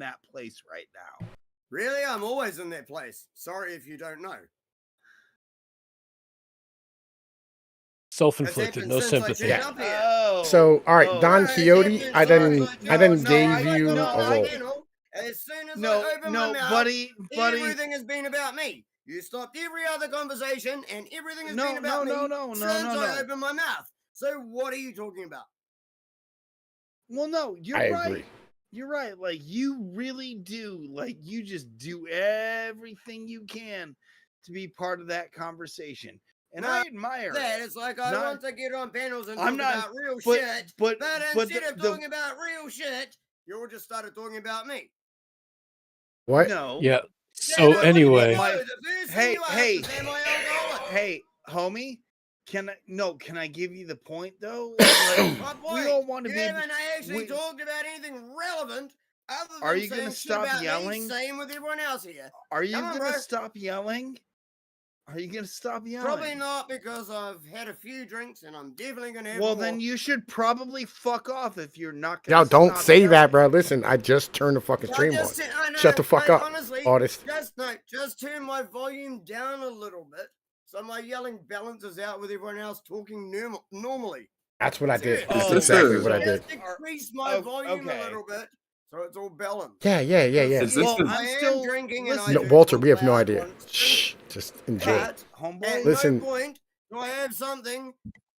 that place right now. Really? I'm always in that place. Sorry if you don't know. Self-inflicted, no sympathy. So, all right, Don Quixote, I then gave you a role. As soon as I open my mouth, buddy, everything has been about me. You stopped every other conversation, and everything has been about me since I opened my mouth. So what are you talking about? Well, no, you're I right. agree. You're right. Like, you really do. Like, you just do everything you can to be part of that conversation. And I admire that. it. It's like I want to get on panels and talk about real shit, but instead of talking about real shit, you all just started talking about me. What? No. Yeah. So anyway, hey, homie, can I give you the point though? My point. We all want to you be. haven't actually talked about anything relevant. Other than are you going to stop yelling? Same with everyone else here. Are you going to stop yelling? Are you going to stop yelling? Probably not, because I've had a few drinks and I'm definitely going to have more. more. Then you should probably fuck off if you're not Y'all going to don't say that, bro. Listen, I just turned the fucking stream on. Shut the fuck up, honestly, artist. Just turn my volume down a little bit so my yelling balances out with everyone else talking normally. That's what I did. That's exactly what I did. Just increase my volume a little bit. So it's all balanced. Yeah. I am drinking and I Walter, we have no idea. Shh, just enjoy. But at listen. no point do I have something.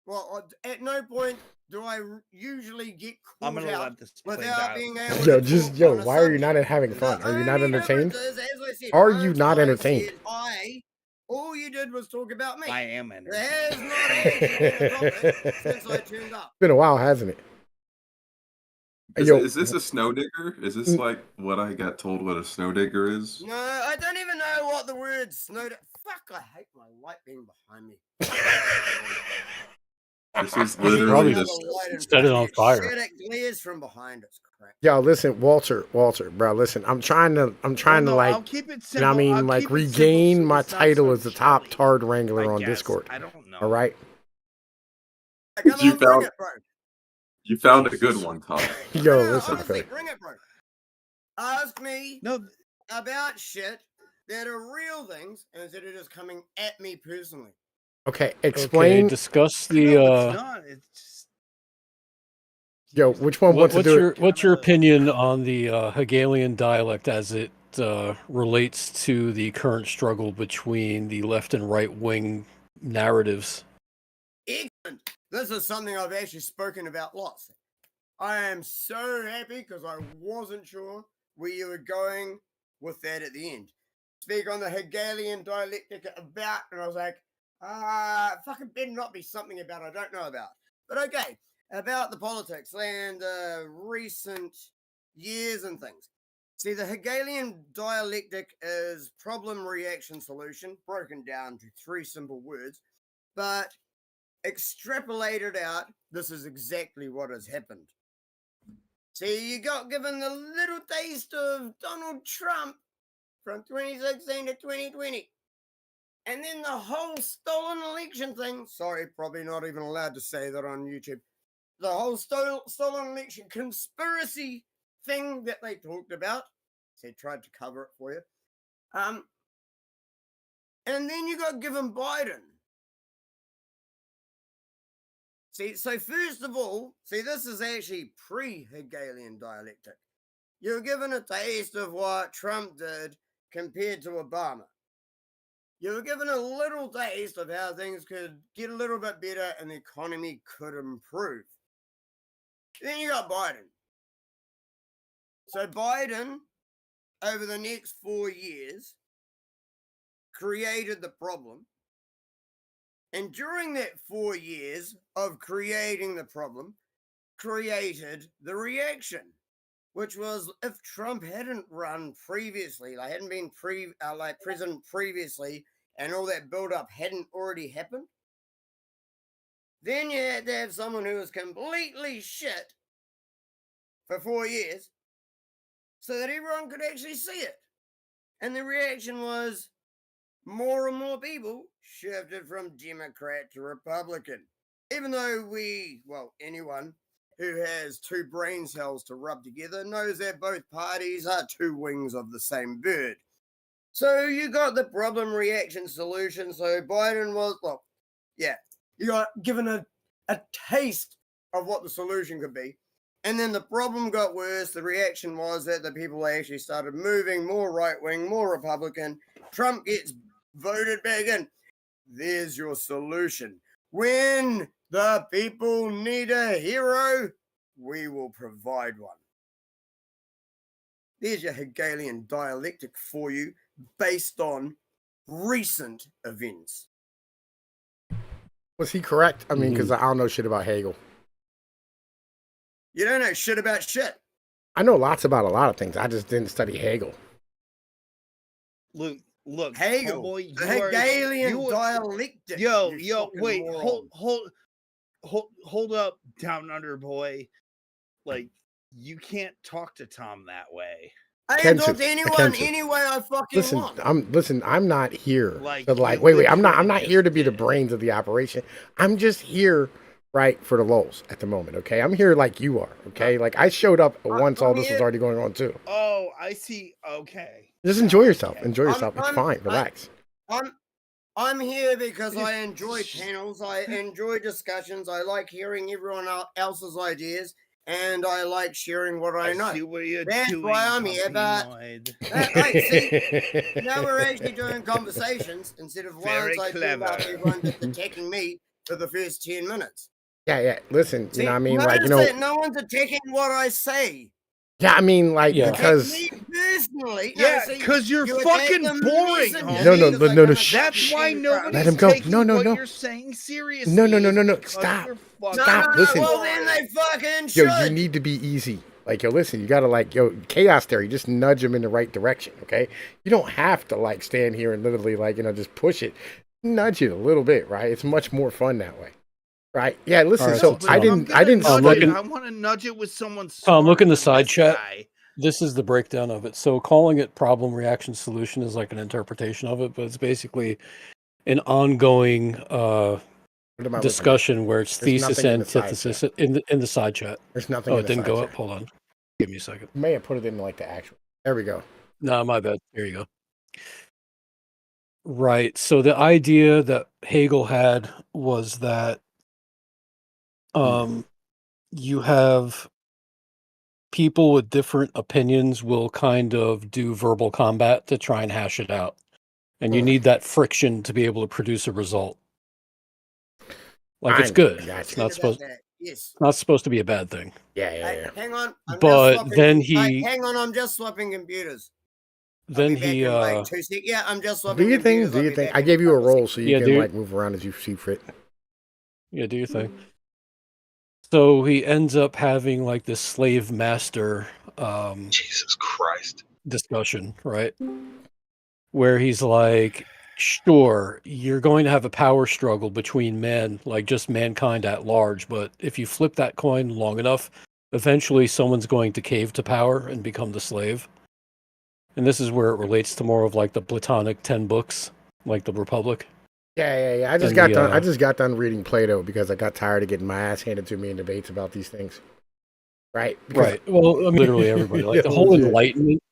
Well, at no point do I usually get called out without being able to. Why are you not having fun? Are you not entertained? Are you not entertained? All you did was talk about me. I am entertained. There has not actually been a topic since I tuned up. It's been a while, hasn't it? Is this a snow digger? Is this like what I got told what a snow digger is? No, I don't even know what the word snow digger. Fuck, I hate my light being behind me. This is literally just set it on fire. It glares from behind. It's crap. Yo, listen, Walter, bro, listen. I'm trying to like, I'll keep it simple. You know what I mean, like regain my title as the top Tard Wrangler on Discord. I don't know. All right. You found a good one, Todd. Yo, listen, honestly, bring it, bro. Ask me about shit that are real things instead of just coming at me personally. Okay, explain. Okay, discuss the. Yo, which one wants to do it? What's your opinion on the Hegelian dialect as it relates to the current struggle between the left and right wing narratives? Excellent. This is something I've actually spoken about lots. I am so happy because I wasn't sure where you were going with that at the end. Speak on the Hegelian dialectic about, and I was like, fucking better not be something about I don't know about. But okay, about the politics and recent years and things. See, the Hegelian dialectic is problem, reaction, solution, broken down to 3 simple words, but extrapolated out, this is exactly what has happened. See, you got given the little taste of Donald Trump from 2016 to 2020. And then the whole stolen election thing, sorry, probably not even allowed to say that on YouTube. The whole stolen election conspiracy thing that they talked about. They tried to cover it for you. And then you got given Biden. See, so first of all, this is actually pre-Hegelian dialectic. You're given a taste of what Trump did compared to Obama. You were given a little taste of how things could get a little bit better and the economy could improve. Then you got Biden. So Biden, over the next 4 years, created the problem. And during that 4 years of creating the problem, created the reaction, which was if Trump hadn't run previously, like hadn't been president previously, and all that build-up hadn't already happened, then you had to have someone who was completely shit for 4 years so that everyone could actually see it. And the reaction was more and more people shifted from Democrat to Republican. Even though anyone who has two brain cells to rub together knows that both parties are two wings of the same bird. So you got the problem, reaction, solution. So Biden was, well, yeah, you got given a taste of what the solution could be. And then the problem got worse. The reaction was that the people actually started moving more right-wing, more Republican. Trump gets voted back in. There's your solution. When the people need a hero, we will provide one. There's your Hegelian dialectic for you, based on recent events. Was he correct? I mean, because I don't know shit about Hegel. You don't know shit about shit. I know lots about a lot of things. I just didn't study Hegel. Look, Hegel, homeboy, the Hegelian dialectic. Yo, wait, moron. hold up, down under boy. Like, you can't talk to Tom that way. I can talk to anyone any way I fucking want. I'm not here. Like, wait. I'm not here to be the brains of the operation. I'm just here, right, for the lulz at the moment. Okay, I'm here like you are. Okay, like I showed up once all this was already going on too. Oh, I see. Okay. Just enjoy yourself. Enjoy yourself. It's fine. Relax. I'm here because I enjoy panels. I enjoy discussions. I like hearing everyone else's ideas. And I like sharing what I know. See what you're That's doing, why I'm here. But see, now we're actually doing conversations instead of Very ones I do about everyone just attacking me for the first 10 minutes. Yeah. Listen, See, you know what I mean? Like, no one's attacking what I say. Yeah, I mean, like, because... Me personally. Yeah, because you're fucking boring, homie. No. That's why nobody's Let him go. taking No. what you're saying seriously. No. Stop. Stop. Listen. Well, then they fucking should. Yo, you need to be easy. Like, yo, listen, you gotta, like, chaos theory, just nudge him in the right direction, okay? You don't have to, like, stand here and literally, like, just push it. Nudge it a little bit, right? It's much more fun that way. Right. Yeah. Listen. Right, so I didn't study. I want to nudge it with someone. Tom, look in the side chat. This is the breakdown of it. So calling it problem, reaction, solution is like an interpretation of it, but it's basically an ongoing discussion where it's thesis, antithesis in the side chat. There's nothing. Oh, it didn't go up. Hold on. Give me a second. You may have put it in like the actual. There we go. No, my bad. Here you go. Right. So the idea that Hegel had was that you have people with different opinions will kind of do verbal combat to try and hash it out. And you need that friction to be able to produce a result. Like, it's good. It's not supposed to be a bad thing. Yeah. Hang on. But then hang on, I'm just swapping computers. Then he I'm just swapping. Do you think? I gave you a role so you can like move around as you see fit. Yeah, do your thing. So he ends up having like this slave master Jesus Christ discussion, right? Where he's like, sure, you're going to have a power struggle between man, like just mankind at large, but if you flip that coin long enough, eventually someone's going to cave to power and become the slave. And this is where it relates to more of like the Platonic 10 books, like the Republic. Yeah. I just got done reading Plato because I got tired of getting my ass handed to me in debates about these things. Right. Right. Well, I mean, literally everybody, like the whole Enlightenment,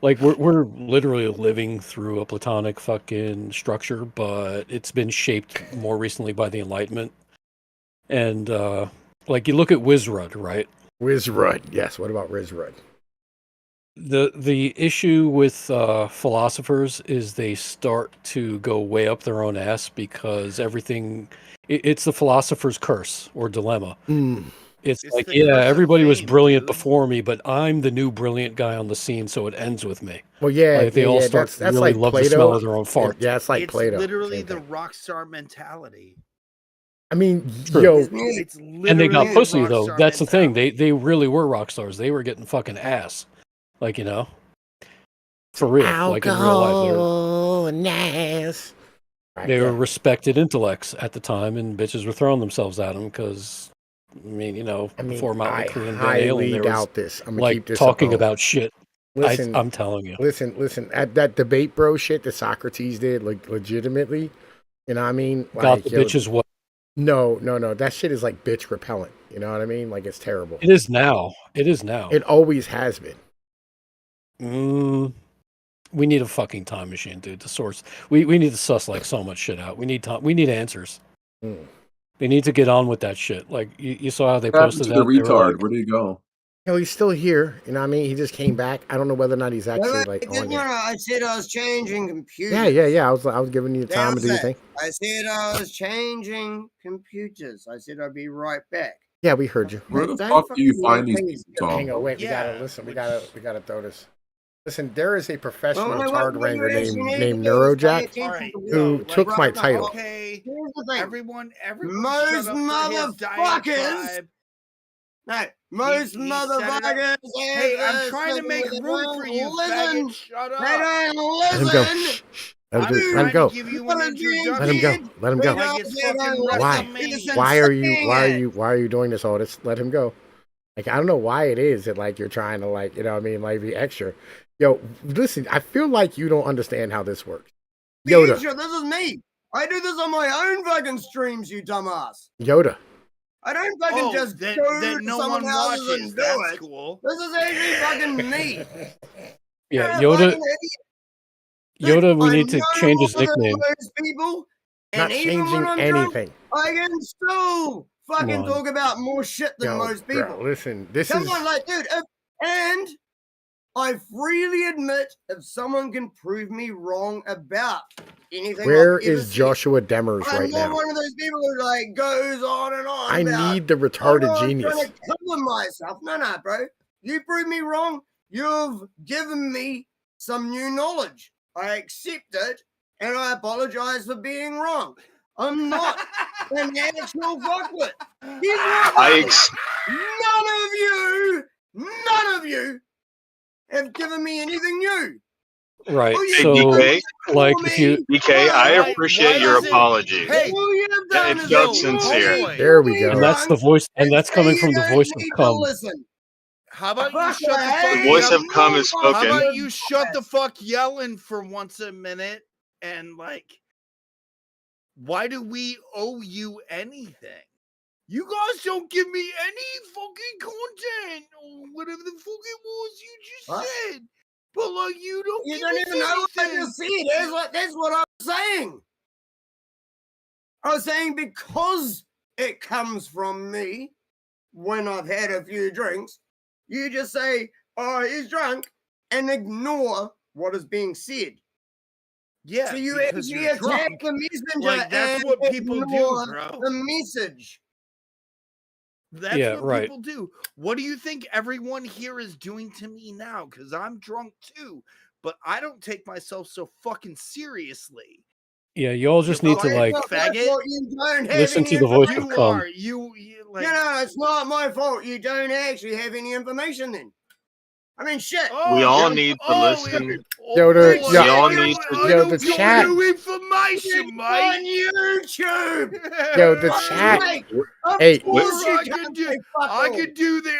like we're literally living through a Platonic fucking structure, but it's been shaped more recently by the Enlightenment. And like you look at Wizrud, right? Wizrud, yes. What about Wizrud? The issue with philosophers is they start to go way up their own ass because everything it's the philosopher's curse or dilemma. It's like, yeah, everybody was brilliant before me, but I'm the new brilliant guy on the scene, so it ends with me. Well, yeah, like they all start to really like love Plato. the smell of their own fart. Yeah, it's like Plato. It's literally the rock star mentality. I mean, it's literally and they got pussy though. That's mentality. the thing. They really were rock stars. They were getting fucking ass. Like, you know, for real, like in real life, and ass. They were respected intellects at the time, and bitches were throwing themselves at them because, I mean, before Motley Crue and Van Halen, there was I'm like keep this talking about shit. Listen, I'm telling you. Listen. At that debate, bro, shit that Socrates did, like legitimately, you know what I mean? Got the bitches what? No. That shit is like bitch repellent. You know what I mean? Like it's terrible. It is now. It is now. It always has been. We need a fucking time machine, dude. The source. We need to suss like so much shit out. We need time. We need answers. They need to get on with that shit. Like you saw how they What happened posted to the that. They were retard? like, Where did he go? He's still here. You know what I mean? He just came back. I don't know whether or not he's actually Wait, like didn't on you yet. know I said I was changing computers? Yeah. I was giving you the time to do your thing. I said I was changing computers. I said I'd be right back. Yeah, we heard you. Where the Don't fuck do you fucking find make these things people, Hang Tom? on, wait. We Yeah, gotta listen. which- We gotta throw this. Listen, there is a professional Well, retard what wranger you actually need named to do is pay Neurojack. attention Alright, to who what- took my right now, title. Okay, Here's the thing. everyone Most shut up for his motherfuckers- diatribe. No, most he set it up. motherfuckers. Hey, I'm trying to make room for you, listen. faggot. Shut They up. don't Let him listen. go. Shh. I'm Let him trying go. to give you an Let him introduction. Let him go. Let him go. Like it's fucking Why? WrestleMania. Why are you doing this, Otis? Let him go. Like I don't know why it is that like you're trying to like, you know what I mean, like be extra. Yo, listen, I feel like you don't understand how this works. Yoda. Future, this is me. I do this on my own fucking streams, you dumbass. Yoda. I don't fucking just that, go that to no someone one else's watches. and do That's it. cool. This is actually fucking me. yeah, You're a Yoda. fucking idiot. Yoda, we I'm need to change his younger than nickname. those people, and Not even when changing I'm anything. drunk, I can still fucking on. talk about more shit than Yo, most people. bro, listen, this Come is on, like, dude, and I freely admit if someone can prove me wrong about anything. where I've ever is said, Joshua Demers I'm right not now? one of those people who like goes on and on. I about, need the "Oh, retarded no, I'm genius. trying to cover myself. No, bro. You prove me wrong. You've given me some new knowledge. I accept it, and I apologize for being wrong. I'm not an actual fuckwit. He's not. None of you have given me anything new. Right. Oh, you So, DK, like, if you DK, I Why- appreciate why your is it- apology. Hey, all you've Yeah, done it is felt ignore sincere. me, There we prove go. me and that's the wrong, voice, and that's say coming you from the don't voice of need to cum. listen. How about you Fuck, shut the I fuck The hate voice up? of cum is How spoken. about you shut the fuck yelling for once a minute and like, why do we owe you anything? You guys don't give me any fucking content or whatever the fuck it was you just What? said. But like, you don't. You give don't us even know what I anything. just said. That's what I'm saying. I was saying because it comes from me when I've had a few drinks, you just say, "Oh, he's drunk," and ignore what is being said. Yeah, So you because actually you're attack drunk. the messenger Like that's and what people do, ignore bro. the message. That's Yeah, what right. people do. What do you think everyone here is doing to me now? Because I'm drunk too, but I don't take myself so fucking seriously. Yeah, you all just need to fucking like That's faggot. what you don't have listen any to the voice information. of You cum. are you like. No, it's not my fault. You don't actually have any information then. I mean, shit. Oh, We all need to listen. Yoda, boy, yo- We all I need don't- to I yo, don't the give chat- you information, On mate. YouTube. Yo, the Fuck chat. sake. Of Hey, course you I can't could do. say fuck I all. could do the.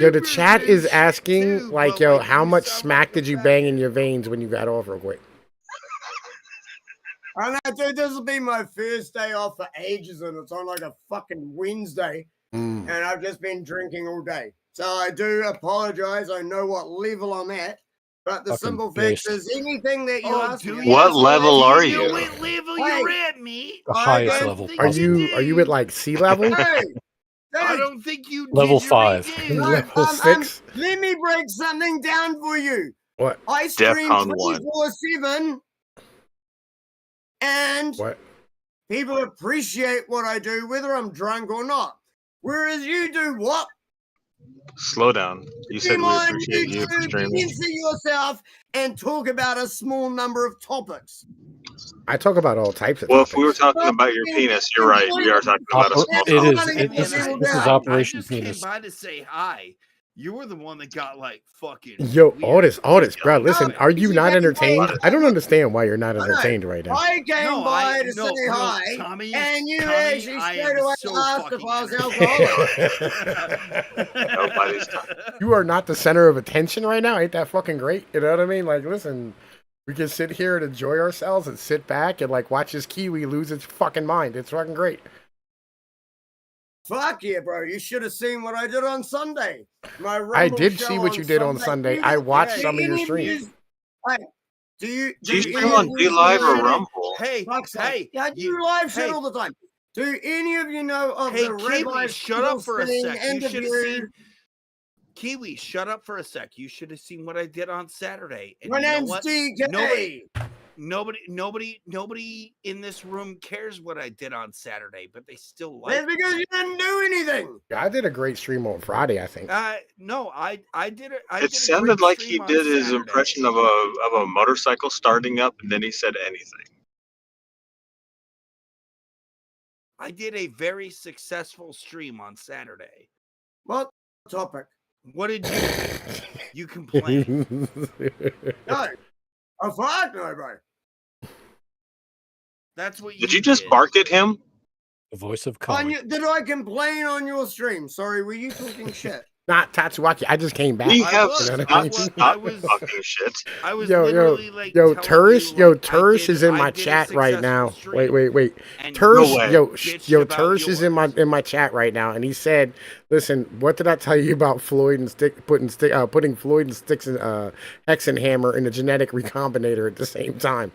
Yo, the chat is asking, too, like, but, yo, like, how you much sound smack like a did you faggot. bang in your veins when you got off real quick? I know, dude, this will be my first day off for ages, and it's on like a fucking Wednesday, Mm. and I've just been drinking all day. So I do apologize. I know what level I'm at, but the Fucking simple fact beast. is anything that you Oh, ask do me, you? What level are You know you? what level Hey. you're at, mate? The I highest don't level think Are possible. you at like sea level? Hey, I dude, don't think you Level didgeridoo. 5. Level 6? let me break something down for you. What? I stream DEFCON 1. 24/7, and What? people appreciate what I do, whether I'm drunk or not. Whereas you do what? Slow down. You said Stream we on appreciate you for YouTube, streaming. censor yourself, and talk about a small number of topics. I talk about all types of Well, if topics. we were talking about your penis, you're right. We are talking about a small It is. topic. This is I Operation just Penis. came by to say hi. You were the one that got like fucking. Yo, weird. all this, bro. Listen, are you not Yeah, entertained? yeah. I don't understand why you're not I know. entertained right now. I came No, by to no, say no, hi, Tommy, and you Tommy, actually I straight am away so asked if fucking I was alcoholic. Nobody's You are not the center of attention right now. Ain't that fucking great? You know what I mean? Like, listen, We can sit here and enjoy ourselves and sit back and like watch this Kiwi lose its fucking mind. It's fucking great. Fuck yeah, bro. You should have seen what I did on Sunday. My I Rumble did show see what you did on Sunday. Do I you- watched do some of your any streams. yous- Hey, do you Do you do stream any on of D you Live or know- Rumble? Hey, Fuck's sake. hey, Yeah, I do you- live shit hey. all the time. Do any of you know of Hey, the Kiwi, Rabbi shut up for a Goldstein sec. You should have interview? seen. Kiwi, shut up for a sec. You should have seen what I did on Saturday. And My you know name's what? DK. Nobody in this room cares what I did on Saturday, but they still like. That's because you didn't do anything. Yeah, I did a great stream on Friday, I think. No, I did it. It sounded like he did his impression of a motorcycle starting up, and then he said anything. I did a very successful stream on Saturday. What topic? What did you do? You complained. No. Oh, fuck no, bro. That's what you Did you just did. bark at him? The voice of On calm. you, did I complain on your stream? Sorry, were you talking shit? Not Tatsuaki. I just came back. We I have was- you know what I I was- mean? I not was- talking shit. I was Yo, literally like, yo, telling Turish, you, yo, like, Turish is in I my did a chat right successful now. stream, Wait. and Turish, No way. yo, bitched yo, about Turish is in yours. my chat right now, and he said, "Listen, what did I tell you about Floyd and putting Floyd and Sticks and Hexenhammer in the genetic recombinator at the same time?"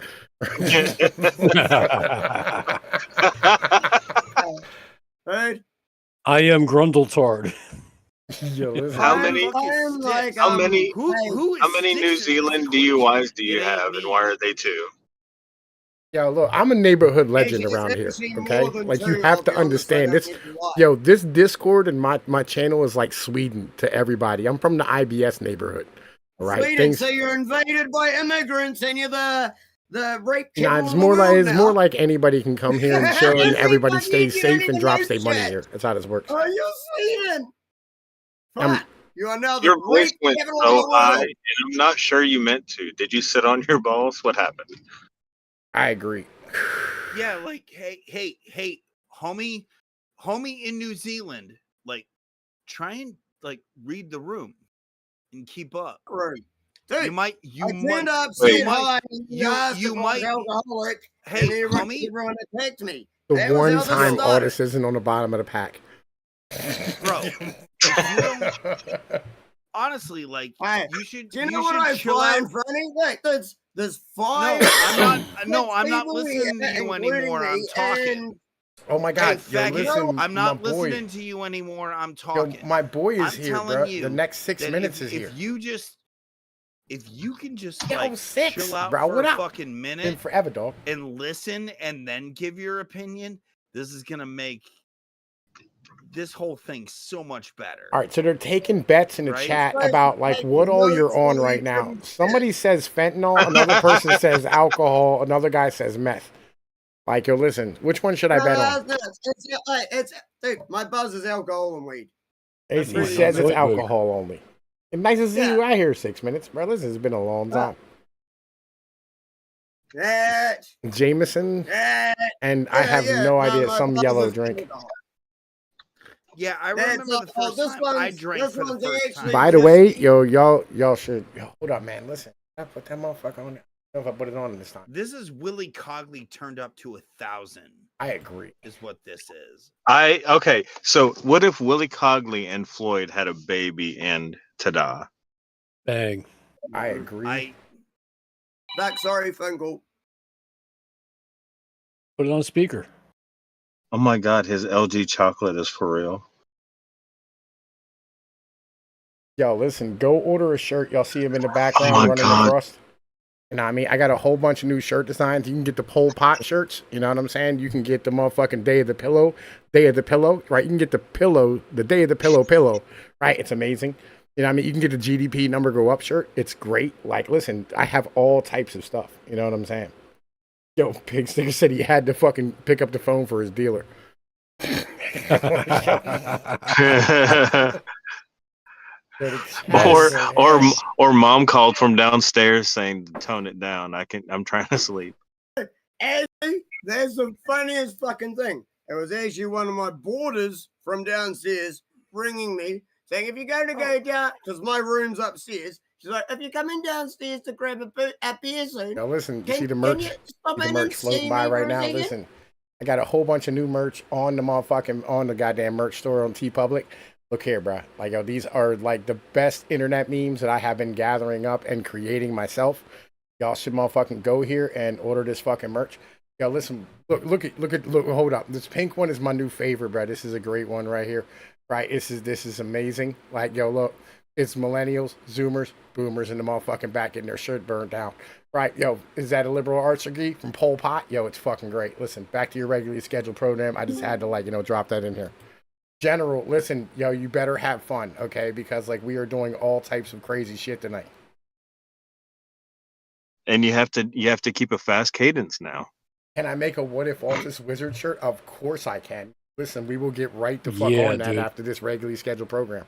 Right? I am Grundletard. Yo, listen. How I'm many- fucking like, how many- Who is How many New Sticks in this Zealand equation? DUIs do you It ain't have, and me. why are they two? Yo, look, I'm a neighborhood legend Actually, around it's here. actually Okay, more than like two, you have I'll to be honest, I understand don't this. need to lie. Yo, this Discord and my channel is like Sweden to everybody. I'm from the IBS neighborhood. All right, Sweden, so you're invaded by immigrants and you're the rape Nah, capital it's of the more like world more now. like anybody can come here and chill, and You everybody think stays you don't safe and even drops know their money shit. here. That's how this works. Oh, you're Sweden. I'm- Fuck. You are now the Your voice rape went capital so of the high, world. and I'm not sure you meant to. Did you sit on your balls? What happened? I agree. Yeah, like hey, homie in New Zealand, like try and like read the room and keep up. Rude. You Dude, might I turned up, Wait. said hi, and You- asked you if I was might- alcoholic, Hey, and then homie, everyone attacked me. The That was one how this time started. artist isn't on the bottom of the pack. bro. If you don't, honestly, like Hey, you should. do you know what should I chill find out. funny? Like, there's No, five. I'm not people listening to here, you including anymore. I'm me, talking. and Oh my Hey, God! Yo, faggot, listen, I'm not my boy. listening to you anymore. I'm Yo, talking. my boy is I'm here, telling bro. you The next 6 that minutes if, is here. If you can just Yo, like 6, chill out bro. for What a up? fucking Been minute forever, dog. and listen and then give your opinion, this is gonna make this whole thing so much better. All right, so they're taking bets in the Right? chat Right, about like like, what all no you're on right sleep now. and Somebody says fentanyl, another person says alcohol, another guy says meth. Like, yo, listen, which one should I bet on? It's dude, my buzz is alcohol and weed. AC really says it's good. alcohol only. And nice to see Yeah. you out here 6 minutes, bro. Listen, it's been a long time. Yeah, Jameson, yeah, and I have no idea, some my yellow buzz is drink. alcohol. Yeah, I That's remember the all- first this time I one's- drank this for the one's first actually- time. By the just way, eat- y'all should hold up, man. Listen, I put that motherfucker on there. I don't know if I put it on this time. This is Willie Cogley turned up to 1,000. I agree. Is what this is. Okay, so what if Willie Cogley and Floyd had a baby and ta-da? Bang. I agree. Back, sorry, Finkel. Put it on speaker. Oh my God, his LG chocolate is for real. Yo, listen, go order a shirt. Y'all see him in the background my running God. across. You know what I mean? I got a whole bunch of new shirt designs. You can get the Pol Pot shirts. You know what I'm saying? You can get the motherfucking Day of the Pillow, right? You can get the pillow, the Day of the Pillow, right? It's amazing. You know what I mean? You can get the GDP number go up shirt. It's great. Like, listen, I have all types of stuff. You know what I'm saying? Yo, Pig Sticker said he had to fucking pick up the phone for his dealer. or mom called from downstairs saying tone it down. I'm trying to sleep. Actually, that's the funniest fucking thing. It was actually one of my boarders from downstairs ringing me saying, if you're going to go down, because my room's upstairs, She's like, if you're coming downstairs to grab a beer soon, Now listen, you see the can merch? you stop The in merch and floating see by me right for a now. second? Listen, I got a whole bunch of new merch on the goddamn merch store on TeePublic. Look here, bro. Like, yo, these are like the best internet memes that I have been gathering up and creating myself. Y'all should motherfucking go here and order this fucking merch. Yo, listen, look, hold up. This pink one is my new favorite, bro. This is a great one right here. Right, this is amazing. Like, yo, look, it's millennials, zoomers, boomers in the motherfucking back getting their shirt burned down. Right, yo, is that a liberal arts degree from Pol Pot? Yo, it's fucking great. Listen, back to your regularly scheduled program. I just had to, like, drop that in here. General, listen, yo, you better have fun, okay? Because, like, we are doing all types of crazy shit tonight. And you have to keep a fast cadence now. Can I make a What If Altus Wizard shirt? Of course I can. Listen, we will get right the fuck Yeah, on that dude. after this regularly scheduled program.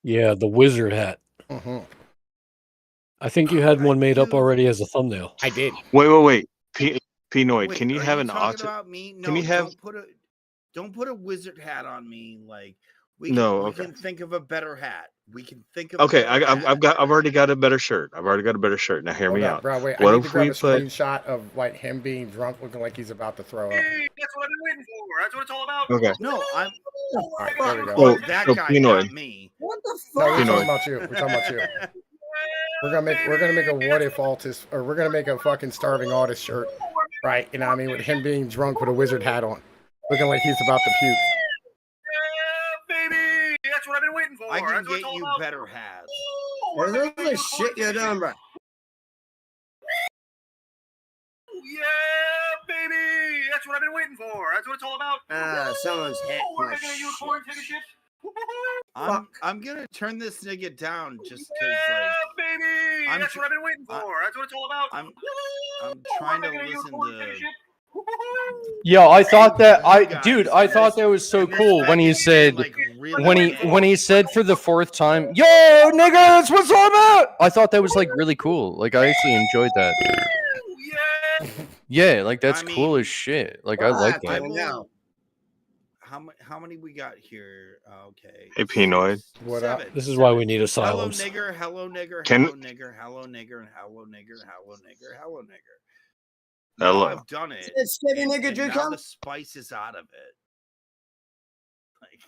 Yeah, the wizard hat. Mm-hmm. I think you had one made up Dude. already as a thumbnail. I did. Wait. Pnoid, Wait, can you are have an talking autism? about me? No, Can you have? don't put a wizard hat on me. Like we No, can think of a better hat. We can think of Okay, a better hat. I've already got a better shirt. Now hear Hold me up, out. bro. Wait, What I need to if grab we a put? screenshot of like him being drunk, looking like he's about to throw up. That's what I've been waiting for. That's what it's all about. Okay. No, I'm All right, there we go. well, So- that so guy Pnoid. got me. What the No, we're fuck? talking about you. We're talking about you. We're gonna make a What If Altus, or we're gonna make a fucking starving artist shirt, right? You know what I mean? With him being drunk with a wizard hat on, looking like he's about to puke. Yeah, baby. That's what I've been waiting for. I can That's what get it's all you about. better hats. This is the shit you're doing, bro. Yeah, baby. That's what I've been waiting for. That's what it's all about. Someone's hat. We're my making a shit. unicorn take a shit. I'm gonna turn this nigga down just Yeah, because baby. I'm That's tr- what I've been waiting for. I- That's what it's all about. I'm trying to We're making a listen unicorn take a to. shit. Yo, I thought that You dude, guys, I thought this- that was so and this cool when he faggot said like, really when he said for the fourth time, "Yo, nigga, that's what's all about." I thought that was like really cool. Like I actually enjoyed that. Yeah. Yeah, like that's I cool mean- as shit. Like I like I that. will. How many we got here? Okay. Hey, Pnoid. What up? 7. This is why we need a Hello silence. nigger, hello nigger, Can- hello nigger, hello nigger, and hello nigger, hello nigger, hello nigger. Now Hello. I've done it. It's Stevie and nigga, you now come? the spice is out of it. Like,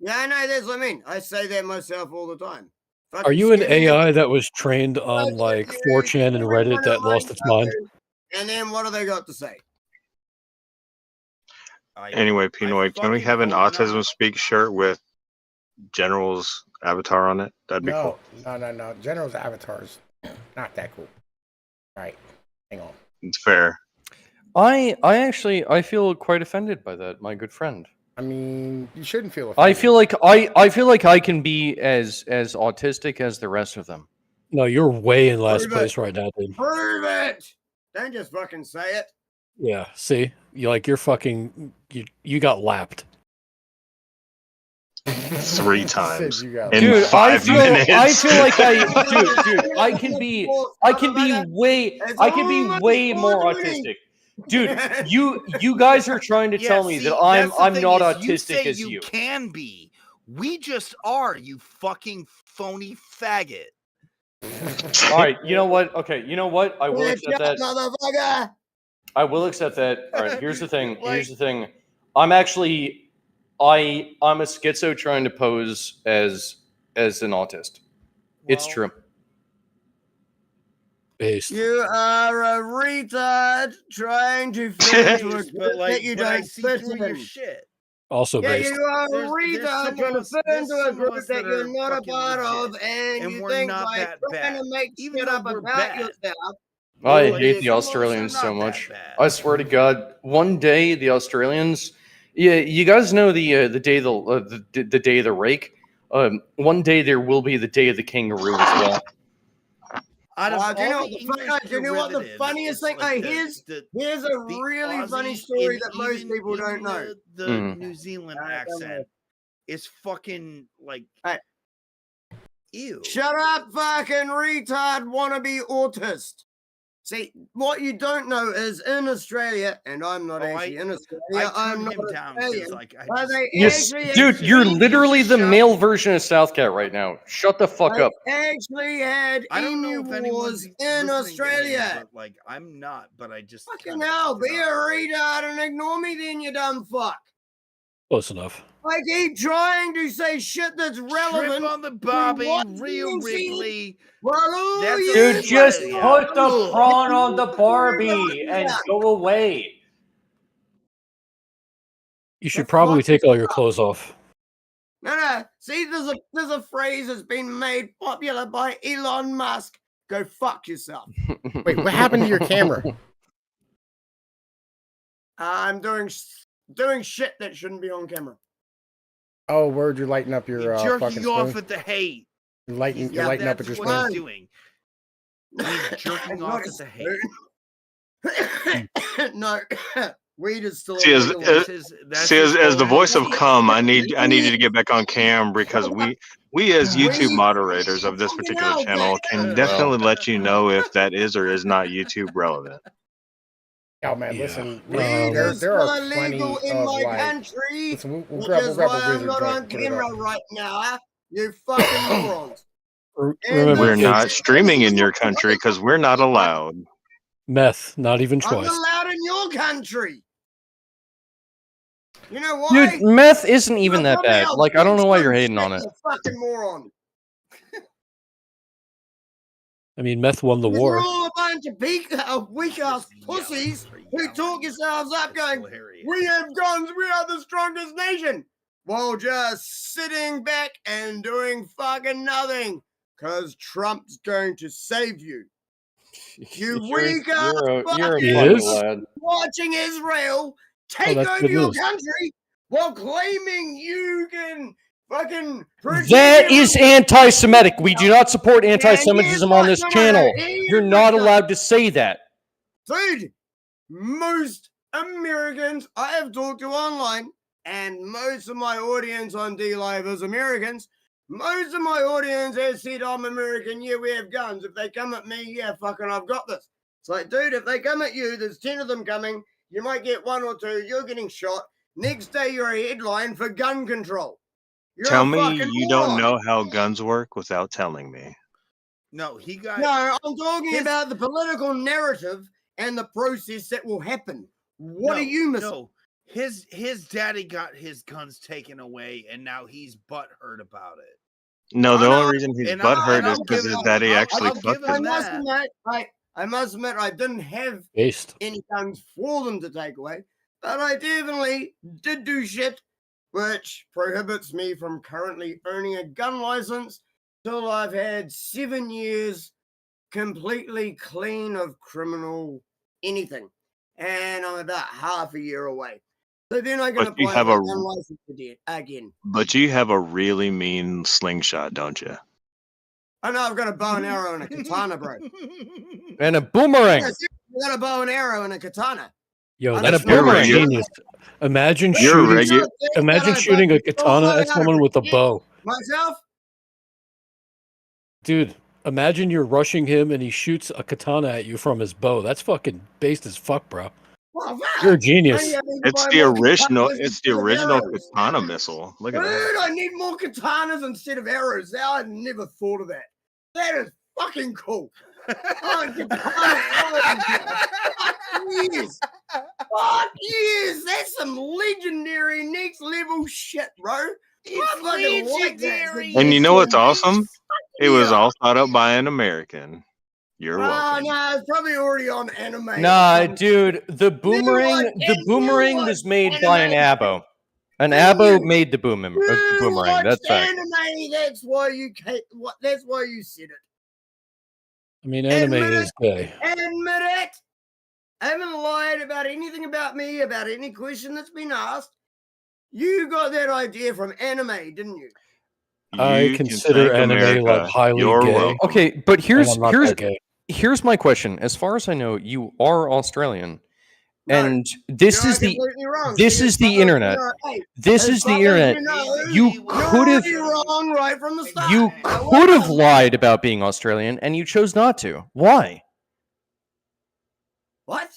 Yeah, I know. That's what I mean. I say that myself all the time. Are you an AI that was trained on like 4chan and Reddit that lost its mind? And then what do they got to say? Anyway, Pnoid, can we fucking have an hope autism not. speak shirt with General's avatar on it? That'd be cool. No. General's avatar's not that cool. Right. Hang on. It's fair. I actually I feel quite offended by that, my good friend. I mean, you shouldn't feel I offended. feel like I can be as autistic as the rest of them. No, you're way in last Prove it. place right now, dude. Prove it! Don't just fucking say it. Yeah, see, you're fucking you got lapped. 3 times. Said you got In Dude, 5 minutes. I feel like dude, I can be way more autistic. Dude, you guys are trying to tell me that I'm not autistic as you. You can be. We just are, you fucking phony faggot. All right, you know what? Okay, you know what? I will Bitch, accept that. motherfucker! I will accept that. All right, here's the thing. Here's the thing. I'm actually I'm a schizo trying to pose as an autist. It's Well, true. Based. You are a retard trying to fit into a But group like, that you but I don't see fit through your in. shit. Also Yeah, based. you are a There's retard some trying of to us- fit there's into a some of group us that that you're are not a fucking part of, legit, and and you we're think not by that trying bad. to make Even shit though up we're about bad. yourself. I Like, hate the some of us are Australians so not that much. bad. I swear to God, one day the Australians. Yeah, you guys know the day the day of the rake. One day there will be the day of the kangaroo as well. Out of Do you know all what the the fuck- English do you know what the derivatives, funniest it's thing like is? the Here's a the really funny Aussie story and that most even- people even don't know. The Mhm. New Zealand Alright, don't accent is fucking like Hey. ew. Shut up, fucking retard wannabe autist. See, what you don't know is in Australia, and I'm not actually in Australia. I'm turned not him down Australian. because like But they Yes, actually dude, had you're emu- literally the Shut male up. version of South Cat right now. Shut the fuck They up. actually had I don't know emu if anyone's wars in listening to him, Australia. but like I'm not, but I just Fucking kinda hell, picked be it a up. retard and ignore me then, you dumb fuck. Close enough. I keep trying to say shit that's relevant. Shrimp on the Barbie, what Rhea you see. Ripley. Well, That's you Dude, just Australia. put the Ugh. prawn on the Barbie and go away. You should That's probably fucked take all your clothes off. No. See, there's a phrase that's been made popular by Elon Musk. Go fuck yourself. Wait, what happened to your camera? I'm doing shit that shouldn't be on camera. Oh, word, you're lighting up He's your fucking jerking off spoon. at the hate. You're lighting Yeah, up at That's your what spoon. he's doing. He's jerking It's off not at the hate. No, weed is still See, illegal. That's his as the whole voice of thing. cum, I need you to get back on cam because we as YouTube Weed- moderators of this particular Fucking channel hell, can Jack. definitely let you know if that is or is not YouTube relevant. Oh man, Yeah. listen, Weed there is are still plenty illegal in of my like. country, Listen, we'll which grab is a why I'm wizard not on joint, put it camera up. right now. You fucking morons. Remember, We're kids, not streaming in your country because we're not allowed. meth, not even I'm twice. allowed in your country. You know why? Dude, meth isn't even You're that from bad. our Like, I don't know why you're bitch hating on shit, it. You fucking moron. I mean, meth won the You're war. all a bunch of weak ass pussies who talk yourselves up going, we have guns, we are the strongest nation. While just sitting back and doing fucking nothing. Because Trump's going to save you. You weak ass You're a He funny is? lad. watching Israel take that's over good your news. country while claiming you can fucking That is anti-Semitic. We do not support anti-Semitism on this channel. You're not allowed to say that. Dude, most Americans I have talked to online, and most of my audience on D-Live is Americans, most of my audience has said, I'm American, yeah, we have guns. If they come at me, yeah, fucking I've got this. It's like, dude, if they come at you, there's 10 of them coming, you might get 1 or 2, you're getting shot. Next day, you're a headline for gun control. You're Tell a me fucking you moron. don't know how guns work without telling me. No, he got No, I'm talking his- about the political narrative and the process that will happen. What are you missing? No, his daddy got his guns taken away, and now he's butthurt about it. No, the I know, only reason he's and I'll- butthurt and is I'll because give his him- daddy I'll- actually I'll fucked give him him. that. I must admit, I didn't have Based. any guns for them to take away, but I definitely did do shit which prohibits me from currently owning a gun license till I've had 7 years completely clean of criminal anything. And I'm about half a year away. So then I can But you apply have for a- a gun license again. But you have a really mean slingshot, don't you? I know I've got a bow and arrow and a katana, bro. And a boomerang. I've got a bow and arrow and a katana. Yo, I'm that's just boomerang. fucking genius. Imagine You're shooting. Imagine shooting a katana at someone with a bow. Myself? Dude, imagine you're rushing him and he shoots a katana at you from his bow. That's fucking based as fuck, bro. Well, You're a genius. It's the original. It's the original katana missile. Look at Dude, that. I need more katanas instead of arrows. Now I never thought of that. That is fucking cool. Oh, katana arrows. Fuck yes. Fuck yes. That's some legendary next level shit, bro. I fucking like that. And you know what's awesome? It was Yeah. all thought up by an American. You're welcome. No, it's probably already on anime. Nah, dude, the boomerang was made by an abo. An abo made the boomerang. That's fact. Anime. That's why you can't. That's why you said it. I mean, anime Admit is gay. Admit it. I haven't lied about anything about me, about any question that's been asked. You got that idea from anime, didn't you? I You can consider thank anime America. like highly You're gay. welcome. Okay, but and here's I'm not here's that gay. here's my question. As far as I know, you are Australian, No, and this You're is the completely wrong. this See, is as the far as internet. you know- hey, This as is the far as internet. You, know, You could have you're wrong right from the start. you Now, could have what- lied about being Australian, and you chose not to. Why? What?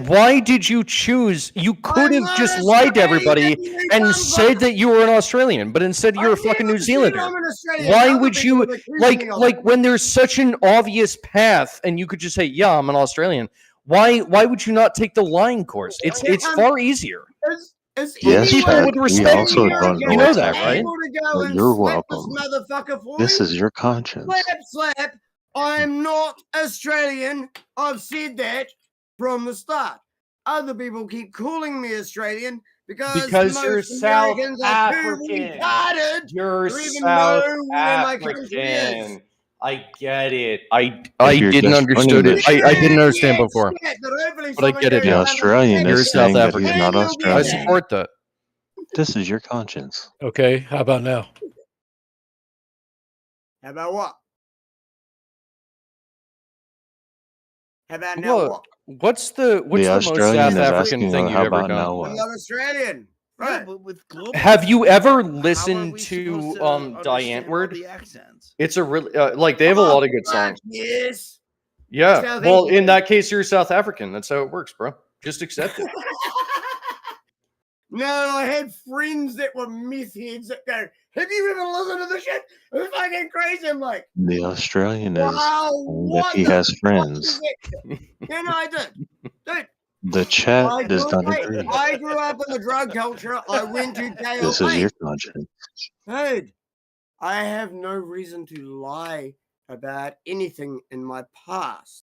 Why did you choose? You could I'm have not just lied to Australian, everybody you and dumb said fuck. that you were an Australian, but instead you're a fucking New never said Zealander. I'm an Australian. Why Other would people you have accused me of it. when there's such an obvious path and you could just say, "Yeah, I'm an Australian." Why would you not take the lying course? It's far easier. Is Yes, People anyone Chad. would We respect also you. don't know You know what's that, happening. right? able to go But and you're slap this welcome. motherfucker for This me? is your conscience. Slap. I'm not Australian. I've said that from the start. Other people keep calling me Australian because you're most South Americans are too African. retarded You're to even South know where my country is. African. I get it. I If you're didn't just understood running it. the I didn't show, understand before, but I get it the now. Australian You're is South saying that African. he's not I Australian. support that. This is your conscience. Okay, how about now? How about what? How about now Look, what? what's the most Australian South is African asking, thing how you've ever about now done? I'm what? not Australian. Yeah, Right. but with global, Have you ever how are listened we to supposed to understand Diane all Word? the accents? It's a really like they have a lot of good fuck songs. Yes. Yeah. South Well, in African. that case, you're South African. That's how it works, bro. Just accept it. No, I had friends that were meth heads that go, have you ever listened to this shit? It's fucking crazy. I'm like, The Australian is wow, saying that what he the has fuck friends. is that? And I did. Dude, The chat does not agree. I grew up in the drug culture. I went to jail. This is Hey, your conscience. dude, I have no reason to lie about anything in my past.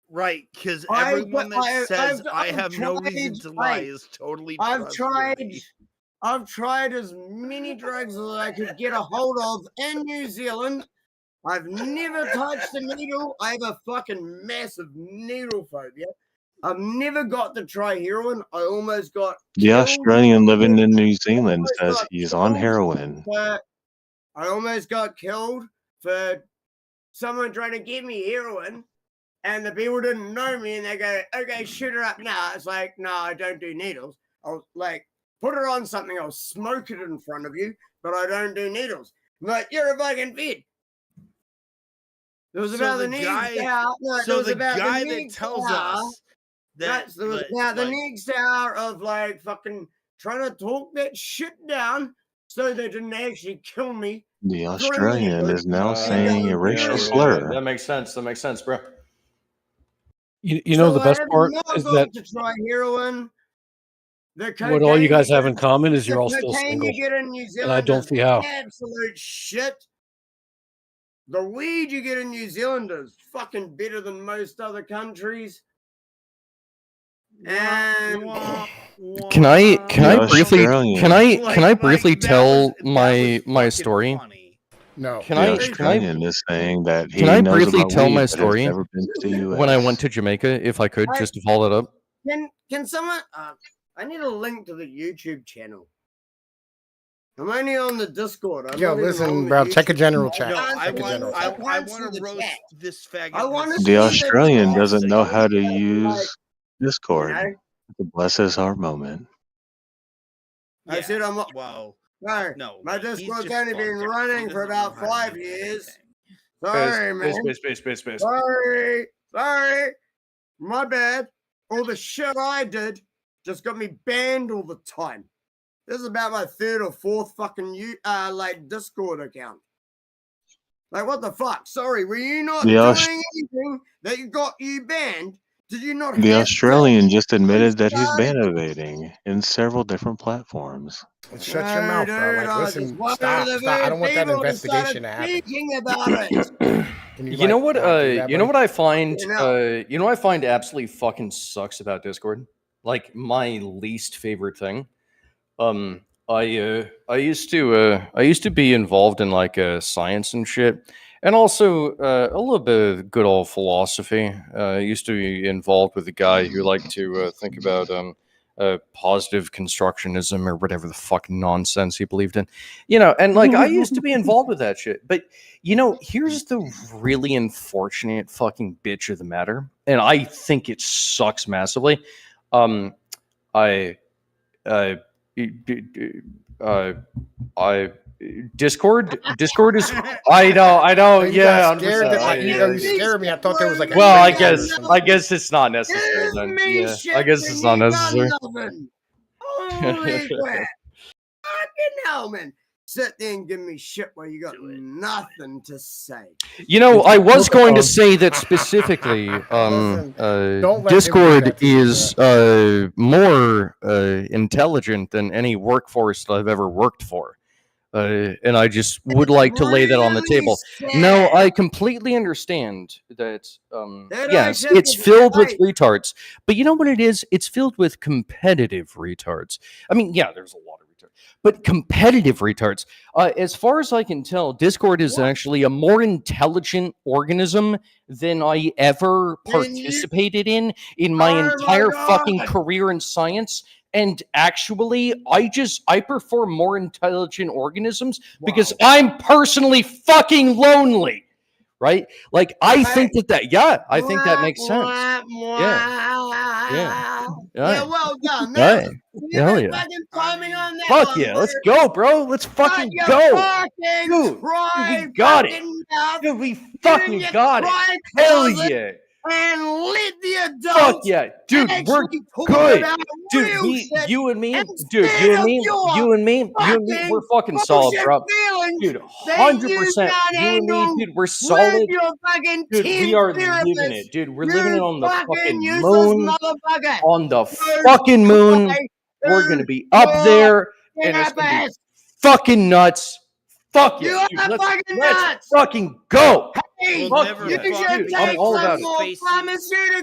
Right, because I- everyone that I- says I've- I I've have no reason tried- to lie hey, is totally I've trustworthy. tried as many drugs as I could get a hold of in New Zealand. I've never touched a needle. I have a fucking massive needle phobia. I've never got to try heroin. I almost got The killed. Australian living in New Zealand almost says got he's on killed heroin. I almost got killed for someone trying to give me heroin, and the people didn't know me, and they go, okay, shoot her up now. It's like, no, I don't do needles. I'll like put her on something, I'll smoke it in front of you, but I don't do needles. I'm like, you're a fucking vid. It was So about the the next guy- hour. No, So it was the about guy the that next tells hour. us that It was about the like, next hour of like fucking trying to talk that shit down so they didn't actually kill me. The Australian is now saying a racial Yeah, slur. that makes sense. That makes sense, bro. You know, So the best I have part not is got that to try heroin. The what all you cocaine guys have in get- common is the you're all still cocaine single. you get in New Zealand I don't is see how. absolute shit. The weed you get in New Zealand is fucking better than most other countries. And Can I The briefly Australian- can I Like, briefly that tell was my fucking story? funny. No. Can The I Australian is saying that he can I knows briefly about tell weed, my but has story never been to the US. when I went to Jamaica, if I could, I- just to follow that up? can someone? I need a link to the YouTube channel. I'm only on the Discord. I'm Yo, not even listen, on the bro. Check a YouTube general channel. chat. No, I Check a want general I, chat. can't I see want the to roast chat. this faggot. I wanna that's- The see Australian the doesn't know how to like, use Discord You to bless his heart moment. I said I'm not. Well, No, no, my he's Discord's just only been fucked up. He running for doesn't know about how to 5 do years. anything. Sorry, man. Space. Sorry. My bad. All the shit I did just got me banned all the time. This is about my 3rd or 4th fucking like Discord account. Like, what the fuck? Sorry, were you not The Aus- doing anything that got you banned? Did you not The have Australian just admitted that he's started- ban evading in several different platforms. Shut your mouth, bro. Dude, Like, I was listen, just one of stop. the I don't want that people that investigation to started happen. speaking about it. Can You know what? not do that, You know buddy? what I find? You know. You know what I find absolutely fucking sucks about Discord. Like my least favorite thing. I used to be involved in like science and shit, and also a little bit of good old philosophy. I used to be involved with a guy who liked to think about positive constructionism or whatever the fuck nonsense he believed in, you know. And like I used to be involved with that shit, but you know, here's the really unfortunate fucking bitch of the matter, and I think it sucks massively. I Discord is. I know. You Yeah, got scared that my 100%. ego. You scared me. I thought there was like a. Well, I trailer or guess something. it's not necessary then. Yeah, I guess it's not necessary. Holy crap. Fucking hell, man. Sit there and give me shit while you got nothing to say. You know, I was going to say that specifically. Listen, don't let him do Discord that to you, is more intelligent than any workforce that I've ever worked for. And I just would like to lay that on the table. No, I completely understand that. Yes, it's filled with retards, but you know what it is? It's filled with competitive retards. I mean, yeah, there's a lot of retards, but competitive retards. As far as I can tell, Discord is actually a more intelligent organism than I ever participated in my entire fucking career in science. And actually, I prefer more intelligent organisms because I'm personally fucking lonely, right? Like, I think that I think that makes sense. Yeah, well done, Right. man. Hell yeah. Fucking timing on that Fuck one, yeah, let's bro. go, bro. Let's fucking Shut go. your fucking Dude, pride we got it. fucking mouth. Dude, we fucking your got it. pride Hell closet yeah. And let the Fuck adults yeah. Dude, we're actually talk good. about Dude, real shit you and me, instead dude, you of and me, your we're fucking solid, bullshit bro. feelings Dude, that you 100%. can't You and me, handle dude, we're with solid. your fucking Dude, we 10 are living therapists. it, dude. We're living it You on the fucking useless moon. motherfucker. On the You fucking moon. try We're to gonna be up your there, and it's gonna be therapist. fucking nuts. Fuck You yeah, are dude. Let's fucking nuts. fucking go. Hey, We'll Fuck never you yeah. should fuck Dude, be I'm take all able about some it. more face you,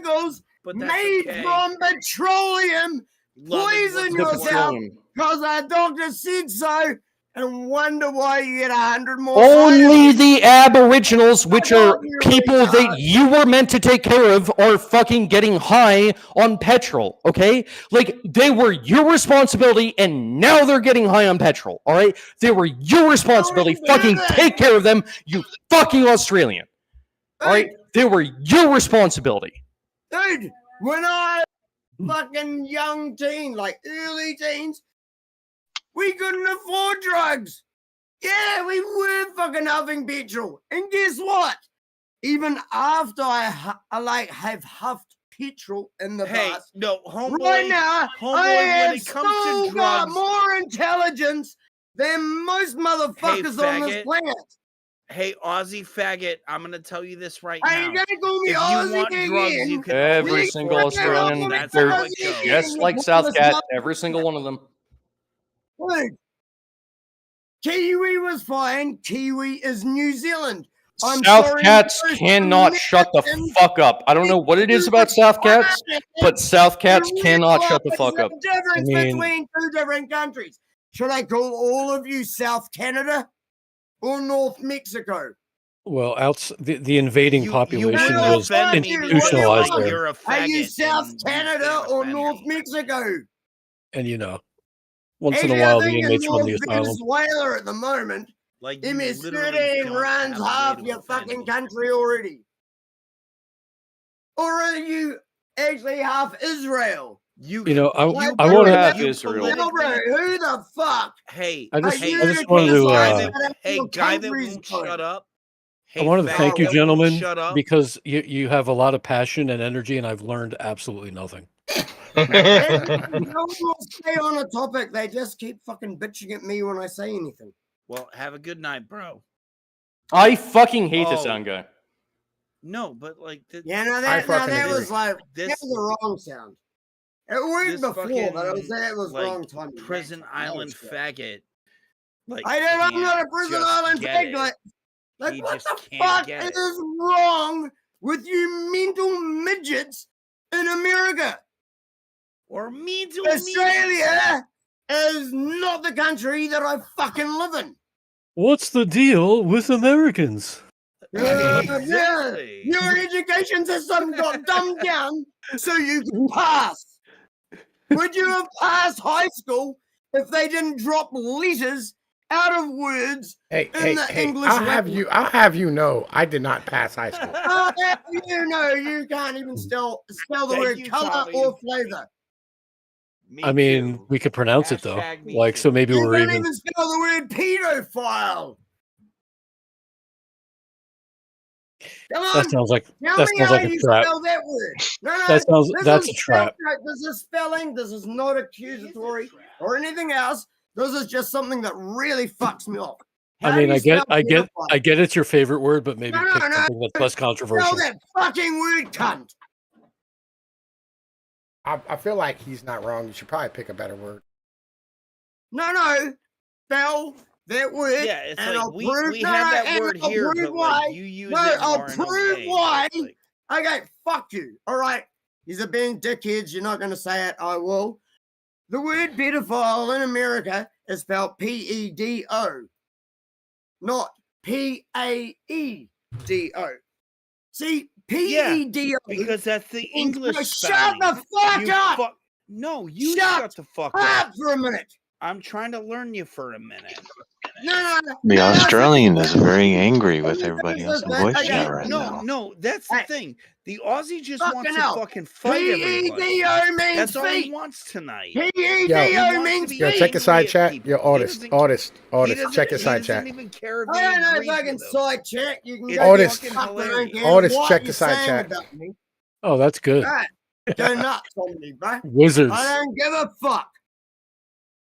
pharmaceuticals but that's made okay. from petroleum. Love is Poison what's yourself important. because our doctor said so, and wonder why you get 100 more. Only the Aboriginals, which are you people retard. that you were meant to take care of, are fucking getting high on petrol, okay? Like, they were your responsibility, and now they're getting high on petrol, all right? They were your responsibility. Fucking take care of them, you fucking Australian. All right? They were your responsibility. Dude, when I fucking young teen, like early teens, we couldn't afford drugs. Yeah, we were fucking huffing petrol. And guess what? Even after I have huffed petrol in the Hey, past, no, homeboy. right now, homeboy, I when have it comes to still got drugs, more intelligence than most motherfuckers on this faggot. planet. Hey, Aussie faggot, I'm gonna tell you this right Are now. you gonna call me If you Aussie want drugs, again? you can Every always single afford drugs. Australian, That's they're how it goes. just like South Cat, every single one of them. Dude, Kiwi was fine. Kiwi is New Zealand. I'm South sorry, Cats most cannot shut the Americans fuck up. I don't know what it is about South Cats, but South Cats cannot shut the fuck up. There's a difference I mean- between two different countries. Should I call all of you South Canada or North Mexico? Well, the invading You population wouldn't was offend me, institutionalized what do you there, You're a Are you faggot South and you Canada can't or offend North me. Mexico? and once in Hey, a while I the think in inmates run the North asylum. Venezuela at the moment, Like, you MS literally 13 don't runs have a way half to your offend fucking me. country already. Or are you actually half Israel? You I Like, I you want have to. Israel. Well, bro, who the fuck? Hey, I are just you I just to wanted to. decide that hey, your guy that country's won't good? shut up. I Hey, wanted to faggot thank you, that won't gentlemen, Shut up. because you have a lot of passion and energy, and I've learned absolutely nothing. No one will stay on a topic. They just keep fucking bitching at me when I say anything. Well, have a good night, bro. I fucking hate the Oh. sound guy. No, but like, Yeah, no, I that fucking was agree. like This- that was the wrong sound. It worked this before, but fucking, that was like, wrong timing. Prison That was Island shit. faggot. Like, I'm not a can't prison just island get it. faggot. Like, He what just the can't fuck get it. is wrong with you mental midgets in America? Or me too. Australia is not the country that I fucking live in. What's the deal with Americans? Exactly. Your education system got dumbed down so you can pass. Would you have passed high school if they didn't drop letters out of words Hey, in the English I'll have language? you know, I did not pass high school. Oh, you know, you can't even spell the Thank word you, color Tommy. or flavor. Me I mean, too. we could pronounce it though. Hashtag me Like, too. so maybe You we're don't even. even spell the word pedophile. Come on. That sounds like Tell that me sounds how like a you trap. spell that word. No, That's a is trap. This is spelling. This is not accusatory or anything else. This is just something that really fucks me off. I How mean, do you spell I get pedophile? it's your favorite word, but maybe No, pick no, something that's less Spell controversial. that fucking word, cunt. I feel like he's not wrong. You should probably pick a better word. No. Spell that word. Yeah, it's and like I'll we prove, have that and word I'll here, prove but why. like you use No, it I'll more in prove okay, why. so it's Okay, fuck you. All right. These are being dickheads. You're not going to say it. I will. The word pedophile in America is spelled P-E-D-O, not P-A-E-D-O. See, P-E-D-O. because that's the means- English No, spelling. shut the fuck You up! No, you Shut shut the fuck up. Up for a minute. I'm trying to learn you for a minute. No. The Australian is very Listen, angry with listen, everybody else in listen, voice okay, chat right No, now. no, that's the Hey, thing. The Aussie just fucking wants to hell. fucking fight everybody. P-E-D-O means That's all he feet. wants tonight. Yo, P-E-D-O means Yo, feet. check the side angry at chat. people. Yo, He artist, doesn't- check the he side doesn't chat. even care if I he don't know if agrees I can with him. side check. You can It's go Artist. fucking fucking fuck. I don't hilarious. care Artist, what check the you're side saying chat. about me. Oh, that's good. Right. Go nuts on me, bro. Wizards. I don't give a fuck.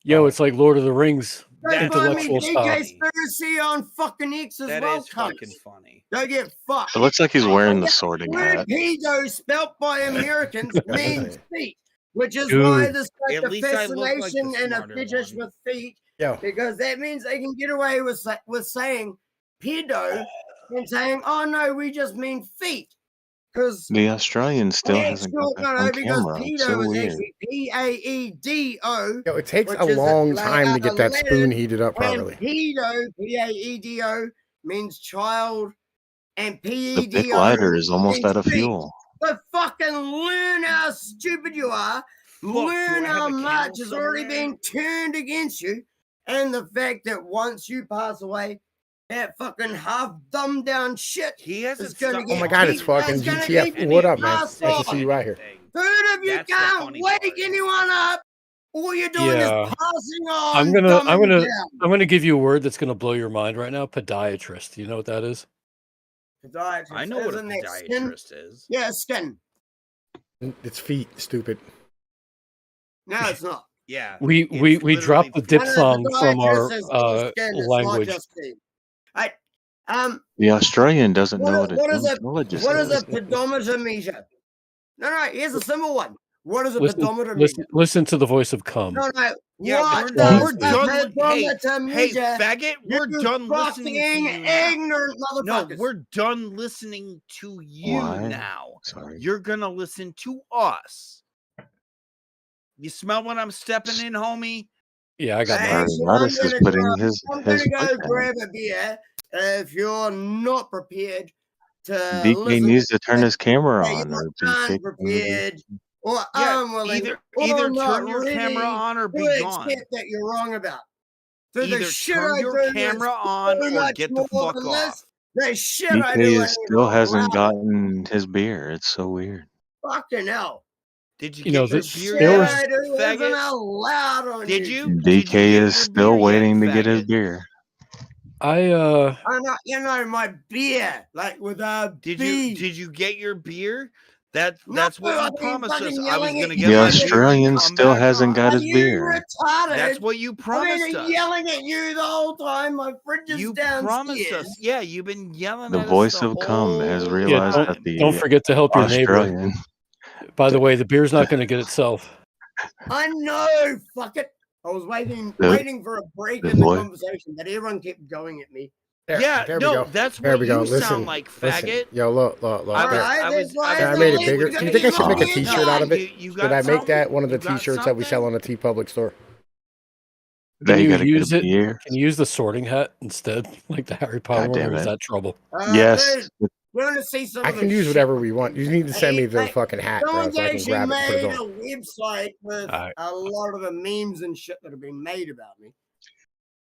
Yo, it's like Lord of the Rings, Go That's find me intellectual style. DK Spiracy on fucking X as That well, is fucking cunts. funny. Go get fucked. It looks like he's wearing the The sorting word hat. pedo spelt by Americans means feet, which is Dude. why there's such At a least I look like the fascination and a smarter fetish one. with feet, Yo, because that means they can get away with saying pedo and saying, "Oh no, we just mean feet," because The Australian still hasn't got that on because camera. It's pedo so is weird. actually P-A-E-D-O. it takes which a is long like time to get that letter, spoon heated up and properly. pedo, P-A-E-D-O, means child, and The big P-E-D-O lighter is almost means out of feet. fuel. But fucking learn how stupid you are. Fuck, do Learn I have how a much camel has already somewhere? been turned against you. And the fact that once you pass away, that fucking half dumbed down shit He hasn't is going to stopped get Oh my God, it's beat. fucking It's gonna GTF. be What up, man? passed Nice to off. see you out here. Dude, if you That's the can't funny wake part. anyone up, all you're doing Yeah. is passing on. I'm dumbing gonna give you a word that's gonna blow your mind right now. Podiatrist. You know what that is? down. I know what a Isn't that skin? podiatrist is. Yeah, skin. It's feet, stupid. No, it's not. Yeah. We it's dropped the literally diphthong from our Podiatrist is all skin, it's language. not just feet. Right. The Australian doesn't know what a What is a dermatologist is. pedometer measure? No, here's a simple one. What is a Listen, pedometer listen, measure? listen to the voice of cum. No. Yeah, What we're does done. a pedometer Hey, measure? faggot, we're You done listening to fucking you now. ignorant No, motherfuckers. we're done listening to you Why? now. Sorry. You're gonna listen to us. You smell what I'm stepping in, homie? Yeah, I got mine. Actually, Artist is putting his I'm gonna go foot down. grab a beer if you're not prepared to DK listen. needs to turn his camera Yeah, on you're or be kicked. unprepared or Yeah, unwilling either or not turn your ready camera on or be to gone. accept that you're wrong about. So the Either shit turn I your do is camera on so or much get the more fuck than off. this. The shit I do DK ain't still even hasn't allowed. gotten his beer. It's so weird. Fucking hell. Did you You know, get your this- beer Shit there yet, was- I do isn't faggot? allowed on Did YouTube. you? Did DK get is your still beer waiting yet, to get his faggot? beer. I My beer, like with a Did B. you get your beer? That's No, what you I've been promised us. fucking I was yelling gonna at get The you. my I've been beer and Australian come still back hasn't on. got Are his you beer. retarded? That's what you I've promised been us. yelling at you the whole time. My fridge is You downstairs. promised us. Yeah, you've been yelling The at us voice the of cum has whole realized yeah, that time. the don't forget to help your neighbor. Australian. By the way, the beer's not going to get itself. I know. Fuck it. I was waiting for a break the in the boy- conversation, but everyone kept going at me. Yeah, there we no, go. that's There what we go. you Listen, sound like, listen. faggot. Yo, look. I All was- right, I that's was- why I Yeah, I the made it link bigger. is Do you gonna think I be should make a on T-shirt out of it? You Should got I make something? that one of the You got T-shirts that we sell on the T Public store? Now Can you you gotta use get a it? beer. Can you use the sorting hat instead, like the Harry Potter God one, damn or is it. that trouble? Yes. Dude, you want to see some I of can the use shit whatever we want. You need to send me the Hey, fucking hat, bro, Someone's so I can actually grab it and put made it a on. website with Alright. a lot of the memes and shit that have been made about me.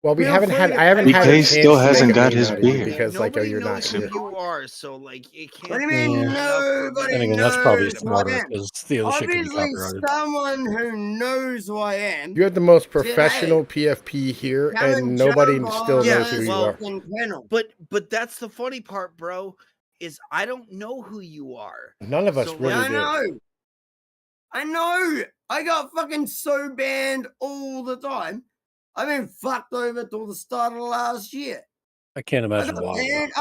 Well, we Feel haven't free had. to I haven't take had DK a it. chance still to hasn't make a got meme his out of you beer. because, like, Nobody you're not knows who here. you are, so like it What can't do you be mean Yeah. enough for me. nobody And again, that's probably knows who smarter I am? because the other shit could be Obviously, copyrighted. someone who knows who I am. You're the most Said, professional hey, PFP here, come and and nobody jump still on Yeah, knows who this you well, are. fucking panel. but that's the funny part, bro, is I don't know who you are. None of us So, really Yeah, do. I know. I got fucking so banned all the time. I've been fucked over till the start of last year. I can't I imagine got why. banned.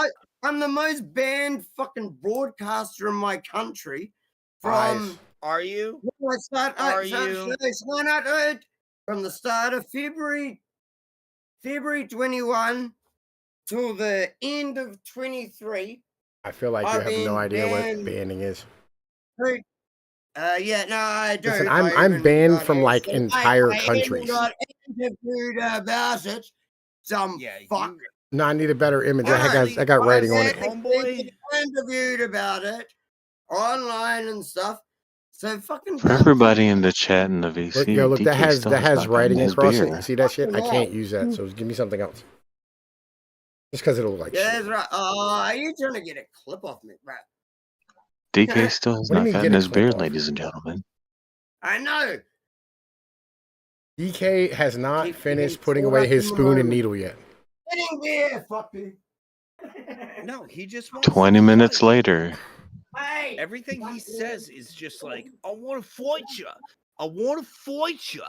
I'm the most banned fucking broadcaster in my country Lies. from Are you? From the start of February 21 till the end of 23. I feel like you I've have no been idea what banned. banning is. Yeah, no, I do. Listen, I I'm even banned got from like actually- entire I even countries. got interviewed about it. Some Yeah, fuck. No, I need a better image. Honestly, I got writing on honestly, it. homeboy. Interviewed about it online and stuff. So fucking For everybody in the chat and the VC, Look, yo, look, DK that has still that has has not gotten writing his across it. beer. You see that shit? I Fucking can't hell. use that, so give me something else. Just because it'll like Yeah, shit. that's right. Are you trying to get a clip off me, bro? DK still has What do you not mean gotten get a his clip beer, off? ladies and gentlemen. I know. DK has not Keep finished getting putting caught away up his in the spoon and moment. needle yet. Getting there, fuck you. No, he just wants to 20 minutes fight. later. Hey, Everything he says is just like, I want to fight you. I want to fight you.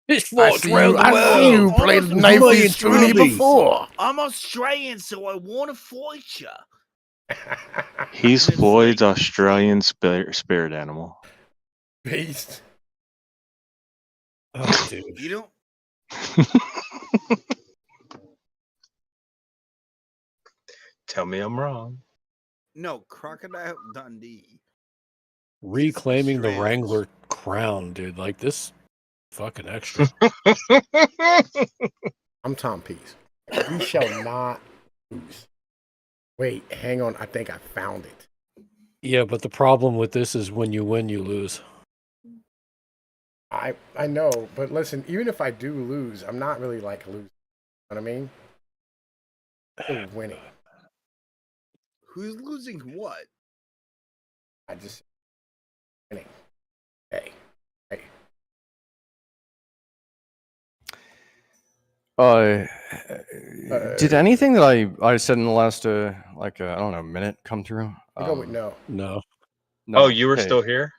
It's fought around the I world. see you I'm play a- the knife I'm and a spoony Australian, before. I'm Australian, so I want to fight you. He's And it's Floyd's like- Australian spirit animal. Beast. Oh, dude. You don't. Tell me I'm wrong. No, Crocodile Dundee. Reclaiming the Australian. Wrangler crown, dude. Like this fucking extra. I'm Tom Peace. We shall not lose. Wait, hang on. I think I found it. Yeah, but the problem with this is when you win, you lose. I know, but listen, even if I do lose, I'm not really like losing. You know what I mean? Still winning. Who's losing what? I just winning. Hey. Did anything that I said in the last I don't know, minute come through? I go with no. No. No. Oh, you were Okay. still here?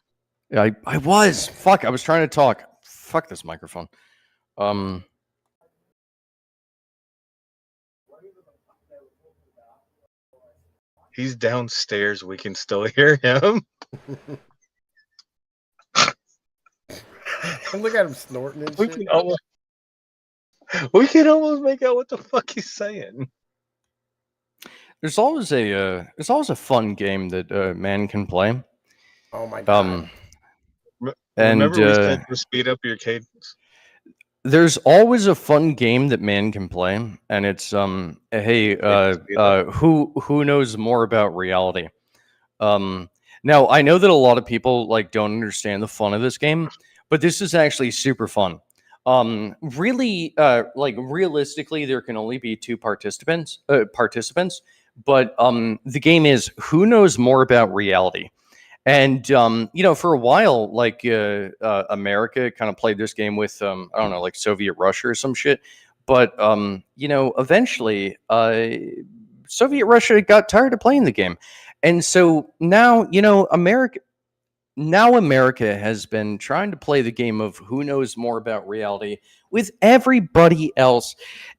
Yeah, I was. Fuck, I was trying to talk. Fuck this microphone. He's downstairs. We can still hear him. Look at him snorting and We shit. can almost make out what the fuck he's saying. There's always a fun game that man can play. Oh my god. And Remember we said to speed up your cadence? there's always a fun game that man can play, and it's hey, who knows more about reality? Now I know that a lot of people like don't understand the fun of this game, but this is actually super fun. Really, like realistically, there can only be two participants, but the game is who knows more about reality. And you know, for a while, like America kind of played this game with I don't know, like Soviet Russia or some shit. But you know, eventually, Soviet Russia got tired of playing the game, and so now, you know, America has been trying to play the game of who knows more about reality with everybody else.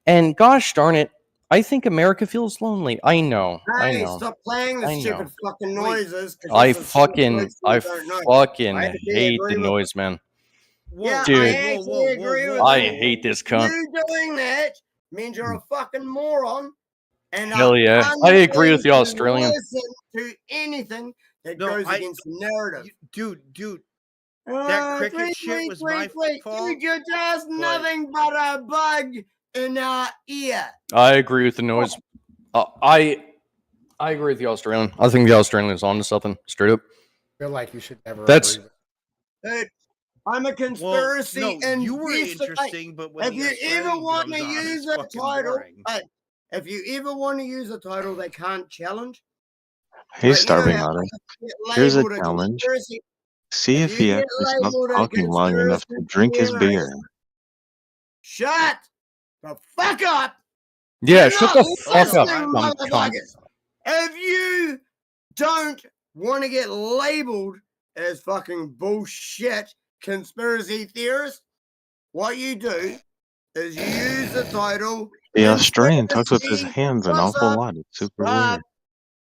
And gosh darn it, I think America feels lonely. I know. Hey, stop playing the I stupid know. fucking noises. 'cause I this is shit fucking noises you don't know. I hate agree the with noise, man. Yeah, Dude. I actually agree with I you. hate this cunt. You doing that means you're a fucking moron. And Hell yeah. I agree with the unwilling to Australian. Listen to anything that goes against the narrative. Dude, that cricket shit was my fault. Dude, you're just nothing but a bug in our ear. I agree with the noise. I agree with the Australian. I think the Australian is on to something. Straight up. I feel like you should never That's- agree with Dude, I'm a Well, conspiracy no, you were investigator. interesting, but when If the you ever Australian want comes to on, use it's a fucking title, boring. if you ever want to use a title they can't challenge, He's like, you know starving how artist. you get Here's a labeled a challenge. conspiracy. See If if you he get actually stops labeled a talking long enough to conspiracy drink his theorist, beer. shut the fuck up. Yeah, You're shut not the fuck up, listening, dumb cunt. motherfuckers. If you don't want to get labeled as fucking bullshit conspiracy theorist, what you do is you use the title. The Australian talks with his Conspiracy. hands an What's awful up? lot. It's super Rob, weird.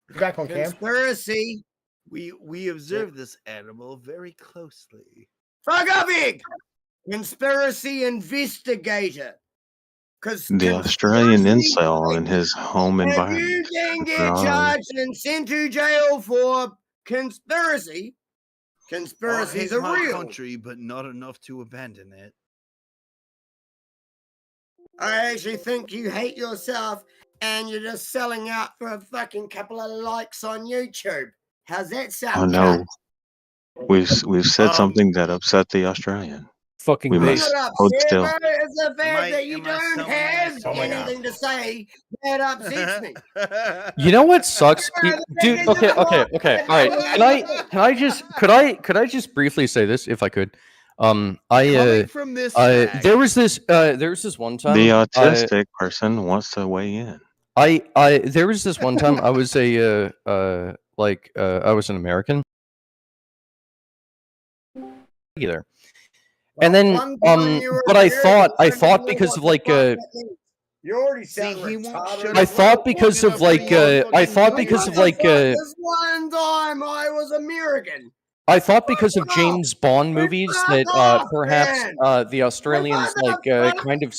You back on cam? conspiracy. We observe this animal very closely. Fuck up, Egg. Conspiracy investigator. Because The Australian incel in his home if environment. you can get Super odd. charged and sent to jail for conspiracy, I conspiracies hate are my real. country, but not enough to abandon it. I actually think you hate yourself and you're just selling out for a fucking couple of likes on YouTube. How's that Oh sound, no, cunt? we've said something that upset the Australian. Fucking We I'm base. must not hold upset, still. bro. It's the fact I- that you am I don't selling have myself Oh my God. anything to say that upsets me. You know what sucks, Yeah, dude? the Okay, thing is, okay. All right. Can I just could I just briefly say this if I could? Coming from this fact, there was this one time The autistic person wants to weigh in. there was this one time I was a I was an American regular. And then one time you were but I American, thought I don't know because what of the like fuck that means. You already see, sound he won't retarded. shut I up thought long because of enough for like you to I fucking thought do because it. of like this one time I was American. I thought because of Fuck off. James Bond movies that Fuck off, perhaps man. the Australians What the fuck? kind of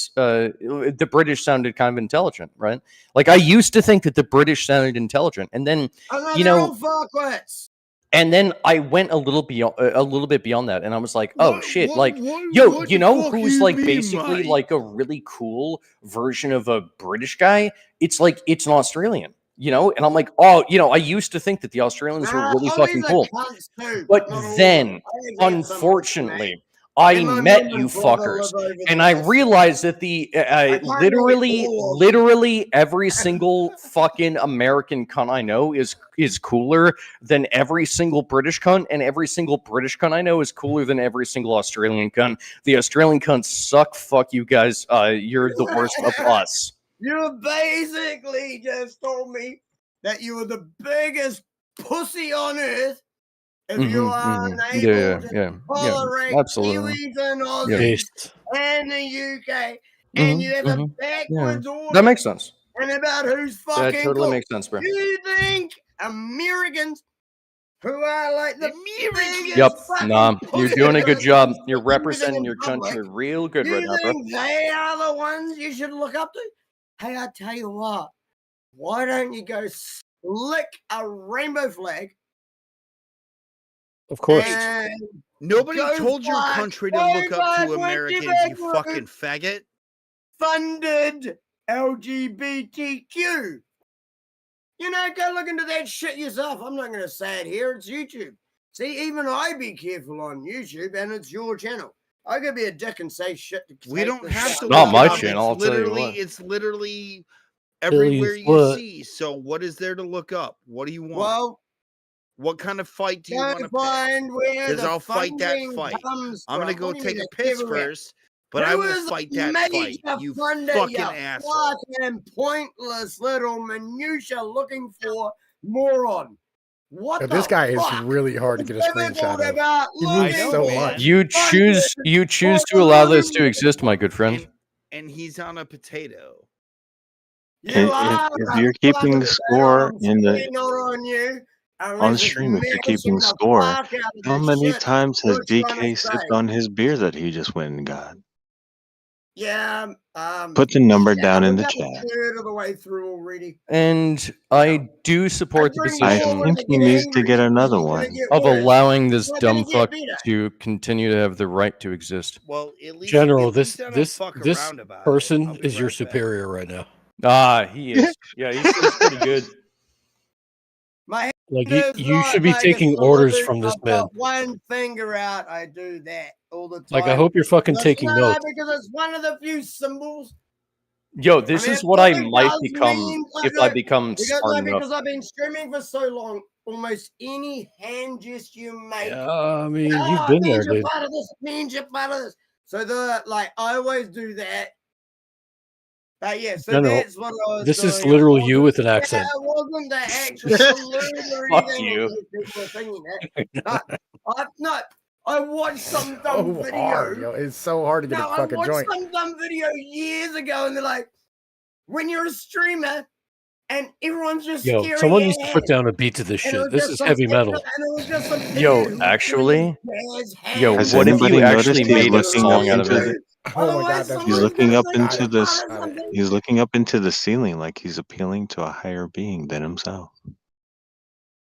the British sounded kind of intelligent, right? Like I used to think that the British sounded intelligent, and then And you they're know, all fuckwits. and then I went a little bit beyond that, and I was like, oh What- shit, what- like what- yo, what you the know fuck who's you like mean, basically mate? like a really cool version of a British guy? It's like it's an Australian. You know, and I'm like, oh, you know, I used to think that the Australians were really All fucking these are cool. cunts too, But not all of them. then, I accept some of them, mate. unfortunately, I And my met Mormon you brother fuckers, live over and there, I so realized that the can't name all of them. literally every single fucking American cunt I know is cooler than every single British cunt, and every single British cunt I know is cooler than every single Australian cunt. The Australian cunts suck. Fuck you guys. You're the worst of us. You basically just told me that you were the biggest pussy on earth if you Mhm, are mhm. unable to Yeah, tolerate absolutely. Kiwis and Aussies Based. and the UK, and you have a backwards order That makes sense. and about who's That fucking totally cool. makes sense, bro. You think Americans who are like the biggest Yep. fucking Nah, you're doing a good pussies job. in You're representing your public, country real good you right now, bro. think they are the ones you should look up to? Hey, I tell you what, why don't you go slick a rainbow flag? Of course. And Nobody go told your fuck- country to go look up fuck to with Americans, the you big fucking faggot. funded LGBTQ. You know, go look into that shit yourself. I'm not going to say it here. It's YouTube. See, even I be careful on YouTube, and it's your channel. I could be a dick and say shit. We don't have to Not look my it up. channel, I'll It's tell you literally, what. it's literally Tell you everywhere you what. see. So what is there to look up? What do you want? Well, What kind of fight do you want go to pick? find where Because the I'll fight that funding fight. comes I'm gonna from. go What do you take mean a it's piss everywhere? first, but I Who will is fight the that major fight. You funder, fucking you asshole. fucking pointless little minutia looking for moron. What Yo, the this guy fuck? is really hard to get a screenshot of. About He looking moves know, so man. much. You choose to allow this to exist, my good friend. And he's on a potato. You are If a you're keeping fucking score potato. in I'm the saying not on you. on Unless it's stream, if you're keeping mashing the score, fuck out of how this many shit times has you're trying DK to sipped say. on his beer that he just went and got? Yeah, Put the number yeah, down I'm in the about chat. a third of the way through already. And I do support the Bring I decision more think when he I get needs to angry, get another it's gonna one. get of worse. allowing this It's not dumb gonna fuck get better. to continue to have the right to exist. Well, at least General, at least I don't fuck around about it. person I'll be is your right back. superior right now. Ah, he is. Yeah, he's pretty good. My Like hand is you not should be like a taking orders salute. from this I've man. got one finger out. I do that all the time. Like I hope you're fucking taking notes. Because it's one of the few symbols. Yo, this I mean, is what I it might does become mean, if I become because, smart enough. because I've been streaming for so long, almost any hand gesture you make, Yeah, I mean, you've it been there, means you're dude. part of this, it means you're part of this. So I always do that. But yeah, so No, no. that's what I was This doing. is literal you It with an wasn't- accent. It wasn't the actual salute or Fuck anything. you. People were thinking that. I watched some dumb So video. hard, yo. It's so hard to get No, a I fucking watched joint. some dumb video years ago, and they're like, when you're a streamer and everyone's just Yo, staring someone at needs to your put hand, down a beat to this and it shit. was This just is some- heavy and- metal. And it was just some Yo, idiot who was actually- doing his hand. Yo, Has what if anybody you actually noticed he's made a looking song up out of into it? the, Oh my Otherwise, god, that's someone's he's gonna looking up think into you're this part of something. he's looking up into the ceiling like he's appealing to a higher being than himself.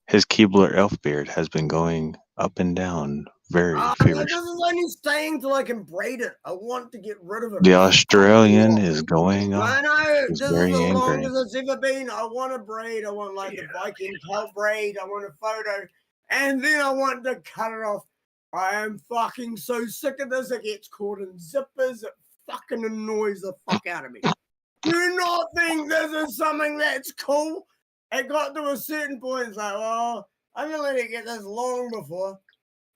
His Keebler elf beard has been going up and down very This feverishly. is only staying till I can braid it. I want to get rid of it. The Australian is going I off. know. He's This is very the angry. longest it's ever been. I want a braid. I want like the Viking pelt braid. I want a photo. And then I want to cut it off. I am fucking so sick of this. It gets caught in zippers. It fucking annoys the fuck out of me. Do not think this is something that's cool. It got to a certain point. It's like, well, I'm going to let it get this long before.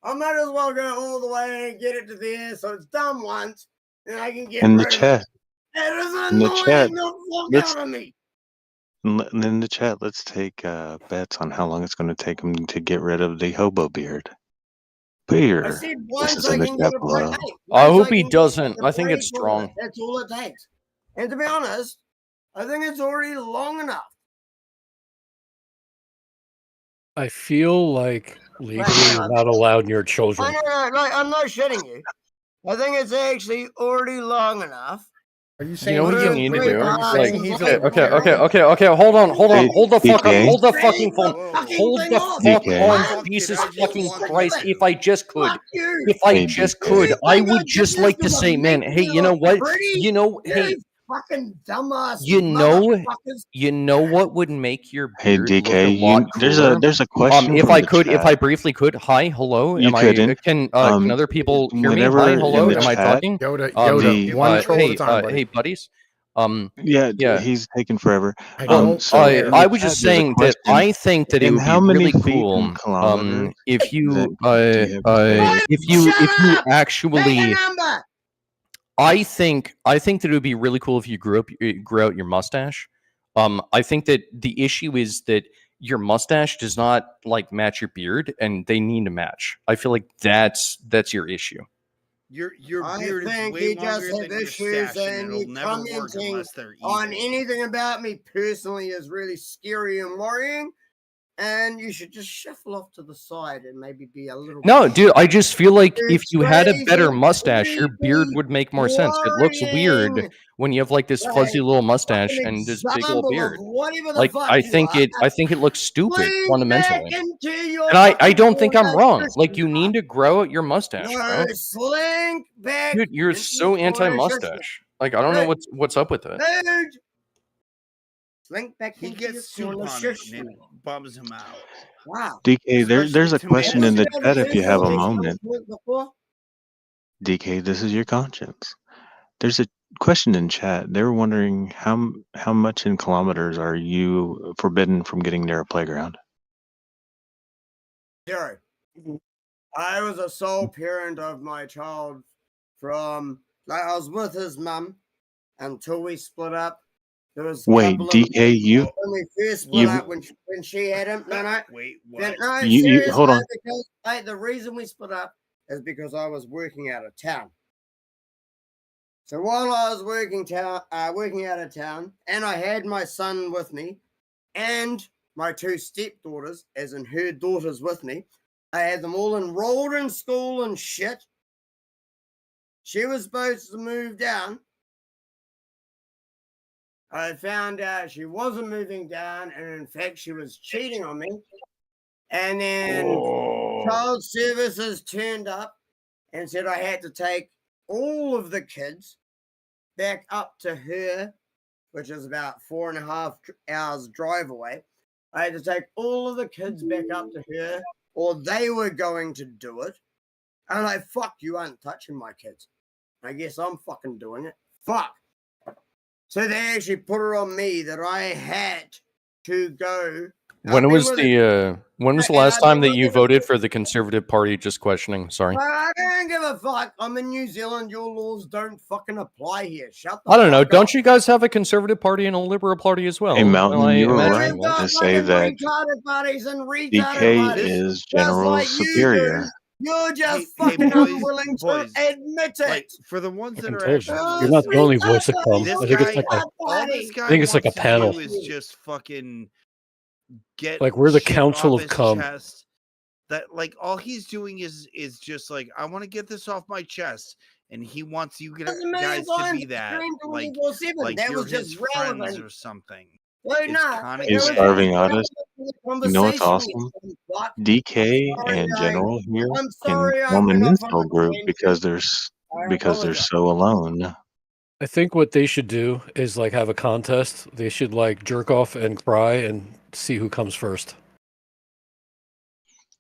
I might as well go all the way and get it to there so it's done once. And I can get In the rid of it. chat, It is in the chat, annoying the fuck let's- out of me. in the chat, let's take bets on how long it's going to take him to get rid of the hobo beard. Put I your said this once is I in the can chat get a below. break. I Once hope he can get doesn't. a I think it's break for it. strong. That's all it takes. And to be honest, I think it's already long enough. I feel like legally Right. you're not allowed near I children. know, like, I'm not shitting you. I think it's actually already long enough. Are you You saying know what he's you a need to wait, do? are you Like, saying Like, he's okay, a okay. Hold on. Hey, Hold the fuck up. DK. Hold the Raise fucking the phone. fucking Hold thing the off. fuck DK. on, Fuck Jesus it, I just fucking want to Christ! do it. If I just could. Fuck you. If I Hey, just DK. could, You I think would did just this like to 'cause I say, man, make hey, me you know look what? pretty? You know, You hey, fucking dumbass you know, motherfuckers. you know what would make your Hey, beard look DK. a lot There's cooler? a question If from I the could, if chat. I briefly could, hi, hello, You am I? couldn't. Can other people hear me? Whenever Hi, in hello, the am I chat, talking? Yoda, the- one troll at a time, buddy. Hey, buddies. yeah, Yeah. he's taking forever. I Well, don't So care. in the I was chat, just there's a saying that question. I think that it In would be how many really feet cool and kilometers if you do you have to say? if you Shut up! actually Take a number. I think that it would be really cool if you grew out your mustache. I think that the issue is that your mustache does not like match your beard, and they need to match. I feel like that's your issue. Your I beard is think way you just longer have than your issues stash, and and it'll you never work commenting unless they're on even. anything about me personally is really scary and worrying. And you should just shuffle off to the side and maybe be a little. No, dude, I just feel like You're if you had a better crazy, mustache, your beard would make more sense. It looks weird worrying. when you have like this Like, fuzzy little mustache Fucking and this big old example of beard. whatever the Like fuck I you think are. it looks stupid Lean fundamentally. back into your And I fucking don't think I'm corner, wrong. Like Christian. you need to grow out your mustache, bro. No, slink back. Dude, you're into so your corner, anti-mustache. Like I don't know Dude. what's up with it. Dude. Slink back He into gets soup your corner, on it, shush and you. it bums him out. Wow. DK, there's a Especially question in the tomatoes. chat if you have a moment. Before? DK, this is your conscience. There's a question in chat. They were wondering how much in kilometers are you forbidden from getting near a playground? 0. I was a sole parent of my child from, like, I was with his mum until we split up. There was a Wait, couple of DK, months when we first split you- up when she had him. No. Wait, Yeah, what? no, You- seriously, hold on. because the reason we split up is because I was working out of town. So while I was working out of town, and I had my son with me, and my 2 stepdaughters, as in her daughters, with me, I had them all enrolled in school and shit. She was supposed to move down. I found out she wasn't moving down, and in fact, she was cheating on me. And then Child Services turned up and said I had to take all of the kids back up to her, which is about 4.5 hours drive away. I had to take all of the kids back up to her, or they were going to do it. And fuck, you aren't touching my kids. I guess I'm fucking doing it. Fuck. So they actually put it on me that I had to go. When I've been was with the last time that you voted for the Conservative Party? Just questioning. Sorry. I don't give a fuck. I'm in New Zealand. Your laws don't fucking apply here. Shut the I don't know. fuck Don't up. you guys have a Conservative Party and a Liberal Party as well? Hey, Mountain, I you were imagine right You've to got say fucking that retarded parties and retarded DK parties. is Just general like you superior. do. You're just Hey, fucking boys, unwilling boys, to admit it. Like for the ones that Fucking are told you. actually You're not the only voice that come. this I think it's guy, like a, all this guy I think it's like a wants to panel. do is just fucking get Like we're the shit council off of his cum. chest. That like all he's doing is just like I want to get this off my chest, and he wants you That's a million guys to times be that streamed like 24/7. That you're was his just friends relevant. or something. Well, It's no, kind of it Hey, was just starving gay. artist. relevant to the You know what's conversation. awesome? You fuck. DK Sorry, and General here I'm can sorry I form an went off on incel a group tangent. because I they're apologize. so alone. I think what they should do is like have a contest. They should like jerk off and cry and see who comes first.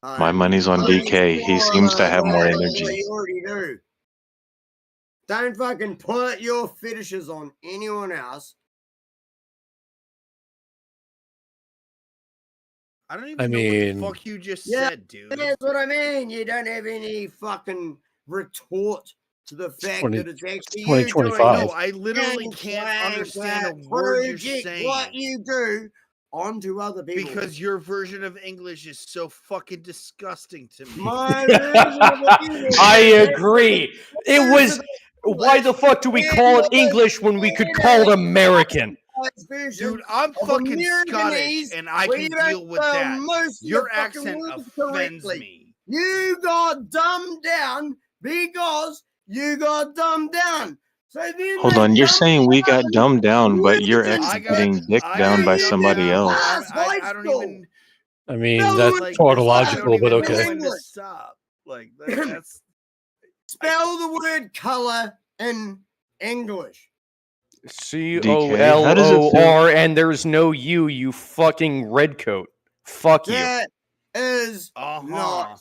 My money's on I'm DK. He sure seems to have more what energy. you already do. Don't fucking put your fetishes on anyone else. I don't even I know what the mean, fuck you just Yeah, said, dude. That's what I mean. You don't have any fucking retort to the fact 20 that it's actually you 2025. doing No, I literally and can't trying understand to a word you're project saying what you do onto other people. because your version of English is so fucking disgusting to me. My version of the English I is agree. It was. Why the fuck do we call it English when we could call it American? Dude, I'm fucking Scottish and I can deal with that. Your accent offends me. You got dumbed down because you got dumbed down. So then Hold they on, you're dumbed saying we got down dumbed down, but your religion. ex I is got getting dicked down by dumbed somebody down, but else. I don't even I mean, Spell that's the like tautological, I don't but even know okay. when to English. stop. Like that's Spell the word color in English. How does it feel? COLOR, and there's no U, you fucking redcoat. Fuck you. That is not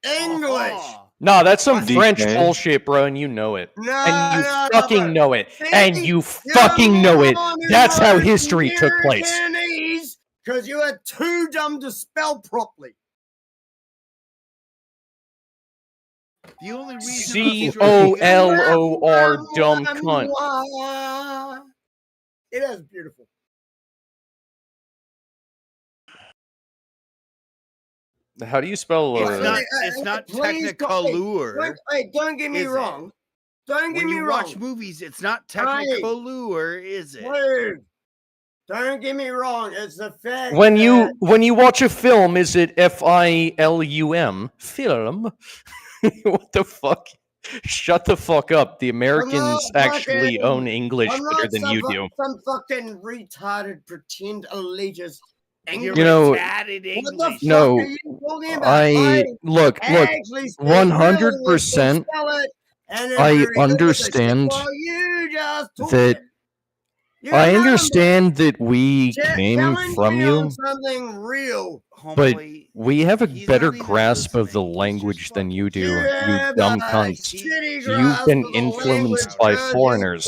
English. Nah, that's some DK. French bullshit, bro, and you know it. No, And you no, fucking bro. know it. See, And you you're fucking know it. moron who That's how wrote history took place. Americanese because you are too dumb to spell properly. the only reason I'm COLOR, dumb cunt. It is beautiful. How do you spell It's not Please Technicolor. don't get me is it? wrong. Don't get When me you wrong. watch movies, it's not Technicolor, is it? Dude, don't get me wrong. It's the fact when that you watch a film, is it FILUM? Film? What the fuck? Shut the fuck up. The Americans actually own English I'm better not than you do. some fucking retarded pretend elitist English. You know, Tatted what the English. fuck No, are you talking about? I look, actually speak 100%. I understand you just talk that. it. You're I a understand that we number. came Challenge from me you, on something real. but Homeboy, we have a he's better not even grasp of the listening. He's language just than you do, You you have dumb a cunts. shitty You've grasp been of the influenced language by 'cause foreigners,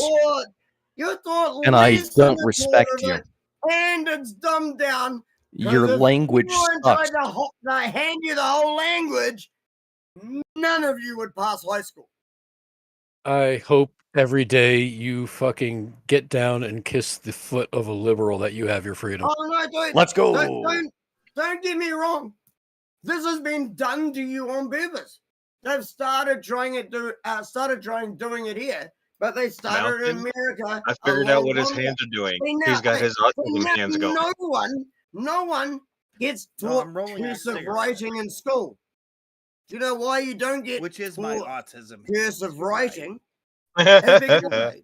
you thought and I less don't than a respect quarter you. of it, and it's dumbed down. 'cause Your if language anyone sucks. tried to hand you the whole language, none of you would pass high school. I hope every day you fucking get down and kiss the foot of a liberal that you have your freedom. Oh no, dude. Let's go. Don't get me wrong. This has been done to you on purpose. They've started doing it here, but they started in America. I figured out what his hands are doing. He's got his autism hands going. No one gets taught cursive writing in school. Do you know why you don't get which is my autism cursive writing? Right.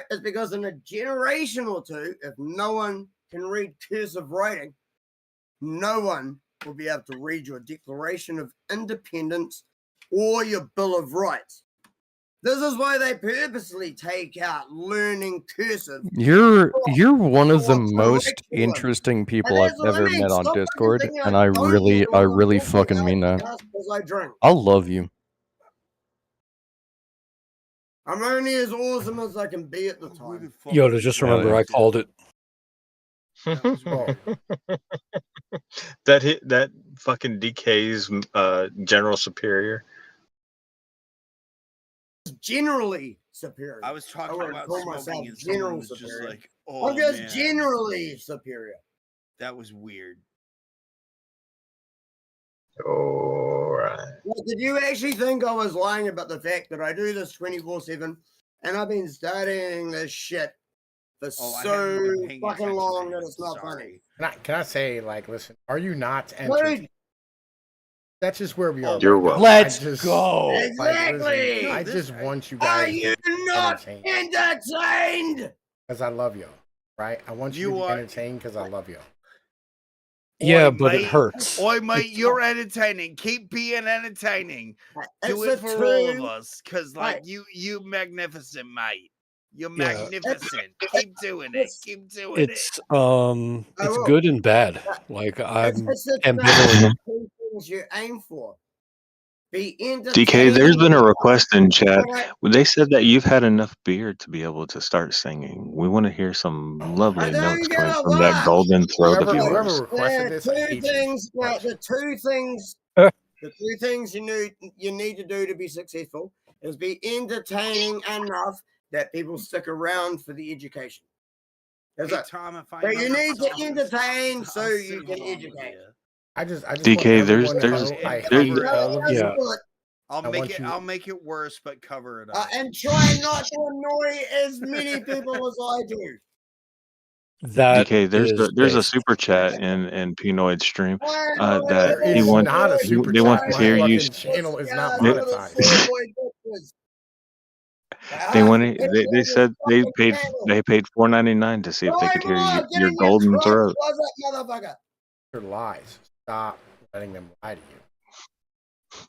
It's because in a generation or two, if no one can read cursive writing, no one will be able to read your Declaration of Independence or your Bill of Rights. This is why they purposely take out learning cursive. You're one of the Or most curriculum. interesting And people I've that's what I ever mean. met on Stop fucking Discord, thinking and I don't really know what I'm talking fucking mean about that. just 'cause I drink. I love you. I'm only as awesome as I can be at the Who time. the fuck Yoda, was just that? remember I called it. That was Oh. weird. that fucking DK's general superior. Generally superior. I was talking wouldn't about call smoking, myself and someone general was just superior. like, "Oh I'm just man, generally superior. that was weird." All right. Well, did you actually think I was lying about the fact that I do this 24/7 and I've been studying this shit for Oh, I so haven't been paying fucking attention long to that you. it's not funny? Sorry. Can I say, like, listen, are you not entertained? Dude, That's just where we are. You're right now. welcome. Let's I just, go. like, exactly. listen, I Dude, just want you Are guys you to be not entertained entertained? because I love y'all, right? I want you You to be are- entertained because I love y'all. Yeah, Oi, but it mate. hurts. Oi, mate, you're entertaining. Keep being entertaining. Do It's it a for all of two. us, cause like you magnificent, mate. You're Yeah. magnificent. Keep doing it. Keep doing it. It's I it's will. good and bad. Like I'm It's the ambivalent. two things you aim for. Be entertained. DK, there's been a request in chat. Right? They said that you've had enough beer to be able to start singing. We want to hear some lovely I don't notes give coming a from that fuck. golden throat of Whoever yours. requested The this, I two hate you. things. Much. The two things you need to do to be successful is be entertaining enough that people stick around for the education. That's Hey, it. Tom, if I But you remember need to something, entertain I'll so you sing can along with educate. you. I just want DK, there's- everyone to there's- know I and there hate you- all of you. Yeah. I'll I make want it. you- I'll make it worse, but cover it up. And try not to annoy as many people as I do. That DK, there's is a based. super chat in Pnoid's stream that There he is wants. not a super They want chat. to My hear you. fucking channel is not They- monetized. They want to. They said they paid $4.99 to see if they could hear your golden throat. Motherfucker. Your lies. Stop letting them lie to you.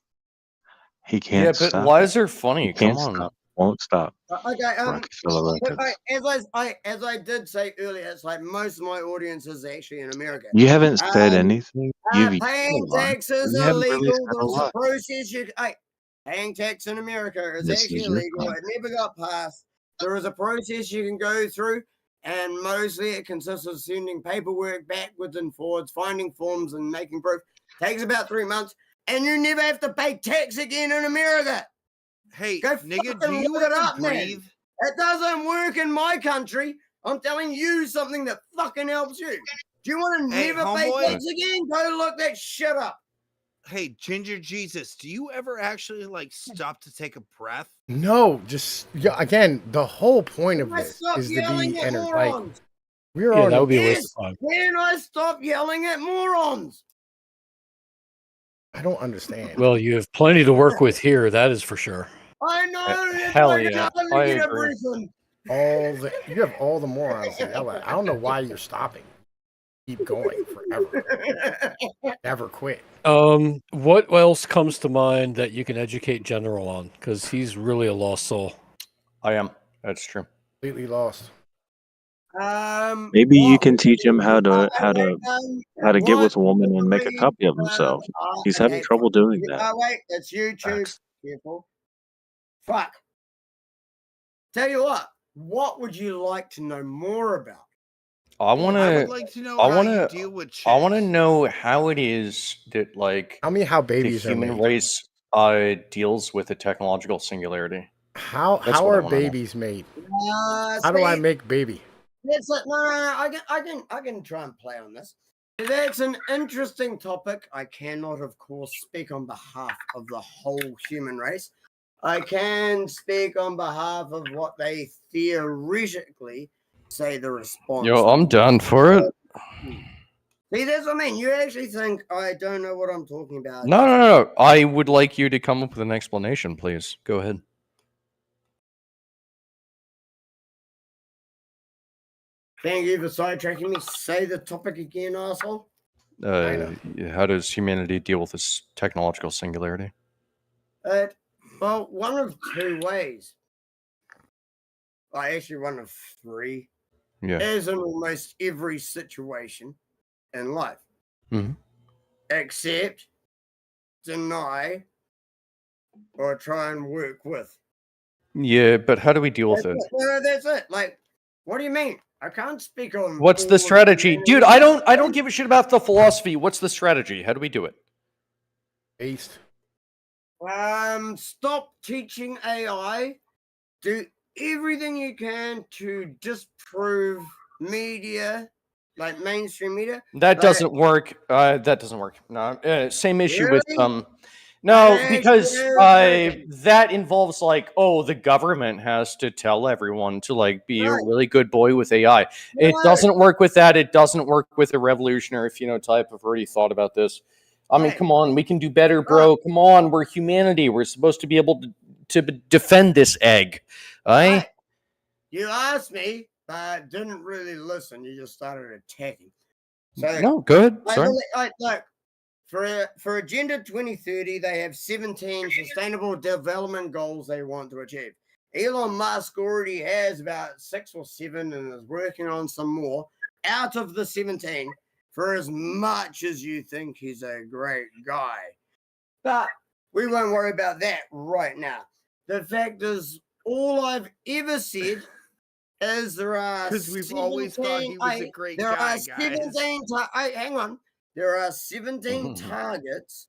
He can't Yeah, but stop. lies are funny. He can't Come on. stop. Won't stop. Okay, Rockefeller but Records. as I did say earlier, it's like most of my audience is actually in America. You haven't said anything. You've Paying come on. taxes You haven't really illegal. said a There's a lot. process paying tax in America is This actually is your illegal. time. It never got passed. There is a process you can go through, and mostly it consists of sending paperwork backwards and forwards, finding forms and making proof. Takes about 3 months, and you never have to pay tax again in America. Hey, Go nigga, do fucking you look it ever up, man. breathe? It doesn't work in my country. I'm telling you something that fucking helps you. Do you want to Hey, never pay homeboy. tax again? Go look that shit up. Hey, Ginger Jesus, do you ever actually like stop to take a breath? No, just again, the whole point of I this stop is to yelling be at entertained. morons. We're Yeah, on. that would be a waste Yes, of time. when I stop yelling at morons. I don't understand. Well, you have plenty to work with here, that is for sure. I know. That's hell why I yeah, can I only get a agree. briefing. You have all the morons to yell at. I don't know why you're stopping. Keep going forever. Never quit. What else comes to mind that you can educate General on? Because he's really a lost soul. I am. That's true. Completely lost. Maybe you what can would teach you- him how to get what with a woman and make a would copy of you- himself. He's having okay, trouble doing that. Oh, wait, it's YouTube. Facts. Careful. Fuck. Tell you what would you like to know more about? I want I to. would like to know I how wanna- you deal with chicks. I want to know how it is that like Tell me how the babies are human made. race deals with a technological singularity. How That's how what I are wanna know. babies made? How do I make baby? That's no. I can try and play on this. That's an interesting topic. I cannot, of course, speak on behalf of the whole human race. I can speak on behalf of what they theoretically say the response. Yo, I'm done for it. See, that's what I mean. You actually think I don't know what I'm talking about. No. I would like you to come up with an explanation, please. Go ahead. Thank you for sidetracking me. Say the topic again, asshole. How does humanity deal with this technological singularity? Well, one of two ways. Actually, one of three. Yeah. As in almost every situation in life. Mhm. Accept, deny, or try and work with. Yeah, but how do we deal with it? No, that's it. Like, what do you mean? I can't speak on. What's the strategy, dude? I don't give a shit about the philosophy. What's the strategy? How do we do it? Based. Stop teaching AI. Do everything you can to disprove media, like mainstream media. That doesn't work. That doesn't work. No, same issue with Really? No, That because actually is working. that involves like, oh, the government has to tell everyone to like be a Right. really good boy with AI. It No. doesn't work with that. It doesn't work with a revolutionary phenotype. I've already thought about this. I mean, Right. come on, we can do better, bro. Come on, we're humanity. We're supposed to be able to defend this egg. Right. You asked me, but didn't really listen. You just started attacking. So No, good. Sorry. Look, for Agenda 2030, they have 17 sustainable development goals they want to achieve. Elon Musk already has about 6 or 7 and is working on some more out of the 17, for as much as you think he's a great guy. But we won't worry about that right now. The fact is, all I've ever said is there are because we've always thought he was a great there guy, are 17 hang on. There are 17 targets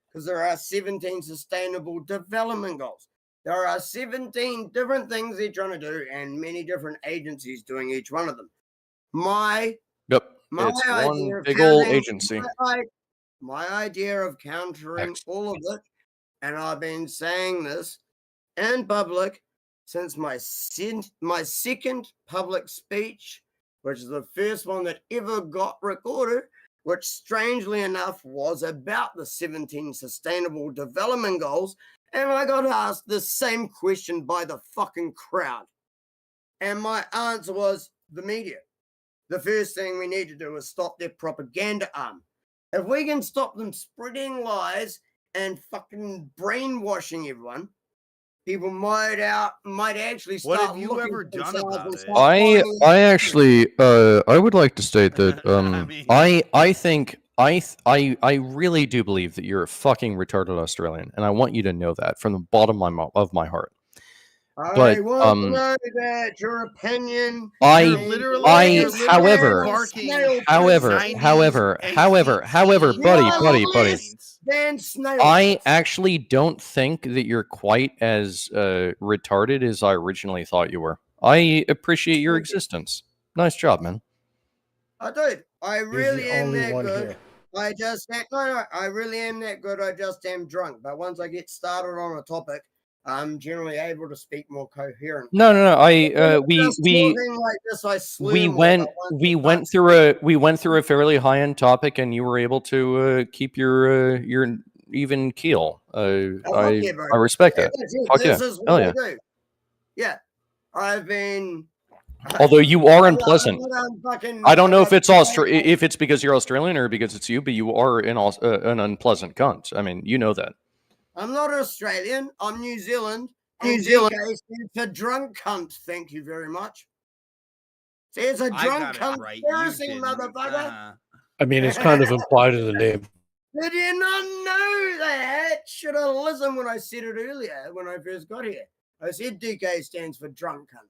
because there are 17 sustainable development goals. There are 17 different things they're trying to do and many different agencies doing each one of them. Yep. My It's idea one of big old countering- agency. My idea of countering all of it, and I've been saying this in public since my second public speech, which is the first one that ever got recorded, which strangely enough was about the 17 sustainable development goals. And I got asked the same question by the fucking crowd. And my answer was the media. The first thing we need to do is stop their propaganda arm. If we can stop them spreading lies and fucking brainwashing everyone, people might actually start. What have you ever done about it? I actually I would like to state that I think I really do believe that you're a fucking retarded Australian, and I want you to know that from the bottom of my heart. I want to know that your opinion. However, buddy, I actually don't think that you're quite as retarded as I originally thought you were. I appreciate your existence. Nice job, man. I do. I really am only that one good. here. I really am that good. I just am drunk. But once I get started on a topic, I'm generally able to speak more coherently. No. We went through a fairly high end topic, and you were able to keep your even keel. I respect that. This is what I do. Yeah, I've been. Although you are unpleasant. I don't know if it's because you're Australian or because it's you, but you are an unpleasant cunt. I mean, you know that. I'm not Australian. I'm New Zealand. New Zealand. It's a drunk cunt. Thank you very much. See, it's a drunk cunt. Right. Motherfucker. I mean, it's kind of implied in the name. Did you not know that? Should have listened when I said it earlier when I first got here. I said DK stands for drunk cunt.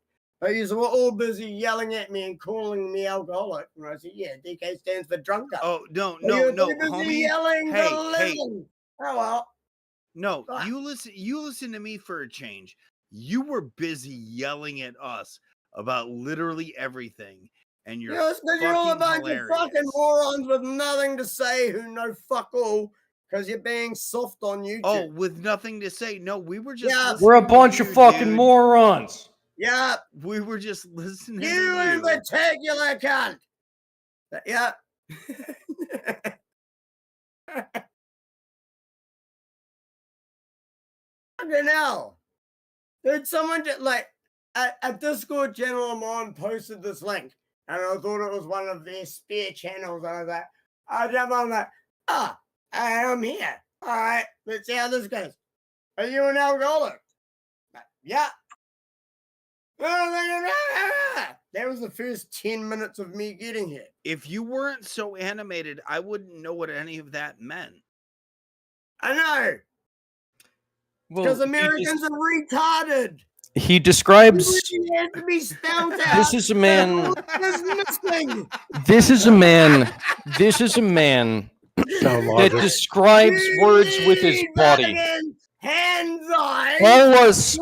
You were all busy yelling at me and calling me alcoholic. And I said, yeah, DK stands for drunk cunt. Oh, no, homie. Yelling hey. Oh, well. No, you listen to me for a change. You were busy yelling at us about literally everything. And you're all a bunch of fucking morons with nothing to say who know fuck all because you're being soft on YouTube. Oh, with nothing to say. No, we were just we're a bunch of fucking morons. Yeah. We were just listening to you. You in particular cunt. Yeah. Fucking hell. Dude, someone just like a Discord channel I'm on posted this link. And I thought it was one of their spare channels. And I was like, I'm like, I'm here. All right, let's see how this goes. Are you an alcoholic? Yeah. That was the first 10 minutes of me getting here. If you weren't so animated, I wouldn't know what any of that meant. I know. Well, Because Americans are retarded. he describes. It has to be spelled out. This is a man. It's missing. This is a man. This is a man Sound that logic. describes words with his body. Hands on.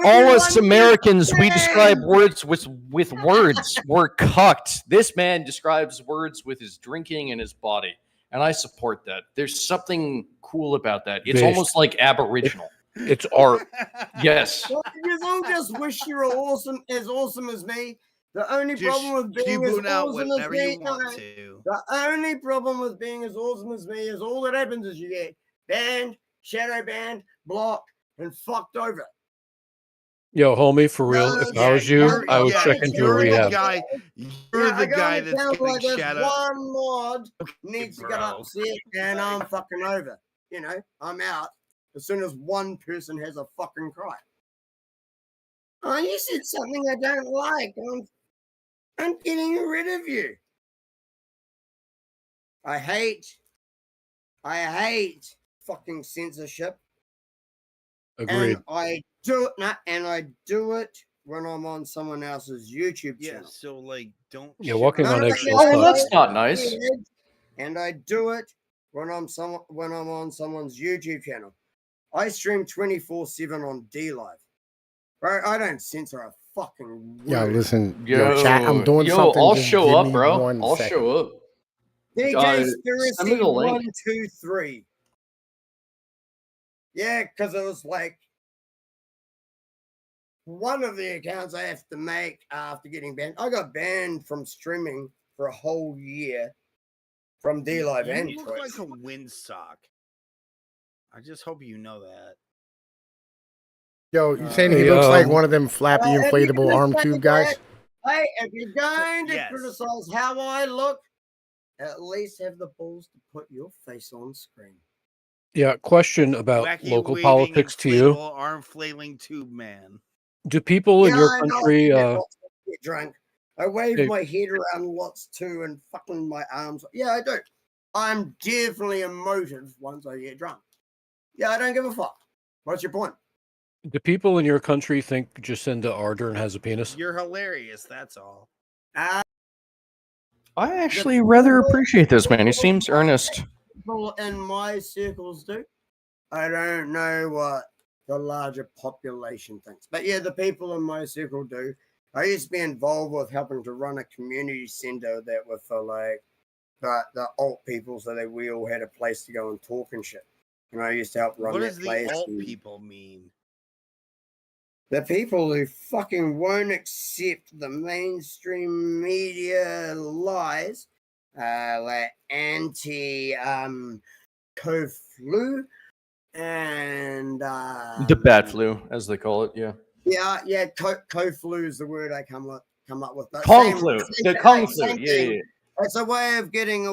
All us Americans, we describe words with words. We're cucked. This man describes words with his drinking and his body, and I support that. There's something cool about that. It's Based. almost like Aboriginal. It's art. Yes. Well, you all just wish you were awesome as me. The only problem with being as awesome as me, the only problem with being as awesome as me is all that happens is you get banned, shadow banned, blocked, and fucked over. Yo, homie, for real, if I was you, I would check into a rehab. You're the guy that's getting like this shadow. one mod needs to get bro. upset, and I'm fucking over. You know, I'm out as soon as one person has a fucking cry. Oh, you said something I don't like. I'm getting rid of you. I hate fucking censorship. Agreed. And I do it when I'm on someone else's YouTube channel. So like, don't. Yeah, walking on eggshells. Oh, that's not nice. And I do it when I'm on someone's YouTube channel. I stream 24/7 on D Live. Right? I don't censor a fucking word. Yo, listen, yo, chat. I'm doing something. I'll Just show give up, me bro. 1 I'll second. show up. DJ Send me the link. 123. Yeah, because it was like one of the accounts I have to make after getting banned. I got banned from streaming for a whole year from D Live and You look Twitch. like a windsock. I just hope you know that. Yo, you saying he looks like one of them flappy inflatable arm tube guys? Hey, if you're going to Yes. criticize how I look, at least have the balls to put your face on screen. Yeah, question about Wacky local waving politics to you. inflatable arm flailing tube man. Do people in your I know country, I get drunk. I wave Hey. my head around lots too and fucking my arms. Yeah, I do. I'm definitely emotive once I get drunk. Yeah, I don't give a fuck. What's your point? do people in your country think Jacinda Ardern has a penis? You're hilarious, that's all. Uh, I actually rather appreciate this man. He seems earnest. People in my circles do. I don't know what the larger population thinks. But yeah, the people in my circle do. I used to be involved with helping to run a community center that was for like the alt people so that we all had a place to go and talk and shit. And I used to help run What that does the place. alt and people mean? the people who fucking won't accept the mainstream media lies, like anti co-flu and The bat flu, as they call it. Yeah. yeah, co-flu is the word I come up with. But Kung flu. The kung flu. same Yeah, thing. yeah. It's a way of getting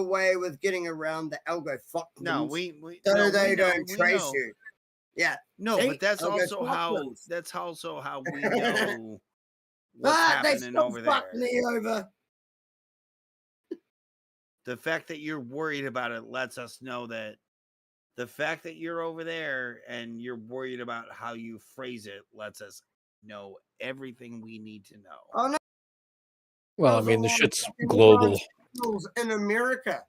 around the algo fuck. No, things we so no, they we know, don't we trace know. you. Yeah. No, See? but that's Algo also fuck how things. we know what's They happening still over fuck there. me over. The fact that you're worried about it lets us know that the fact that you're over there and you're worried about how you phrase it lets us know everything we need to know. Oh no. Well, I There's a mean, the lot of shit's fucking global. schools in America.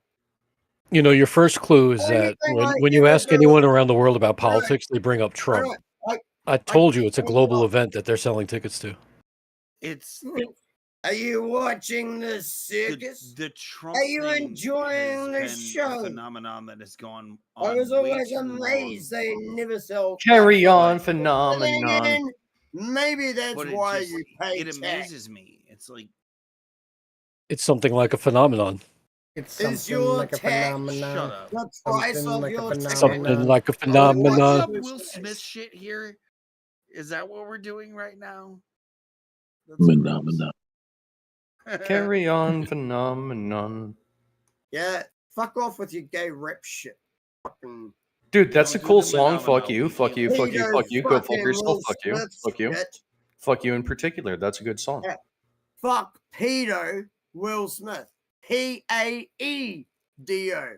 You know, your first clue is that when you ask anyone around the world about politics, they bring up Trump. I told you it's a global event that they're selling tickets to. It's Are you watching the circus? the Trump Are you thing enjoying the has been show? a phenomenon that has gone on. I was way always too amazed long. they never sell. Carry on But phenomenon. then maybe that's But why just, you pay it tax. amazes me. It's like It's something like a phenomenon. It's Is something your like a tax phenomenon. shut up. the price Something of like a your phenomenon. ticket? Something like a What's phenomenon. up, Will Smith shit here? Is that what we're doing right now? That's Phenomenon. gross. Carry on phenomenon. Yeah, fuck off with your gay rap shit. Fucking Dude, that's a Don't do cool the song. Fuck phenomenal. you, We fuck can't you, do fuck that. you, Pedo fuck you. Go fuck fucking yourself. Will Fuck you, Smith fuck you, shit. fuck you in particular. That's a good song. Yeah. Fuck pedo Will Smith. P-A-E-D-O.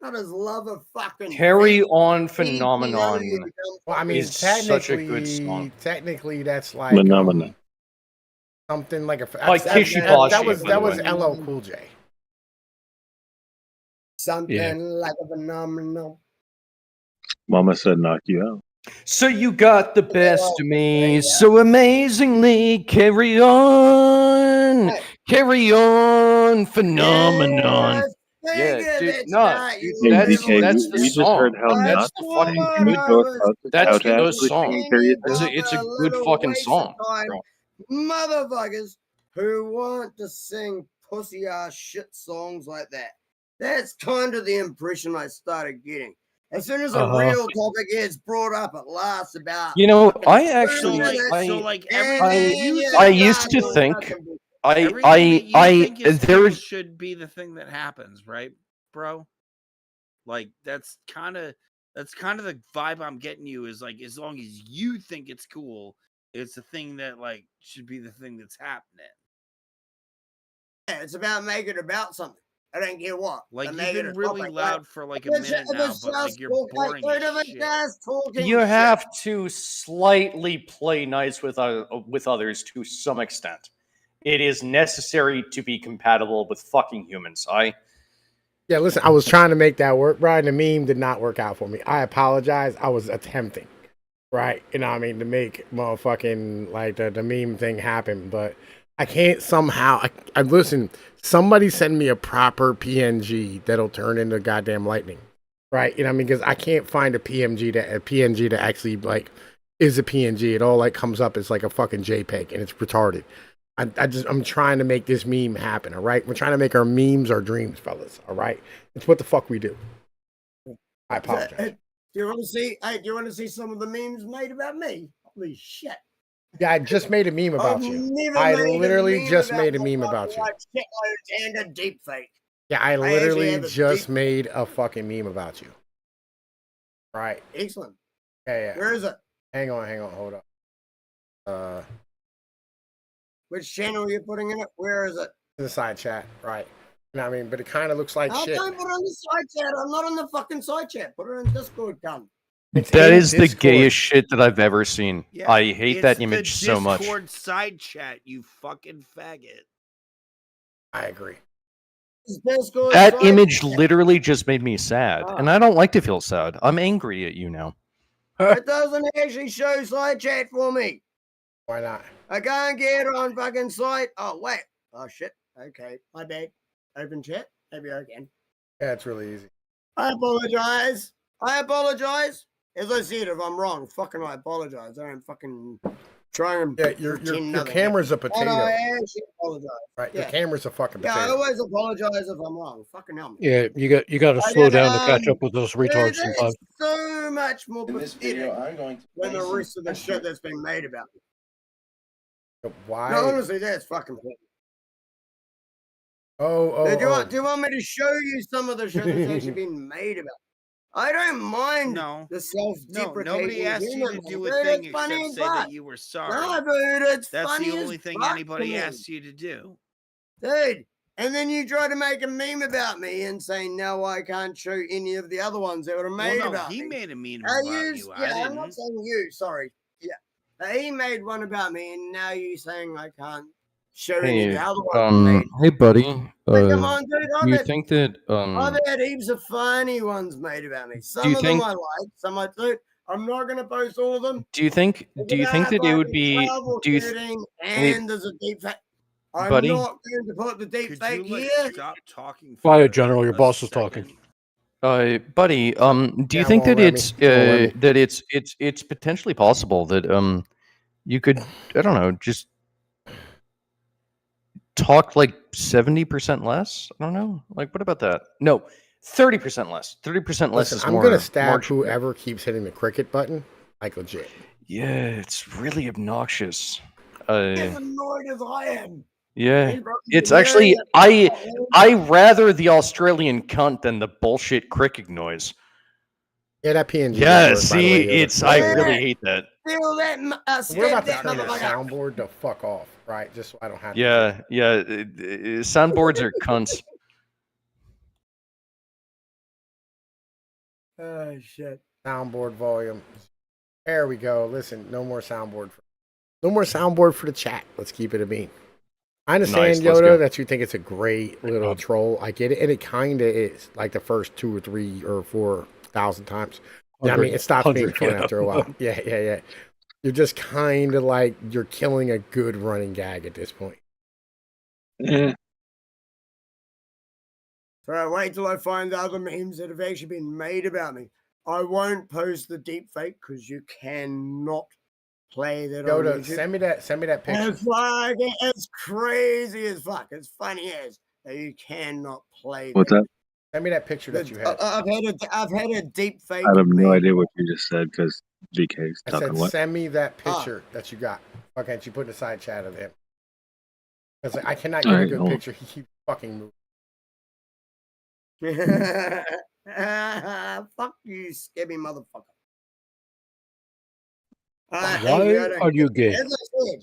Not his love of fucking Carry feet. On P-T-O, Phenomenon you dumb Well, I mean, is such a good song. technically, that's like Phenomena. something like a By that Kishibashi, was by the way. LL Cool J. Something Yeah. like a phenomenal. Mama said knock you out. So you got the best of me, yeah. so amazingly. Carry on, Hey. carry on, phenomenon. Yeah, Yeah, figure dude, that's no, right, dude, you Hey, that's DK, little the we shit. just heard song. how That's not the to fucking sing. One Can we good. go of us That's to the actually song. singing period? It's a a good little fucking waste song, of time. bro. Motherfuckers who want to sing pussy ass shit songs like that. That's kind of the impression I started getting. As soon as a real topic gets brought up, it lasts about. You know, I So actually, like, And everything then you you think I is used to cool, think, everything that you think is cool there's, should be the thing that happens, right, bro? Like that's kind of the vibe I'm getting you is like as long as you think it's cool, it's the thing that like should be the thing that's happening. Yeah, it's about making it about something. I don't care what. Like They you've make it been a really topic, loud like, for like a if it's- minute if now, it's but like just you're talk- boring like, as if it's shit. just talking you shit. have to slightly play nice with others to some extent. It is necessary to be compatible with fucking humans. Yeah, listen, I was trying to make that work, Brian. The meme did not work out for me. I apologize. I was attempting, right? You know what I mean, to make motherfucking like the meme thing happen, but I can't somehow. I listen. Somebody send me a proper PNG that'll turn into goddamn lightning, right? You know what I mean? Because I can't find a PNG that actually like is a PNG. It all like comes up as like a fucking JPEG, and it's retarded. I'm trying to make this meme happen, all right? We're trying to make our memes our dreams, fellas, all right? It's what the fuck we do. I apologize. Do you want to see? Hey, do you want to see some of the memes made about me? Holy shit! Yeah, I just made a meme about you. I literally just made a meme about you. Shitloads and a deep fake. Yeah, I literally just made a fucking meme about you. Right. Excellent. Yeah. Where is it? Hang on, hold up. Which channel are you putting in it? Where is it? In the side chat, right. You know what I mean? But it kind of looks like shit. Don't put it on the side chat. I'm not on the fucking side chat. Put it in Discord, cunt. That is the gayest shit that I've ever seen. Yeah, I hate that image so much. Discord side chat, you fucking faggot. I agree. That image literally just made me sad, and I don't like to feel sad. I'm angry at you now. It doesn't actually show side chat for me. Why not? I can't get on fucking site. Oh, wait. Oh, shit. Okay. My bad. Open chat. Maybe I can. Yeah, it's really easy. I apologize. As I said, if I'm wrong, fucking I apologize. I don't fucking try and. Yeah, your camera's a potato. And I actually apologize. Right, yeah. your camera's a fucking potato. Yeah, I always apologize if I'm wrong. Fucking hell. Yeah, you got to slow down to catch up with those retards Dude, sometimes. so much more In this video, I'm going to than the play rest of the shit that's been made about me. Why? No, honestly, that's fucking funny. Do you want me to show you some of the shit that's actually been made about? I don't mind the self-deprecating. No, nobody asked you to do a thing except say that you were sorry. No, dude, it's That's funny the only thing anybody asked you to do. Dude, and then you try to make a meme about me and say, no, I can't show any of the other ones that were made about me. He made a meme about you. I'm not saying you, sorry. Yeah. He made one about me, and now you're saying I can't show any of the other ones. Hey, buddy. Come on, dude. Do you think that I've had heaps of funny ones made about me. Some of them I like, some I don't. I'm not gonna post all of them. Do you think that it would be? And there's a deep fake. I'm buddy? not going to put the deep fake here. Stop talking. Quiet, General. Your boss is talking. Buddy, do you think that it's potentially possible that you could, I don't know, just talk like 70% less? I don't know. Like, what about that? No, 30% less. 30% less is more. I'm gonna stab whoever keeps hitting the cricket button. Like legit. Yeah, it's really obnoxious. As annoyed as I am. Yeah, it's actually I rather the Australian cunt than the bullshit cricket noise. Yeah, that PNG. Yeah, doesn't work, by the see, way, Yoda. it's I really hate that. Feel that, We're about to that turn that motherfucker. soundboard the fuck off, right? Just so I don't have to. Yeah, yeah. Soundboards are cunts. Oh shit. Soundboard volume. There we go. Listen, no more soundboard. No more soundboard for the chat. Let's keep it a bean. I understand, Nice, let's go. Yoda, that you think it's a great little troll. I get it, and it kind of is. Like the first 2 or 3 or 4,000 times. Yeah, I mean, it stops being 100, fun after a while. Yeah. You're just kind of like you're killing a good running gag at this point. So wait till I find the other memes that have actually been made about me. I won't post the deep fake because you cannot play that on Yoda, YouTube. send me that picture. It's crazy as fuck. It's funny as you cannot play What's that. up? Send me that picture that you had. I've had a deep fake. I have no made. idea what you just said because DK's I talking said, what? send me that picture that you got. Why can't you put in the side chat of him? Because I cannot get a good picture. He keeps fucking moving. Fuck you, scabby motherfucker. Why are you gay? As I said,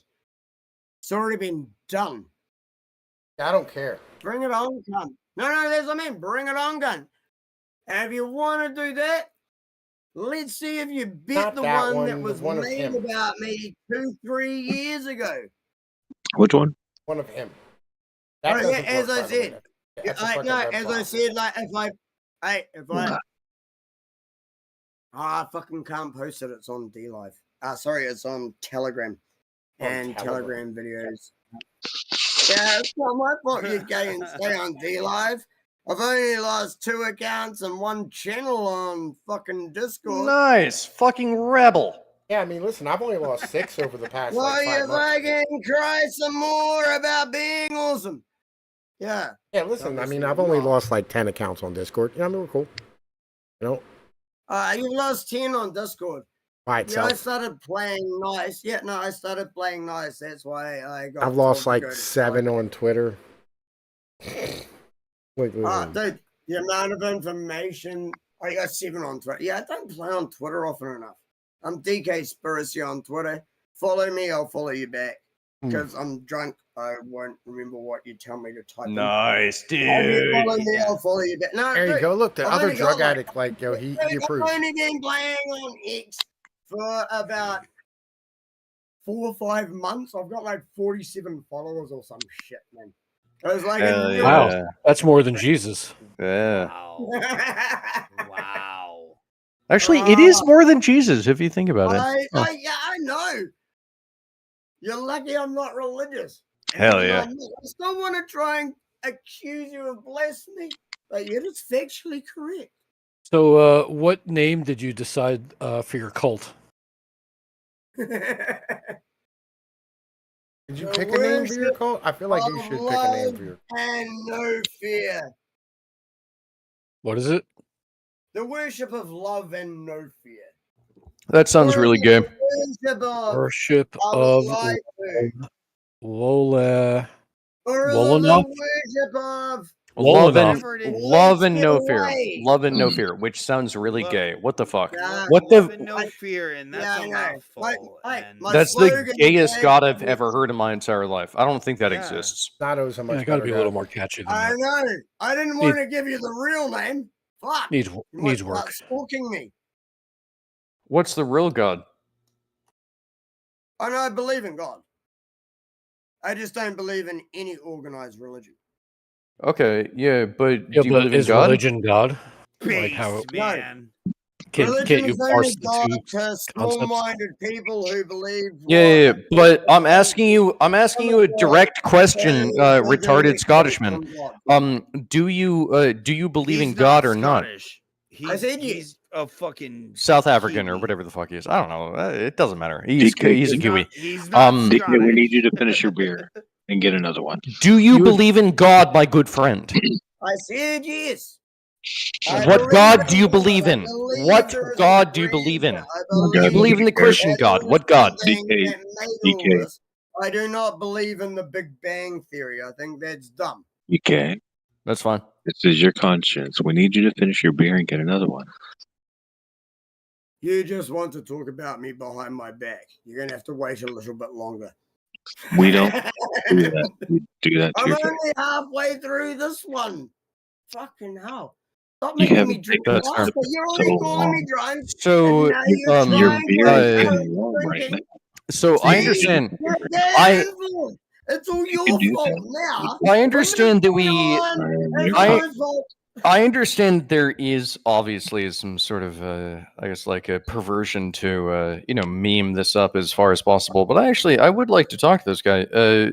it's already been done. I don't care. Bring it on, gun. No, that's what I mean. Bring it on, gun. And if you want to do that, let's see if you beat Not the that one that one, was one of made him. about me 2-3 years ago. Which one? One of him. Oh, yeah, doesn't as work, I by the way. said. That's a fucking No, red as I flag. said, like if I I fucking can't post it. It's on D Live. Sorry, it's on Telegram and Telegram videos. Yeah, it's not my fault you gay and stay on D Live. I've only lost 2 accounts and 1 channel on fucking Discord. Nice, fucking rebel. Yeah, I mean, listen, I've only lost 6 over the past Well, like 5 you months. fucking cry some more about being awesome. Yeah. Yeah, listen, I mean, Obviously I've only not. lost like 10 accounts on Discord. Yeah, I mean, we're cool. You know, You've lost 10 on Discord. by Yeah, I itself. started playing nice. Yeah, no, I started playing nice. That's why I got. I've lost told to like go to 7 on Twitter. Like, dude, the amount of information. I got 7 on Twitter. Yeah, I don't play on Twitter often enough. I'm DK Spiracy on Twitter. Follow me, I'll follow you back. Because I'm drunk, I won't remember what you tell me to type. Nice, If you follow dude. me, I'll follow you back. No, there you dude, go. Look, the I've other only drug got, addict, like, yo, he I've approved. only been playing on X for about 4 or 5 months. I've got like 47 followers or some shit, man. I was like, Hell Wow, yeah. that's more than Jesus. Yeah. Wow. Actually, it is more than Jesus if you think about it. Oh, I know. You're lucky I'm not religious. hell And yeah. I still want to try and accuse you of blasphemy, but yet it's factually correct. So, what name did you decide for your cult? Did you pick a name for your cult? I feel like you should pick a name for your cult. And no fear. What is it? The worship of love and no fear. That sounds really good. Worship of Worship of life. Wola. Or the Wolanoff? worship of Love and, Whatever it is. love and no Get fear. away. Love and no fear, which sounds really Love- gay. What the fuck? What Love the- and no fear, and that's Yeah, I a know. mouthful. Like, and my That's the slogan gayest is- god I've ever heard in my entire life. I don't think that Yeah. exists. Nato's a much Yeah, got to better be a guy. little more catchy than I that. know. I didn't want to give you the real name. Fuck. Needs You might needs start work. stalking me. What's the real god? I know I believe in God. I just don't believe in any organized religion. Okay, yeah, but Yeah, do you but believe in is God? religion God? based, Like how man. can't Religion you is only parse the God two to concepts? small-minded people who believe. Yeah, what- but I'm asking you a direct question, retarded Scottishman. Do you believe in He's God not or not? Scottish. I said yes. He's a fucking South African or Kiwi. whatever the fuck he is. I don't know. It doesn't matter. He's a DK, Kiwi. He's not DK, Scottish. we need you to finish your beer and get another one. Do you believe in God, my good friend? I said yes. What God do you believe in? What God do you believe in? Do you believe in the Christian God? What God? DK. I do not believe in the Big Bang Theory. I think that's dumb. DK, That's fine. this is your conscience. We need you to finish your beer and get another one. You just want to talk about me behind my back. You're going to have to wait a little bit longer. We don't do that. We do that to I'm your face. only halfway through this one. Fucking hell. Stop You making haven't me drink taken That's faster. fair. You're so already calling me long. drunk. So, and now you're um, Your trying beer to is uh, getting warm right drinking. now. so I understand. You're I influence. It's all You your can do fault that. now. I understand that we. It's I my fault. I understand there is obviously some sort of, I guess, like a perversion to, meme this up as far as possible. But I would like to talk to this guy,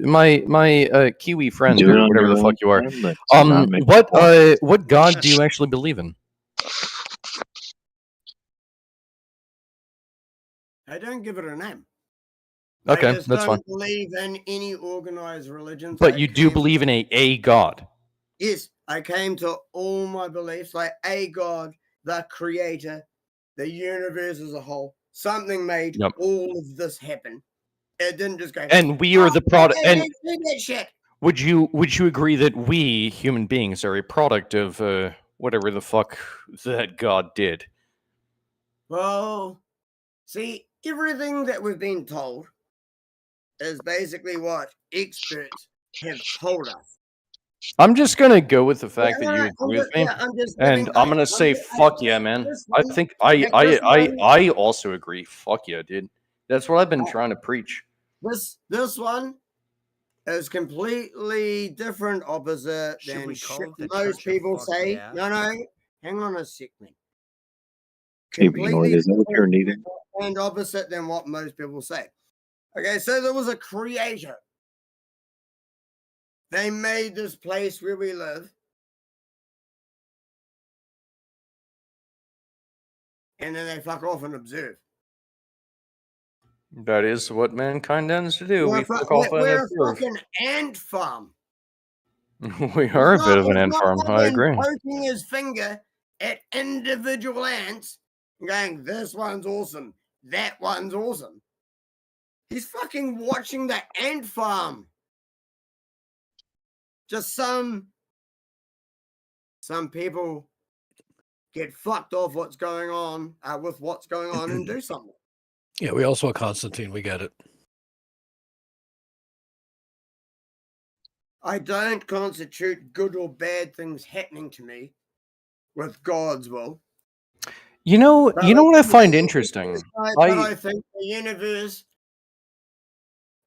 my Kiwi friend Do it or on whatever your the own fuck you are. time. Let's not make What god do you actually believe in? I don't give it a name. Okay, I just that's don't fine. believe in any organized religions. But you do believe in a god. Yes, I came to all my beliefs like a God, the creator, the universe as a whole. Something made Yep. all of this happen. It didn't just go. And we are the product. I And don't see that shit. would you agree that we human beings are a product of whatever the fuck that god did? Well, see, everything that we've been told is basically what experts have told us. I'm just gonna go with the fact Yeah, that you no, agree with me, I'm just and giving- I'm gonna I'm say just- fuck yeah, man. this I one- think this one- I also agree. Fuck yeah, dude. That's what I've been trying to preach. This one is completely different opposite Should than we call shit it the most Church of people Fuck say. Yeah? No, hang on a second. Hey, Pnoid, is that what you're needing? And opposite than what most people say. Okay, so there was a creator. They made this place where we live. And then they fuck off and observe. That is what mankind tends to do. We fuck We're off and a observe. fucking ant farm. We are a bit of an ant It's not farm. like I him agree. poking his finger at individual ants and going, this one's awesome, that one's awesome. He's fucking watching the ant farm. Just some people get fucked off what's going on with what's going on and do something. Yeah, we also Constantine. We get it. I don't constitute good or bad things happening to me with God's will. You know But what I find the interesting. universe, but I think the universe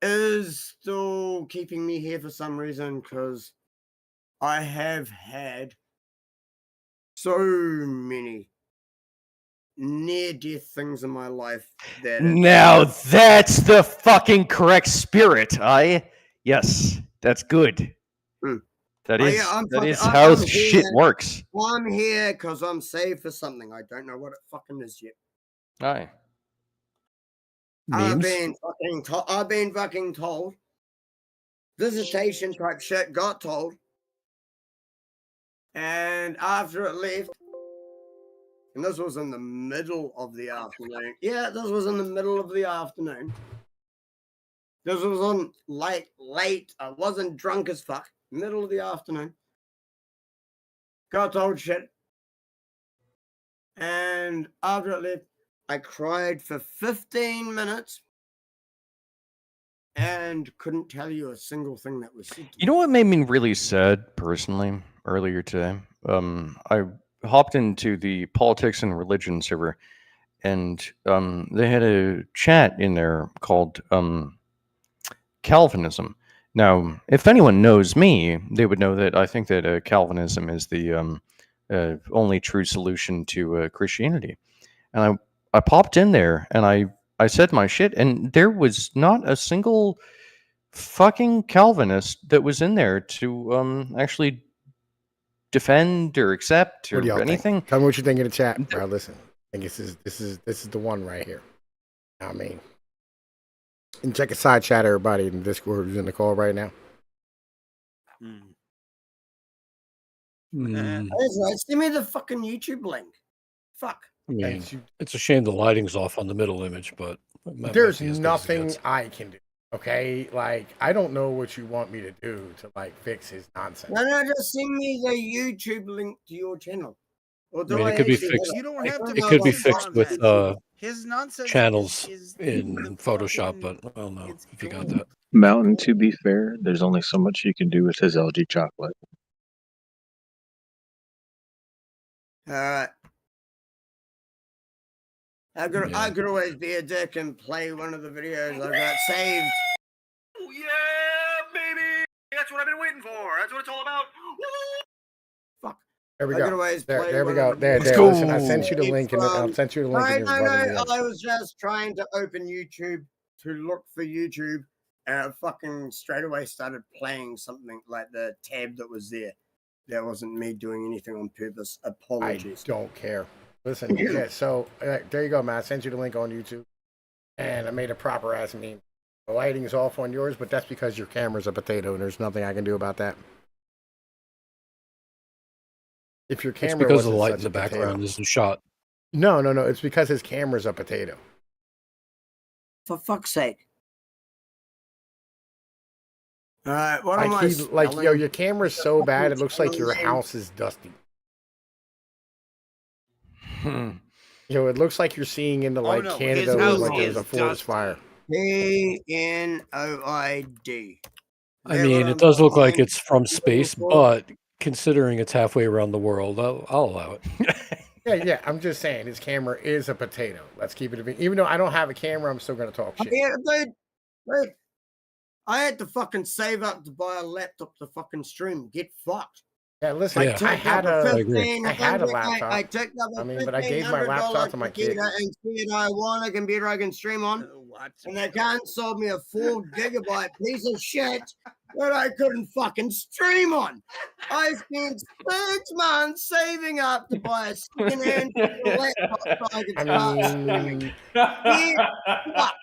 is still keeping me here for some reason because I have had so many near-death things in my life that Now that's the fucking correct spirit. Yes, that's good. Hmm. That Oh, is yeah, that is I'm how here. shit works. I'm here because I'm saved for something. I don't know what it fucking is yet. Aye. I've Memes. been fucking told. Visitation type shit got told. And after it left, and this was in the middle of the afternoon. Yeah, this was in the middle of the afternoon. This was on late. I wasn't drunk as fuck. Middle of the afternoon. Got told shit. And after it left, I cried for 15 minutes and couldn't tell you a single thing that was said. You know what made me really sad personally earlier today? I hopped into the politics and religion server, and they had a chat in there called Calvinism. Now, if anyone knows me, they would know that I think that Calvinism is the only true solution to Christianity. And I popped in there and I said my shit, and there was not a single fucking Calvinist that was in there to actually defend or accept What do y'all or anything. think? Tell me what you think in the chat, bro. Listen, I think this is the one right here. I mean, and check a side chat, everybody in the Discord who's in the call right now. Mm, That's right. Send me the fucking YouTube link. Fuck. I mean, And you- it's a shame the lighting's off on the middle image, but that might There's be as good as it nothing gets. I can do. Okay, like I don't know what you want me to do to like fix his nonsense. No, just send me the YouTube link to your channel. Or I do mean, I it could be actually have fixed. it? You don't have to. It could be focus fixed on with that. His nonsense channels is in the Photoshop, fucking- but I don't know it's if you got gold. that. Mountain, to be fair, there's only so much you can do with his LG chocolate. All right. I could always be a dick and play one of the videos I got saved. Oh, yeah, baby. That's what I've been waiting for. That's what it's all about. Fuck. There we I could go. always There, play there we one go. of the There, Let's there. go. Listen, I sent you the link, and I from- sent you the link. No, and it was bugging me out. I was just trying to open YouTube to look for YouTube, and I fucking straight away started playing something like the tab that was there. That wasn't me doing anything on purpose. I Apologies. don't care. Listen, yeah. So there you go, man. I sent you the link on YouTube, and I made a proper ass meme. The lighting is off on yours, but that's because your camera's a potato, and there's nothing I can do about that. If your It's camera because the wasn't light such in the a potato. background isn't shot. No. It's because his camera's a potato. For fuck's sake. All right, what am I Like yo, spelling? your camera's so bad it looks like your house is dusty. Yo, it looks like you're seeing into like no, his Canada where house like there is was a forest dusty. fire. Pnoid. I mean, it does look like it's from space, but considering it's halfway around the world, I'll allow it. Yeah. I'm just saying his camera is a potato. Let's keep it. Even though I don't have a camera, I'm still gonna talk shit. Yeah, dude. I had to fucking save up to buy a laptop to fucking stream. Get fucked. Yeah, listen, Yeah. I had a $1,500 laptop. I took up a but I gave my laptop to my kid. and said I want a computer I can stream on. And they can't sold me a 4 gigabyte piece of shit that I couldn't fucking stream on. I spent 6 months saving up to buy a second-hand laptop so I could start streaming. Yeah, fuck.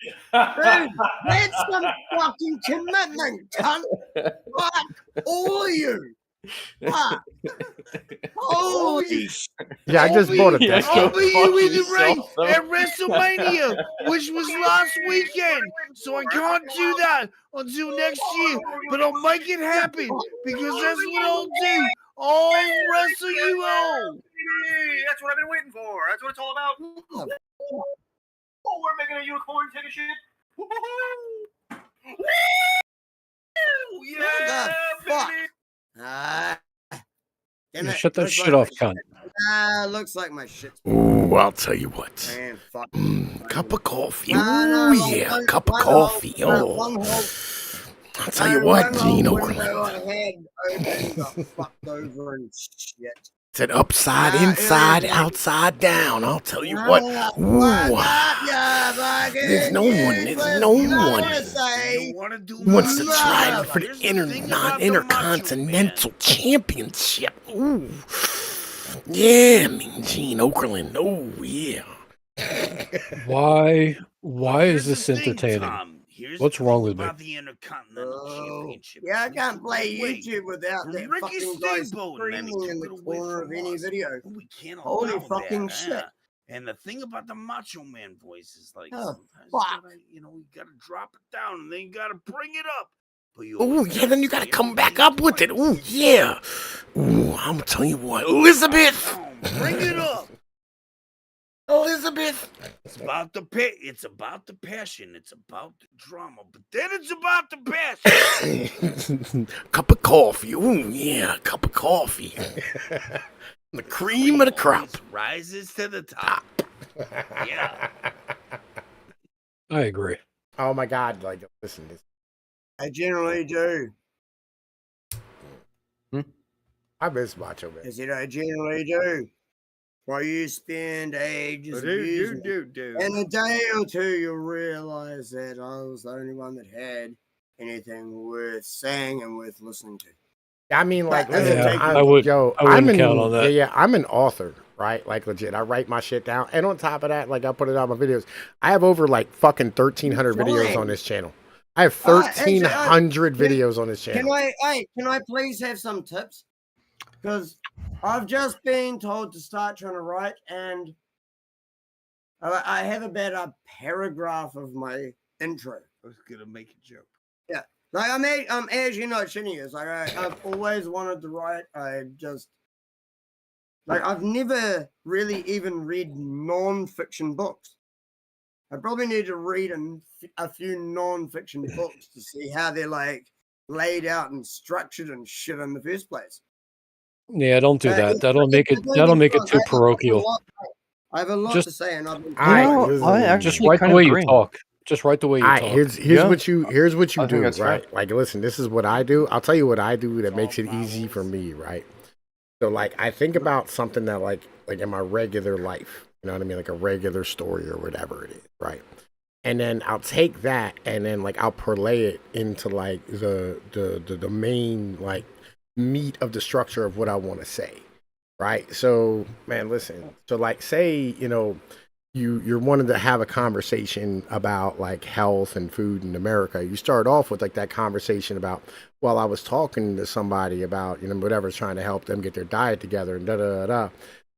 Dude, that's some fucking commitment, cunt. Fuck all of you. Fuck. Holy shit. Yeah, I just bought a Yeah, desktop. go I'll be fuck you in the ring yourself, though. at WrestleMania, which was last weekend. So I can't do that until next year. But I'll make it happen because that's what I'll do. I'll wrestle you all. Baby, that's what I've been waiting for. That's what it's all about. Oh, we're making a unicorn take a shit. Woo-hoo-hoo. Woo! Yeah, fuck? baby. Damn Yeah, it. shut that Looks shit like off, my cunt. looks like my shit's Ooh, I'll tell you what. man, fuck. Cup of coffee. No, Ooh, no, yeah, one- cup of one coffee. hole, one Oh, hole. I'll tell you what, Gene Window Okerlund. I had open got fucked over and shit. Said upside, Yeah, inside, yeah. outside, down. I'll tell you what. Ooh, there's no one. There's no one who wants to try it for the intercontinental championship. Ooh, yeah, Mean Gene Okerlund. Oh, yeah. Why Here's is this the thing, entertaining? Tom. Here's What's the wrong thing with me? about the Intercontinental Championship. Yeah, I can't play Wait, YouTube without that Ricky fucking guy Steamboat, and then he screaming in took the it away corner of from any us. video. We can't Holy allow fucking that. shit. And the thing about the Macho Man voice is like, Oh, sometimes fuck. you gotta drop it down and then you gotta bring it up. But you Ooh, always yeah, then you gotta say come back everything up with it. twice. Ooh, yeah. Ooh, I'm gonna tell you what, Elizabeth. Bring it up. Elizabeth. It's about the pit. It's about the passion. It's about the drama. But then it's about the passion. Cup of coffee. Ooh, yeah, cup of coffee. The cream of the crop. Rises to the top. Yeah. I agree. Oh my God! Like, listen, this. I generally do. I miss Macho Man. I said I generally do. Why you spend ages abusing me. In a day or two, you'll realize that I was the only one that had anything worth saying and worth listening to. I mean, like, Yeah, listen, I wouldn't count on that. Yeah, I'm an author, right? Like, legit. I write my shit down, and on top of that, like, I put it on my videos. I have over like fucking 1,300 videos on this channel. I have 1,300 videos on this channel. Can I please have some tips? Because I've just been told to start trying to write, and I have about a paragraph of my intro. I was gonna make a joke. Yeah, like I'm as you know, Shinny is like I've always wanted to write. I just like I've never really even read non-fiction books. I probably need to read a few non-fiction books to see how they're like laid out and structured and shit in the first place. Yeah, don't do that. Yeah, That'll make it too parochial. I have a lot Just- to say, and I've been. I actually Just write the kind of way you agree. talk. Just write the way you All right, talk. here's Yeah. what you I think do, that's fair. right? Like, listen, this is what I do. I'll tell you what I do that makes it easy for me, right? So, like, I think about something that, like in my regular life, you know what I mean, like a regular story or whatever it is, right? And then I'll take that and then like I'll parlay it into like the main like meat of the structure of what I want to say, right? So, man, listen. So, like, say you're wanting to have a conversation about like health and food in America. You start off with like that conversation about, well, I was talking to somebody about, whatever's trying to help them get their diet together and da da da da,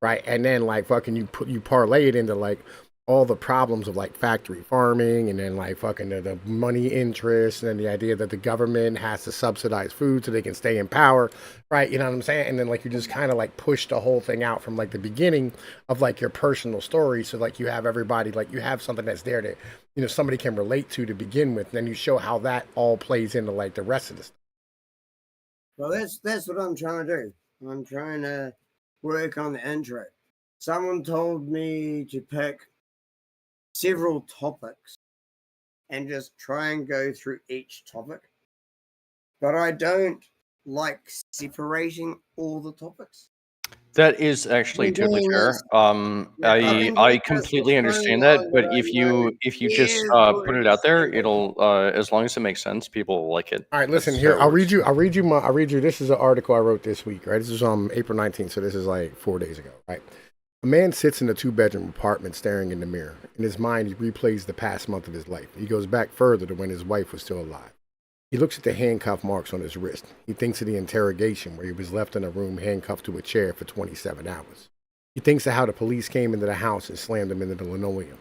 right? And then like fucking you parlay it into like all the problems of like factory farming and then like fucking the money interest and then the idea that the government has to subsidize food so they can stay in power, right? You know what I'm saying? And then like you just kind of like push the whole thing out from like the beginning of like your personal story. So like you have everybody, like you have something that's there that, somebody can relate to begin with. And then you show how that all plays into like the rest of this. Well, that's what I'm trying to do. I'm trying to work on the intro. Someone told me to pick several topics and just try and go through each topic. But I don't like separating all the topics. That is actually totally fair. I completely understand that, but if you just put it out there, it'll as long as it makes sense, people will like it. All right, listen That's here. how it works. I'll read you. This is an article I wrote this week, right? This is on April 19th, so this is like 4 days ago, right? A man sits in a 2-bedroom apartment staring in the mirror. In his mind, he replays the past month of his life. He goes back further to when his wife was still alive. He looks at the handcuff marks on his wrist. He thinks of the interrogation where he was left in a room handcuffed to a chair for 27 hours. He thinks of how the police came into the house and slammed him into the linoleum.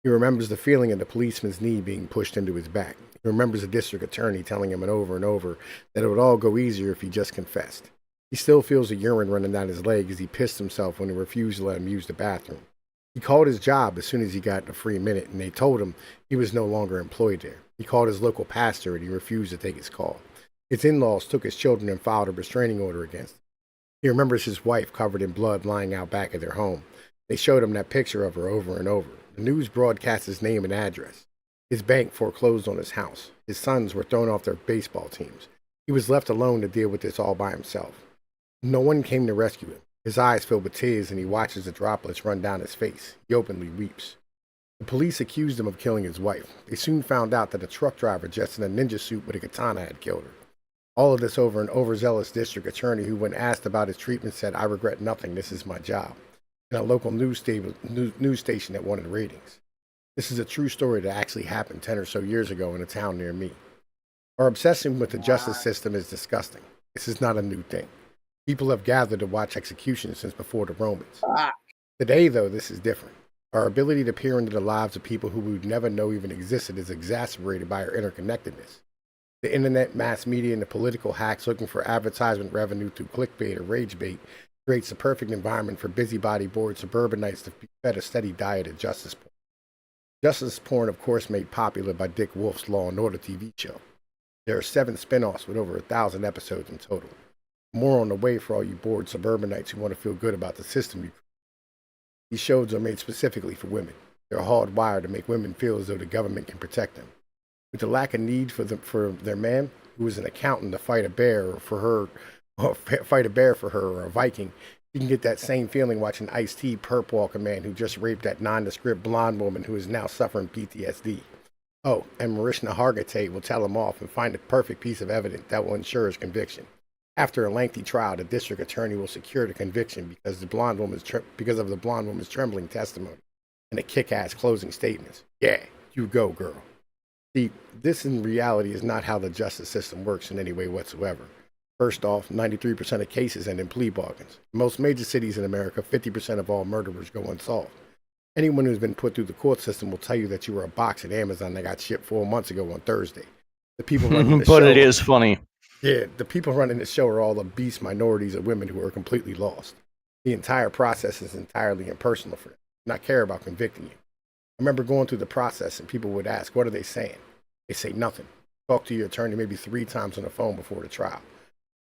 He remembers the feeling of the policeman's knee being pushed into his back. He remembers the district attorney telling him over and over that it would all go easier if he just confessed. He still feels the urine running down his leg as he pissed himself when he refused to let him use the bathroom. He called his job as soon as he got a free minute, and they told him he was no longer employed there. He called his local pastor, and he refused to take his call. His in-laws took his children and filed a restraining order against him. He remembers his wife covered in blood lying out back of their home. They showed him that picture of her over and over. The news broadcast his name and address. His bank foreclosed on his house. His sons were thrown off their baseball teams. He was left alone to deal with this all by himself. No one came to rescue him. His eyes fill with tears, and he watches the droplets run down his face. He openly weeps. The police accused him of killing his wife. They soon found out that a truck driver dressed in a ninja suit with a katana had killed her. All of this over an overzealous district attorney who, when asked about his treatment, said, "I regret nothing, this is my job," and a local news station that wanted ratings. This is a true story that actually happened 10 or so years ago in a town near me. Our obsession with the justice system is disgusting. This is not a new thing. People have gathered to watch executions since before the Romans. Today, though, this is different. Our ability to peer into the lives of people who we would never know even existed is exacerbated by our interconnectedness. The internet, mass media, and the political hacks looking for advertisement revenue through clickbait or rage bait creates the perfect environment for busybody bored suburbanites to be fed a steady diet of justice porn. Justice porn, of course, made popular by Dick Wolf's Law & Order TV show. There are 7 spin-offs with over 1,000 episodes in total. More on the way for all you bored suburbanites who want to feel good about the system. These shows are made specifically for women. They're hardwired to make women feel as though the government can protect them. With the lack of need for their man, who is an accountant, to fight a bear for her, or a Viking, you can get that same feeling watching Ice-T perp walk a man who just raped that nondescript blonde woman who is now suffering PTSD. Oh, and Marishna Hargitay will tell him off and find the perfect piece of evidence that will ensure his conviction. After a lengthy trial, the district attorney will secure the conviction because of the blonde woman's trembling testimony and the kick-ass closing statements. Yeah, you go, girl. See, this in reality is not how the justice system works in any way whatsoever. First off, 93% of cases end in plea bargains. In most major cities in America, 50% of all murderers go unsolved. Anyone who's been put through the court system will tell you that you were a box at Amazon that got shipped 4 months ago on Thursday. The people running the show, but it is funny. Yeah, the people running the show are all obese minorities of women who are completely lost. The entire process is entirely impersonal for them. Not care about convicting you. I remember going through the process and people would ask, what are they saying? They say nothing. Talk to your attorney maybe 3 times on the phone before the trial.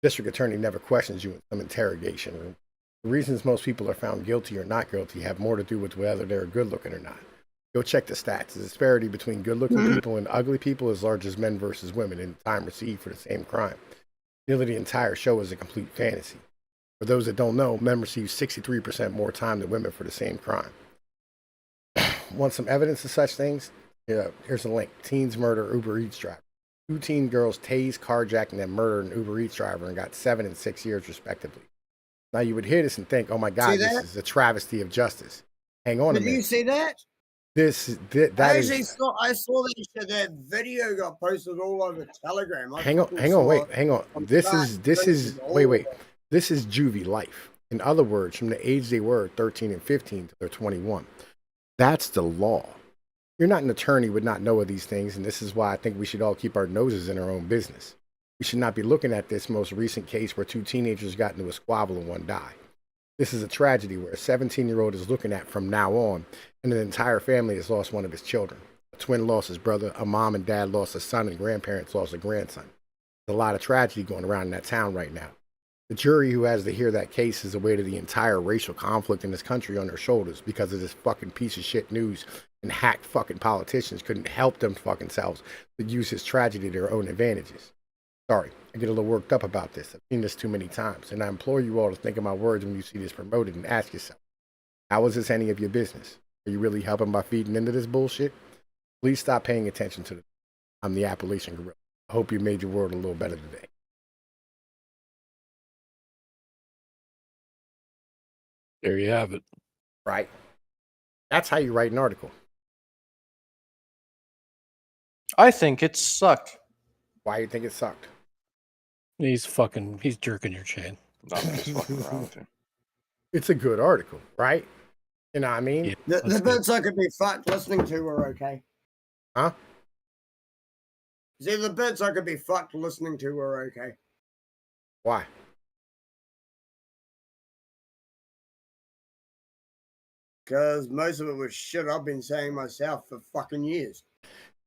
District attorney never questions you in some interrogation room. The reasons most people are found guilty or not guilty have more to do with whether they're good looking or not. Go check the stats. The disparity between good looking people and ugly people is large as men versus women in time received for the same crime. Nearly the entire show is a complete fantasy. For those that don't know, men receive 63% more time than women for the same crime. Want some evidence of such things? Yeah, here's a link. Teens murder Uber Eats driver. 2 teen girls tased, carjacked, and then murdered an Uber Eats driver and got 7 and 6 years respectively. Now you would hear this and think, oh my God, this is a travesty of justice. Hang on a minute. Did you see that? I saw that shit. That video got posted all over Telegram. Hang on. This is This is juvie life. In other words, from the age they were 13 and 15 to they're 21. That's the law. You're not an attorney, would not know of these things, and this is why I think we should all keep our noses in our own business. We should not be looking at this most recent case where 2 teenagers got into a squabble and 1 died. This is a tragedy where a 17-year-old is looking at from now on, and an entire family has lost one of his children. A twin lost his brother, a mom and dad lost a son, and grandparents lost a grandson. There's a lot of tragedy going around in that town right now. The jury who has to hear that case has the weight of the entire racial conflict in this country on their shoulders because of this fucking piece of shit news, and hack fucking politicians couldn't help them fucking selves to use this tragedy to their own advantages. Sorry, I get a little worked up about this. I've seen this too many times, and I implore you all to think of my words when you see this promoted and ask yourself, how is this any of your business? Are you really helping by feeding into this bullshit? Please stop paying attention to it. I'm the Appalachian Gorilla. I hope you made your world a little better today. There you have it. Right? That's how you write an article. I think it sucked. Why do you think it sucked? He's jerking your chain. No, I'm just fucking around with you. It's a good article, right? You know what I mean? Yeah, The bits I could be fucked listening to were okay. Huh? See, the bits I could be fucked listening to were okay. Why? Because most of it was shit I've been saying myself for fucking years.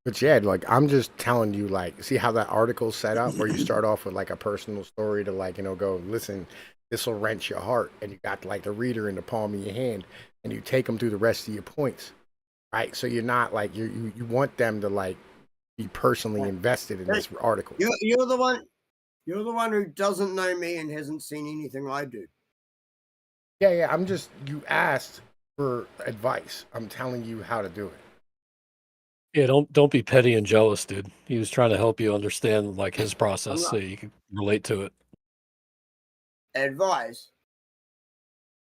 But yeah, like, I'm just telling you, like, see how that article's set up where you start off with like a personal story to, like, you know, go, listen, this will wrench your heart. And you got like the reader in the palm of your hand and you take them through the rest of your points. Right. So you're not like, you want them to like be personally invested in this article. You're the one who doesn't know me and hasn't seen anything I do. Yeah. You asked for advice. I'm telling you how to do it. Yeah, don't be petty and jealous, dude. He was trying to help you understand like his process so you can relate to it. Advice.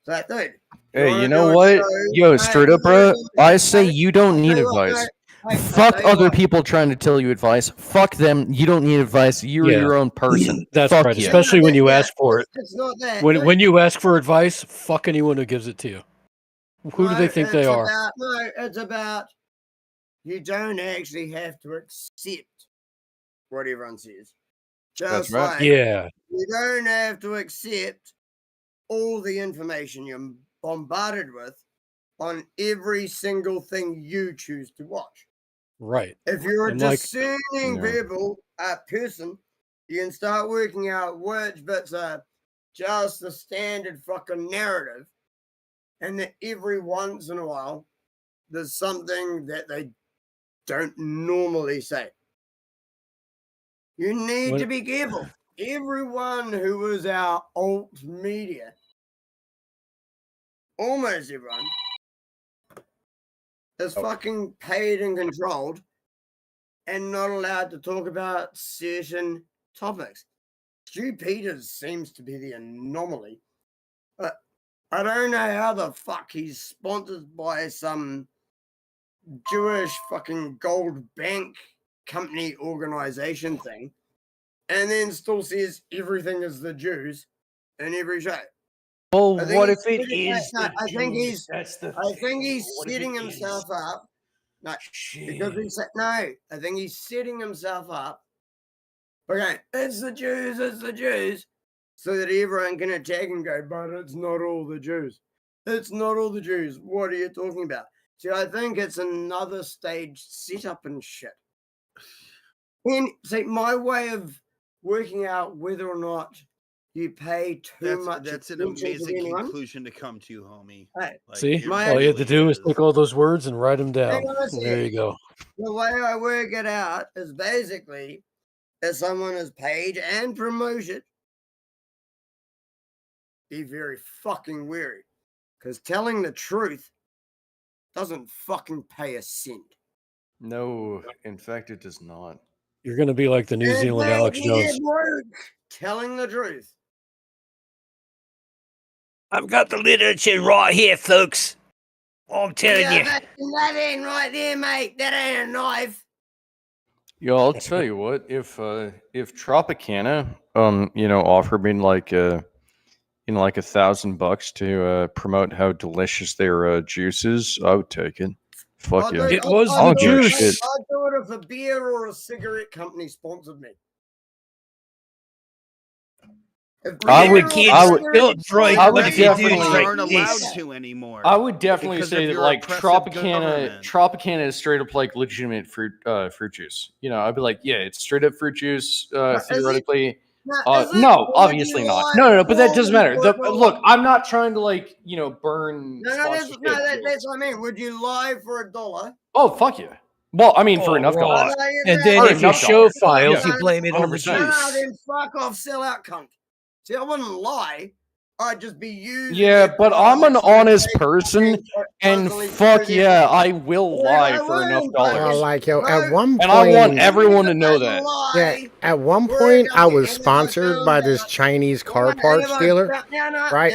So, dude. Hey, you know what? Yo, straight up, bro. I say you don't need advice. Fuck other people trying to tell you advice. Fuck them. You don't need advice. You're your own person. That's Fuck right. you. Especially when you ask for it. It's not that. When you ask for advice, fuck anyone who gives it to you. Who do they think they are? It's about you don't actually have to accept what everyone says. That's right. Like, Yeah. you don't have to accept all the information you're bombarded with on every single thing you choose to watch. Right. If you're a And like- discerning person, you can start working out which bits are just the standard fucking narrative, and that every once in a while there's something that they don't normally say. You need to be careful. Everyone who is our alt media, almost everyone, is fucking paid and controlled and not allowed to talk about certain topics. Stu Peters seems to be the anomaly. But I don't know how the fuck he's sponsored by some Jewish fucking gold bank company organization thing, and then still says everything is the Jews in every show. Well, what if it is? I think he's setting himself up. No, because I think he's setting himself up. Okay, it's the Jews, so that everyone can attack and go, but it's not all the Jews. It's not all the Jews. What are you talking about? See, I think it's another stage setup and shit. And see, my way of working out whether or not you pay too much. That's an attention to amazing anyone. conclusion to come to, homie. Hey, Like, See, it all you had to do is is. take all those words and write them down. Hang on a And there sec. you go. The way I work it out is basically if someone is paid and promoted, be very fucking wary. Because telling the truth doesn't fucking pay a cent. No, in fact, it does not. You're going to be like the New In Zealand fact, Alex you get Jones. broke telling the truth. I've got the literature right here, folks. I'm telling you. That ain't right there, mate. That ain't a knife. Yeah, I'll tell you what. If Tropicana, offered me like $1,000 to promote how delicious their juice is, I would take it. Fuck yeah. It was I'll the give a juice. shit. I'd do it if a beer or a cigarette company sponsored me. I would don't drink I would what if you do definitely drink aren't this? allowed to anymore. I would definitely because say of that your like oppressive government. Tropicana is straight up like legitimate fruit juice. I'd be like, yeah, it's straight up fruit juice. Theoretically, no, obviously not. No, but that doesn't matter. Look, I'm not trying to burn. No, that's what I mean. Would you lie for $1? Oh, fuck yeah. Well, I mean, for enough dollars. And then if your show files, Yeah. you blame it on the 100%. Nah, juice. then fuck off, sell out cunt. See, I wouldn't lie. I'd just be using Yeah, it but for I'm an like honest fake person, and and constantly fuck shooting. yeah, I will Yeah, lie I for enough will, dollars. Like, yo, No, at one point, And I want everyone to know that. yeah, at one point, I was sponsored by this Chinese car parts dealer, right?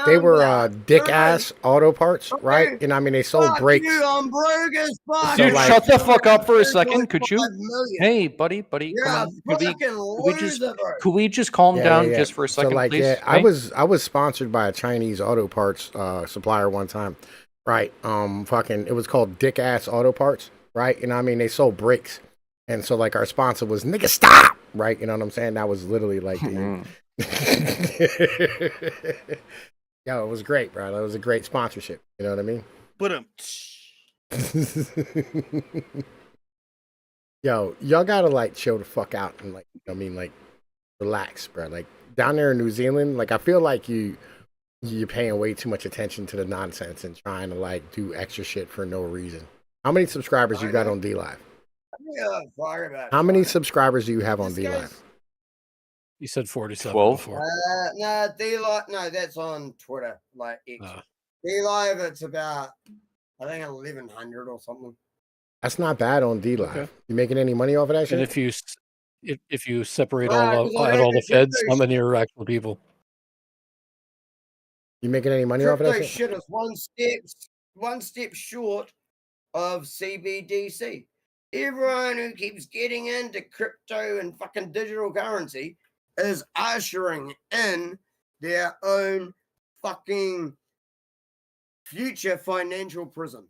They were dick ass auto parts, right? And I mean, they sold brakes. You, I'm broke as fuck. Dude, like- shut the fuck up for a second, could you? 5 million. Hey, buddy, You're come a on. Could we just calm Yeah, down yeah, yeah. just for a second, so like, please? yeah, Hey? I was sponsored by a Chinese auto parts supplier one time, right? It was called Dick Ass Auto Parts, right? And I mean, they sold brakes, and so like our sponsor was nigga stop, right? You know what I'm saying? That was literally like, the... Yo, it was great, bro. That was a great sponsorship. You know what I mean? But Yo, y'all gotta like chill the fuck out and like, I mean, like relax, bro. Like down there in New Zealand, like I feel like you're paying way too much attention to the nonsense and trying to like do extra shit for no reason. How many subscribers you got on D Live? How many subscribers do you have on D Live? You said 47 12? before. No, D-Live, no, that's on Twitter, like X. D-Live, it's about, I think 1,100 or something. That's not bad on D Live. Okay. You making any money off of that shit? And if you separate Right, all 'cause I out all heard the the feds, crypto how many are actual people? You making any money off of Crypto that shit? shit is one step short of CBDC. Everyone who keeps getting into crypto and fucking digital currency is ushering in their own fucking future financial prison.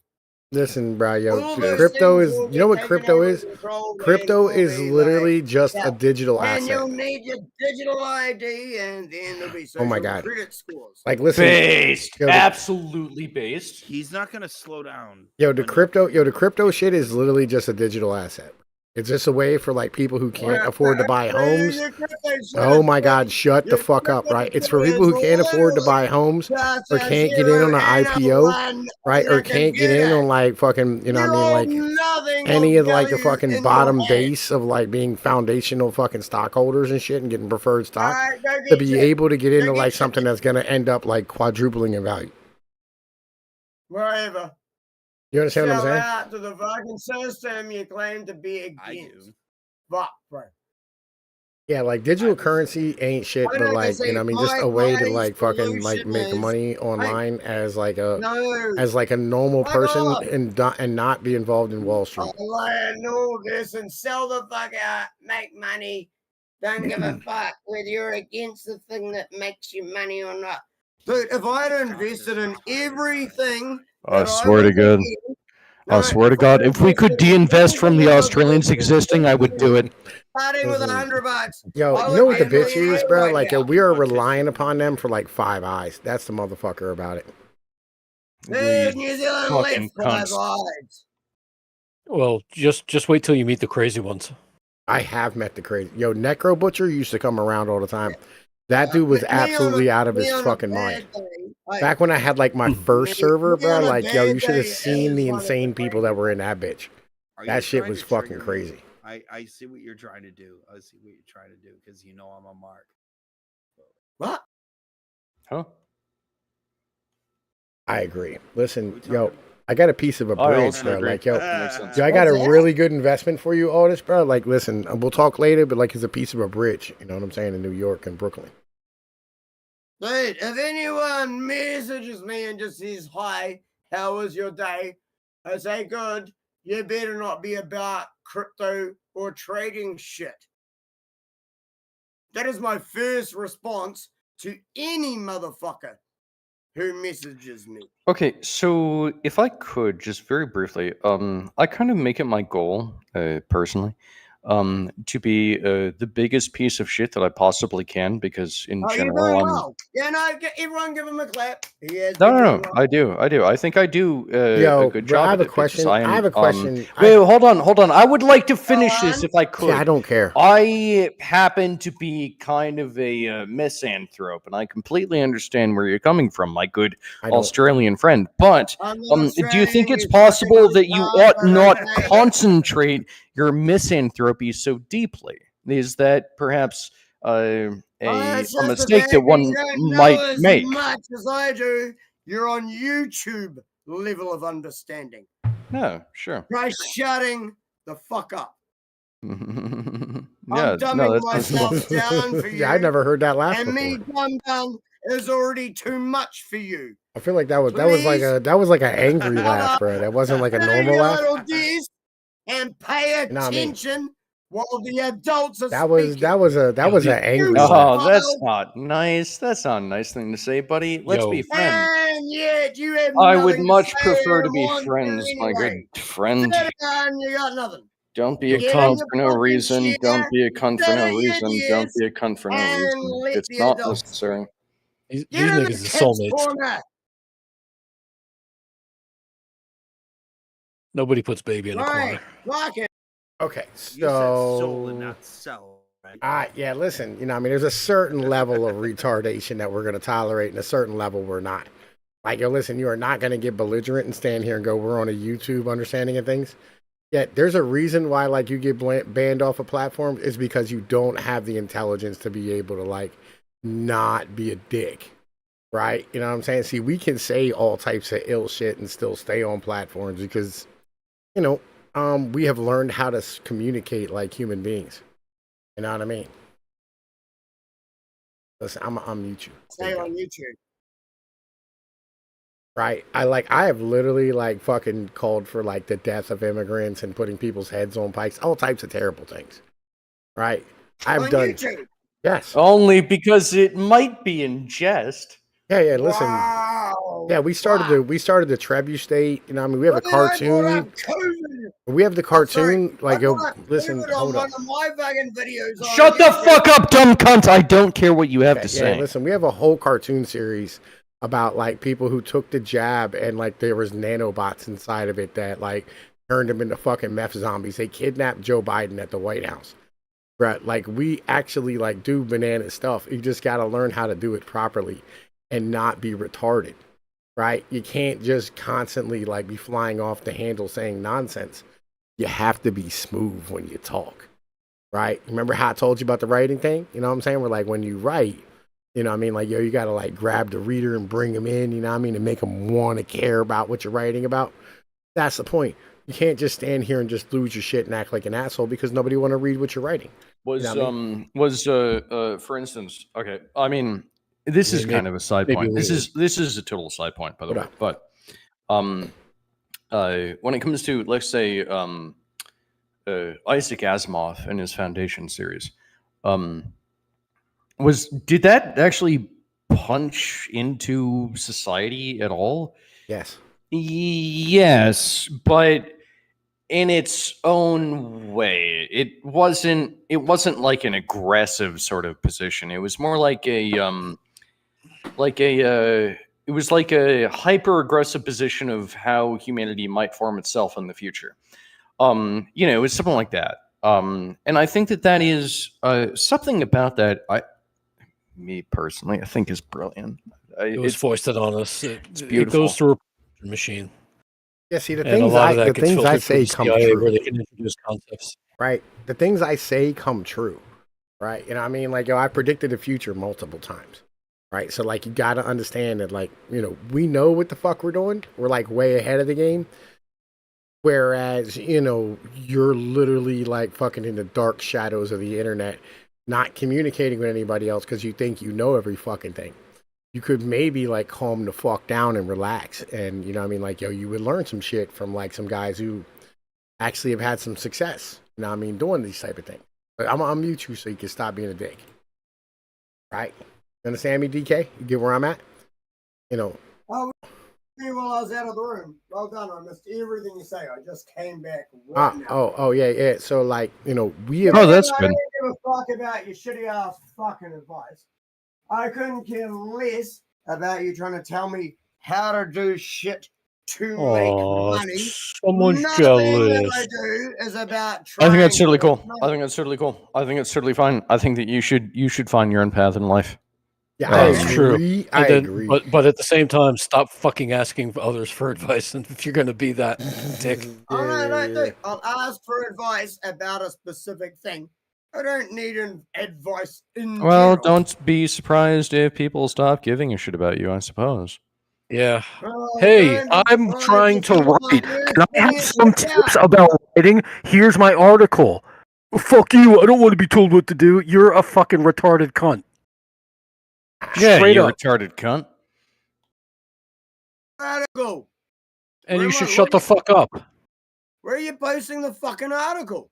Listen, bro, All yo, those crypto things is, will you know get what taken crypto over is? control, Crypto and is will be literally like, just yeah. a digital And asset. you'll need your digital ID, and then there'll be social Oh my God. credit scores. Like, listen, Based. yo, Absolutely based. he's not gonna slow down. the crypto shit is literally just a digital asset. It's just a way for like people who can't afford to buy homes. Oh my God, shut the fuck up, right? It's for people who can't afford to buy homes or can't get in on an IPO, right? Or can't get in on like fucking, you know what I mean, like any of like the fucking bottom base of like being foundational fucking stockholders and shit and getting preferred stock to be able to get into like something that's gonna end up like quadrupling in value. Wherever. You understand what I'm Sell saying? out to the fucking system you claim to be against. Fuck, bro. Yeah, like digital currency ain't shit, I but know, like, they you know what I mean, just say a way to my like fucking like solution make is, money online as like a No. as like a normal Fuck person off. and not be involved in Wall Street. I learn all this and sell the fuck out, make money. Don't give a fuck whether you're against the thing that makes you money or not. Dude, if I'd invested in everything, I swear to God. I swear to God, if we could de-invest from the Australians existing, I would do it. starting with Listen, $100. Yo, I you know would what the definitely bitch is, do bro? right Like, now. we are relying upon them for like 5 eyes. That's the motherfucker about it. New These Zealand fucking left five cunts. eyes. Well, just wait till you meet the crazy ones. I have met the crazy. Yo, Necro Butcher used to come around all the time. That dude was absolutely out of his fucking mind. Back when I had like my first server, bro, like, yo, you should have seen the insane people that were in that bitch. Are That you shit trying was to fucking trigger me? crazy. I see what you're trying to do. I see what you're trying to do because you know I'm a mark. What? Huh? I agree. Listen, We yo, talking- I got a piece of a I bridge, also bro. agree. Like, yo, Makes sense. yo, I got a What's that? really good investment for you, all this, bro. Like, listen, we'll talk later, but like, it's a piece of a bridge. You know what I'm saying? In New York and Brooklyn. Dude, if anyone messages me and just says, hi, how was your day? I say, good. You better not be about crypto or trading shit. That is my first response to any motherfucker who messages me. Okay, so if I could just very briefly, I kind of make it my goal, personally, to be the biggest piece of shit that I possibly can, because in Oh, you're general, doing I'm. well. Yeah, no, everyone give him a clap. He has No, been no, doing no. well. I do. I think I do a Yo, good bro, job I have at a it because question. I am. I have a question. Wait, hold on. I would like to finish this on. if I See, could. I don't care. I happen to be kind of a misanthrope, and I completely understand where you're coming from, my good I don't. Australian friend. But I'm not do you think Australian, it's you possible fucking that you retard, ought but not okay. concentrate your misanthropy so deeply? Is that perhaps It's a just the mistake fact that that one you don't might know as make? much as I do. You're on YouTube level of understanding. No, sure. Try shutting the fuck up. Yeah, I'm no, dumbing that's myself down for you. Yeah, I never heard that last And me before. dumb down is already too much for you. I feel like that was like an angry laugh, bro. That wasn't like a Do normal your laugh. little this and pay You know what I mean? attention while the adults are That was speaking. an angry You laugh. Oh, that's child. not nice. That's not a nice thing to say, buddy. Let's be Yo. friends. And yet you have I would nothing to much say prefer or to be want friends, my good anyway. friend. Sit down, you got nothing. Don't be Yo, a Get cunt in your for no fucking reason. chair, Don't be a cunt for sit no at your reason. Don't desk, be a cunt for no and reason. let It's the not adults necessary. These get in niggas the is kids' soulmates. corner. Nobody puts baby in a Right, corner. fuck it. Okay, You said soul and so not cell, right? yeah, listen, you know, I mean, there's a certain level of retardation that we're gonna tolerate, and a certain level we're not. Like, yo, listen, you are not gonna get belligerent and stand here and go, "We're on a YouTube understanding of things." Yet, there's a reason why, like, you get banned off a platform is because you don't have the intelligence to be able to, like, not be a dick, right? You know what I'm saying? See, we can say all types of ill shit and still stay on platforms because, you know, we have learned how to communicate like human beings. You know what I mean? Listen, I'm mute you. There Stay you go. on YouTube. Right. I have literally like fucking called for like the death of immigrants and putting people's heads on pikes, all types of terrible things. Right. I've On done. YouTube. Yes. Only because it might be in jest. Yeah. Listen. Wow. Yeah. We started the Trebuchet State. You know, I mean, we have a But then I brought cartoon. up COVID. We have the Oh, sorry. cartoon. Like, I yo, brought up listen. COVID on Hold one up. of my fucking videos. on Shut the YouTube. fuck up, dumb cunt. I don't care what you have to Yeah. say. Listen. We have a whole cartoon series about like people who took the jab and like there was nanobots inside of it that like turned them into fucking meth zombies. They kidnapped Joe Biden at the White House. Right? Like we actually like do banana stuff. You just got to learn how to do it properly and not be retarded. Right? You can't just constantly like be flying off the handle saying nonsense. You have to be smooth when you talk. Right? Remember how I told you about the writing thing? You know what I'm saying? Where like when you write, you know what I mean? Like, yo, you got to like grab the reader and bring them in, you know what I mean? And make them want to care about what you're writing about. That's the point. You can't just stand here and just lose your shit and act like an asshole because nobody want to read what you're writing. Was You know what I mean? for instance, okay, I mean, this is kind of a side point. This is a total side point, by the way. But when it comes to, let's say, Isaac Asimov and his Foundation series, did that actually punch into society at all? Yes. Yes, but in its own way. It wasn't like an aggressive sort of position. It was more like a it was like a hyper aggressive position of how humanity might form itself in the future. You know, it's something like that. And I think that is something about that. Me personally, I think is brilliant. It was foisted on us. It's It beautiful. goes through a machine. Yeah, see, And a lot of that gets filtered through the come CIA true. where they can introduce concepts. Right. The things I say come true. Right. You know what I mean? Like, I predicted the future multiple times. Right. So, like, you got to understand that, like, you know, we know what the fuck we're doing. We're, like, way ahead of the game. Whereas, you know, you're literally, like, fucking in the dark shadows of the internet, not communicating with anybody else because you think you know every fucking thing. You could maybe, like, calm the fuck down and relax. And, you know what I mean? Like, yo, you would learn some shit from, like, some guys who actually have had some success. You know what I mean? Doing these type of things. But I'm going to mute you so you can stop being a dick. Right? You understand me, DK? You get where I'm at? You know. Oh, while I was out of the room. Well done. I missed everything you say. I just came back right now. Oh, yeah. So, like, you know, we have... Oh, that's good. I don't give a fuck about your shitty ass fucking advice. I couldn't care less about you trying to tell me how to do shit to make money. Someone's Nothing jealous. that I do is about I think that's trying totally to cool. make money. I think that's totally cool. I think it's totally fine. I think that you should find your own path in life. Yeah, I That's true. agree. And I then, agree. But at the same time, stop fucking asking others for advice. And if you're going to be that dick, I'll ask for advice about a specific thing. I don't need advice in Well, general. don't be surprised if people stop giving a shit about you, I suppose. yeah. Oh, Hey, don't be I'm surprised trying if to people write. don't do Can I have it. some Yeah. tips about writing? Here's my article. Well, fuck you. I don't want to be told what to do. You're a fucking retarded cunt. Yeah, Straight you up. retarded cunt. Article. And Where you am should I shut the looking? fuck up. Where are you posting the fucking article?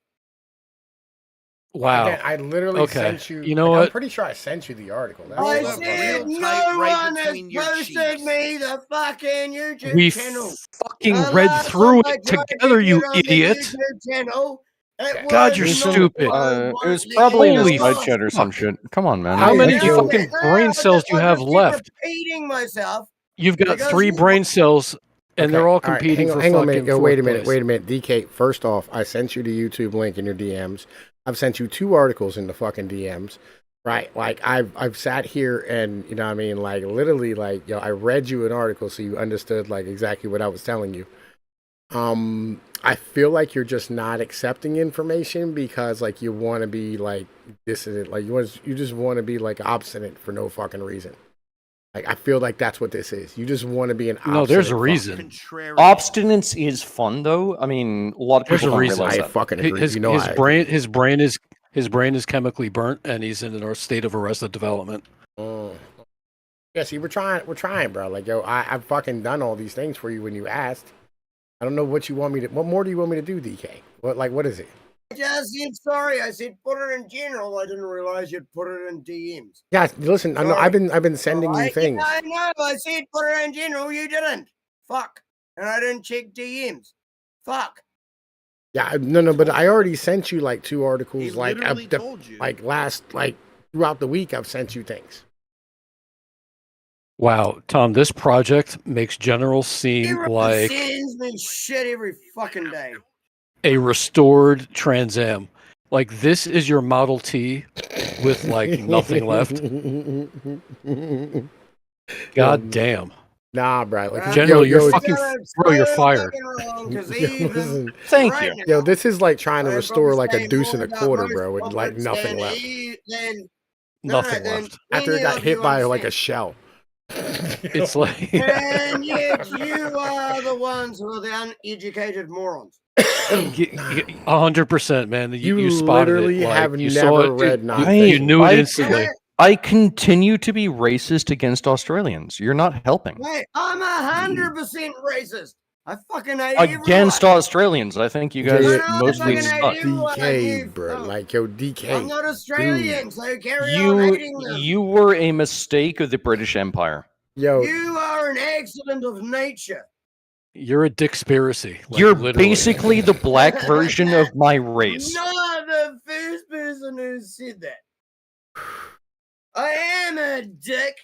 Wow. Again, I literally Okay. sent you... You know like, what? I'm pretty sure I sent you the article. That's I Roll what up it was. said real no tight right one has between your posted cheeks. me the fucking YouTube We channel. fucking The read last through time I it tried to together, you get on the idiot. YouTube channel, it God, was you're not stupid. one It was let probably in a Holy side chat or some fuck. shit. Come on, man. How many yo, fucking brain cells do you have left? Repeating myself. You've got Because 3 you- brain cells, and they're all right, competing for hang on a fucking minute. Yo, fourth wait a minute. place. Wait a minute. DK, first off, I sent you the YouTube link in your DMs. I've sent you 2 articles in the fucking DMs. Right, like I've sat here and, you know what I mean, like literally, like, yo, I read you an article so you understood like exactly what I was telling you. I feel like you're just not accepting information because like you want to be like dissident, like you just want to be like obstinate for no fucking reason. Like I feel like that's what this is. You just want to be an obstinate. No, there's a fuck. reason. Contrarian. Obstinance is fun, though. I mean, a lot of There's people a don't reason. realize I that. fucking agree. His, you know, his I brain his brain is chemically burnt, and he's in a state of arrested development. Yeah, see, we're trying, bro. Like, yo, I've fucking done all these things for you when you asked. I don't know what you want me to. What more do you want me to do, DK? What is it? I just said sorry. I said put it in general. I didn't realize you'd put it in DMs. Yeah, listen, I know I've been sending you things. I know. I said put it in general. You didn't. Fuck. And I didn't check DMs. Fuck. Yeah, no, but I already sent you like 2 articles, He like literally told you. like throughout the week. I've sent you things. Wow, Tom, this project makes General seem like sends me shit every fucking day. a restored Trans Am. Like this is your Model T with like nothing left. God damn. Nah, bro. Like, General, yo, you're fucking bro, you're fired. listen, Thank you. yo, this is like trying to I'm restore probably like a saying deuce more and a about quarter, most bro, with like publics nothing than left. Nothing then left. After it any got of hit you by like a understand. shell. It's like And yet you are the ones who are the uneducated morons. 100%, man. You spotted literally it. Like, have you never saw it. read You nonfiction. knew it instantly. I continue to be racist against Australians. You're not helping. Hey, I'm 100% racist. I fucking hate Against everyone. Australians, I think you guys I mostly fucking hate suck. everyone. DK, bro. Like, yo, DK. I'm not Australian, dude. so carry on hating them. You were a mistake of the British Empire. Yo, You are an accident of nature. You're a dickspiracy. Like, You're literally. basically the black version of my race. Not the first person who said that. I am a dick,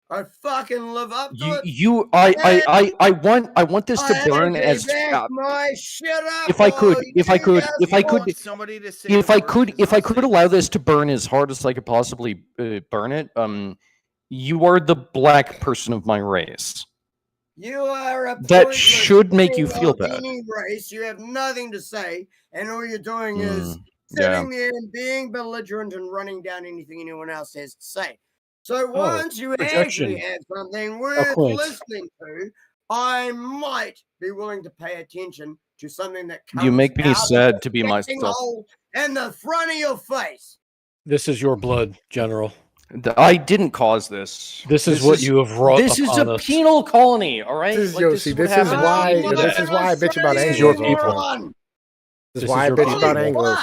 I fucking live up to You, it. I want this to burn as back my shit up. if I could, somebody to say if the I words could, as if I I could say allow it. this to burn as hard as I could possibly burn it, you are the black person of my race. You are a That pointless should make you thing feel of bad. any race. You have nothing to say, and all you're doing is yeah. sitting there and being belligerent and running down anything anyone else has to say. So Oh, once you projection. actually have something How worth quaint. listening to, I might be willing to pay attention to something that comes You make me out sad of to be the myself. hole in the front of your face. This is your blood, General. I didn't cause this. This is what you have wrought This is upon a us. penal colony, all right? This is, Like, yo, this see, is what this is happens why, when you do this that. is why I bitch about This is anglers your all the people. time. This This is why I is your bitch about people. anglers.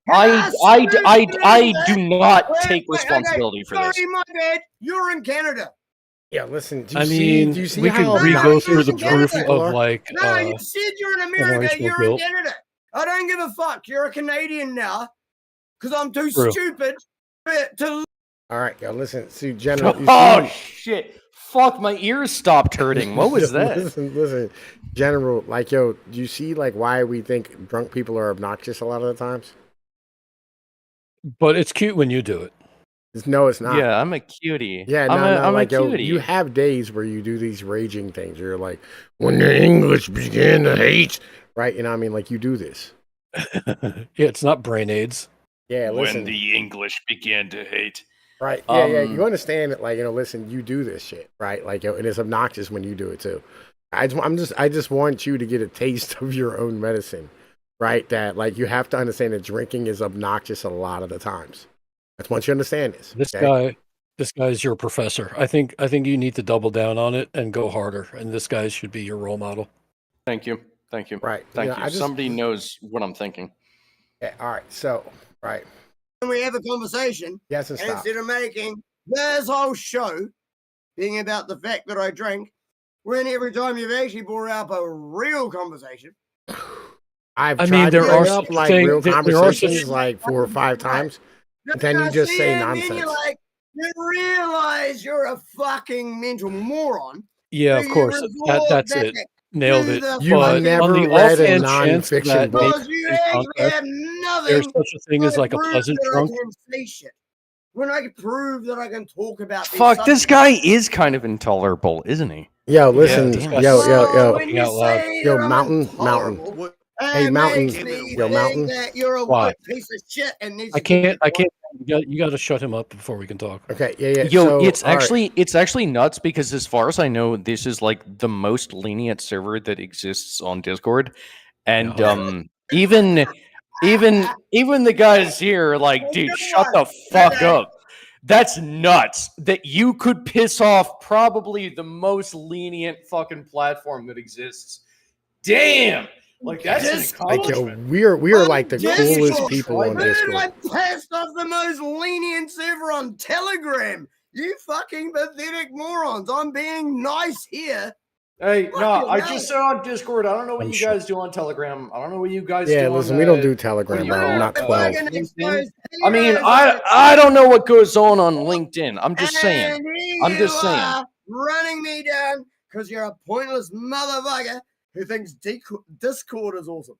I do not take responsibility for this. Sorry, my bad. You're in Canada. Yeah, listen, do you I see, mean, do you see we how could re-go through the obnoxious proof people of are? like No, you said you're in America. generational You're guilt. in Canada. I don't give a fuck. You're a Canadian now because I'm too True. stupid to. All right, yo, listen, see, General. You Oh see, shit! Fuck, my ears stopped hurting. What was yo, that? Listen, General. Like, yo, do you see like why we think drunk people are obnoxious a lot of the times? But it's cute when you do it. No, it's not. Yeah, I'm a cutie. Yeah, I'm like, a yo, cutie. you have days where you do these raging things. You're like, when the English began to hate, right? You know what I mean? Like, you do this. Yeah, it's not brain aids. Yeah, listen. When the English began to hate. Right. Yeah, you understand that, like, you know, listen, you do this shit, right? Like, yo, and it's obnoxious when you do it too. I just want you to get a taste of your own medicine, right? That, like, you have to understand that drinking is obnoxious a lot of the times. I just want you to understand this. This guy is your professor. I think you need to double down on it and go harder. And this guy should be your role model. Thank you. Right. Thank you. Somebody knows what I'm thinking. Yeah, all right. So, right. When we have a conversation, Yes, and stop. instead of making this whole show being about the fact that I drink, when every time you've actually brought up a real conversation. I mean, there are up like real there are conversations such- like 4 or 5 times. And then you just say nonsense. Then you're like, you realize you're a fucking mental moron. Yeah, So of course. That's it. Nailed it. You've But never on the read a offhand chance nonfiction that book. Because you in actually context, have nothing. there's such a thing as like a prove pleasant that drunk. I can say shit. When I can prove that I can talk about these Fuck, this subjects. guy is kind of intolerable, isn't he? Yo, listen, Yeah, yo, When you out loud. say Yo, that I'm Mountain. intolerable, Hey, it Mountain. makes me Yo, think Mountain. that you're a Why? white piece of shit and needs I to get can't. You got to shut him up before we can talk. Okay, yeah. Yo, so, it's all right. actually nuts because as far as I know, this is like the most lenient server that exists on Discord, and even the guys here are like, dude, shut the fuck up. That's nuts that you could piss off probably the most lenient fucking platform that exists. Damn. Like that's an Like, yo, accomplishment. we are like the Discord. coolest people on Dude, Discord. I passed off the most lenient server on Telegram. You fucking pathetic morons. I'm being nice here. Hey, no, I hell. just said on Discord. I don't know what I'm you sure. guys do on Telegram. I don't know what you guys do Yeah, on listen, we don't do what Telegram, do you bro. call I'm it? not The 12. fucking LinkedIn? exposed I mean, heroes I don't know what goes on LinkedIn. I'm just saying. And here I'm just you saying. are running me down because you're a pointless motherfucker who thinks Discord is awesome.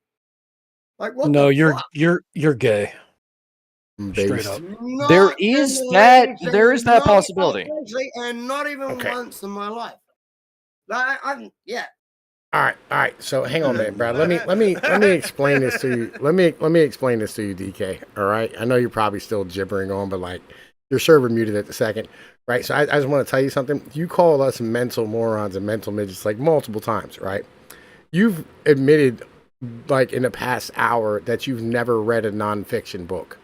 Like what? No, the fuck? you're gay. Straight Based. up. Not There in is the that- least, there is that not possibility. actually, and not even Okay. once in my life. Like, yeah. All right. So hang on a minute, Brad. Let me explain this to you. Let me explain this to you, DK. All right. I know you're probably still gibbering on, but like your server muted at the second, right? So I just want to tell you something. You call us mental morons and mental midgets like multiple times, right? You've admitted, like in the past hour, that you've never read a nonfiction book.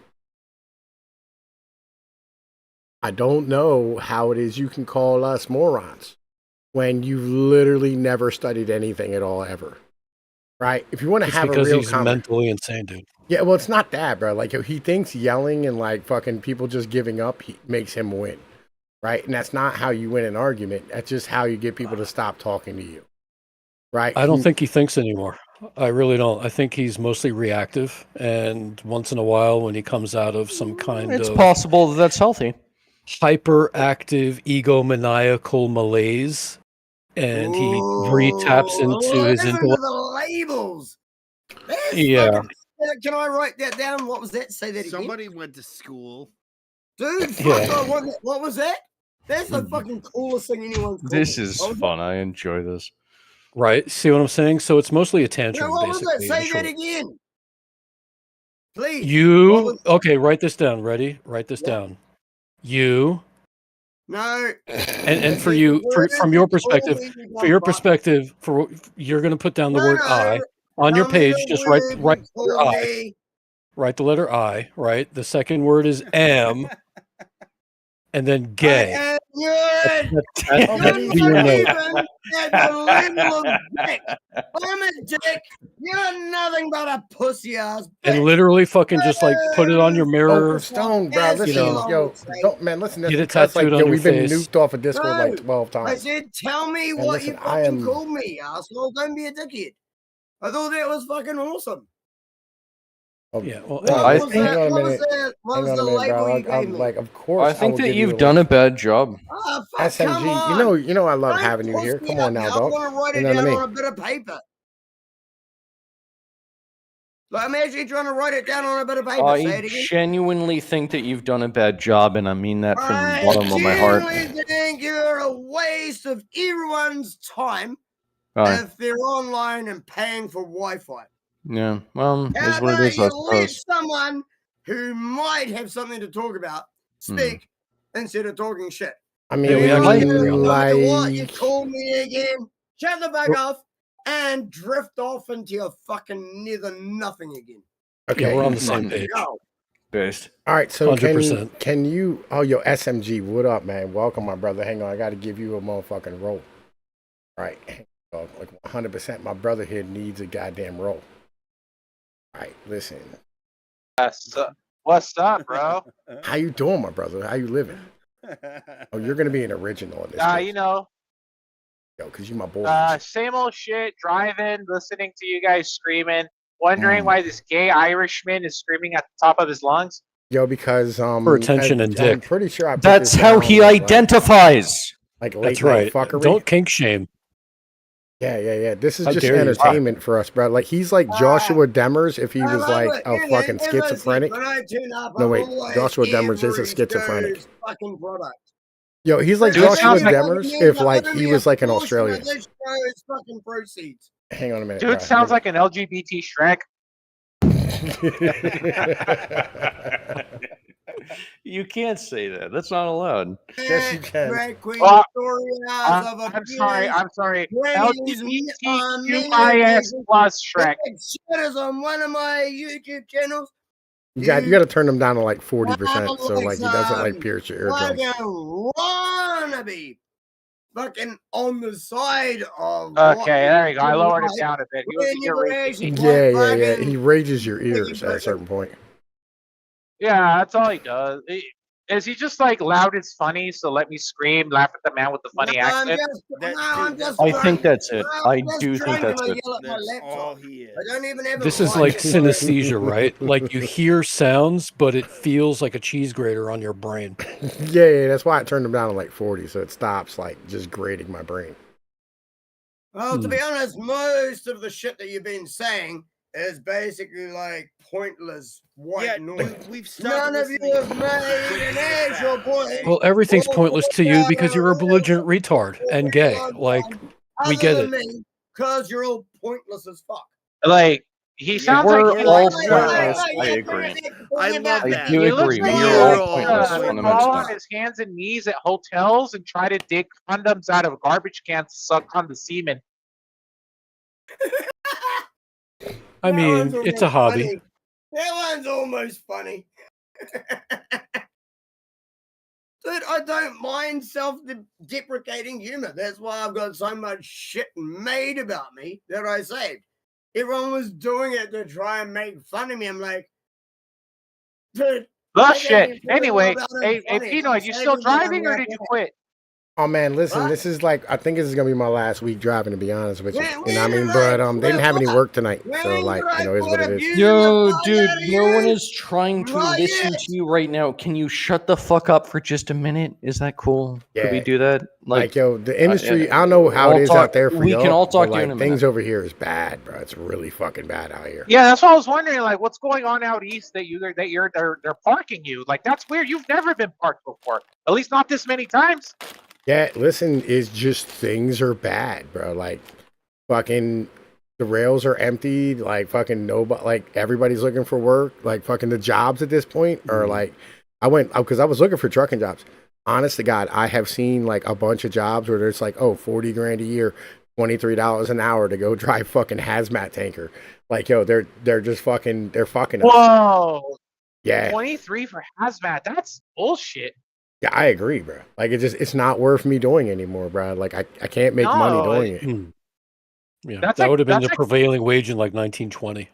I don't know how it is you can call us morons when you've literally never studied anything at all ever, right? If you want to It's have a because real he's mentally insane, dude. yeah, well, it's not that, bro. Like, he thinks yelling and like fucking people just giving up makes him win, right? And that's not how you win an argument. That's just how you get people to stop talking to you, right? I don't think he thinks anymore. I really don't. I think he's mostly reactive, and once in a while, when he comes out of some kind It's of possible that that's healthy. hyperactive egomaniacal malaise, and he taps into his Listen to intellect. the labels. That's Yeah. fucking. Can I write that down? What was that? Say that again. Somebody went to school. Dude, fuck, Yeah. what was that? That's the fucking coolest thing anyone's called. This is fun. I enjoy this. Right. See what I'm saying? So it's mostly a tantrum, What was that? basically. Say in that short. again. Please. You okay? Write this down. Ready? Write this down. You. No. And for you, from your perspective, you're going to put down the word I on your page. Just write the letter I. Write the letter I. Right. The second word is am. And then gay. I am good. That's You're not your note. even at the level of dick. I'm a dick. You're nothing but a pussy ass. And literally fucking just like put it on your mirror. Oh, Stone, bro. Listen, don't, man, listen. Get it That's like, tattooed on yo, your we've been face. nuked off of Discord like 12 times. I said, tell me And what listen, you I fucking am- called me, asshole. Don't be a dickhead. I thought that was fucking awesome. Oh, yeah, well, I What think. was the label you gave me? Like, of course. I think will that give you you've the done a bad job. Oh, fuck, come SMG. on. You know, I love Don't having you push here. me Come up on now, now. dog. I want to write You it know what I down mean? on a bit of paper. Like, I'm actually trying to write it down on a bit of paper. Say I it again. genuinely think that you've done a bad job, and I mean that from the I bottom of my heart. genuinely think you're a waste of everyone's time Aye. if they're online and paying for Wi-Fi. Yeah, well, How is what it about is, I you let suppose. someone who might have something to talk about speak instead of talking shit? I mean, we actually agree on that. Like, what? You like, call me again? Shut the fuck off and drift off into your fucking neither nothing again. okay. Yeah, we're on the same page. Go. Based. All right, so 100%. can you? Oh, yo, SMG, what up, man? Welcome, my brother. Hang on, I got to give you a motherfucking roll. All right, like 100%. My brother here needs a goddamn roll. All right, listen. What's up, bro? How you doing, my brother? How you living? Oh, you're gonna be an original in this. You know, yo, cause you my boy. same old shit. Driving, listening to you guys screaming, wondering why this gay Irishman is screaming at the top of his lungs. Yo, because For attention and I'm dick. pretty sure I put That's this how down, he identifies. like late That's night right. fuckery. Don't kink shame. Yeah. This is How just dare you. entertainment for us, bro. Like he's like Joshua Demers if he was like a fucking schizophrenic. No, wait, Joshua Demers is a schizophrenic. Fucking product. Yo, he's like Dude, Joshua sounds like- Demers if like he was like an Australian. This show is fucking proceeds. Hang on a minute. Dude bro. sounds like an LGBT Shrek. You can't say that. That's not allowed. Yes, you can. Drag queen Well, stories of I'm sorry. abuse, LGBTQIS plus Shrek. Shit is on one of my YouTube channels. You got to turn them down to like 40%, so like he doesn't like pierce your eardrums. Fucking wannabe. Fucking on the side of. Okay, there you go. I lowered it down a bit. He was Yeah. He rages your ears at a certain point. Yeah, that's all he does. Is he just like loud is funny, so let me scream, laugh at the man with the funny accent? I think that's it. I do think that's it. That's all he is. I don't even have This is like synesthesia, right? Like you hear sounds, but it feels like a cheese grater on your brain. Yeah, that's why I turned them down to like 40, so it stops like just grating my brain. Well, to be honest, most of the shit that you've been saying is basically like pointless white noise. We've None of you have made an actual point. Well, everything's pointless to you because you're a belligerent retard and gay. Like, we get it. Because you're all pointless as fuck. Like, he sounds We're like he all likes pointless. I agree. I love I that. do He looks agree. like We he are likes all pointless to fundamentally. fall on his hands and knees at hotels and try to dig condoms out of garbage cans to suck on the semen. I mean, it's a hobby. Funny. That one's almost funny. Dude, I don't mind self-deprecating humor. That's why I've got so much shit made about me that I saved. Everyone was doing it to try and make fun of me. I'm like, dude. The shit. Anyway, hey, Pnoid, you still driving or did you quit? Oh man, listen, What? this is like I think this is gonna be my last week driving, to be honest with you. When- You know what I when mean? did But I they didn't have any put- work tonight, when so like did I you know, is what put it is. abusing Yo, your phone dude, out of no one you? is trying to Not listen yet. to you right now. Can you shut the fuck up for just a minute? Is that cool? Could we Yeah. do that? Like yo, the industry. I don't know how I'll it is talk- out there for we y'all. can all talk but to you in like a things minute. over here is bad, bro. It's really fucking bad out here. Yeah, that's what I was wondering. Like, what's going on out east that they're parking you? Like, that's weird. You've never been parked before. At least not this many times. Yeah, listen, it's just things are bad, bro. Like fucking the rails are empty. Like fucking nobody. Like everybody's looking for work. Like fucking the jobs at this point are like. I went because I was looking for trucking jobs. Honest to God, I have seen like a bunch of jobs where there's like, oh, 40 grand a year, $23 an hour to go drive fucking hazmat tanker. Like, yo, they're just fucking us. Whoa. Yeah. 23 for hazmat. That's bullshit. Yeah, I agree, bro. Like it's not worth me doing anymore, bro. Like I can't make money doing it. Yeah, That's that like- would have been that's the like- prevailing wage in like 1920.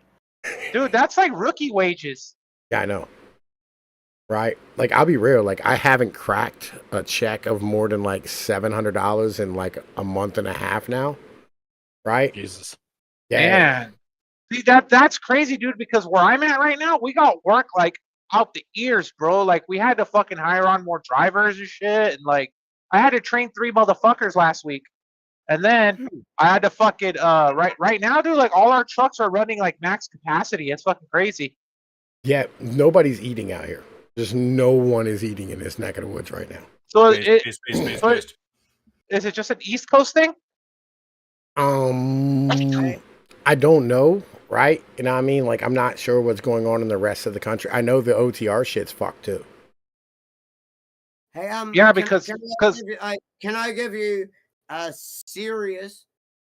Dude, that's like rookie wages. Yeah, I know. Right? Like I'll be real, like I haven't cracked a check of more than like $700 in like a month and a half now. Right? Jesus. Yeah. Man. See, that's crazy, dude, because where I'm at right now, we got work like out the ears, bro. Like we had to fucking hire on more drivers and shit. And like I had to train 3 motherfuckers last week. And then I had to fucking right now, dude, like all our trucks are running like max capacity. It's fucking crazy. Yeah, nobody's eating out here. Just no one is eating in this neck of the woods right now. So Based. is it just an East Coast thing? I don't know, right? You know what I mean? Like I'm not sure what's going on in the rest of the country. I know the OTR shit's fucked too. Hey, Yeah, can I give you a serious?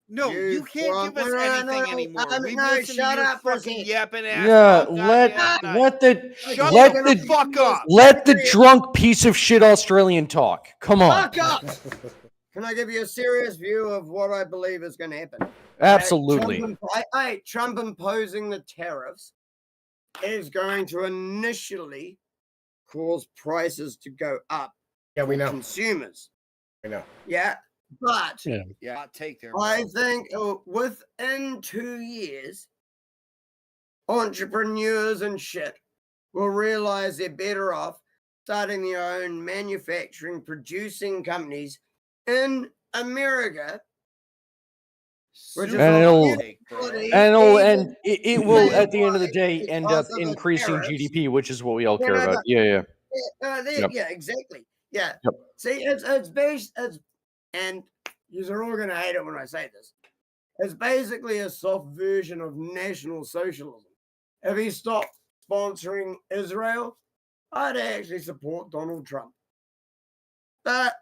No, you can't give us anything anymore. We've listened to shut your up for a fucking second. yapping ass. Yeah, all let goddamn night. let the Shut let the the fuck up. let the drunk piece of shit Australian talk. Come on. Fuck up! Can I give you a serious view of what I believe is going to happen? Absolutely. Trump imposing the tariffs is going to initially cause prices to go up. Yeah, we for know. Consumers. I know. Yeah, but Yeah, take their. I think within 2 years, entrepreneurs and shit will realize they're better off starting their own manufacturing, producing companies in America. Which is And a it'll- huge quality, And even it will at the end of the worldwide day end up because of the increasing tariffs. GDP, which is what we all No, care no, about. no. Yeah. Yeah, Yep. exactly. Yeah. Yep. See, it's based, and you're all gonna hate it when I say this. It's basically a soft version of National Socialism. If he stopped sponsoring Israel, I'd actually support Donald Trump. But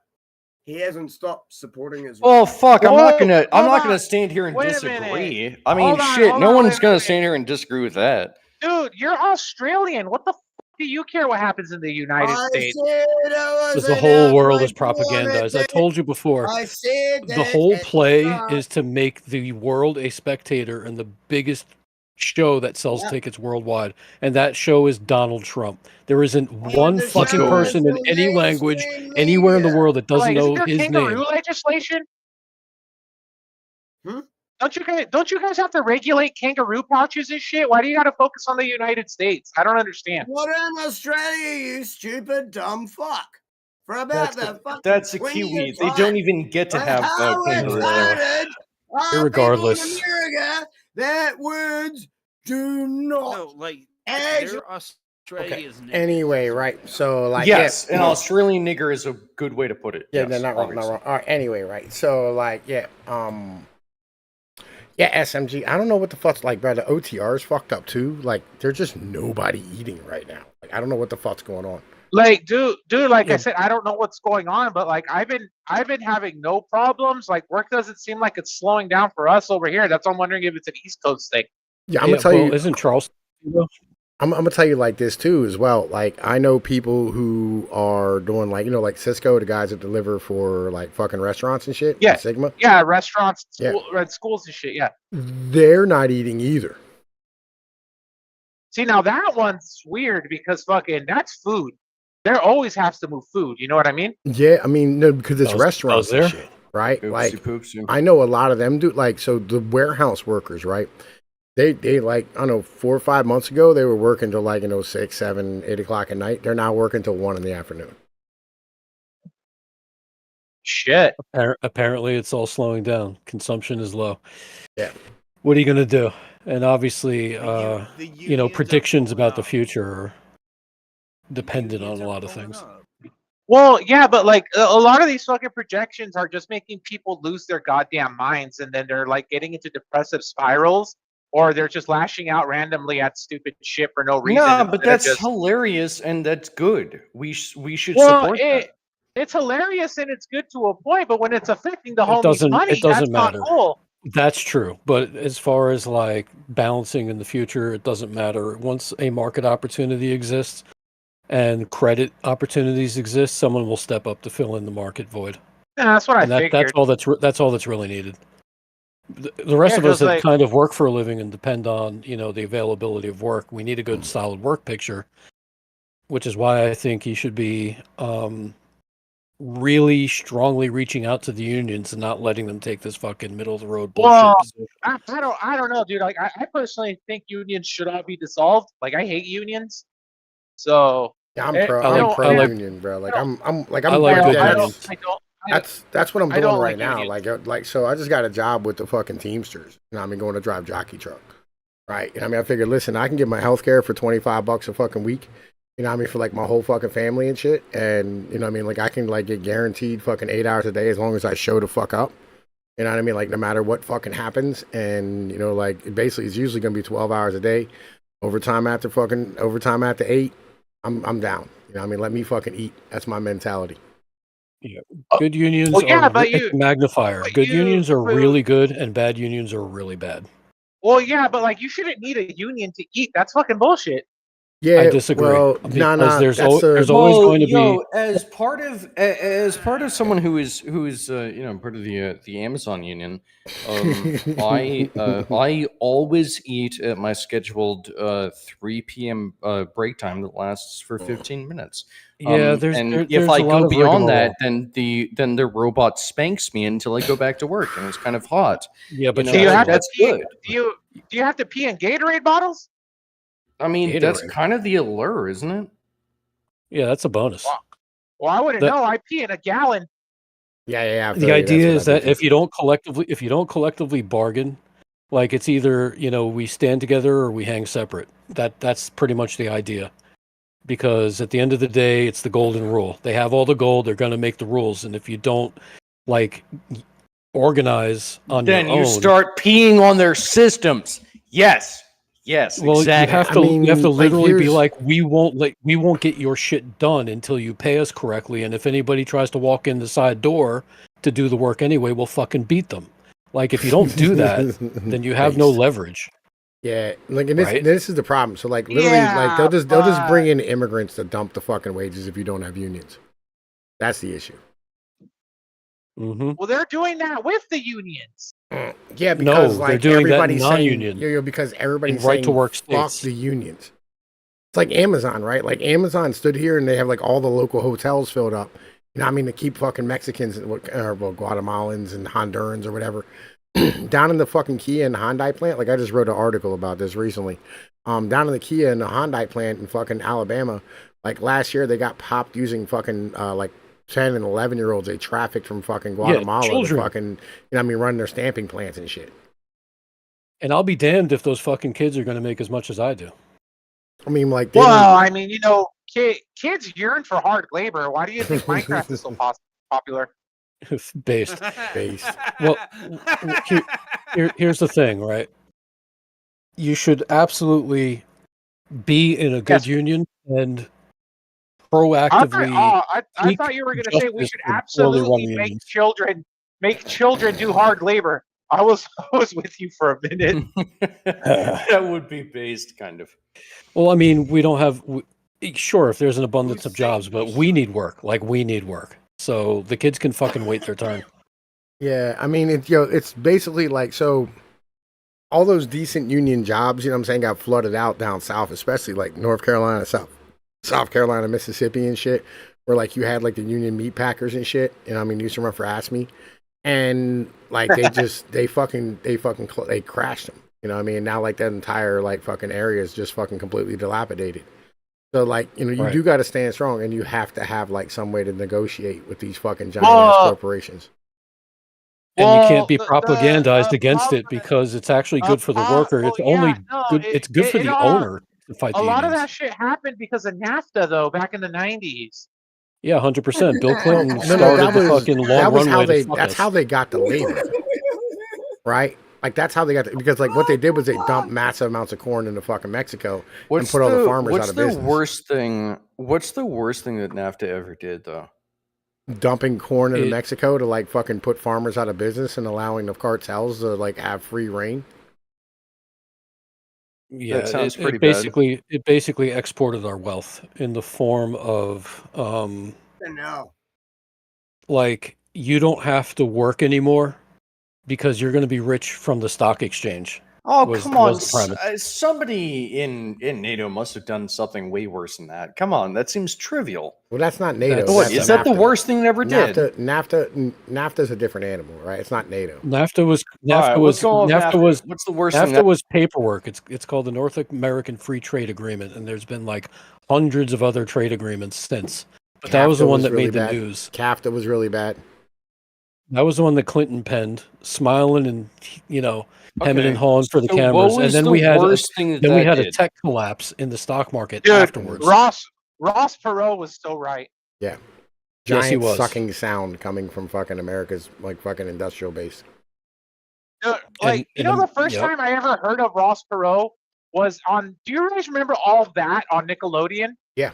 he hasn't stopped supporting Israel. Oh fuck! I'm not Whoa, gonna hold on. stand here and Wait a disagree. minute. I mean, Hold on, shit. hold No on, one's wait a gonna minute. stand here and disagree with that. Dude, you're Australian. What the fuck do you care what happens in the United States? said I was Because the whole world is propagandized. I told you before. I said The that whole at the play start. is to make the world a spectator and the biggest show that sells Yep. tickets worldwide, and that show is Donald Trump. There isn't one the fucking show person in is any the language mainstream anywhere in the media. world that doesn't Like, isn't know there his kangaroo name. legislation? Hmm? Don't you guys have to regulate kangaroo pouches and shit? Why do you got to focus on the United States? I don't understand. What in Australia, you stupid dumb fuck? For about That's a 20 Kiwi. years, They don't even get to Like, have how kangaroo. retarded are Irregardless. people in America that words do not. No, like As they're Australia's. niggas. Anyway, right. So like Yes, yeah, an Australian nigger is a good way to put it. Yeah, yes, no, not wrong, not obviously. wrong. All right, anyway, right. So like yeah, SMG. I don't know what the fuck's like, bro. The OTR is fucked up too. Like, there's just nobody eating right now. Like, I don't know what the fuck's going on. Like, dude, like I Yeah. said, I don't know what's going on, but like I've been having no problems. Like, work doesn't seem like it's slowing down for us over here. That's why I'm wondering if it's an East Coast thing. Yeah, I'm gonna tell you. Isn't Charleston? I'm gonna tell you like this too as well. Like, I know people who are doing like like Cisco, the guys that deliver for like fucking restaurants and shit. Yeah. Sigma. Yeah, restaurants, Yeah. schools and shit. Yeah. They're not eating either. See, now that one's weird because fucking that's food. there always has to move food. You know what I mean? Yeah, I mean, no, because it's Does restaurants and there? shit, right? Like, Poopsie. I know a lot of them do. Like, so the warehouse workers, right? They like, I don't know, 4 or 5 months ago, they were working till like 6, 7, 8 o'clock at night. They're now working till 1 in the afternoon. Shit. Apparently, it's all slowing down. Consumption is low. Yeah. What are you going to do? And obviously, The unions are predictions pulling about the up. future are dependent on Unions a are lot of pulling things. up. Well, yeah, but like a lot of these fucking projections are just making people lose their goddamn minds, and then they're like getting into depressive spirals, or they're just lashing out randomly at stupid shit for no reason. No, but instead of that's just hilarious and that's good. We should well, support that. it's hilarious and it's good to a point, but when it's affecting the It homies' doesn't. money, It doesn't that's matter. not cool. That's true. But as far as like balancing in the future, it doesn't matter. Once a market opportunity exists and credit opportunities exist, someone will step up to fill in the market void. Yeah, that's what And I that's figured. all that's all that's really needed. The rest of us 'cause, that like, kind of work for a living and depend on, the availability of work, we need a good solid work picture, which is why I think he should be really strongly reaching out to the unions and not letting them take this fucking middle of the road bullshit well, position. I don't know, dude. Like, I personally think unions should all be dissolved. Like, I hate unions. So Yeah, I'm I pro don't, union, bro. Like, I I'm I like like good that. unions. That's what I'm I doing don't right like now. unions. Like, so I just got a job with the fucking Teamsters. I mean, going to drive jockey truck, right? And I mean, I figured, listen, I can get my health care for $25 a fucking week. I mean, for like my whole fucking family and shit. And I mean, like, I can like get guaranteed fucking 8 hours a day as long as I show the fuck up. You know what I mean? Like, no matter what fucking happens. And like, basically, it's usually gonna be 12 hours a day. Overtime after 8. I'm down. I mean, let me fucking eat. That's my mentality. Yeah. Good unions Well, yeah, are but it's a magnifier. Good unions are but- really good and bad unions are really bad. well, yeah, but like, you shouldn't need a union to eat. That's fucking bullshit. Yeah, I disagree. Well, Because there's that's always going to be as part of someone who is part of the Amazon union. I always eat at my scheduled 3 p.m. Break time that lasts for 15 minutes. Yeah, and there's if a I lot go of beyond rigmarole. that, then the robot spanks me until I go back to work, and it's kind of hot. Yeah, but Do you have to that's pee? good. Do you have to pee in Gatorade bottles? I mean, that's Gatorade. kind of the allure, isn't it? Yeah, that's a bonus. Well, I wouldn't The- know. I pee in a gallon. Yeah. I feel The you. idea That's is what I that do if too. you don't collectively bargain, like it's either, we stand together or we hang separate. That's pretty much the idea. Because at the end of the day, it's the golden rule. They have all the gold, they're going to make the rules, and if you don't like organize on Then your you own, start peeing on their systems. Yes, well, exactly. you have to like, literally be here's- like, we won't get your shit done until you pay us correctly, and if anybody tries to walk in the side door to do the work anyway, we'll fucking beat them. Like, if you don't do that, then you have no Based. leverage. Yeah, like, and Right? this is the problem. So, like, literally, like, Yeah, they'll just bring but- in immigrants to dump the fucking wages if you don't have unions. That's the issue. Mm-hmm. Well, they're doing that with the unions. Yeah, No, because they're like doing that everybody's non-union. saying, because everybody's In right-to-work saying, fuck states. the unions. It's like Amazon, right? Like Amazon stood here and they have like all the local hotels filled up. I mean, to keep fucking Mexicans or Guatemalans and Hondurans or whatever down in the fucking Kia and Hyundai plant. Like, I just wrote an article about this recently. Down in the Kia and the Hyundai plant in fucking Alabama, like last year they got popped using fucking like 10 and 11-year-olds they trafficked from fucking Guatemala to children. fucking, run their stamping plants and shit. And I'll be damned if those fucking kids are going to make as much as I do. I mean, like, Well, I mean, kids yearn for hard labor. Why do you think Minecraft is so popular? Based. Based. Well, here's the thing, right? You should absolutely be in a good Yes. union and I proactively. I thought you were going to say we justice should for poorly run absolutely unions. make children do hard labor. I was with you for a minute. That would be based, kind of. Well, I mean, we don't have. Sure, if there's an abundance Who's of jobs, saying but we we need work. Like, we need work. So the kids can fucking wait their turn. Yeah, I mean, it's basically like, so all those decent union jobs, got flooded out down south, especially like North Carolina South. South Carolina, Mississippi and shit, where like you had like the Union meat packers and shit. You know what I mean? Used to run for ASME. And like they crashed them. You know what I mean? Now like that entire like fucking area is just fucking completely dilapidated. So like, you know, you Right. do got to stand strong, and you have to have like some way to negotiate with these fucking giant ass corporations. And you can't be the propagandized against it problem, because it's actually good for the worker. well, It's yeah, only no, good. It's good for it the all. owner to fight A the lot of unions. that shit happened because of NAFTA, though, back in the '90s. Yeah, 100%. Bill Clinton No, started that the was fucking long how runway to they fuck that's us. how they got the labor, right? Like that's how they got because like what they did was they dumped massive amounts of corn into fucking Mexico and put all the farmers out of business. Worst thing? What's the worst thing that NAFTA ever did, though? Dumping corn into It- Mexico to like fucking put farmers out of business and allowing the cartels to like have free reign. Yeah, sounds pretty it bad. basically exported our wealth in the form of No. like you don't have to work anymore because you're going to be rich from the stock exchange. Oh, was- come on. was the premise. Somebody in NATO must have done something way worse than that. Come on, that seems trivial. Well, that's not NATO. That's- What, That's is that the NAFTA. worst thing it ever did? NAFTA's a different animal, right? It's not NATO. NAFTA was All right, let's go with NAFTA NAFTA. was What's the worst thing? NAFTA was paperwork. It's called the North American Free Trade Agreement, and there's been like hundreds of other trade agreements since. But that was the CAFTA one that really made the bad. news. CAFTA was really bad. That was the one that Clinton penned, smiling and hemming and hawing for the So cameras. what And was then the we had worst thing that then we that had a did? tech collapse in the stock market Dude, afterwards. Ross Perot was so right. Yeah. Yes, he Giant was. sucking sound coming from fucking America's like fucking industrial base. Dude, like, the first yep. time I ever heard of Ross Perot was on. Do you guys remember all that on Nickelodeon? Yeah.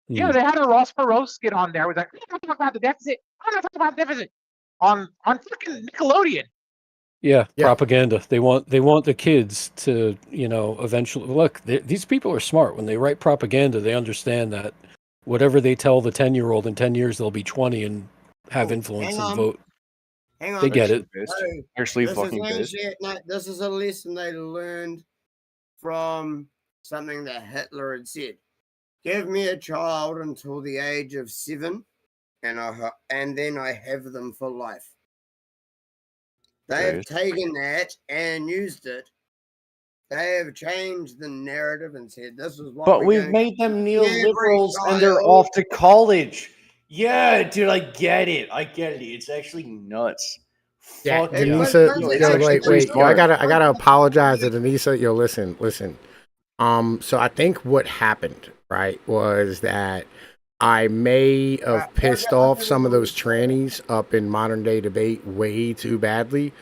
Yeah, they had a Ross Perot skit on there. Was like, I'm not talking about the deficit. I'm not talking about the deficit on fucking Nickelodeon. Yeah, Yeah. propaganda. They want the kids to, eventually look. These people are smart. When they write propaganda, they understand that whatever they tell the 10-year-old in 10 years, they'll be 20 and have influence hang and on. vote. Hang on. They get it. Actually, This fucking is pissed. actually, no, this is a lesson they learned from something that Hitler had said. Give me a child until the age of 7, and then I have them for life. They have taken that and used it. They have changed the narrative and said, "This is what." But we're we've going made them Every neoliberals and they're child- off to college. Yeah, dude, I get it. It's actually nuts. Yeah, Fuck Denisa, But- No, it's yo, actually wait, pretty yo, smart. I gotta apologize to Denisa. Yo, listen. So I think what happened, right, was that I may have pissed off some of those trannies up in modern day debate way too badly,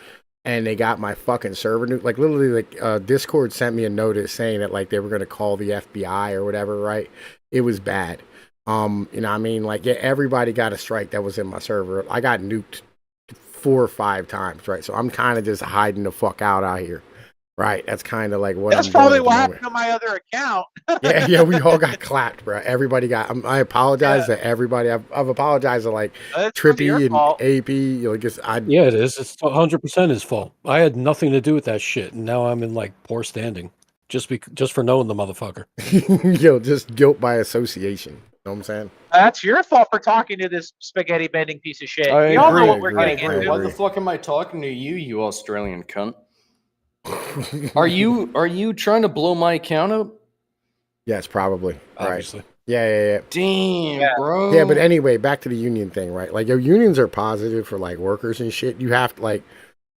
and they got my fucking server like literally like Discord sent me a notice saying that like they were gonna call the FBI or whatever, right? It was bad. You know what I mean? Like, yeah, everybody got a strike that was in my server. I got nuked 4 or 5 times, right? So I'm kind of just hiding the fuck out here, right? That's kind of like what That's I'm probably doing what at the happened to my other account. yeah, we all got clapped, bro. Everybody got. I apologize to everybody. I've apologized to like That's your Trippy and fault. AP. Just Yeah, it is. It's 100% his fault. I had nothing to do with that shit, and now I'm in like poor standing just for knowing the motherfucker. just guilt by association. You know what I'm saying? That's your fault for talking to this spaghetti bending piece of shit. I We all know agree. what we're I getting agree. into. Why the fuck am I talking to you, you Australian cunt? Are you trying to blow my account up? Yes, probably. Obviously. Right. Yeah. Damn, bro. Yeah, but anyway, back to the union thing, right? Like, your unions are positive for like workers and shit. You have to like.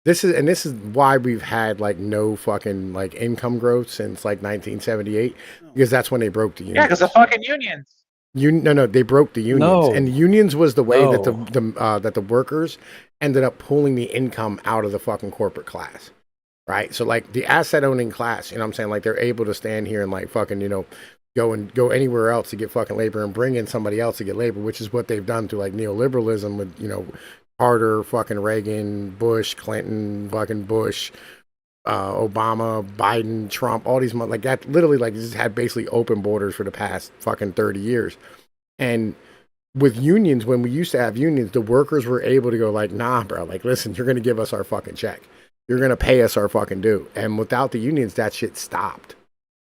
This is why we've had like no fucking like income growth since like 1978, because that's when they broke the unions. Yeah, because of fucking unions. No, they broke the unions, No. and the unions was the way that No. that the workers ended up pulling the income out of the fucking corporate class, right? So like the asset owning class, you know what I'm saying? Like they're able to stand here and like fucking go anywhere else to get fucking labor and bring in somebody else to get labor, which is what they've done through like neoliberalism with Carter, fucking Reagan, Bush, Clinton, fucking Bush, Obama, Biden, Trump, all these like that. Literally, like just had basically open borders for the past fucking 30 years. And with unions, when we used to have unions, the workers were able to go like, nah, bro, like, listen, you're gonna give us our fucking check, you're gonna pay us our fucking due. And without the unions, that shit stopped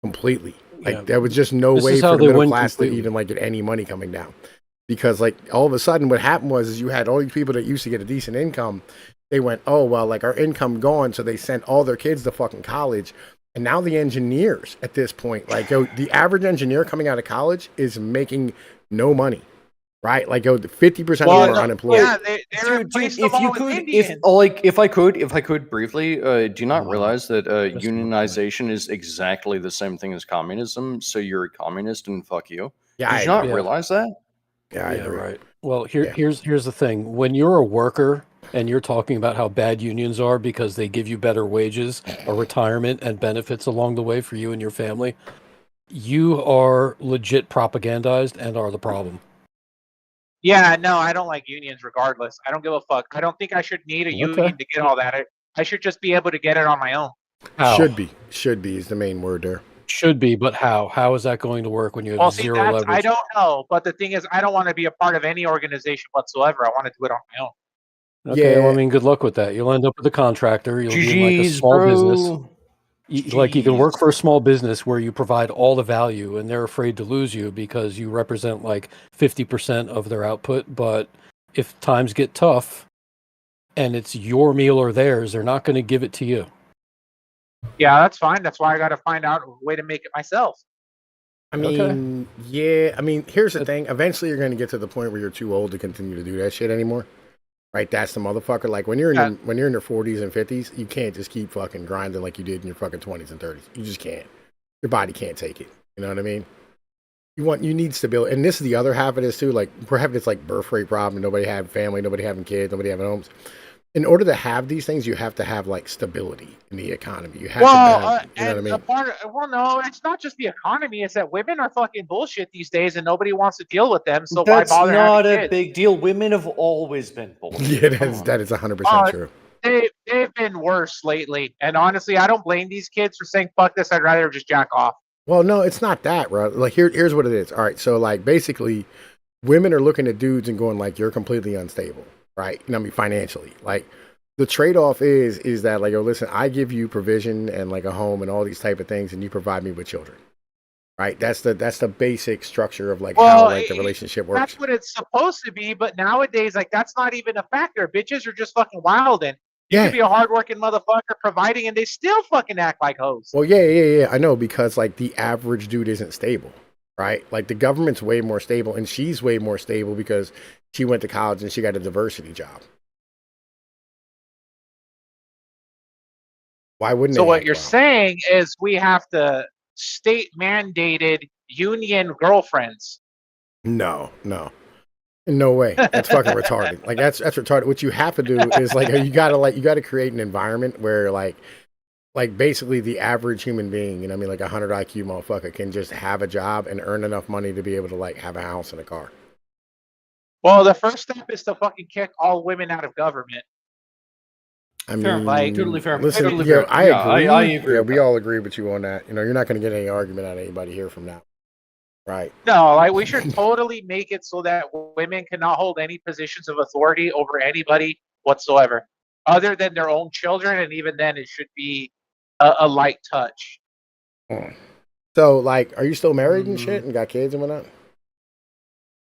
completely. Like Yeah. there was just no This way is how for the they middle win class to completely. even like get any money coming down, because like all of a sudden what happened was is you had all these people that used to get a decent income. They went, oh well, like our income gone, so they sent all their kids to fucking college. And now the engineers at this point, like yo, the average engineer coming out of college is making no money, right? Like yo, 50% of Well, them are no, unemployed. yeah, they Dude, replaced if them you all with could, Indians. if I could briefly, do you not realize that That's my point. unionization is exactly the same thing as communism? So you're a communist and fuck you. Yeah, I Did you not agree. Yeah. realize that? Yeah, I Yeah, agree. right. Well, Yeah. here's the thing. When you're a worker and you're talking about how bad unions are because they give you better wages, a retirement, and benefits along the way for you and your family, you are legit propagandized and are the problem. Yeah, no, I don't like unions regardless. I don't give a fuck. I don't think I should need a Okay. union to get all that. I should just be able to get it on my own. How? Should be is the main word there. Should be, but how? How is that going to work when you have Well, see, zero I leverage? don't know. But the thing is, I don't want to be a part of any organization whatsoever. I want to do it on my own. Okay, well, I Yeah, mean, good luck with that. You'll end up with a contractor. You'll be in like a GG's, small business. bro. Like you can work Jeez. for a small business where you provide all the value and they're afraid to lose you because you represent like 50% of their output. But if times get tough and it's your meal or theirs, they're not going to give it to you. Yeah, that's fine. That's why I got to find out a way to make it myself. I Okay. mean, yeah. I mean, here's the thing. Eventually, you're going to get to the point where you're too old to continue to do that shit anymore. Right? That's the motherfucker. Like when you're in Yeah. when you're in your 40s and 50s, you can't just keep fucking grinding like you did in your fucking 20s and 30s. You just can't. Your body can't take it. You know what I mean? You need stability. And this is the other half of this too. Like we're having this like birth rate problem. Nobody having family. Nobody having kids. Nobody having homes. In order to have these things, you have to have like stability in the economy. You have to Well, have. You know what I and mean? a part of, well, no, it's not just the economy. It's that women are fucking bullshit these days, and nobody wants to deal with them. So why That's bother not having a kids? big deal. Women have always been bullshit. Yeah, Come on. that is 100% Oh, true. they've been worse lately. And honestly, I don't blame these kids for saying fuck this. I'd rather just jack off. Well, no, it's not that, bro. Like here's what it is. All right, so like basically, women are looking at dudes and going like, "You're completely unstable," right? You know, what I mean, financially. Like the trade off is that like, oh, listen, I give you provision and like a home and all these type of things, and you provide me with children, right? That's the basic structure of like how Well, like the relationship works. that's what it's supposed to be. But nowadays, like that's not even a factor. Bitches are just fucking wild, and you Yeah. could be a hardworking motherfucker providing, and they still fucking act like hoes. Well, yeah. I know because like the average dude isn't stable, right? Like the government's way more stable, and she's way more stable because she went to college and she got a diversity job. Why wouldn't So they what act you're well? saying is we have to state mandated union girlfriends. No. No way. That's fucking retarded. Like that's retarded. What you have to do is like you gotta create an environment where like basically the average human being, you know what I mean, like 100 IQ motherfucker can just have a job and earn enough money to be able to like have a house and a car. Well, the first step is to fucking kick all women out of government. I Fair. mean, Like, totally fair. Listen, Totally yeah, fair. I Yeah, agree. I agree Yeah, with we that. all agree with you on that. You know, you're not going to get any argument out of anybody here from now, right? No, like we should totally make it so that women cannot hold any positions of authority over anybody whatsoever, other than their own children, and even then, it should be a light touch. So, like, are you still married and shit and got kids and whatnot?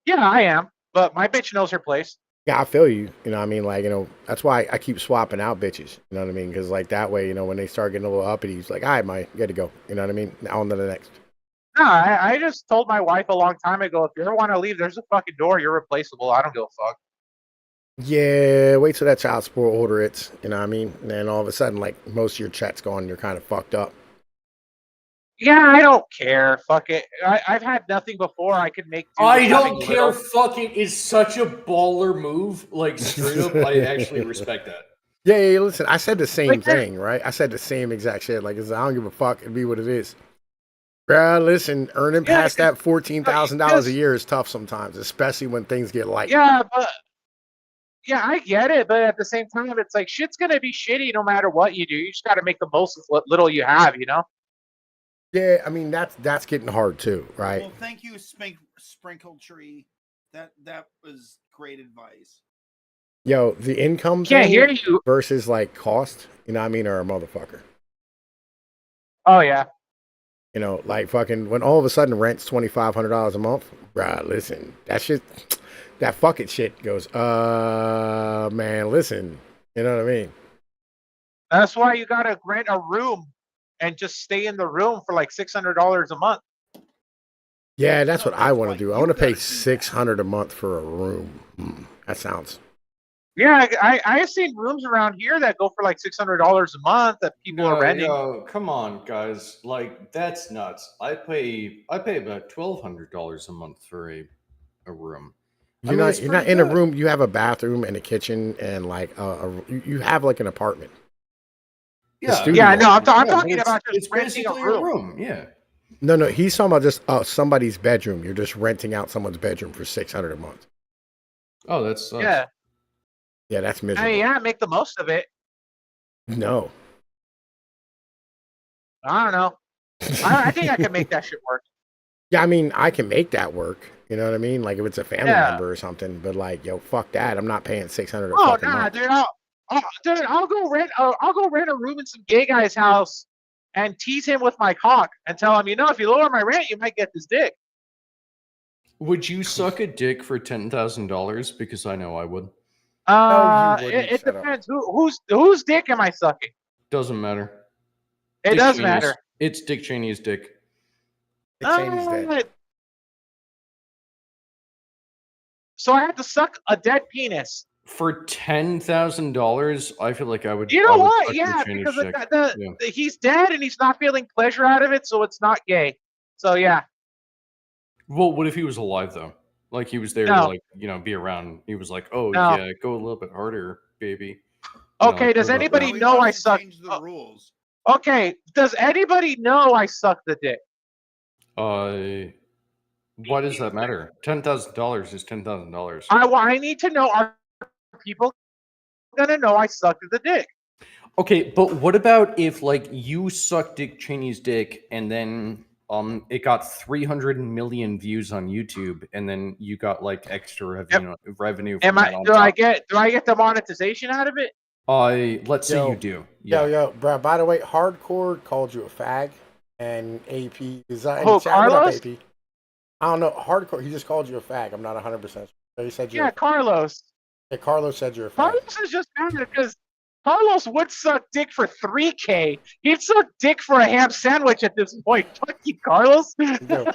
Yeah, I am, but my bitch knows her place. Yeah, I feel you. You know what I mean? Like, you know, that's why I keep swapping out bitches. You know what I mean? Because, like, that way, you know, when they start getting a little uppity, it's like, all right, Mike, you got to go. You know what I mean? Now on to the next. No, I just told my wife a long time ago, if you ever want to leave, there's a fucking door. You're replaceable. I don't give a fuck. Yeah, wait till that child support order hits. You know what I mean? And then all of a sudden, like, most of your check's gone. You're kind of fucked up. Yeah, I don't care. Fuck it. I've had nothing before. I could make do I with don't having care. little. Fucking is such a baller move. Like straight up, I actually respect that. Yeah, listen, I said the same Like that- thing, right? I said the same exact shit. Like, I don't give a fuck. It'd be what it is. Bruh, listen, earning Yeah, past that $14,000 a because- year is tough sometimes, especially when things get light. Yeah, but yeah, I get it. But at the same time, it's like shit's gonna be shitty no matter what you do. You just got to make the most of what little you have, you know. Yeah, I mean that's getting hard too, right? Well, thank you, Sprinkle Tree. That was great advice. Yo, the income Can't thing hear you. versus like cost, you know what I mean, are a motherfucker. Oh yeah. You know, like fucking when all of a sudden rent's $2,500 a month, bruh, listen, that fucking shit goes, man, listen, you know what I mean? That's why you gotta rent a room and just stay in the room for like $600 a month. Yeah, that's No, what I that's want why to do. I you want to pay gotta do that. $600 a month for a room. That sounds. Yeah, I've seen rooms around here that go for like $600 a month that people are renting. No, come on, guys. Like that's nuts. I pay about $1,200 a month for a room. I mean, it's You're not pretty in a good. room. You have a bathroom and a kitchen and like you have like an apartment. Yeah, Yeah, no, I'm but talking about just it's renting a basically a room. room. Yeah. No, he's talking about just somebody's bedroom. You're just renting out someone's bedroom for $600 a month. Oh, that's Yeah. Yeah, that's I miserable. mean, yeah, make the most of it. No. I don't know. I think I can make that shit work. Yeah, I mean, I can make that work. You know what I mean? Like if it's a family Yeah. member or something. But like, yo, fuck that. I'm not paying $600 a Oh fucking nah, month. dude. I'll go rent a room in some gay guy's house and tease him with my cock and tell him, if you lower my rent, you might get this dick. Would you suck a dick for $10,000? Because I know I would. wouldn't. It Shut up. depends. Whose dick am I sucking? Doesn't matter. It Dick does Cheney's- matter. It's Dick Cheney's dick. Dick Cheney's dead. So I have to suck a dead penis. For $10,000, I feel like I would. You know I would what? suck Yeah, Dick Cheney's because dick. he's dead and he's not feeling pleasure out of it, so it's not gay. So yeah. Well, what if he was alive though? Like he was there No. to like be around. He was like, oh No. yeah, go a little bit harder, baby. You know, Okay, like, does what about anybody that? know I wants to suck? change the rules. Okay, does anybody know I suck the dick? Why does that matter? $10,000 is $10,000. I need to know, are people gonna know I sucked the dick? Okay, but what about if like you sucked Dick Cheney's dick and then it got 300 million views on YouTube and then you got like extra revenue from that on Do top? I get the monetization out of it? Let's say you do. Yeah. Yo, bro. By the way, Hardcore called you a fag, and AP is that in Oh, the chat? What Carlos? up, AP? I don't know. Hardcore. He just called you a fag. I'm not 100%. So he said you. Yeah, Carlos. Yeah, Carlos said you're a fag. Carlos is just mad because Carlos would suck dick for $3K. He'd suck dick for a ham sandwich at this point. Fuck you, Carlos. Yo,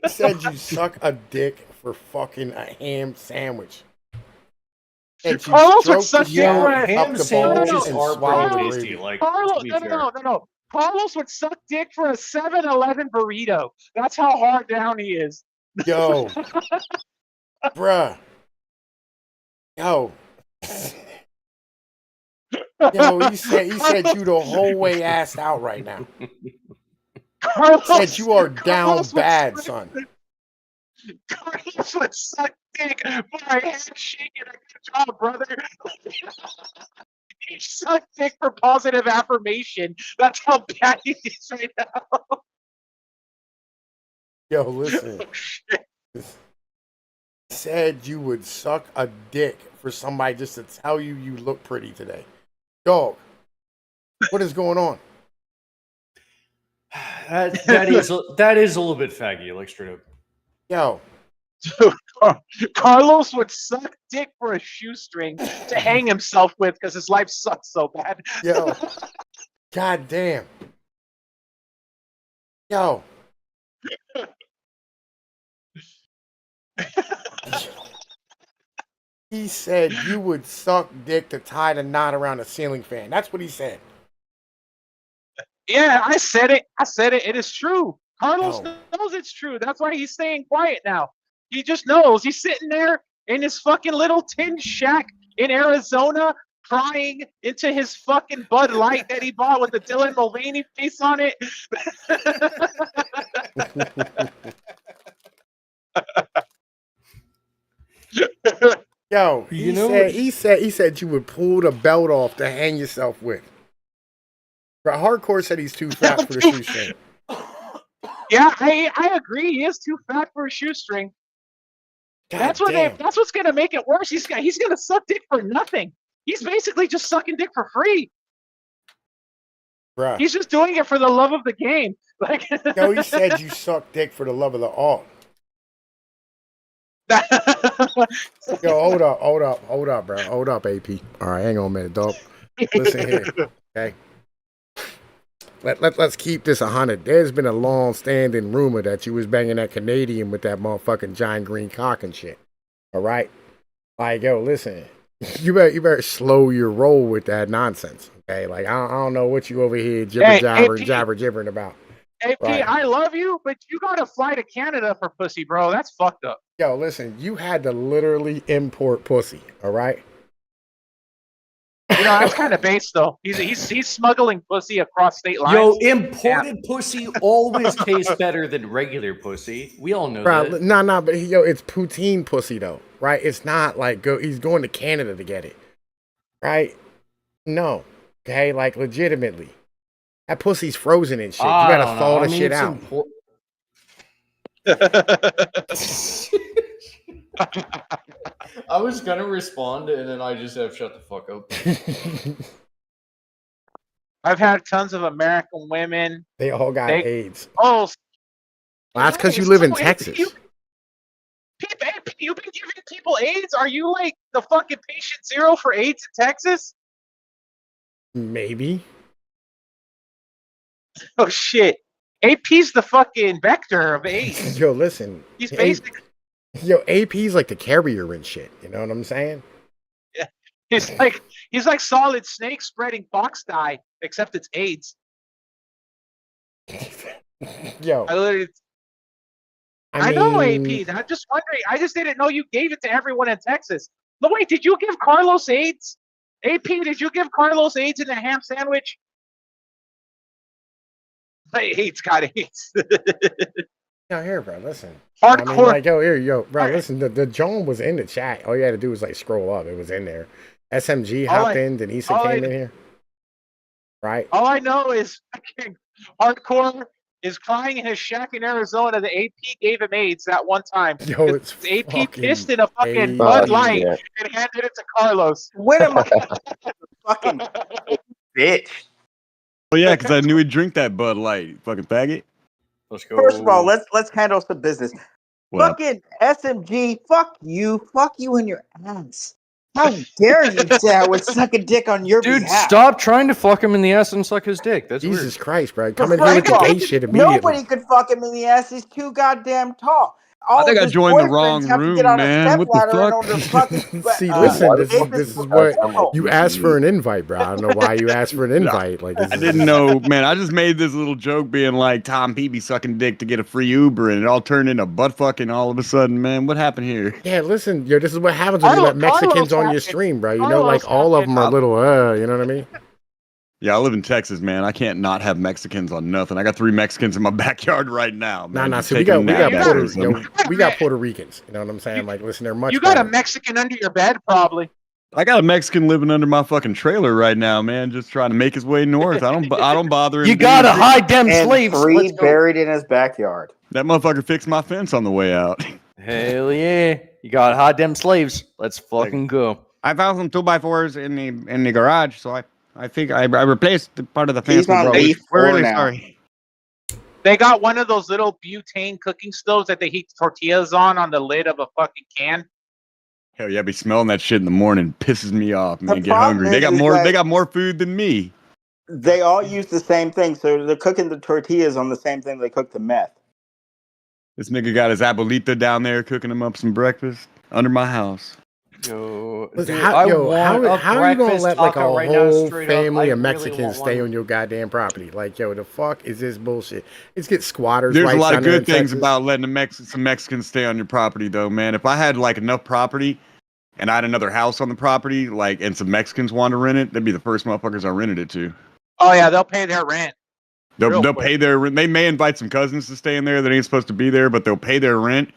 he said you suck a dick for fucking a ham sandwich. And you Carlos would stroke suck the dick for shaft a up ham the sandwiches balls and are swallow pretty the tasty. gravy. Like, Carlos, to be fair. no. Carlos would suck dick for a 7-Eleven burrito. That's how hard down he is. Yo, bruh. Yo. Yo, he said you the whole way assed out right now. Carlos Said you are down Carlos would bad, suck- son. Carlos would suck dick for a handshake and a good job, brother. He sucked dick for positive affirmation. That's how bad he is right now. Yo, listen. Oh, shit. Said you would suck a dick for somebody just to tell you you look pretty today. Dog, what is going on? That is a little bit faggy, like straight up. Yo, Carlos would suck dick for a shoestring to hang himself with because his life sucks so bad. yo, god damn. Yo. He said you would suck dick to tie the knot around a ceiling fan. That's what he said. Yeah, I said it. It is true. Carlos No. knows it's true. That's why he's staying quiet now. He just knows. He's sitting there in his fucking little tin shack in Arizona, crying into his fucking Bud Light that he bought with the Dylan Mulvaney face on it. Yo, You he know said what- he said you would pull the belt off to hang yourself with. But Hardcore said he's too fat for the shoestring. Yeah, I agree. He is too fat for a shoestring. God That's damn. that's what's gonna make it worse. He's gonna suck dick for nothing. He's basically just sucking dick for free. Bruh. He's just doing it for the love of the game. Like, Yo, he said you suck dick for the love of the art. Yo, hold up, bro. Hold up, AP. All right, hang on a minute, dog. Listen here, okay? Let's keep this 100. There's been a long-standing rumor that you was banging that Canadian with that motherfucking giant green cock and shit. All right? Like, yo, listen. You better slow your roll with that nonsense, okay? Like, I don't know what you over here jibber-jabbering about. AP, Right. I love you, but you gotta fly to Canada for pussy, bro. That's fucked up. Yo, listen, you had to literally import pussy, all right? You know, that's kind of base, though. He's smuggling pussy across state lines. Yo, imported pussy always tastes better than regular pussy. We all know Bro, that. no, but yo, it's poutine pussy though, right? It's not like he's going to Canada to get it, right? No, okay, like legitimately, that pussy's frozen and shit. You gotta thaw the shit out. I was gonna respond and then I just have shut the fuck up. I've had tons of American women. They all got AIDS. Oh, well, that's because you live in Texas. You've been giving people AIDS? Are you like the fucking patient zero for AIDS in Texas? Maybe. Oh shit. AP's the fucking vector of AIDS. Yo, listen. He's basically. Yo, AP's like the carrier and shit. You know what I'm saying? Yeah. He's like Solid Snake spreading box dye, except it's AIDS. Yo. I know AP. I'm just wondering. I just didn't know you gave it to everyone in Texas. No, wait, did you give Carlos AIDS? AP, did you give Carlos AIDS in a ham sandwich? AIDS got AIDS. Yo, here, bro, listen. Hardcore. I mean, like, yo, bro, listen, the Joan was in the chat. All you had to do was, like, scroll up. It was in there. SMG hopped in. Denisa came in here. Right? All I know is Hardcore is crying in his shack in Arizona. The AP gave him AIDS that one time. Yo, it's AP pissed in a fucking Bud Light and handed it to Carlos. When am I fucking bitch? Oh yeah, because I knew he'd drink that Bud Light, fucking faggot. Let's go. First of all, let's handle some business. What? Fucking SMG, fuck you and your ass. How dare you say I would suck a dick on your Dude, behalf? stop trying to fuck him in the ass and suck his dick. That's Jesus weird. Christ, bro. Come in here with the gay shit immediately. Nobody could fuck him in the ass. He's too goddamn tall. I think I joined the wrong room, man. What the fuck? See, listen, this is what you asked for an invite, bro. I don't know why you asked for an invite. Like, I didn't know, man. I just made this little joke being like Tom Peavy sucking dick to get a free Uber, and it all turned into butt fucking all of a sudden, man. What happened here? Yeah, listen, yo, this is what happens when you let Mexicans on your stream, bro. You know, like all of them are little, you know what I mean? Yeah, I live in Texas, man. I can't not have Mexicans on nothing. I got 3 Mexicans in my backyard right now, man. Nah, so we got Puerto Ricans. You know what I'm saying? Like, listen, they're much. You got a Mexican under your bed, probably. I got a Mexican living under my fucking trailer right now, man, just trying to make his way north. I don't bother him. You gotta hide them slaves. 3 buried in his backyard. That motherfucker fixed my fence on the way out. Hell yeah. You gotta hide them slaves. Let's fucking go. I found some 2x4s in the garage, so I think I replaced the part of the fence. He's on leaf We're really now. sorry. They got one of those little butane cooking stoves that they heat tortillas on the lid of a fucking can. Hell yeah, I be smelling that shit in the morning. Pisses me off, man. The Get hungry. They got problem more. is They got more food than me. They all use the same thing, so they're cooking the tortillas on the same thing they cook the meth. This nigga got his abuelita down there cooking him up some breakfast under my house. Yo, Listen, dude, how I are want you gonna breakfast let like a taco right now, whole straight up. family I of really Mexicans want stay one. on your goddamn property? Like, yo, the fuck is this bullshit? Let's get squatters. There's a rights lot down of there in good things Texas. about letting some Mexicans stay on your property, though, man. If I had like enough property and I had another house on the property, like, and some Mexicans want to rent it, that'd be the first motherfuckers I rented it to. Oh yeah, they'll pay their rent. They'll pay their rent. They may invite some cousins to stay in there that ain't supposed to be there, but they'll pay their rent.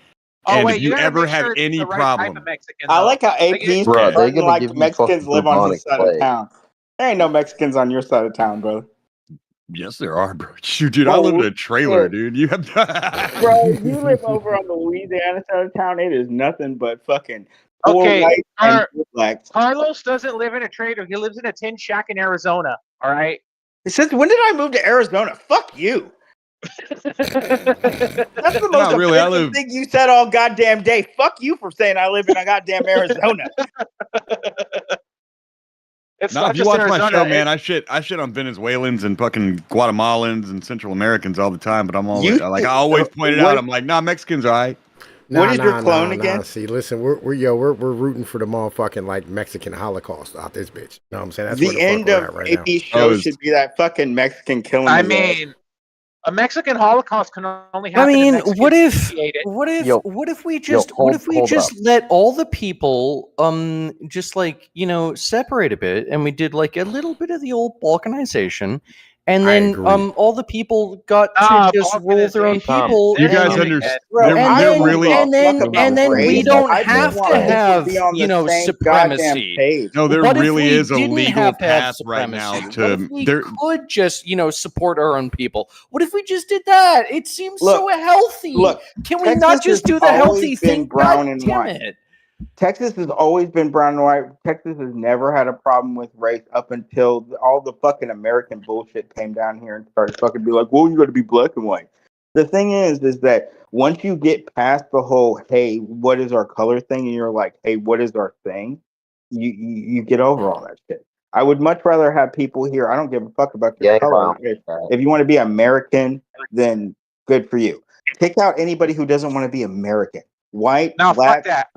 Oh and wait, if you gotta ever make have sure it's any the right problem, type of Mexican, I though. like how Like, AP's Bro, they starting gonna like give you Mexicans fucking live on his bubonic side of plague. town. There ain't no Mexicans on your side of town, bro. yes, there are, bro. Shoot, dude, I live in a trailer, dude. You have Bro, you live over on the Louisiana side of town. It is nothing but fucking poor whites and poor blacks. Carlos doesn't live in a trailer. He lives in a tin shack in Arizona. All right. Since when did I move to Arizona? Fuck you. That's the most Not really. I offensive live. thing you said all goddamn day. Fuck you for saying I live in a goddamn Arizona. It's No, not if you just watch Arizona. my show, man, I shit on Venezuelans and fucking Guatemalans and Central Americans all the time. But I'm always I always point it out. I'm like, nah, Mexicans are alright. What is your clone again? See, listen, we're rooting for the motherfucking like Mexican Holocaust out this bitch. You know what I'm saying? That's The where the end fuck of we're at right now. AP's show should be that fucking Mexican killing. I his ass. mean, a Mexican Holocaust can only happen. I mean, if what if we just let all the people just like, you know, separate a bit, and we did like a little bit of the old balkanization, and then all the people got to just rule their own people. You guys and- understand? and then we don't have to have, you know, supremacy. No, there What if really we is a didn't legal have to have path right now supremacy? What if to we there. could just, you know, support our own people? What if we just did that? It seems so Look, healthy. Can we not just do the healthy thing? Brown God and damn white. it. Texas has always been brown and white. Texas has never had a problem with race up until all the fucking American bullshit came down here and started fucking be like, well, you got to be black and white. The thing is that once you get past the whole, hey, what is our color thing, and you're like, hey, what is our thing? You get over all that shit. I would much rather have people here. I don't give a fuck about your color. If you want to be American, then good for you. Kick out anybody who doesn't want to be American. White, No, black. fuck that.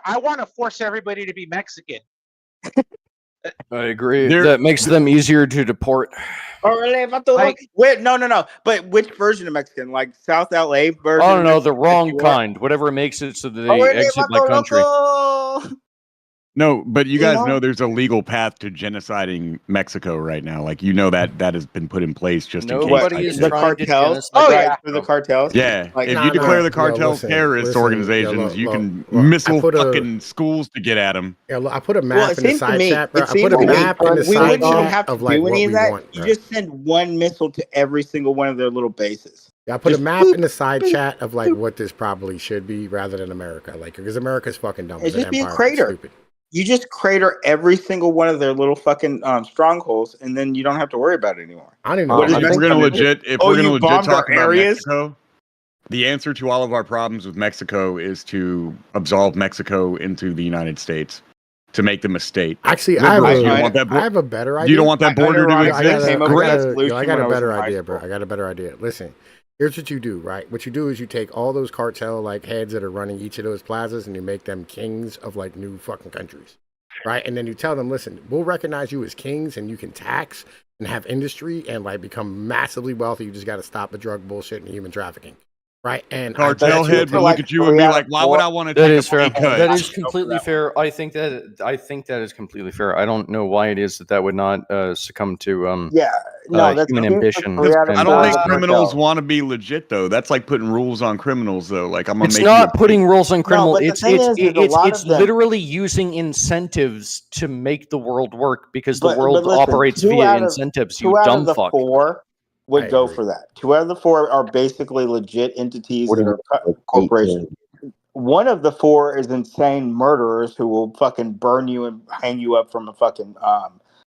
I wanna force everybody to be Mexican. I agree. That makes them easier to deport. Wait, no. But which version of Mexican? Like South LA version? Oh no, Mexican the that wrong you want? kind. Whatever makes it so that they exit my country. No, but you guys know? know there's a legal path to genociding Mexico right now. Like, you know that has been put in place just in case. Nobody is the trying to cartels. genocide. Oh yeah, for the cartels. Yeah, Like, if you declare the cartels terrorist organizations, you can missile fucking schools to get at them. Yeah, look, I put a map in the side chat, bro. I put a map in the we side wouldn't even chat have to of like do what any we of that. want. You bro. just send one missile to every single one of their little bases. Yeah, I put Just a map in the side chat of like what this probably should be, rather than America. Like, because America's fucking dumb. It's The just be a Empire's crater. stupid. You just crater every single one of their little fucking strongholds, and then you don't have to worry about it anymore. I don't even know. If we're gonna legit talk about areas? Mexico, the answer to all of our problems with Mexico is to absolve Mexico into the United States, to make them a state. Actually, Liberals, I you want that have a better idea. You don't want that border to exist? I Great. got a better idea, bro. I got a better idea. Listen, here's what you do, right? What you do is you take all those cartel like heads that are running each of those plazas, and you make them kings of like new fucking countries, right? And then you tell them, listen, we'll recognize you as kings, and you can tax and have industry and like become massively wealthy. You just got to stop the drug bullshit and human trafficking. Right, and cartel head would look at you and be like, "Why would I want to That take is a fair. pay cut?" That is completely fair. I think that is completely fair. I don't know why it is that would not succumb to human ambition. I don't think criminals want to be legit though. That's like putting rules on criminals though. Like, I'm gonna It's make not putting rules on criminals. but the It's thing is a lot it's of them- literally using incentives to make the world work, because the But world listen, operates two via out of- incentives. Two You out dumb of the fuck. four would go for that. 2 out of the 4 are basically legit entities that are corporations. One of the 4 is insane murderers who will fucking burn you and hang you up from a fucking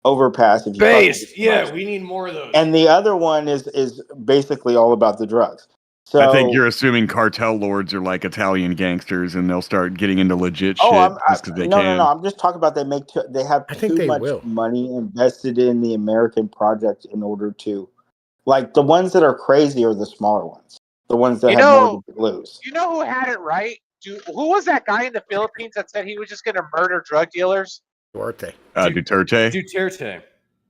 overpass if you Based. Yeah, we need more of those. And the other one is basically all about the drugs. So I think you're assuming cartel lords are like Italian gangsters, and they'll start getting into legit shit just because they can. No. I'm just talking about they have too much money invested in the American project in order to, like, the ones that are crazy are the smaller ones, the ones that have more to lose. You know who had it right? Who was that guy in the Philippines that said he was just going to murder drug dealers? Duterte. Duterte.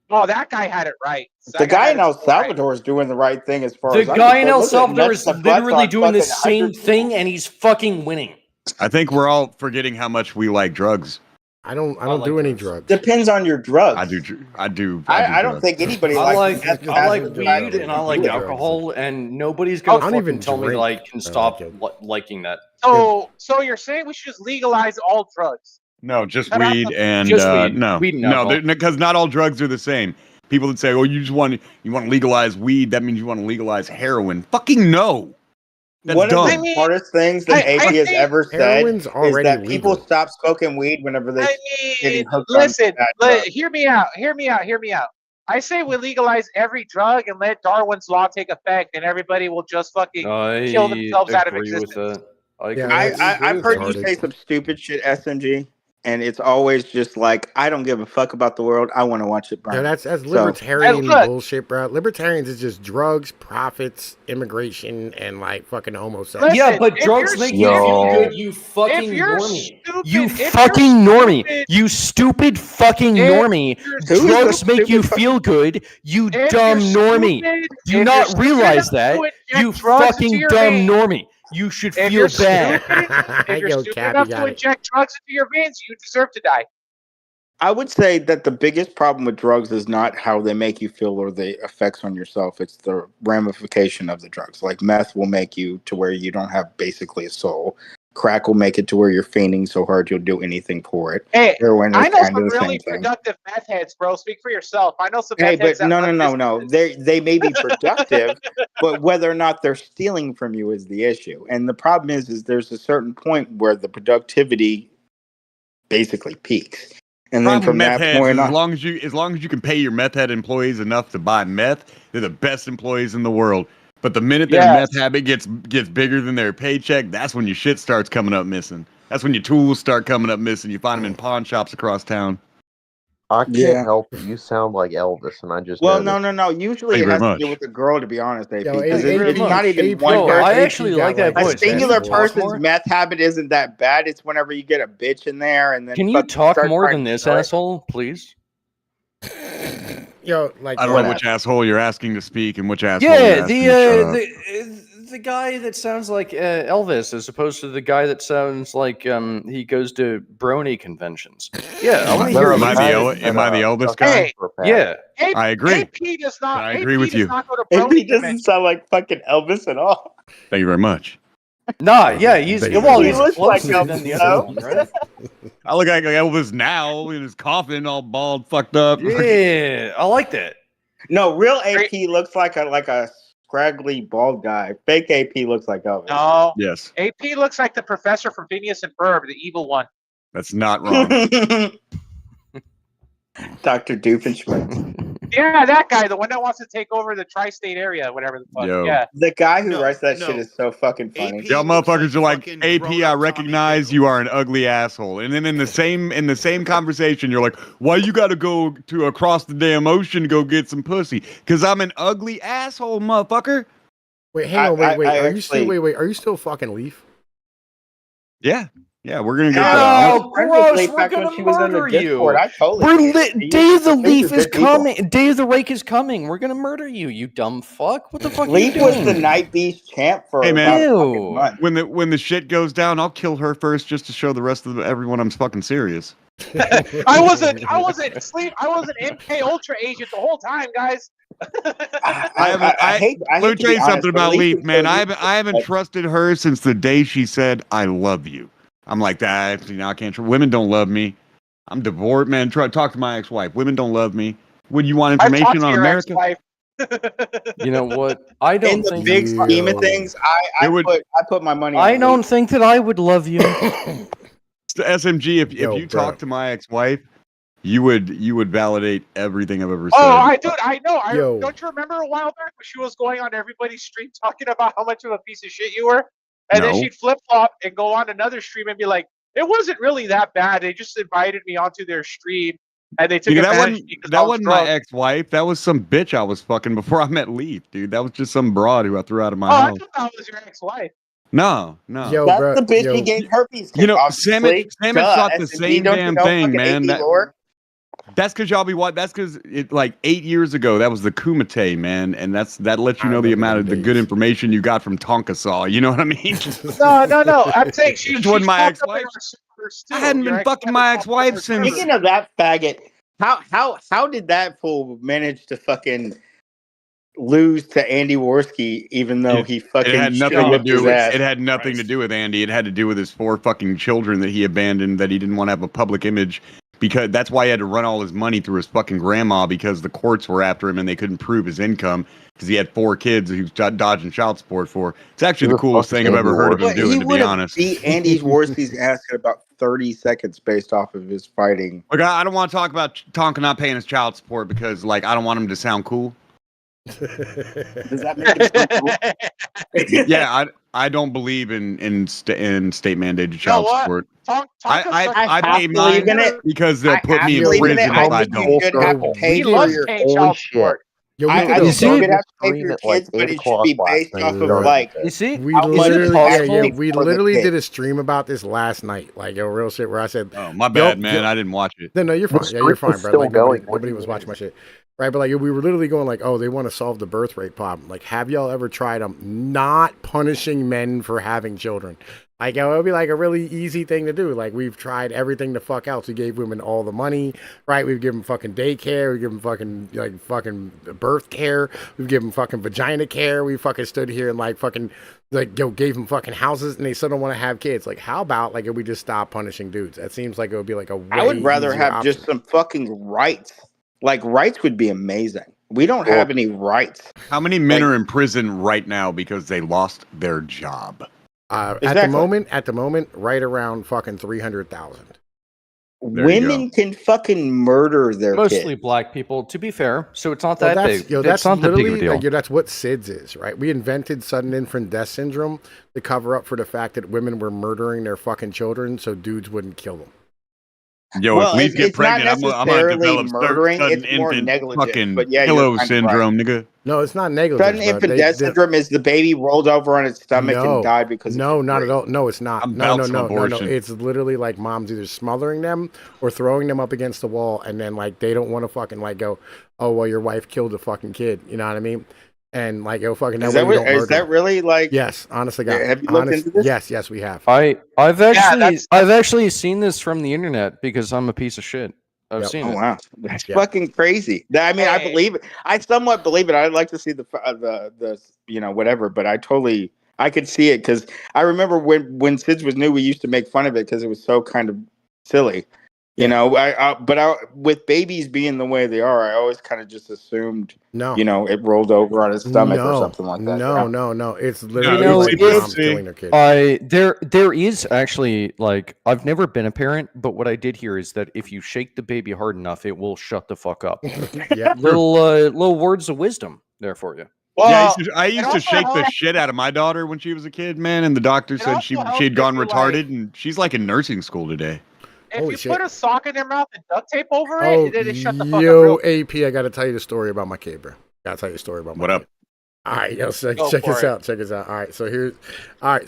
Oh, that guy had it right. The guy in El Salvador is doing the right thing as far The as I'm guy in concerned. El Look at Salvador nuts is to butts literally on doing the fucking same 100 thing, and he's fucking winning. I think we're all forgetting how much we like drugs. I don't do any drugs. Depends on your drugs. I do. I don't think anybody I likes like weed and I like alcohol, and nobody's gonna fucking tell me that I can stop liking that. So you're saying we should just legalize all drugs? No, just Shut up. weed and Just weed. no, Weed and no, alcohol. because not all drugs are the same. People that say, "Oh, you want to legalize weed," that means you want to legalize heroin. Fucking no. That's One dumb. of the smartest things that AP has ever said heroin's is already that people legal. stop smoking weed whenever they getting hooked Listen, on bad drugs. hear me out. I say we legalize every drug and let Darwin's law take effect, and everybody will just fucking kill I themselves out of agree with existence. that. I Yeah, completely that's agree I've with heard that. you say retarded. some stupid shit, SMG, and it's always just like, I don't give a fuck about the world. I want to watch it Yeah, burn. that's So, libertarian look. bullshit, bro. Libertarians is just drugs, profits, immigration, and like fucking homosex. Listen, Yeah, but if drugs you're make you feel Yo. good, you if fucking you're normie. stupid, You if you're fucking normie. stupid, You stupid fucking if normie. you're who is the Drugs make you stupid fuck- feel good, you if dumb you're normie. stupid, Do you if you're not stupid realize enough that? to inject You drugs into fucking your dumb veins, normie. You should if feel you're bad. stupid, if you're Yo, stupid Cappy enough got to it. inject drugs into your veins, you deserve to die. I would say that the biggest problem with drugs is not how they make you feel or the effects on yourself. It's the ramification of the drugs. Like meth will make you to where you don't have basically a soul. Crack will make it to where you're fainting so hard you'll do anything for it. Hey, Heroin is I know kind some of the really same thing. productive meth heads, bro. Speak for yourself. I know some Hey, meth heads but that no. run businesses. They may be productive, but whether or not they're stealing from you is the issue. And the problem is there's a certain point where the productivity basically peaks, and then Problem with from meth that heads point is on, as long as you can pay your meth head employees enough to buy meth, they're the best employees in the world. But the minute their Yes. meth habit gets bigger than their paycheck, that's when your shit starts coming up missing. That's when your tools start coming up missing. You find them in pawn shops across town. I can't Yeah. help it. You sound like Elvis, and I just well, noticed. no. Usually Thank you it very has to much. do with the girl, to be honest, AP, Yo, because Thank you very it's much. not even AP one Yo, person. I AP actually got, like that like, A voice, man. singular Can you talk person's more? meth habit isn't that bad. It's whenever you get a bitch in there and then Can you fucking talk start more trying than to this, sell it. asshole, please? Yo, like, I don't What know ass? which asshole you're asking to speak and which asshole Yeah, you're asking to shut up. the guy that sounds like Elvis, as opposed to the guy that sounds like he goes to brony conventions. Yeah, I Am want I, to hear am you. I the Elvis guy? Hey, Yeah, I agree. AP does not. I AP agree with does you. not go to AP brony doesn't conventions. sound like fucking Elvis at all. Thank you very much. nah, yeah, he's Thank you well, very he's much. He looks like closer than Elvis, the other though. one, right? I look like Elvis now in his coffin, all bald, fucked up. Yeah, I like that. No, real AP looks like a scraggly bald guy. Fake AP looks like Elvis. No, Yes, AP looks like the professor from Phineas and Ferb, the evil one. that's not wrong. Dr. Doofenshmirtz. Yeah, that guy, the one that wants to take over the tri-state area, whatever the fuck. Yo. Yeah. The guy who No, writes that no. shit is so fucking funny. AP Y'all looks motherfuckers are like, fucking AP, grown-up I Tommy recognize Pickles. you are an ugly asshole. And then in the same conversation, you're like, why you gotta go to across the damn ocean to go get some pussy? Cause I'm an ugly asshole, motherfucker. wait, hang on, wait. I Are you still actually- Are you still fucking Leaf? Yeah. Yeah, we're gonna get I Oh, was friends with gross! Leaf We're back when gonna she was in the murder Discord. you. I totally We're forget. Day of the These are Leaf is good people. coming. Day of the Rake is coming. We're gonna murder you, you dumb fuck. What the fuck Leaf are you was doing? the Night Beast champ for Hey, man. about a fucking Ew. month. when the shit goes down, I'll kill her first just to show the rest of everyone I'm fucking serious. I wasn't MK Ultra agent the whole time, guys. I hate Let me to tell be you honest, something but about Leaf, is man. so I haven't trusted her since the day she said I love you. I'm like that. I can't. Women don't love me. I'm divorced, man. Try to talk to my ex-wife. Women don't love me. Would you want I've talked information to on your America? ex-wife. You know what? I in don't the think big scheme of Yo. things, I put my money on I Leaf. don't think that I would love you. SMG, if Yo, you bro. talk to my ex-wife, you would validate everything I've ever said. Oh, I know. Yo. Don't you remember a while back when she was going on everybody's stream talking about how much of a piece of shit you were? And then No. she'd flip flop and go on another stream and be like, "It wasn't really that bad. They just invited me onto their stream and they took Because advantage of me because I that was wasn't my drunk." ex-wife. That was some bitch I was fucking before I met Leaf, dude. That was just some broad who I threw out of my Oh, I house. thought that was your ex-wife. No. Yo, That's bro. the bitch yo. he gave herpes to. You know, obviously. Samet Duh, thought the SMG, same don't you damn know thing, fucking man. AP lore? That's because y'all be what? That's because it like 8 years ago. That was the Kumite, man, and that lets you I know the remember amount of them the good days. information you got from Tonka Saw. You know what I mean? No. I'm saying She wasn't my ex-wife. I hadn't been fucking my ex-wife since. Speaking of that faggot, how did that fool manage to fucking lose to Andy Worski, even though he fucking It had nothing straight to whipped do his with. ass? It had nothing to do with Andy. It had to do with his 4 fucking children that he abandoned. That he didn't want to have a public image because that's why he had to run all his money through his fucking grandma because the courts were after him and they couldn't prove his income because he had 4 kids he was dodging child support for. It's actually the coolest thing I've ever heard of him doing, to be honest. He Andy Worsley's ass in about 30 seconds based off of his fighting. Look, I don't want to talk about Tonka not paying his child support because, like, I don't want him to sound cool. Does that make it so cool? Yeah, I don't believe in state mandated child support. I pay mine because they'll put me in prison if I don't. You should have to pay for your own shit. Yo, I think you should have to pay for stream your at, like, kids, but 8 it should be o'clock last based night, off you of know, like. You see, We how much literally, it's we for the literally kid. did a stream about this last night, like yo, real shit. Where I said, "Oh, my bad, man, I didn't watch it." No, you're fine. The Yeah, you're stream fine, is bro. still Like going. nobody was watching my shit, right? But like we were literally going like, oh, they want to solve the birth rate problem. Like, have y'all ever tried not punishing men for having children? Like, it would be like a really easy thing to do. Like, we've tried everything the fuck else. We gave women all the money, right? We've given fucking daycare. We give them fucking birth care. We've given fucking vagina care. We fucking stood here and like gave them fucking houses, and they still don't want to have kids. Like, how about like if we just stop punishing dudes? That seems like it would be like a way I would rather easier have option. just some fucking rights. Like rights would be amazing. We don't have any rights. How many men are in prison right now because they lost their job? At Exactly. the moment, right around fucking 300,000. Women can fucking murder their Mostly kids. black people, to be fair. So it's not Well, that that's big. yo, It's that's not that big of a literally deal. like that's what SIDS is, right? We invented sudden infant death syndrome to cover up for the fact that women were murdering their fucking children, so dudes wouldn't kill them. Yo, Well, if Leaf get it's not pregnant, I'm gonna necessarily develop murdering, sudden it's more infant negligent, fucking but yeah, you're pillow kind of syndrome, nigga. No, it's not negligence. Sudden bro. infant death syndrome is the baby rolled over on its stomach and died because no, not at all. No, it's not. I'm No, about some no. abortion. It's literally like moms either smothering them or throwing them up against the wall, and then like they don't want to fucking like go, oh well, your wife killed a fucking kid. You know what I mean? And like, yo, fucking Is that that way we what- don't is murder that them. really like? Yes, honestly, God. Have you looked into this? Yes, we have. I've that's- actually seen this from the internet because I'm a piece of shit. I've Yep. seen Oh it. wow, that's Yeah. fucking crazy. I mean, I believe it. I somewhat believe it. I'd like to see the whatever, but I could see it because I remember when SIDS was new, we used to make fun of it because it was so kind of silly, you know. With babies being the way they are, I always kind of just assumed, it rolled over on his stomach or something like that. No. It's literally You know, like if- moms killing their kids. there is actually like I've never been a parent, but what I did hear is that if you shake the baby hard enough, it will shut the fuck up. Yeah. little words of wisdom there for you. Yeah, I used to shake the shit out of my daughter when she was a kid, man, and the doctor said she had gone retarded, and she's like in nursing school today. If you put a sock in their mouth and duct tape over it, Oh, then it shut the fuck yo, up. AP, I got to tell you the story about my kid, bro. Got to tell you the story about my What up? kid. All right, yo, check Go this for it. out. Check this out. All right,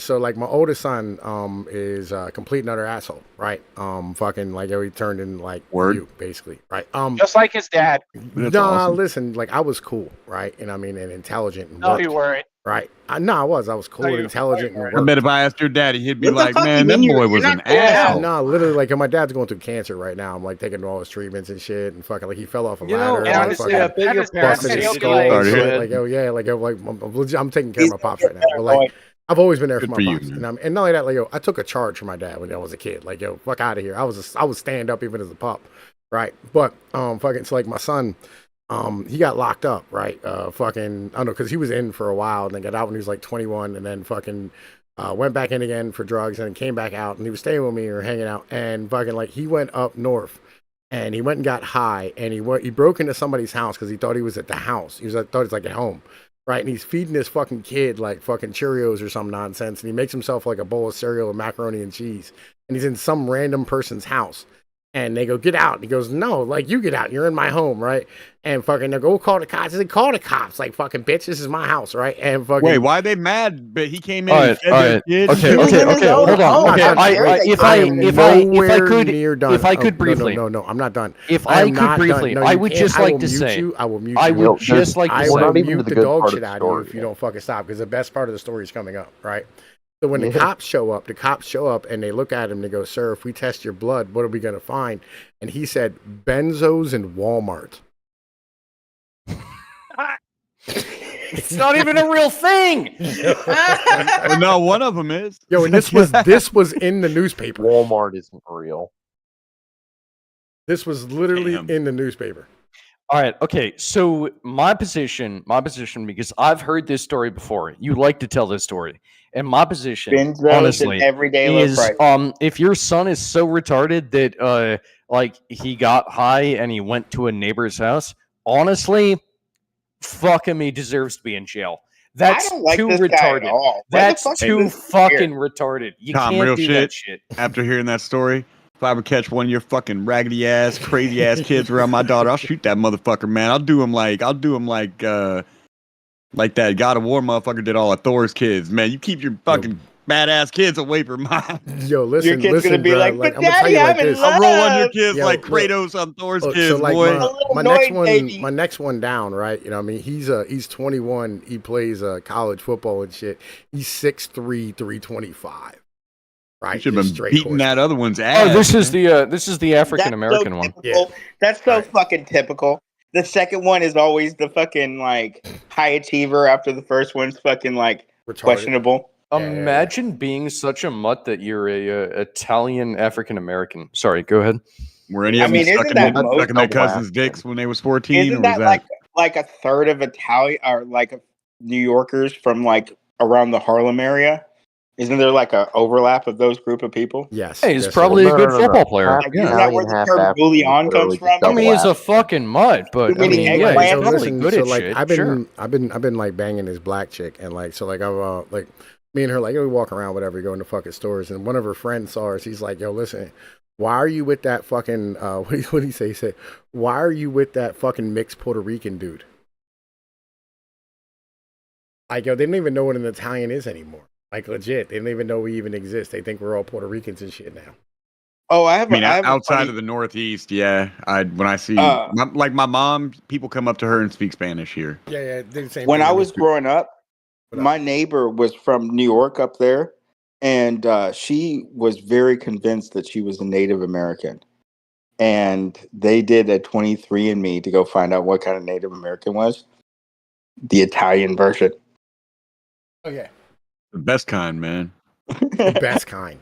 so like my oldest son is a complete and utter asshole, right? Fucking like he turned in like you, basically, right? Just like his dad. Listen, like I was cool, right? And I mean, and intelligent. And No, worked, you weren't. right? I was cool and intelligent. And I worked. bet if I asked your daddy, he'd be What the like, fuck "Man, you that mean boy you're was not an cool? asshole." No, literally, like my dad's going through cancer right now. I'm like taking all his treatments and shit, and fucking like he fell off a You know, ladder. and and honestly, fucking I bet your parents busted his hate skull. you. and shit. Sorry. Like, oh yeah, I'm taking care of my pops right now. But like, I've always been there for Good my for you, pops, man. and not only that, like I took a charge for my dad when I was a kid. Like fuck out of here. I was stand up even as a pup, right? But fucking so like my son. He got locked up, right? I don't know, because he was in for a while and then got out when he was like 21 and then fucking went back in again for drugs and then came back out and he was staying with me or hanging out and fucking like he went up north and he went and got high and he broke into somebody's house because he thought he was at the house. Thought he was like at home, right? And he's feeding his fucking kid like fucking Cheerios or some nonsense and he makes himself like a bowl of cereal with macaroni and cheese and he's in some random person's house. And they go, get out. And he goes, no, like, you get out. You're in my home, right? And fucking, they go, call the cops. They call the cops. Like, fucking, bitch, this is my house, right? And fucking. Wait, why are they mad? But he came in All and right, fed all their right. kid. Okay, hold on. Okay, if I could briefly, No, I'm not done. If I could briefly, No, I you would can't. just I like will to mute say, you. I will mute I you. would just like to I say, will not even mute to the the good dog part of shit the out of you story if you yet. don't fucking stop, because the best part of the story is coming up, right? So when the Yeah. cops show up and they look at him, they go, sir, if we test your blood, what are we going to find? And he said, benzos and Walmart. it's not even a real thing. Well, no, one of them is. Yo, and this was in the newspaper. Walmart isn't real. This was literally Damn. in the newspaper. All right. Okay. So my position, because I've heard this story before. You like to tell this story, and my position, Benzos and honestly, everyday low is price. if your son is so retarded that like he got high and he went to a neighbor's house, honestly, fuck him. He deserves to be in jail. That's I don't like too this guy at retarded. all. Why That's the fuck is too this fucking here? retarded. You Tom, can't real do shit. that shit. After hearing that story, if I ever catch one of your fucking raggedy ass, crazy ass kids around my daughter, I'll shoot that motherfucker, man. I'll do him like that God of War motherfucker did all of Thor's kids, man. You keep your fucking badass kids away from mine. Yo, listen, Your kid's listen, gonna be bro. like, Like, but I'm gonna tell daddy, you like I'm in this. love. I'll roll on your kids Yo, like look. Kratos on Thor's So kids, like boy. my Pnoid next one, baby. my next one down, right? You know, what I mean, he's 21. He plays college football and shit. He's 6'3", 325. Right, You should have just been straight beating horsepower. that other one's ass. Oh, this is man. the African American one. Typical. That's so fucking typical. The second one is always the fucking like high achiever after the first one's fucking like questionable. Imagine being such a mutt that you're a Italian African American. Sorry, go ahead. Were any I of them mean, isn't sucking, that their, most sucking their cousins' dicks when they was 14, or Isn't was that that? like a third of Italian or like New Yorkers from like around the Harlem area? Isn't there like a overlap of those group of people? Yes. Hey, he's probably a good football player. Like, isn't that where the term bouillon comes from? I mean, he's a fucking mutt, but Too many I mean, yeah, he's eggplants? probably good so at like shit. I've been Sure. I've been like banging this black chick, and like so like I'm like me and her like we walk around whatever, go into fucking stores, and one of her friends saw us. He's like, yo, listen, why are you with that fucking what did he say? He said, why are you with that fucking mixed Puerto Rican dude? Like, yo, they don't even know what an Italian is anymore. Like, legit, they don't even know we even exist. They think we're all Puerto Ricans and shit now. Oh, I mean, outside of the Northeast, yeah. When I see like my mom, people come up to her and speak Spanish here. Yeah, they're the same When thing I with was me. growing up, my neighbor was from New York up there, and she was very convinced that she was a Native American. And they did a 23andMe to go find out what kind of Native American was. The Italian version. Oh yeah, The best kind, man. the best kind.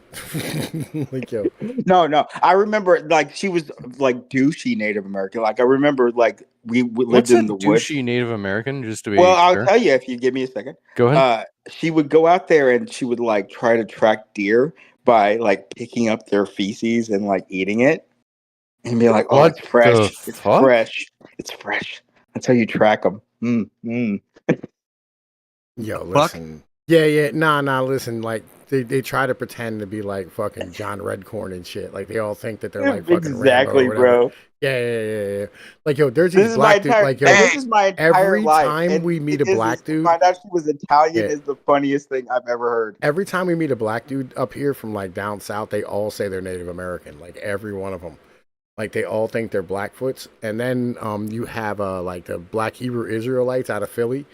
Like, yo, No. I remember like she was like douchey Native American. Like I remember like we lived What's in a the woods. douchey Native American? Just to be Well, I'll sure. tell you if you give me a second. Go ahead. She would go out there and she would like try to track deer by like picking up their feces and like eating it, and be like, "Oh, What it's fresh! the It's fuck? fresh! It's fresh!" That's how you track them. yo, listen. Yeah, nah, listen, like they try to pretend to be like fucking John Redcorn and shit. Like they all think that they're like fucking Exactly, Rambo or whatever. bro. Yeah. Like, yo, there's This these is my black dudes. entire. Like, yo, This is my entire every life. time and we meet a black to dude, find out she was Italian Yeah. is the funniest thing I've ever heard. every time we meet a black dude up here from like down south, they all say they're Native American. Like every one of them. Like they all think they're Blackfoots. And then you have like the Black Hebrew Israelites out of Philly.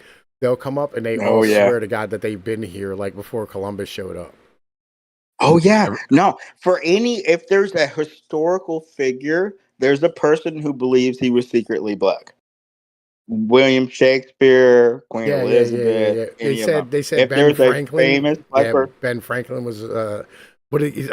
They'll come up and they Oh, all yeah. swear to God that they've been here like before Columbus showed up. Oh yeah, no. If there's a historical figure, there's a person who believes he was secretly black. William Shakespeare, Queen Elizabeth. They any of them. said If Ben there's a Franklin. famous black person, Ben Franklin was a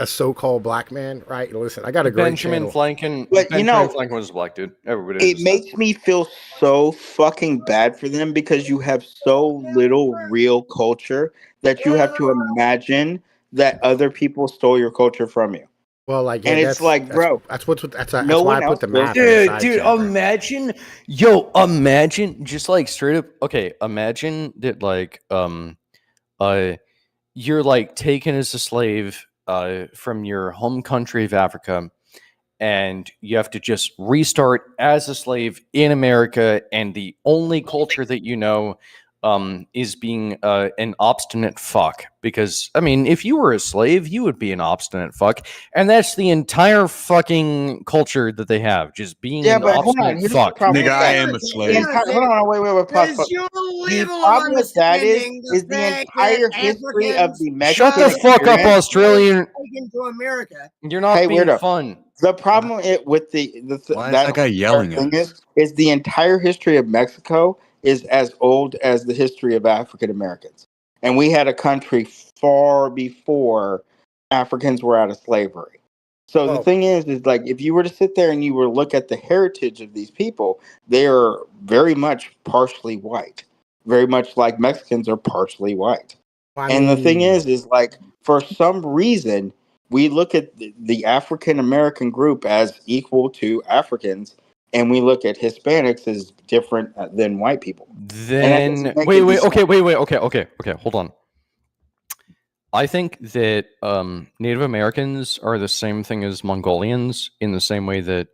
so-called black man, right? Listen, I got a great Benjamin channel. Franklin. But, you Benjamin know, Franklin was a black dude. Everybody it understands. makes me feel so fucking bad for them because you have so little real culture that you have to imagine that other people stole your culture from you. Well, like, And it's like, bro, that's no why one I put the else map. does. in the Dude, side dude, chat, bro. imagine just like straight up. Okay, imagine that like you're like taken as a slave from your home country of Africa, and you have to just restart as a slave in America, and the only culture that you know is being an obstinate fuck. Because I mean, if you were a slave, you would be an obstinate fuck, and that's the entire fucking culture that they have, just being Yeah, an but hold on. obstinate Here's fuck. the problem Nigga, with I that. am a slave. Hold on, wait. Pause. Does your The little problem with that understanding is the fact entire that history of the Mexican Shut the fuck up, experience. Australian. taken to America? You're not Hey, being weirdo. fun. The problem with Why is that guy yelling at us? is the entire history of Mexico is as old as the history of African Americans, and we had a country far before Africans were out of slavery. So the Well, thing is like if you were to sit there and you were to look at the heritage of these people, they are very much partially white, very much like Mexicans are partially white. I And the thing mean, is like for some reason we look at the African American group as equal to Africans, and we look at Hispanics as different than white people. And that doesn't Then make wait, any wait, sense. okay, hold on. I think that Native Americans are the same thing as Mongolians in the same way that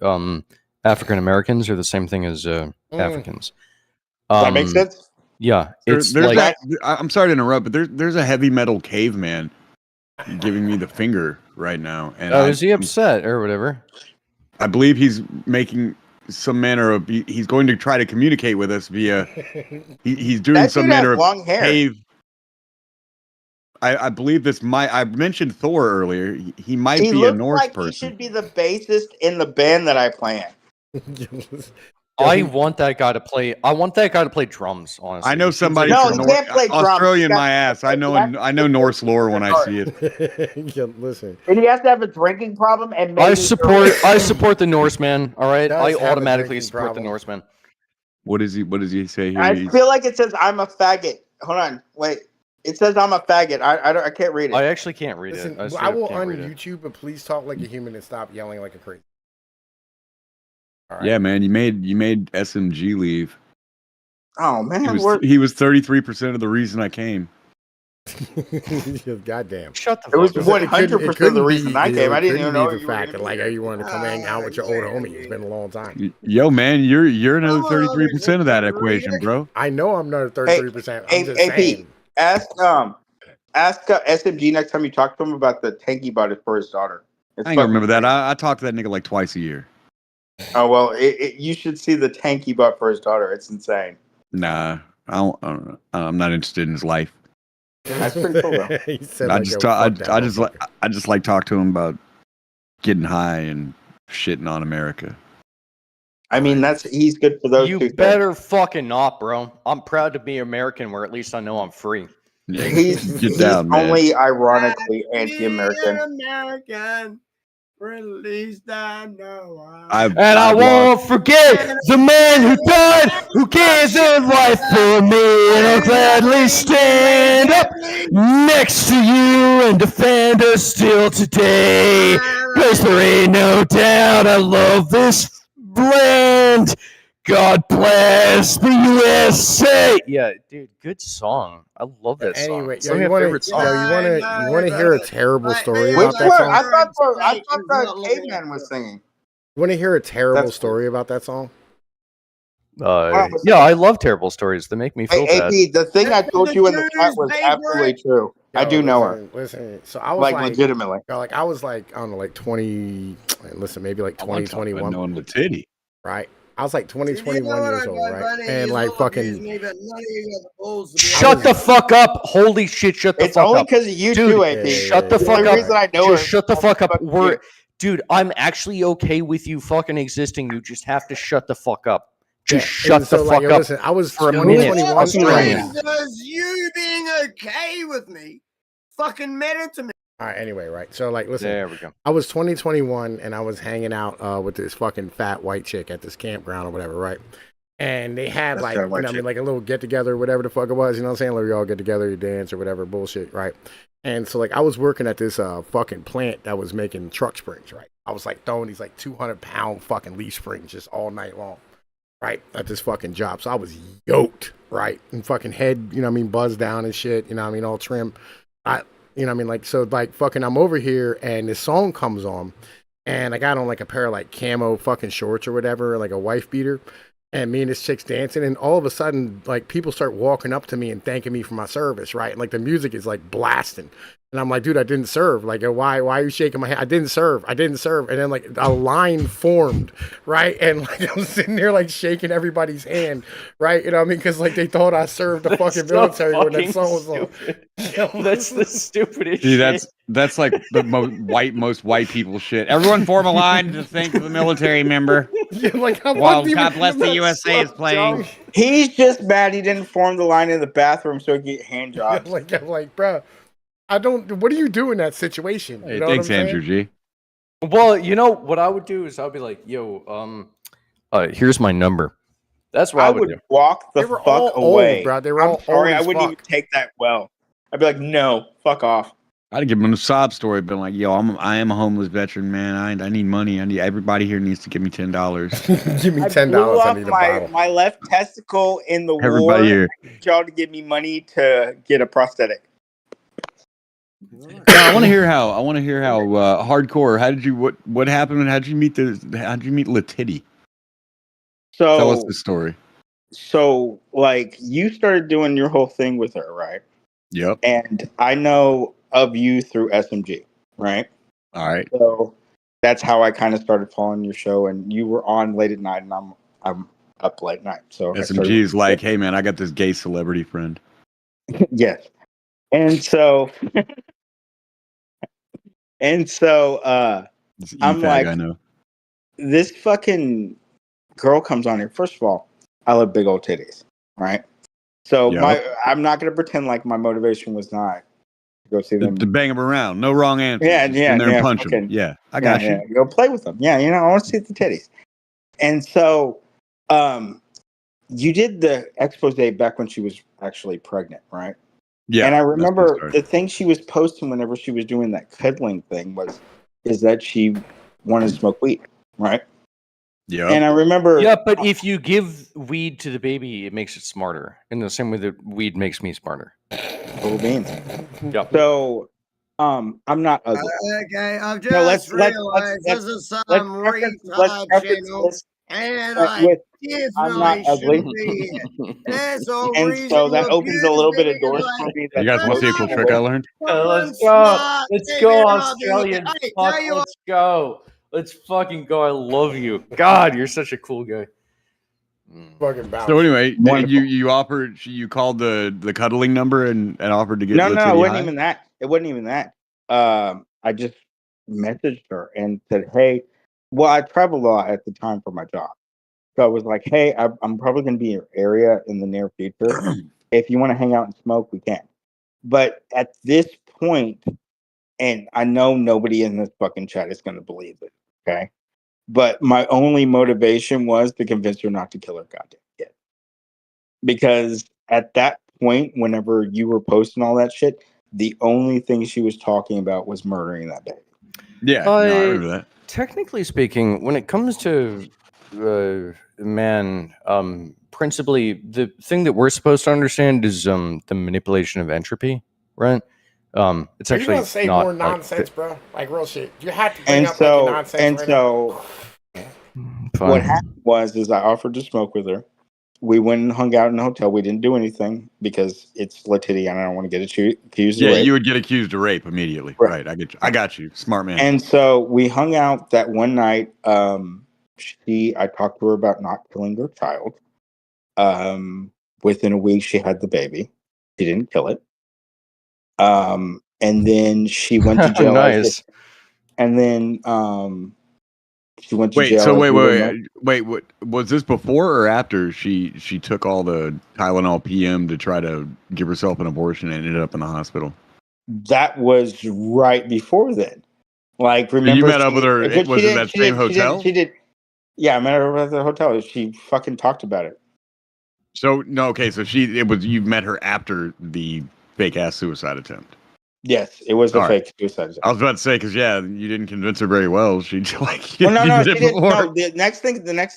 African Americans are the same thing as Africans. That makes sense. Yeah, it's There's like I'm sorry to interrupt, but there's a heavy metal caveman giving me the finger right now, and is he upset or whatever? I believe he's making some manner of he's going to try to communicate with us via he's doing That some dude has manner of long hair. cave. I believe this might. I mentioned Thor earlier. He might He be a looks Norse like he person. should be the bassist in the band that I play in. I want that guy to play. I want that guy to play drums. Honestly, I know He seems somebody like a No, from he drummer. can't play drums. Australian He's my got- ass. I know Norse lore when I see it. yeah, listen. And he has to have a drinking problem and maybe I support the Norseman. All right, Does I have a automatically drinking support the problem. Norseman. What does he say here? I feel like it says I'm a faggot. Hold on, wait. It says I'm a faggot. I can't read it. I actually can't read Listen, it. I will can't read it. un-YouTube, but please talk like a human and stop yelling like a crazy. All right. Yeah, man, you made SMG leave. Oh man, He was 33% of the reason I came. Goddamn. Shut the It was fuck up. 100% of the reason I came. I didn't even know the you were fact that gonna like be- you wanted to come hang out with your old homie. It's been a long time. Yo, man, you're another 33% of that equation, bro. I know I'm not 33%. I'm just AP, saying. ask SMG next time you talk to him about the tanky butt for his daughter. It's I ain't gonna fucking remember that. crazy. I talk to that nigga like twice a year. Oh well, you should see the tanky butt for his daughter. It's insane. Nah, I'm not interested in his life. That's pretty cool though. He said, I like, just yo, I fuck that just motherfucker. I just like talk to him about getting high and shitting on America. I mean, he's good for those You two better fucking not, bro. I'm proud to be American, where at least I know I'm free. Yeah, things. get down, man. Only ironically anti-American. American. Release that no. I won't forget the man who died, who gave their life for me, and I'll gladly stand up next to you and defend us still today. 'Cause there ain't no doubt I love this land. God bless the USA. Yeah, dude, good song. I love that song. Anyway, It's yo, one you of my want favorite songs. you want to hear a terrible story Which about that one? song? I thought the caveman was singing. You want to hear a terrible That's- story about that song? Yeah, I love terrible stories. They make me feel Hey, bad. AP, the thing I told you in the chat was absolutely true. I Yo, do know her. Listen, so I was Like, like, legitimately. yo, like I was like, I don't know, like 20. Listen, maybe like 20, 21. Knowing the titty. Right. I was like 20, 21 years old, right? And like fucking. Shut the fuck up! Holy shit! Shut the It's fuck only up! 'cause of you Dude, too, AP. Shut the The fuck only up! reason I know Just her shut the is fuck up. fucking We're, you. dude, I'm actually okay with you fucking existing. You just have to shut the fuck up. Just Yeah, shut and so, the like, fuck yo, up listen, I was for a 20, minute. 21, Australian. Does you being okay with me fucking matter to me? All right, anyway, right. So, like, listen, There we go. I was 21, and I was hanging out with this fucking fat white chick at this campground or whatever, right? And they had, That's like, that you know white what I mean, chick. like a little get together, whatever the fuck it was, you know what I'm saying? Like, we all get together, you dance or whatever bullshit, right? And so, like, I was working at this fucking plant that was making truck springs, right? I was, like, throwing these, like, 200-pound fucking leaf springs just all night long, right? At this fucking job. So I was yoked, right? And fucking head, you know what I mean, buzzed down and shit, you know what I mean, all trim. You know what I mean? Like, so, like, fucking, I'm over here, and this song comes on, and I got on, like, a pair of, like, camo fucking shorts or whatever, like a wife beater, and me and this chick's dancing, and all of a sudden, like, people start walking up to me and thanking me for my service, right? And, like, the music is, like, blasting. And I'm like, dude, I didn't serve. Like, why are you shaking my hand? I didn't serve. And then, like, a line formed, right? And, like, I'm sitting there, like, shaking everybody's hand, right? You know what I mean? Because, like, they thought I served the fucking military when that song was on. That's the stupidest See, shit. that's like the most white people shit. Everyone form a line to thank the military member. Yeah, like, I While wasn't God even- Bless the USA is playing. He's just mad he didn't form the line in the bathroom so he could get hand jobs. I'm like, bro, I don't. What do you do in that situation? Hey, You know thanks, what I'm Andrew saying? G. Well, you know what I would do is I'd be like, "Yo, here's my number." That's what I I would would do. walk the They were fuck all old, away. bro. They were I'm all sorry, old I as wouldn't even fuck. take that well. I'd be like, no, fuck off. I'd give him a sob story, been like, "Yo, I am a homeless veteran, man. I need money. I need everybody here needs to give me $10. Give me I $10. blew I off need a bottle. my left testicle in the Everybody war. here." I need y'all to give me money to get a prosthetic. No, I want to hear how hardcore. How did you what happened? How did you meet Latitty? Tell us So the story. so like you started doing your whole thing with her, right? Yep. And I know of you through SMG, right? All right. So that's how I kind of started following your show, and you were on late at night, and I'm up late night. So I SMG started, is like, hey man, I got this gay celebrity friend. yes, and so It's I'm E-Fag, like, I know. this fucking girl comes on here. First of all, I love big old titties, right? So Yep. I'm not gonna pretend like my motivation was not to go see them. To bang them around. No wrong answers. Yeah, Just yeah, in there and yeah. punch them. fucking- Yeah, I yeah, got you. yeah. Go play with them. Yeah, I want to see the titties. And so, you did the expose back when she was actually pregnant, right? Yeah. And I that's when it remember started. the thing she was posting whenever she was doing that cuddling thing is that she wanted to smoke weed, right? Yep. And I remember, Yeah, but if you give weed to the baby, it makes it smarter. In the same way that weed makes me smarter. cool beans. Yep. So, I'm not ugly. Okay, I've No, just realized this is some retard channel, and I I'm not definitely ugly. shouldn't be here. There's a And reason so that to opens a abuse little bit me of doors because for me. You guys want to see a cool trick I learned? Let's go. smart Let's TV go, lobby. Australian. Hey, Fuck, tell you what, let's go. Let's fucking go. I love you. God, you're such a cool guy. Fucking bounce. So anyway, Wonderful. you called the cuddling number and offered to get No, Latitty it wasn't high? even that. It wasn't even that. I just messaged her and said, "Hey, well, I travel a lot at the time for my job, so I was like, hey, I'm probably going to be in your area in the near future. If you want to hang out and smoke, we can." But at this point, and I know nobody in this fucking chat is going to believe it, okay? But my only motivation was to convince her not to kill her goddamn kid, because at that point, whenever you were posting all that shit, the only thing she was talking about was murdering that baby. Yeah, no, I remember that. Technically speaking, when it comes to man, principally the thing that we're supposed to understand is the manipulation of entropy, right? It's Are you actually gonna say not more like nonsense, bro? Like real shit. You had to bring And up like your so, nonsense and right so, fine. what happened was I offered to smoke with her. We went and hung out in a hotel. We didn't do anything because it's Latitty and I don't want to get accused of Yeah, rape. you would get accused of rape immediately. Right. I get you. I got you. Smart man. And so we hung out that one night. I talked to her about not killing her child. Within a week, she had the baby. She didn't kill it. And then she went to jail. Nice. And then she went to Wait, jail. so wait, what was this before or after she took all the Tylenol PM to try to give herself an abortion and ended up in the hospital? That was right before then. Like, So remember, you met up with her? but Was it that same hotel? She did. Yeah, I met her at the hotel. She fucking talked about it. So no, okay. So you met her after the fake ass suicide attempt. Yes, it was a All right. fake suicide. I was about to say because you didn't convince her very well. She like Well, no, you she did it didn't. before. No, the next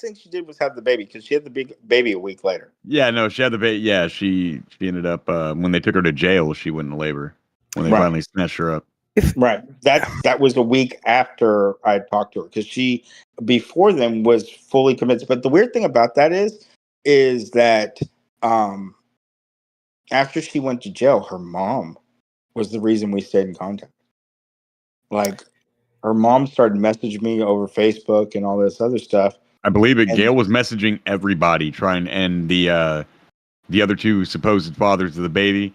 thing she did was have the baby because she had the big baby a week later. Yeah, no, she had the baby. Yeah, she ended up when they took her to jail. She went into labor when they Right. finally snatched her up. Right. That was a week after I talked to her because she before then was fully convinced. But the weird thing about that is that after she went to jail, her mom was the reason we stayed in contact. Like, her mom started messaging me over Facebook and all this other stuff. I believe it. And- Gail was messaging everybody trying, and the other two supposed fathers of the baby.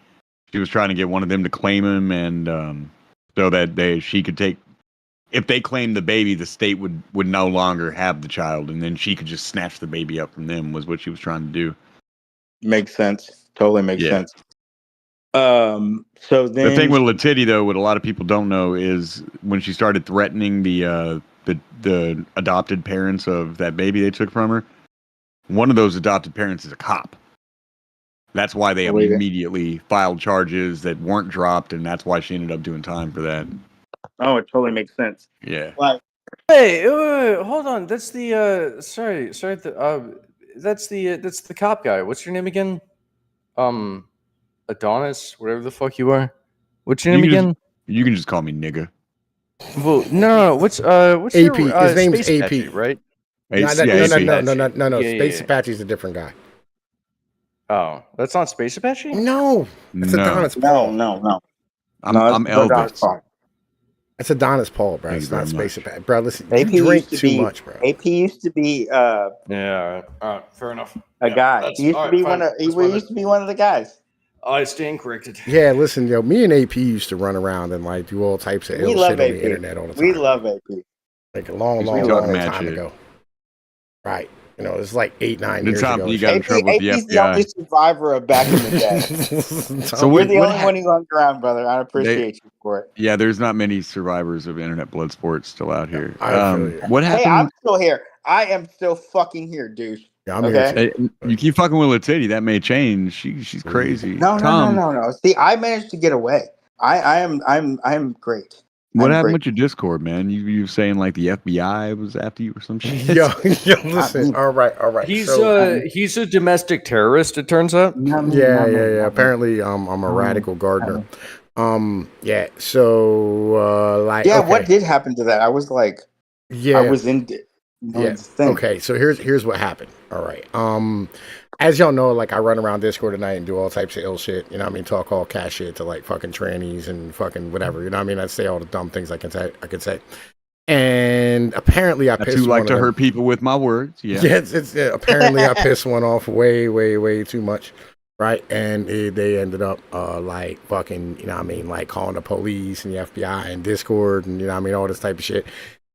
She was trying to get one of them to claim him, and so that she could take. If they claimed the baby, the state would no longer have the child, and then she could just snatch the baby up from them. Was what she was trying to do. Makes sense. Totally makes sense. So then The thing with Letitty, though, what a lot of people don't know is when she started threatening the adopted parents of that baby they took from her, one of those adopted parents is a cop. That's why they Believe it. immediately filed charges that weren't dropped, and that's why she ended up doing time for that. Oh, it totally makes sense. Yeah. Like, Hey, hold on. That's the sorry. That's the cop guy. What's your name again? Adonis, whatever the fuck you are. What's your name again? You can just call me nigga. Well, no. What's AP. your His name's Space AP. Apache, right? No. Yeah, Space yeah. Apache's a different guy. Oh, that's not Space Apache? No, that's No. Adonis Paul. No. I'm Elvis. That's Adonis Paul, bro. Thank It's you not very Space Apache, bro. Listen, AP you drink used to too be, much, bro. AP used to be Yeah. All right. Fair enough. a guy. He used to be one of the guys. I stand corrected. Yeah, listen, yo, me and AP used to run around and like do all types of We ill love shit on AP. the internet all the time. We love AP. Like a long We talk mad time shit. ago. Right. You know, it's like 8-9 The years time ago. you got in trouble with the AP's the only FBI. survivor of back in the day. So You're what- the what only hap- one who hung around, brother. I appreciate you for it. Yeah, there's not many survivors of internet blood sports still out here. I feel you. What Hey, I'm happened? still here. I am still fucking here, douche. Yeah, I'm Okay? here too. Hey, you keep fucking with Letitty, that may change. She's crazy. No. Tom, See, I managed to get away. I'm great. what I'm happened great. with your Discord, man? You were saying like the FBI was after you or some shit? Yo, listen. All right. He's So, he's a domestic terrorist. It turns out. yeah. Apparently, I'm a radical gardener. Yeah. So, like, Yeah, okay. what did happen to that? I was like, Yeah. I was in. Yeah. Okay. So here's what happened. All right. As y'all know, like I run around Discord tonight and do all types of ill shit. You know what I mean? Talk all cash shit to like fucking trannies and fucking whatever. You know what I mean? I say all the dumb things I can say. And apparently I I pissed too like one to of them. hurt people with my words. Yeah. Yeah, apparently I pissed one off way too much, right? And they ended up like fucking, you know what I mean, like calling the police and the FBI and Discord and you know what I mean, all this type of shit.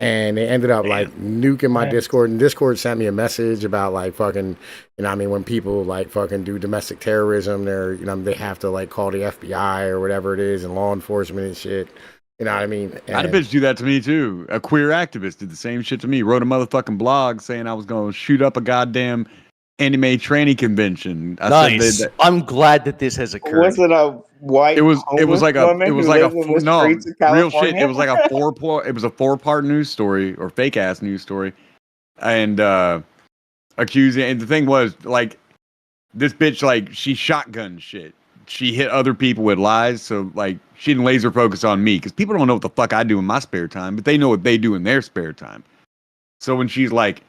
And they ended up like nuking my Discord, and Discord sent me a message about like fucking, you know what I mean, when people like fucking do domestic terrorism, they're, you know, they have to like call the FBI or whatever it is and law enforcement and shit. You know what I mean? I had a bitch do that to me too. A queer activist did the same shit to me. Wrote a motherfucking blog saying I was going to shoot up a goddamn anime tranny convention. I said that, I'm glad that this has occurred. Was it a white? it was like a woman it was who like a lives in the no streets of real shit. California? It was like a four-part news story or fake ass news story, and accusing. And the thing was like this bitch like she shotgun shit. She hit other people with lies, so like she didn't laser focus on me because people don't know what the fuck I do in my spare time, but they know what they do in their spare time. So when she's like,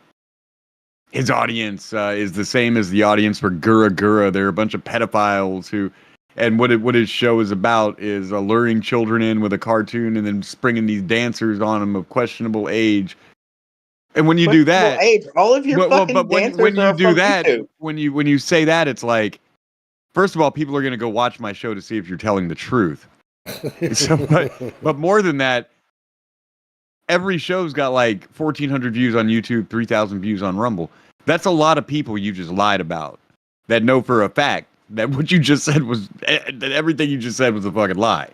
his audience is the same as the audience for Gura Gura, they're a bunch of pedophiles who, and what his show is about is luring children in with a cartoon and then springing these dancers on them of questionable age. And when you do that, age, all of your fucking but when dancers you are do from that, YouTube. when you say that, it's like, first of all, people are going to go watch my show to see if you're telling the truth. So, but more than that, every show's got like 1,400 views on YouTube, 3,000 views on Rumble. That's a lot of people you just lied about that know for a fact that what you just said was that everything you just said was a fucking lie.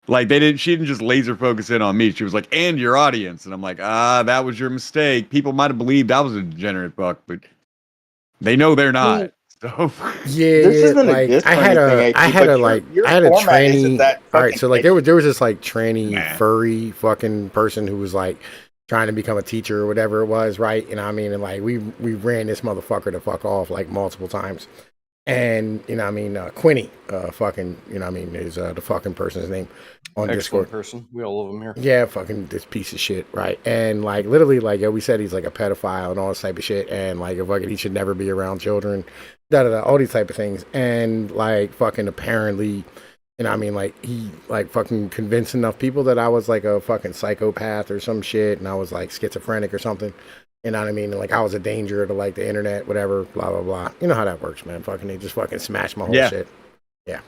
Like she didn't just laser focus in on me. She was like, and your audience. And I'm like, that was your mistake. People might have believed I was a degenerate fuck, but they know they're not. So yeah, This isn't a like diss I or had anything, a AP, I had but a like your I had a format isn't tranny. that All right, fucking so like there was this like tranny furry fucking person who was like trying to become a teacher or whatever it was, right? You know what I mean? And like we ran this motherfucker to fuck off like multiple times. And you know what I mean, Quinny, fucking, you know what I mean, is the fucking person's name on Excellent Discord. person. We all love him here. Yeah, fucking this piece of shit, right? And like literally, like we said, he's like a pedophile and all this type of shit, and like fucking he should never be around children, all these type of things, and like fucking apparently, you know, what I mean, like he like fucking convinced enough people that I was like a fucking psychopath or some shit, and I was like schizophrenic or something. You know what I mean? Like I was a danger to like the internet, whatever, blah blah blah. You know how that works, man. Fucking they just fucking smash my whole shit. Yeah.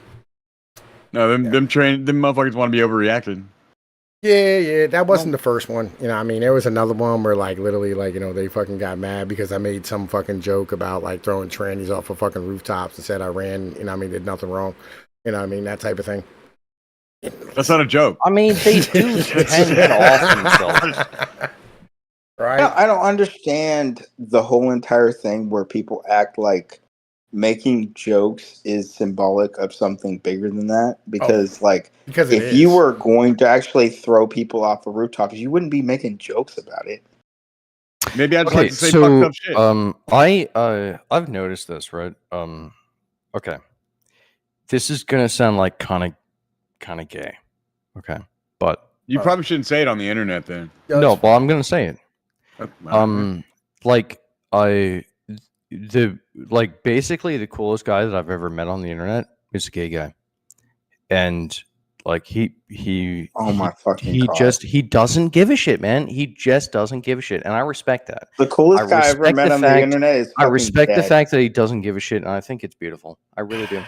no, them motherfuckers want to be overreacted. Yeah, that wasn't the first one. You know what I mean? There was another one where like literally like, you know, they fucking got mad because I made some fucking joke about like throwing trannies off of fucking rooftops and said I ran, you know what I mean, did nothing wrong. You know what I mean? That type of thing. That's not a joke. I mean, they do tend to off themselves. Right? I don't understand the whole entire thing where people act like making jokes is symbolic of something bigger than that. Because, because it if you is. were going to actually throw people off of rooftops, you wouldn't be making jokes about it. Maybe I'd just Okay, like to say fucked up shit. I've noticed this, right? Okay, this is gonna sound like kind of gay, okay, but You probably shouldn't say it on the internet then. no, well, I'm gonna say it. Alright. Like basically the coolest guy that I've ever met on the internet is a gay guy, and like he Oh my fucking he God. just he doesn't give a shit, man. He just doesn't give a shit, and I respect that. The coolest guy I ever respect met the on the fact- internet is I fucking respect the dead. fact that he doesn't give a shit, and I think it's beautiful. I really do.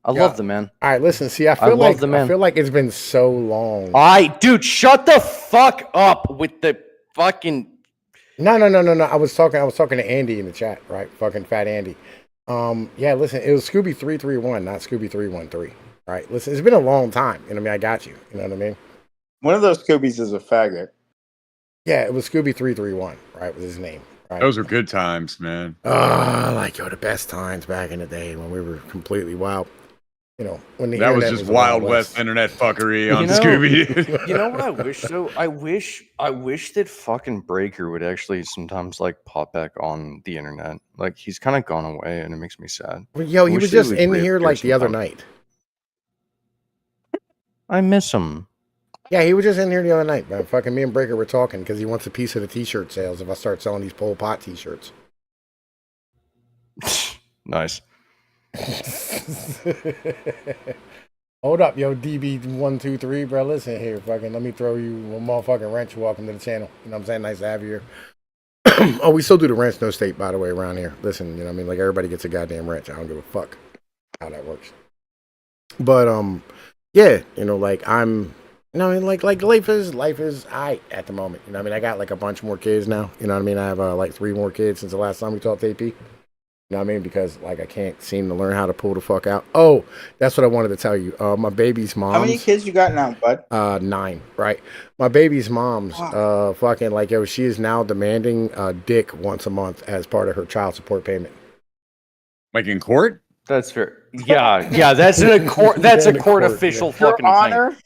I love the man. All right, listen. See, I I feel love like the man. I feel like it's been so long. Dude, shut the fuck up with the fucking. No. I was talking to Andy in the chat, right? Fucking fat Andy. Yeah, listen, it was Scooby 331, not Scooby 313. Right? Listen, it's been a long time. You know what I mean? I got you. You know what I mean? One of those Scoobies is a faggot. Yeah, it was Scooby 331, right? Was his name. Right? Those were good times, man. The best times back in the day when we were completely wild. You know, when the That was internet just the Wild West internet fuckery on Scooby. You know what I wish though? I wish that fucking Breaker would actually sometimes like pop back on the internet. Like he's kind of gone away, and it makes me sad. Well, yo, I he wish was that just would in here reappear like the other sometime. night. I miss him. Yeah, he was just in here the other night, man. Fucking me and Breaker were talking because he wants a piece of the t-shirt sales if I start selling these Pol Pot t-shirts. Nice. Hold up, yo, DB123, bro. Listen here, fucking. Let me throw you a motherfucking wrench. Welcome to the channel. You know what I'm saying? Nice to have you here. Oh, we still do the wrench no state, by the way, around here. Listen, you know what I mean? Like everybody gets a goddamn wrench. I don't give a fuck how that works. But yeah, you know, like I'm. You know, I mean, like life is aight at the moment. You know, what I mean, I got like a bunch more kids now. You know what I mean? I have like 3 more kids since the last time we talked AP. You know what I mean? Because like I can't seem to learn how to pull the fuck out. Oh, that's what I wanted to tell you. My baby's mom's. How many kids you got now, bud? 9, right? My baby's mom's fucking like yo. She is now demanding dick once a month as part of her child support payment. Like in court? That's fair. Yeah. That's in a court. That's a court official fucking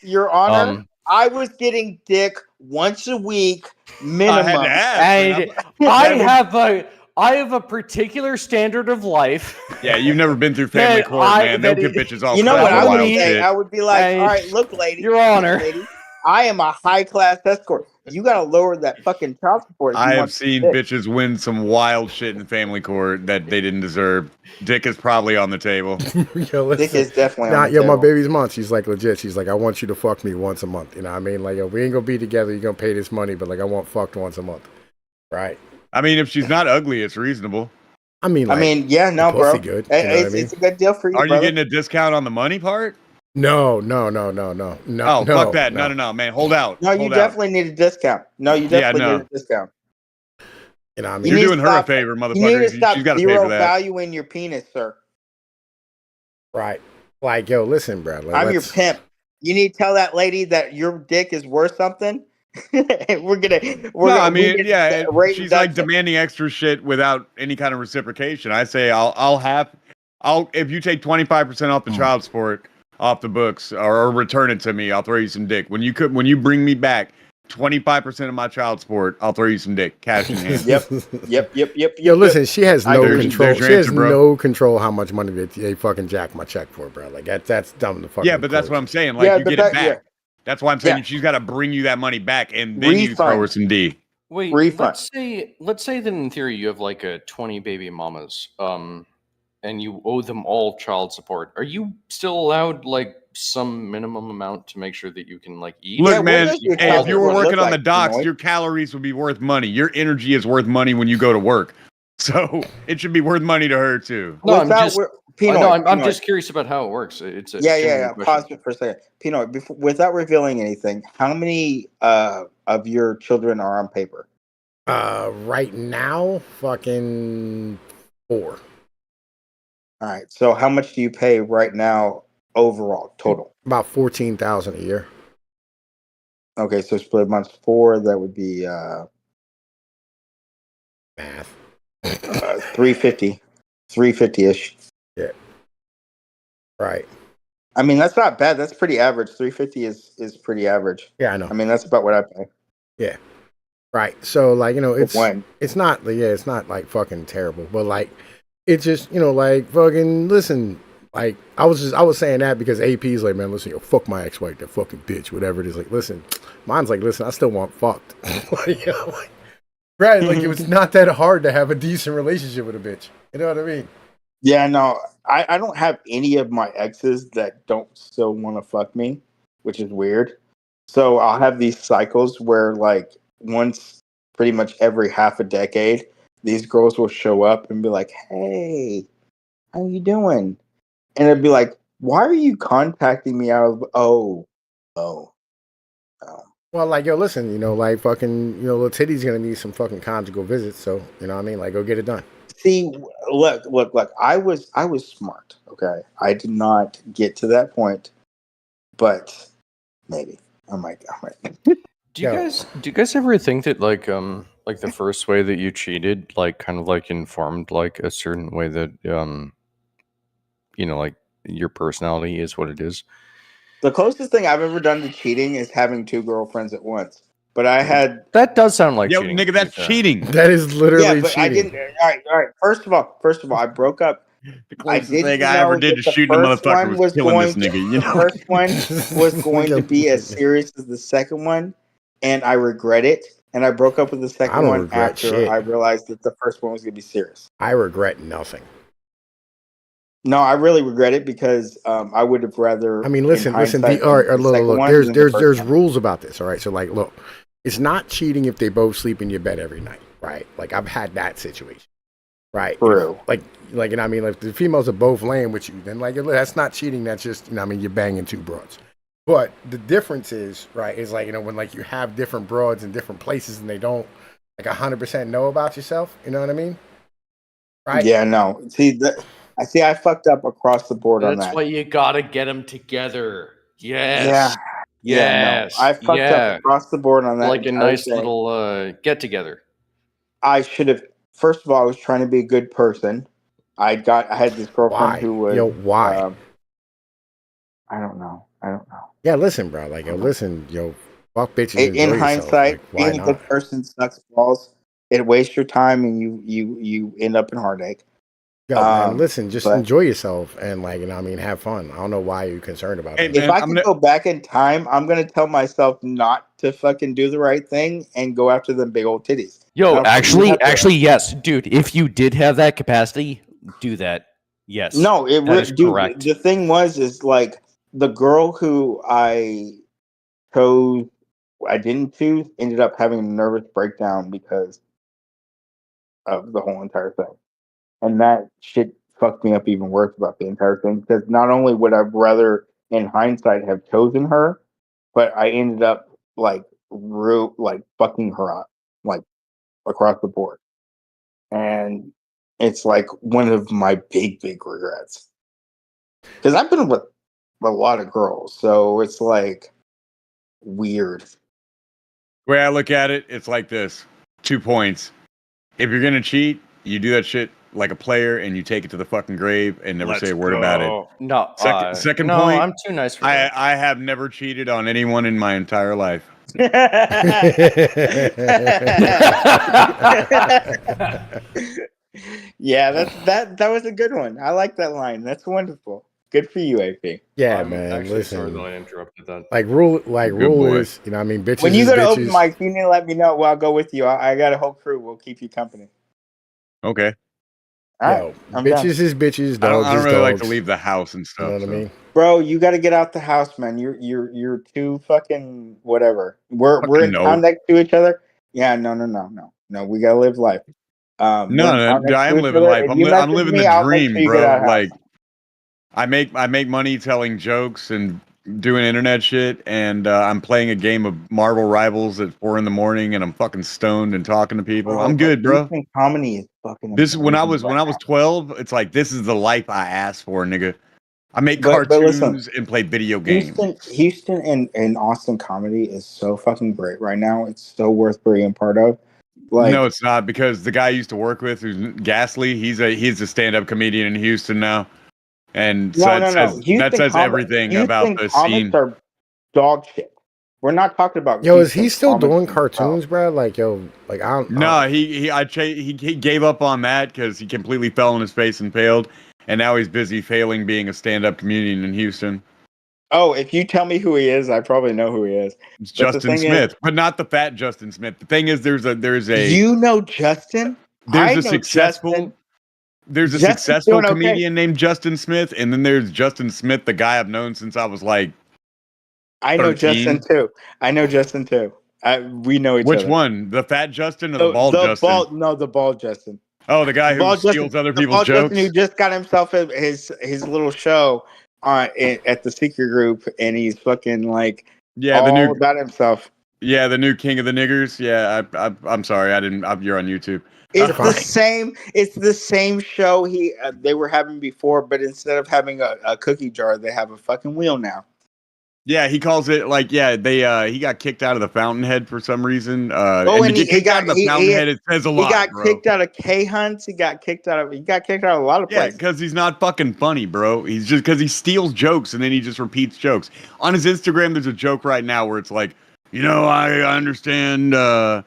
Your Honor, I was getting dick once a week minimum. And I have a particular standard of life. Yeah, you've never been through family court, man. They'll get bitches off. You know what I would say? say? I would be like, all right, look, lady. Your Honor. Lady, I am a high-class escort. You got to lower that fucking child support. I have seen bitches win some wild shit in family court that they didn't deserve. Dick is probably on the table. Yo, Dick is definitely on the yo, table. my baby's mom, she's like legit. She's like, I want you to fuck me once a month. You know what I mean? Like, yo, we ain't gonna be together. You're gonna pay this money, but like, I want fucked once a month. Right? I mean, if she's not ugly, it's reasonable. I mean, yeah, no, bro. Good, it's a good deal for you. Are you brother. getting a discount on the money part? No. Oh, fuck that. No, man. Hold out. No, you definitely need a discount. No, you definitely need a discount. You know what I mean? You're doing her a favor, motherfucker. You need to stop She's got to pay zero for that. value in your penis, sir. Right. Like, yo, listen, bro. Like, I'm your pimp. You need to tell that lady that your dick is worth something. We're gonna. She's like demanding extra shit without any kind of reciprocation. I say I'll if you take 25% off the child support off the books or return it to me, I'll throw you some dick. When you bring me back 25% of my child support, I'll throw you some dick, cash in hand. Yep. Yo, listen, she has no control. There's your She has answer, bro. no control how much money they fucking jack my check for, bro. Like that's dumb to fucking. Yeah, but that's what I'm saying. Like you get it back. Yeah. That's why I'm saying she's got to bring you that money back, and then you throw her some D. Wait, let's say that in theory you have like 20 baby mamas, and you owe them all child support. Are you still allowed like some minimum amount to make sure that you can like eat? Look, man, hey, if you were working on the docks, your calories would be worth money. Your energy is worth money when you go to work, so it should be worth money to her too. No, I'm just curious about how it works. It's a yeah. question. Pause it for a second, Pnoid. Without revealing anything, how many of your children are on paper? Right now, fucking 4. All right. So how much do you pay right now overall total? About 14,000 a year. Okay, so split amongst 4, that would be Math. 350, 350-ish. Yeah. Right. I mean, that's not bad. That's pretty average. 350 is pretty average. Yeah, I know. I mean, that's about what I pay. Yeah. Right. So like, it's when? it's not like fucking terrible, but like it's just, like fucking listen, like I was saying that because AP's like, man, listen, fuck my ex-wife, that fucking bitch, whatever it is. Like, listen, mine's like, listen, I still want fucked. Right, like it was not that hard to have a decent relationship with a bitch. You know what I mean? Yeah, no, I don't have any of my exes that don't still want to fuck me, which is weird. So I'll have these cycles where like once pretty much every half a decade, these girls will show up and be like, "Hey, how you doing?" And it'd be like, "Why are you contacting me out of oh. Well, like, yo, listen, like fucking, little Titty's gonna need some fucking conjugal visits, so you know what I mean? Like, go get it done. See, look. I was smart. Okay, I did not get to that point, but maybe I might. Do you guys ever think that like the first way that you cheated like kind of like informed like a certain way that like your personality is what it is? The closest thing I've ever done to cheating is having 2 girlfriends at once. But I had that does sound like cheating. Nigga, that's cheating. That is literally but cheating. I didn't. All right. First of all, I broke up. The closest thing I ever did to shooting a motherfucker was killing this nigga. The first one was going to be as serious as the second one, and I regret it. And I broke up with the second one after I realized that the first one was going to be serious. I regret nothing. No, I really regret it because I would have rather. I mean, listen. Look. There's rules about this. All right. So, like, look, it's not cheating if they both sleep in your bed every night, right? Like, I've had that situation, right? True. And I mean, like, the females are both laying with you, then like that's not cheating. That's just you're banging 2 broads. But the difference is, right, is like when like you have different broads in different places and they don't like 100% know about yourself. You know what I mean? Right? Yeah. No. I fucked up across the board on that. That's why you gotta get them together. Yes. Yeah. No, I fucked up across the board on that. Like a nice little get together. I should have. First of all, I was trying to be a good person. I had this girlfriend who was. Why? I don't know. Yeah, listen, bro. Like, listen, fuck bitches. In hindsight, why being a good person sucks balls. It wastes your time, and you end up in heartache. Yo, man, listen, just enjoy yourself and have fun. I don't know why you're concerned about that. If I can go back in time, I'm gonna tell myself not to fucking do the right thing and go after them big old titties. Yo, actually, yes, dude. If you did have that capacity, do that. Yes. No, that is correct. The thing is like the girl who I didn't choose, ended up having a nervous breakdown because of the whole entire thing. And that shit fucked me up even worse about the entire thing because not only would I rather, in hindsight, have chosen her, but I ended up fucking her up, like across the board. And it's like one of my big regrets because I've been with a lot of girls, so it's like weird. The way I look at it, it's like this: 2 points. If you're gonna cheat, you do that shit like a player and you take it to the fucking grave and never say a word about it. No. Second no, point. I'm too nice for that. I have never cheated on anyone in my entire life. Yeah, that was a good one. I like that line. That's wonderful. Good for you, AP. Yeah, man. Listen, sorry that I interrupted that. Rule is, bitches. When you go to bitches. open mic, you need to let me know. Well, I'll go with you. I got a whole crew. We'll keep you company. Okay. All right, bitches is bitches. Dogs I don't is really like dogs. to leave the house and stuff. You know what I mean? Bro, you got to get out the house, man. You're too fucking whatever. We're in contact to each other. Yeah, no. We gotta live life. I am living life. I'm living the dream, bro. Like, I make money telling jokes and doing internet shit, and I'm playing a game of Marvel Rivals at 4 a.m, and I'm fucking stoned and talking to people. I'm good, bro. Comedy is fucking. When I was 12, it's like this is the life I asked for, nigga. I make But listen, cartoons and play video games. Houston and Austin comedy is so fucking great right now. It's so worth being a part of. Like, No, it's not, because the guy I used to work with, who's Ghastly, he's a stand-up comedian in Houston now, and so no. that says everything about Houston the comics scene. are dog shit. We're not talking about. Yo, is he Houston still comics doing themselves. cartoons, bro? Like, yo, like I don't. No, he gave up on that because he completely fell on his face and failed, and now he's busy failing being a stand-up comedian in Houston. Oh, if you tell me who he is, I probably know who he is. It's But the Justin thing Smith, is, but not the fat Justin Smith. The thing is, there's a you know Justin. I know Justin. There's a Justin's successful doing okay. comedian named Justin Smith, and then there's Justin Smith, the guy I've known since I was like 13. I know Justin too. We know each other. Which one? The fat Justin or the bald Justin? The bald Justin. Oh, the guy The who bald steals Justin, other the people's bald jokes? Justin who just got himself his little show at the Secret Group, and he's fucking like all about himself. Yeah, the new king of the niggers. Yeah, I'm sorry, you're on YouTube. It's the same. It's the same show they were having before, but instead of having a cookie jar, they have a fucking wheel now. Yeah, he calls it he got kicked out of the Fountainhead for some reason. And to get kicked out of the Fountainhead, it says a lot. He got bro. kicked out of K Hunts. He got kicked out of a lot of Yeah, places. because he's not fucking funny, bro. He's just because he steals jokes and then he just repeats jokes. On his Instagram, there's a joke right now where it's like, I understand the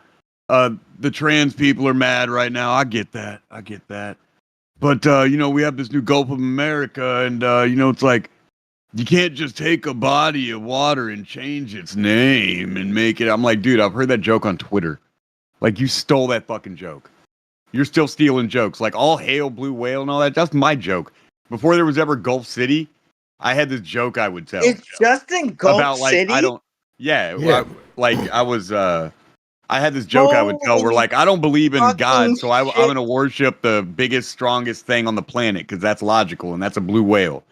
trans people are mad right now. I get that. But we have this new Gulf of America, and it's like, you can't just take a body of water and change its name and make it. I'm like, dude, I've heard that joke on Twitter. Like, you stole that fucking joke. You're still stealing jokes. Like, all hail Blue Whale and all that. That's my joke. Before there was ever Gulf City, I had this joke I would tell. It's just in Gulf about, like, City. I don't. Yeah. I had this joke I would tell where, like, I don't believe in God, so I'm going to worship the biggest, strongest thing on the planet because that's logical, and that's a blue whale.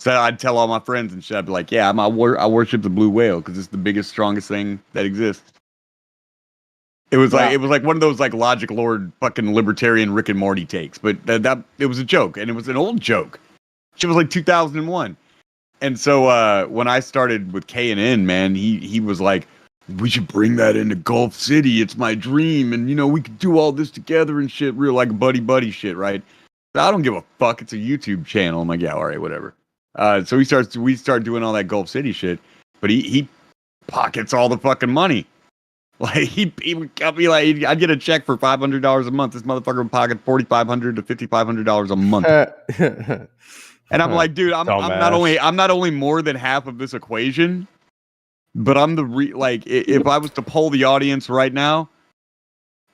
So I'd tell all my friends and shit. I'd be like, yeah, I worship the blue whale because it's the biggest, strongest thing that exists. It was like one of those like Logic Lord fucking libertarian Rick and Morty takes, but that it was a joke, and it was an old joke. Shit was like 2001. And so when I started with K&N, man, he was like, we should bring that into Gulf City. It's my dream, and we could do all this together and shit, real like buddy shit, right? So I don't give a fuck. It's a YouTube channel. I'm like, yeah, all right, whatever. So we start doing all that Gulf City shit, but he pockets all the fucking money. Like he would cut me like I'd get a check for $500 a month. This motherfucker would pocket $4,500 to $5,500 a month. And I'm like, dude, I'm not only more than half of this equation, but I'm if I was to poll the audience right now,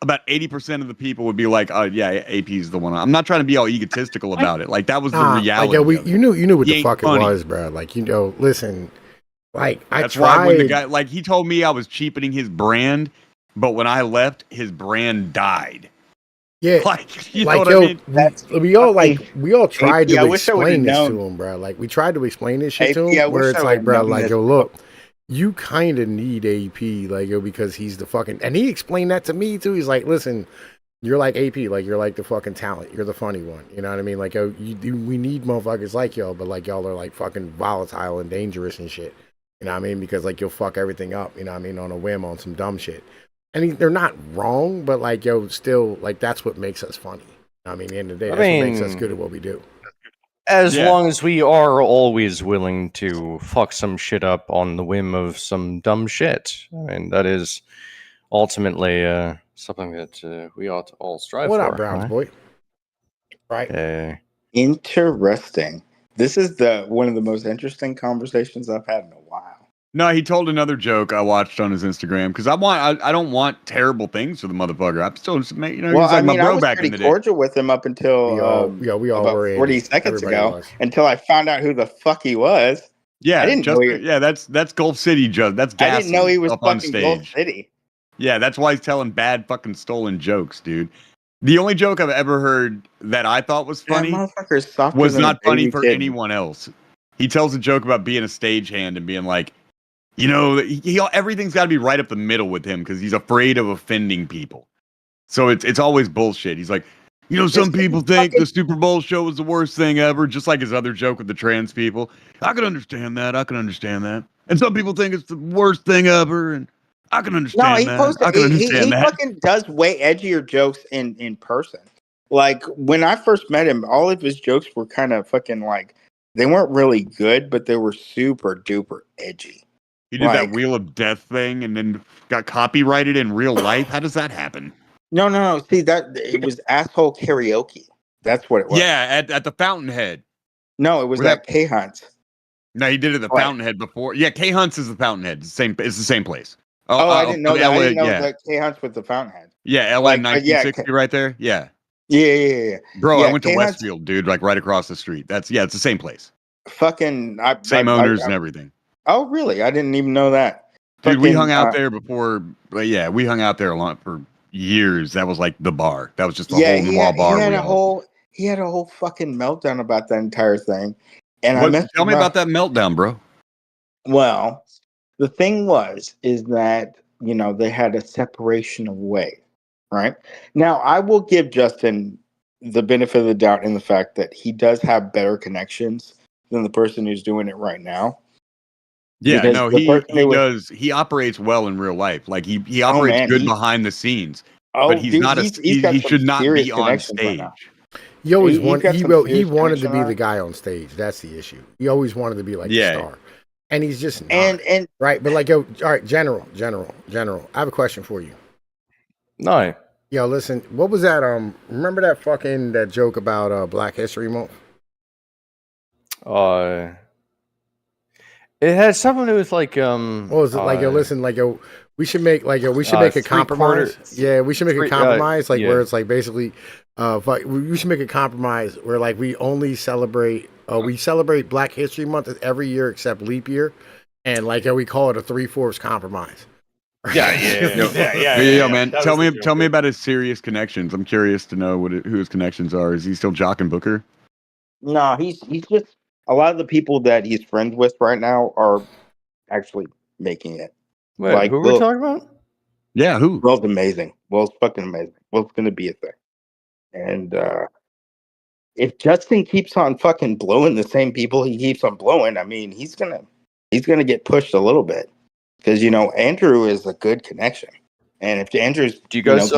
about 80% of the people would be like, yeah, AP is the one. I'm not trying to be all egotistical about it. Like that was the reality. Like, you knew what the fuck it was, bro. Like, listen, like that's why when the guy, like, he told me I was cheapening his brand, but when I left, his brand died. Yeah, like, you know what I mean? We all tried to explain this to him, bro. Like, we tried to explain this shit to him, where it's like, bro, like, yo, look. You kind of need AP, like, because he's the fucking, and he explained that to me too. He's like, listen, you're like AP, like you're like the fucking talent, you're the funny one. You know what I mean? Like, we need motherfuckers like y'all, but like y'all are like fucking volatile and dangerous and shit. You know what I mean? Because like you'll fuck everything up. You know what I mean? On a whim, on some dumb shit. And they're not wrong, but like still like that's what makes us funny. I mean, at the end of the day, that's what makes us good at what we do. As long as we are always willing to fuck some shit up on the whim of some dumb shit. I mean, that is ultimately something that we ought to all strive for. What up, Browns boy? Right. Interesting. This is one of the most interesting conversations I've had in a while. No, he told another joke I watched on his Instagram because I don't want terrible things for the motherfucker. I'm still he's like my bro back in the day. I was pretty cordial with him up until we all about were 40 seconds ago until I found out who the fuck he was. Yeah, I didn't know that's Gulf City, Joe. That's gas. I didn't know he was fucking fucking Gulf City. Yeah, that's why he's telling bad fucking stolen jokes, dude. The only joke I've ever heard that I thought was funny was not funny for anyone else. He tells a joke about being a stagehand and being like, everything's got to be right up the middle with him because he's afraid of offending people. So it's always bullshit. He's like, You know, some This people is think fucking the Super Bowl show was the worst thing ever, just like his other joke with the trans people. I can understand that. I can understand that. And some people think it's the worst thing ever, and I can no. understand He that. posted. I can understand He that. fucking does way edgier jokes in person. Like when I first met him, all of his jokes were kind of fucking like they weren't really good, but they were super duper edgy. He did that Like Wheel of Death thing and then got copyrighted in real life. How does that happen? no. See that it was asshole karaoke. That's what it was. Yeah, at the Fountainhead. No, it was Where at K Hunt's. No, he did it at the Like, Fountainhead before. Yeah, K Hunt's is the Fountainhead. It's the same place. I didn't know that. I didn't know yeah. that K Hunt's with the Fountainhead. Yeah, LN Like, 1960 right there. Yeah. Yeah. Bro, I Yeah, went to K Hunt's Westfield, dude, like right across the street. It's the same place. fucking. Same owners and everything. Oh, really? I didn't even know that. Dude, we Fucking, hung out there before. We hung out there a lot for years. That was like the bar. That was just a hole in the wall bar. He had a whole fucking meltdown about that entire thing. And Tell me about that meltdown, bro. Well, the thing is that, they had a separation of ways, right? Now, I will give Justin the benefit of the doubt in the fact that he does have better connections than the person who's doing it right now. Yeah, Because no, the he person does. He operates well in real life. Like he operates man, good behind the scenes. Oh, but he's dude, not he's got he some should not serious be on connections right stage. now. He always He's wanted. got He some wrote. He serious wanted to be connection the on. guy on stage. That's the issue. He always wanted to be like Yeah. the star, and he's just not. And right. But like, yo, all right, General. I have a question for you. No. Yo, listen. What was that? Remember that joke about Black History Month? It had something to do with like What was it like? Yo, listen, like yo, we should make make a compromise. Yeah, we should make a compromise, where it's like basically, we should make a compromise where like we only celebrate, we celebrate Black History Month every year except leap year, and like we call it a 3/4 compromise. Yeah, man. Tell me about his serious connections. I'm curious to know who his connections are. Is he still jocking Booker? No, he's just a lot of the people that he's friends with right now are actually making it. Wait, like, who are we talking about? Yeah, who? Will's amazing. Will's fucking amazing. Will's gonna be a thing. And if Justin keeps on fucking blowing the same people he keeps on blowing, I mean, he's gonna get pushed a little bit because Andrew is a good connection, and if Andrew's do you guys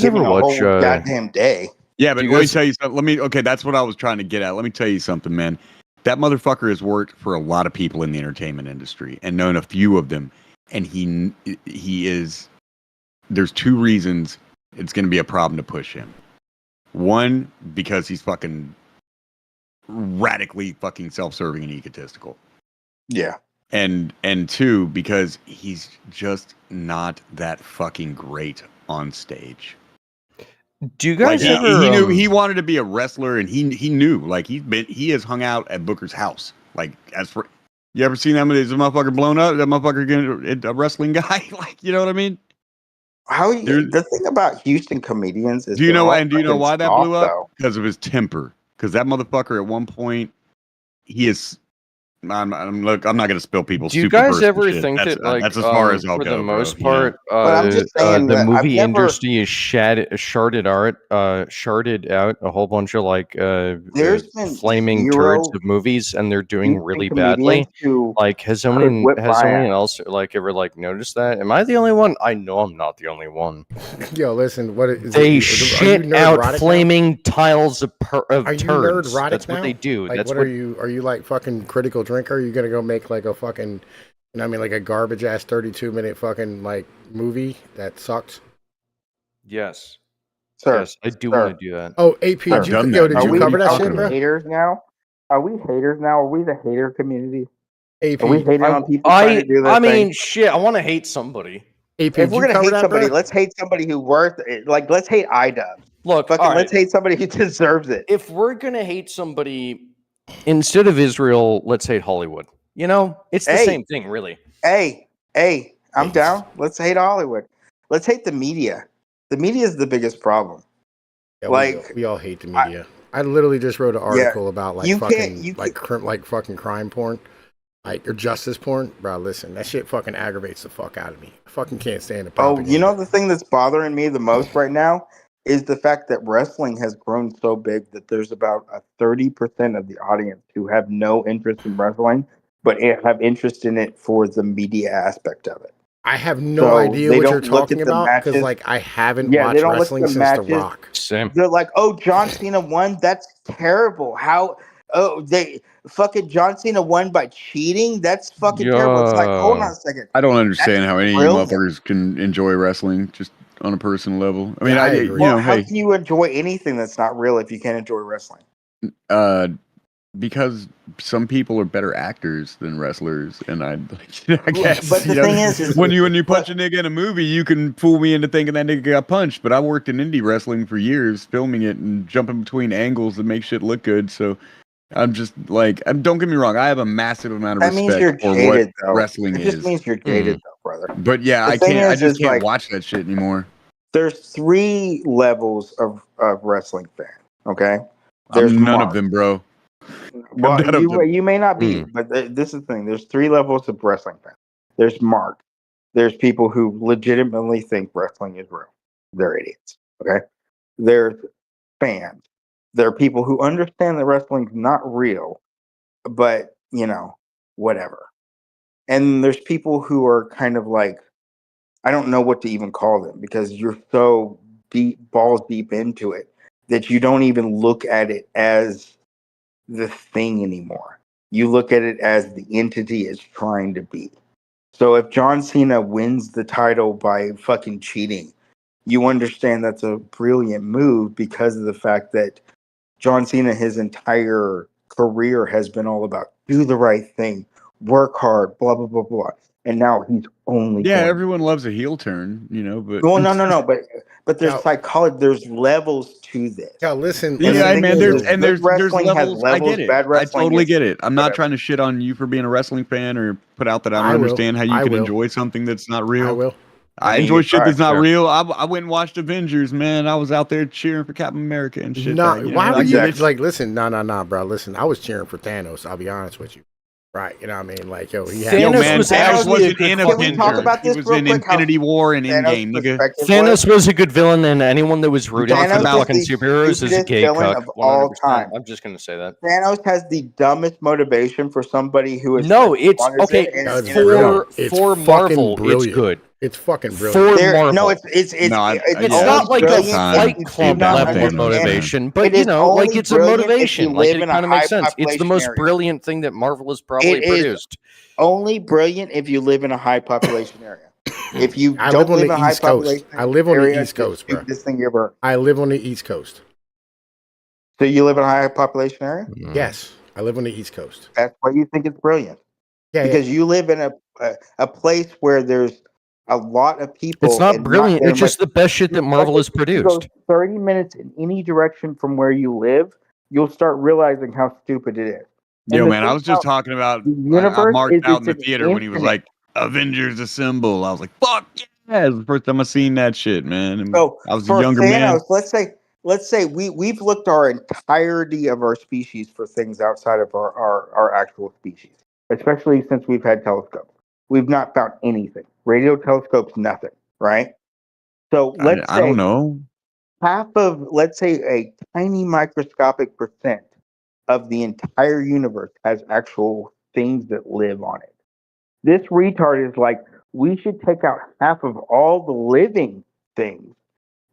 ever watch goddamn day? Yeah, but let me tell you something. Okay, that's what I was trying to get at. Let me tell you something, man. That motherfucker has worked for a lot of people in the entertainment industry and known a few of them. And he is. There's two reasons it's going to be a problem to push him. One, because he's fucking radically fucking self-serving and egotistical. Yeah. And two, because he's just not that fucking great on stage. Do you guys ever? He knew he wanted to be a wrestler, and he knew like he has hung out at Booker's house. Like as for you ever seen that? Is a motherfucker blown up? That motherfucker getting a wrestling guy? Like you know what I mean? The thing about Houston comedians is do you know why that soft, blew up? though. Because of his temper. Because that motherfucker at one point he is. I'm not going to spill people's. Do you guys ever shit. think that's, that, like, that's as far as I'll for go, the most bro, part, But I'm just saying the that movie I've never- industry is sharded out a whole bunch of like There's been flaming zero turds of movies, and they're doing Houston really comedians badly. who Like, has could someone whip my ass. else like ever like noticed that? Am I the only one? I know I'm not the only one. Yo, listen, what is They it? shit out flaming tiles of Are you turds. nerd-rotic That's now? what they do. Like, That's what what are you? Are you like fucking critical drinker? Are you gonna go make like a fucking, like a garbage ass 32-minute fucking like movie that sucks? Yes. Sir, Yes, I do sir. want to do that. Oh, AP, did you cover that shit, bro? Haters now? Are we haters now? Are we the hater community? AP, Are we hating on people trying to do their I mean, thing? shit. I want to hate somebody. AP, If we're gonna hate somebody, bro? let's hate somebody who worth it. Like, let's hate iDub. Look, Fucking, all right. let's hate somebody who deserves it. If we're gonna hate somebody, instead of Israel, let's hate Hollywood. You know, it's the Hey. same thing, really. Hey, I'm down. Let's hate Hollywood. Let's hate the media. The media is the biggest problem. Yeah, like, we all hate the media. I literally just wrote an article about like you fucking can't- like fucking crime porn, like or justice porn, bro. Listen, that shit fucking aggravates the fuck out of me. I fucking can't stand it. Oh, you know the thing that's bothering me the most right now is the fact that wrestling has grown so big that there's about a 30% of the audience who have no interest in wrestling, but have interest in it for the media aspect of it. I have no So idea they what you're don't look talking at the about because, matches. like, I haven't Yeah, they watched don't look at wrestling the since The matches. Rock. Same. They're like, "Oh, John Cena won. That's terrible. How? Oh, they fucking John Cena won by cheating. That's fucking terrible." It's like, hold on Yeah. a second. I don't That's understand how any of you brilliant. motherfuckers can enjoy wrestling just on a personal level. I mean, Yeah, I you agree. Well, know, how hey, can you enjoy anything that's not real if you can't enjoy wrestling? because some people are better actors than wrestlers, and I guess But the thing is when you punch a nigga in a movie, you can fool me into thinking that nigga got punched. But I worked in indie wrestling for years, filming it and jumping between angles to make shit look good. So I'm just like, don't get me wrong, I have a massive amount of that means respect you're for jaded, what though. wrestling It just is. means you're jaded, though, brother. But yeah, The thing I just is can't like, watch that shit anymore. there's 3 levels of wrestling fan. Okay, there's I'm none of Mark. them, bro. Well, none of them. you may not be, but this is the thing. There's 3 levels of wrestling fan. There's Mark. There's people who legitimately think wrestling is real. They're idiots. Okay. There's fans. There are people who understand that wrestling's not real, but whatever. And there's people who are kind of like, I don't know what to even call them because you're so deep, balls deep into it that you don't even look at it as the thing anymore. You look at it as the entity it's trying to be. So if John Cena wins the title by fucking cheating, you understand that's a brilliant move because of the fact that John Cena, his entire career has been all about do the right thing, work hard, blah, blah, blah, blah. And now he's only Yeah, going. everyone loves a heel turn, but Well, no. But there's Now- psychology, there's levels to this. Now, listen. And the yeah, thing man. is good There's wrestling has levels. I get levels, it. bad I wrestling totally is get it. I'm not whatever. trying to shit on you for being a wrestling fan or put out that I don't I will. understand how you I can will. enjoy something that's not I real. will. I I mean, enjoy you're shit that's right. not Yeah. real. I went and watched Avengers, man. I was out there cheering for Captain America and shit. No, why were I you get it. like? Listen, no, bro. Listen, I was cheering for Thanos. I'll be honest with you. Right? You know what I mean? Like, yo, he had. Yo, Thanos man, was Thanos actually a wasn't good in Can we talk Avengers. about He this was real in quick? How Infinity War and Thanos' Endgame, nigga. perspective Thanos was a good villain, and anyone that was rooting for talking the Thanos about? was fucking the superheroes is a stupidest gay villain cuck. of 100%. all time. I'm just gonna say that. Thanos has the dumbest motivation for somebody who is No, it's wanders okay in No, and, it's and it really, It's for fucking Marvel. It's brilliant. good. It's fucking For brilliant. Marvel. no, it's No, It's yeah, not like a brilliant Fight if you Club do not level of understand. motivation, It but is only it's a brilliant if motivation. you Like live it in a kind of high makes sense. It's the population most area. brilliant thing that Marvel has probably It is produced. only brilliant if you live in a high population area. If you I don't live on live in the a high East Coast. population I live on the area, East it's the Coast, bro. stupidest thing you ever. I live on the East Coast. So you live in a high population area? Yes, I live on the East Coast. That's why you think it's brilliant. Yeah, Because you live in a place where there's a lot of people. It's not and brilliant. very It's just much. the best shit that Marvel has If you go produced. 30 minutes in any direction from where you live, you'll start realizing how stupid it is. Yo, And the man, I thing was just about talking about. the I universe marked is out in it's the an theater when he was infinite. like, "Avengers Assemble." I was like, "Fuck yeah!" It's the first time I seen that shit, man. And So I was a for younger Thanos, man. let's say we've looked our entirety of our species for things outside of our actual species, especially since we've had telescopes. We've not found anything. Radio telescopes, nothing, right? So let's I don't say know. let's say a tiny microscopic percent of the entire universe has actual things that live on it. This retard is like, we should take out half of all the living things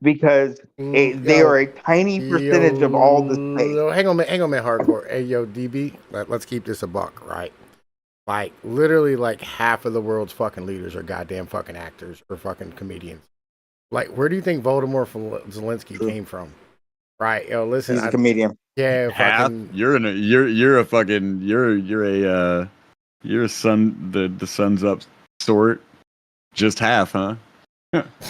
because they are a tiny percentage of all the space. Hang on, man, hardcore. Hey, yo, DB, let's keep this a buck, right? Like, literally, like half of the world's fucking leaders are goddamn fucking actors or fucking comedians. Like, where do you think Voldemort from Zelensky came from? Right, yo, listen, He's a comedian. Yeah, Half. fucking. You're a fucking you're a sun the sun's up sort. Just half, huh?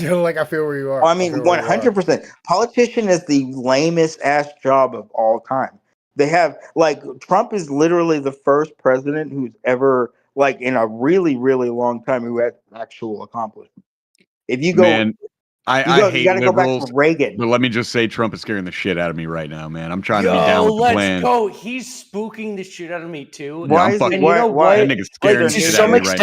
Like, I feel where you are. Well, I mean, 100%. Politician is the lamest ass job of all time. They have, like, Trump is literally the first president who's ever, like, in a really, really long time who has actual accomplishment. If you go, Man, I You hate got to go back liberals, to Reagan. but let me just say Trump is scaring the shit out of me right now, man. I'm trying to be Yo, down with the let's plan. go. He's spooking the shit out of me too. Yeah, Why I'm is fucking. he? And you know Why? That what? nigga's scaring Like the to shit out some of me right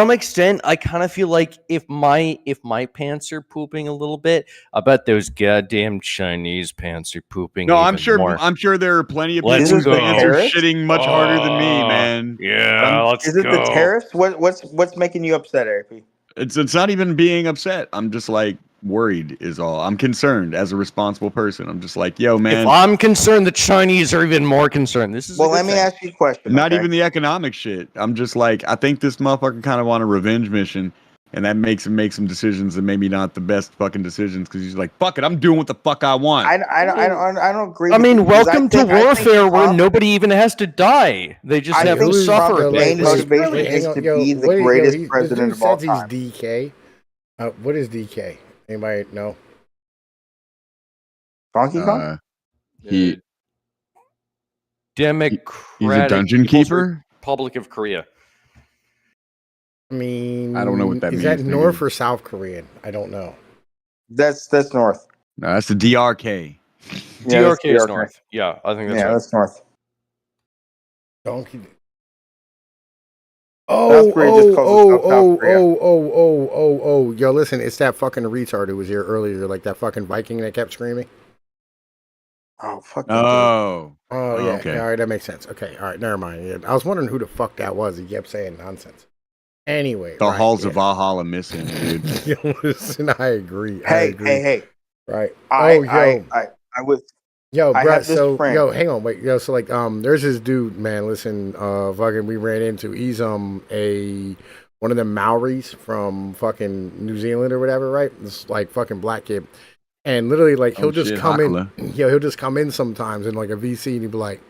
now. extent, I kind of feel like if my pants are pooping a little bit, I bet those goddamn Chinese pants are pooping No, even more. I'm sure there are plenty of Let's people whose Is it the pants are go. tariffs? shitting much harder than me, man. But Yeah, let's Is it the go. tariffs? What's making you upset, AP? it's not even being upset. I'm just like worried is all. I'm concerned as a responsible person. I'm just like, yo, If man. I'm concerned, the Chinese are even more concerned. This is Well, a good let me thing. ask you a question. Not okay? even the economic shit. I'm just like, I think this motherfucker kind of on a revenge mission, and that makes him make some decisions that maybe not the best fucking decisions because he's like, fuck it, I'm doing what the fuck I want. I don't agree. I with you, mean, because welcome to I think warfare where Trump- nobody even has to die. They just I have to think suffer. Trump's This main is motivation brilliant. is to be the greatest president This of all dude says time. he's DK. What is DK? Anybody know? Donkey Kong? He Democratic he's a dungeon People's keeper. Republic of Korea. I mean, I don't know what that is means. that North or South Korean? I don't know. That's North. No, that's the DRK. Yeah, that's DRK is DRK. north. Yeah, I think that's Yeah, right. that's North. Donkey. South Korea just calls itself South Korea. Yo, listen, it's that fucking retard who was here earlier, like that fucking Viking that kept screaming. Oh, fuck. Oh. Oh, yeah. Okay. All right, that makes sense. Okay, all right, never mind. Yeah, I was wondering who the fuck that was. He kept saying nonsense. Anyway, The right, halls yeah. of Valhalla missing, dude. Yo, listen, I agree. Hey. Right. I was. Yo, I bro. have this So, friend. yo, hang on, wait. Yo, so like, there's this dude, man. Listen, fucking, we ran into. He's one of the Maoris from fucking New Zealand or whatever, right? This like fucking black kid, and literally like he'll just shit, come Hakala. in. Yo, he'll just come in sometimes in like a VC, and he'll be like,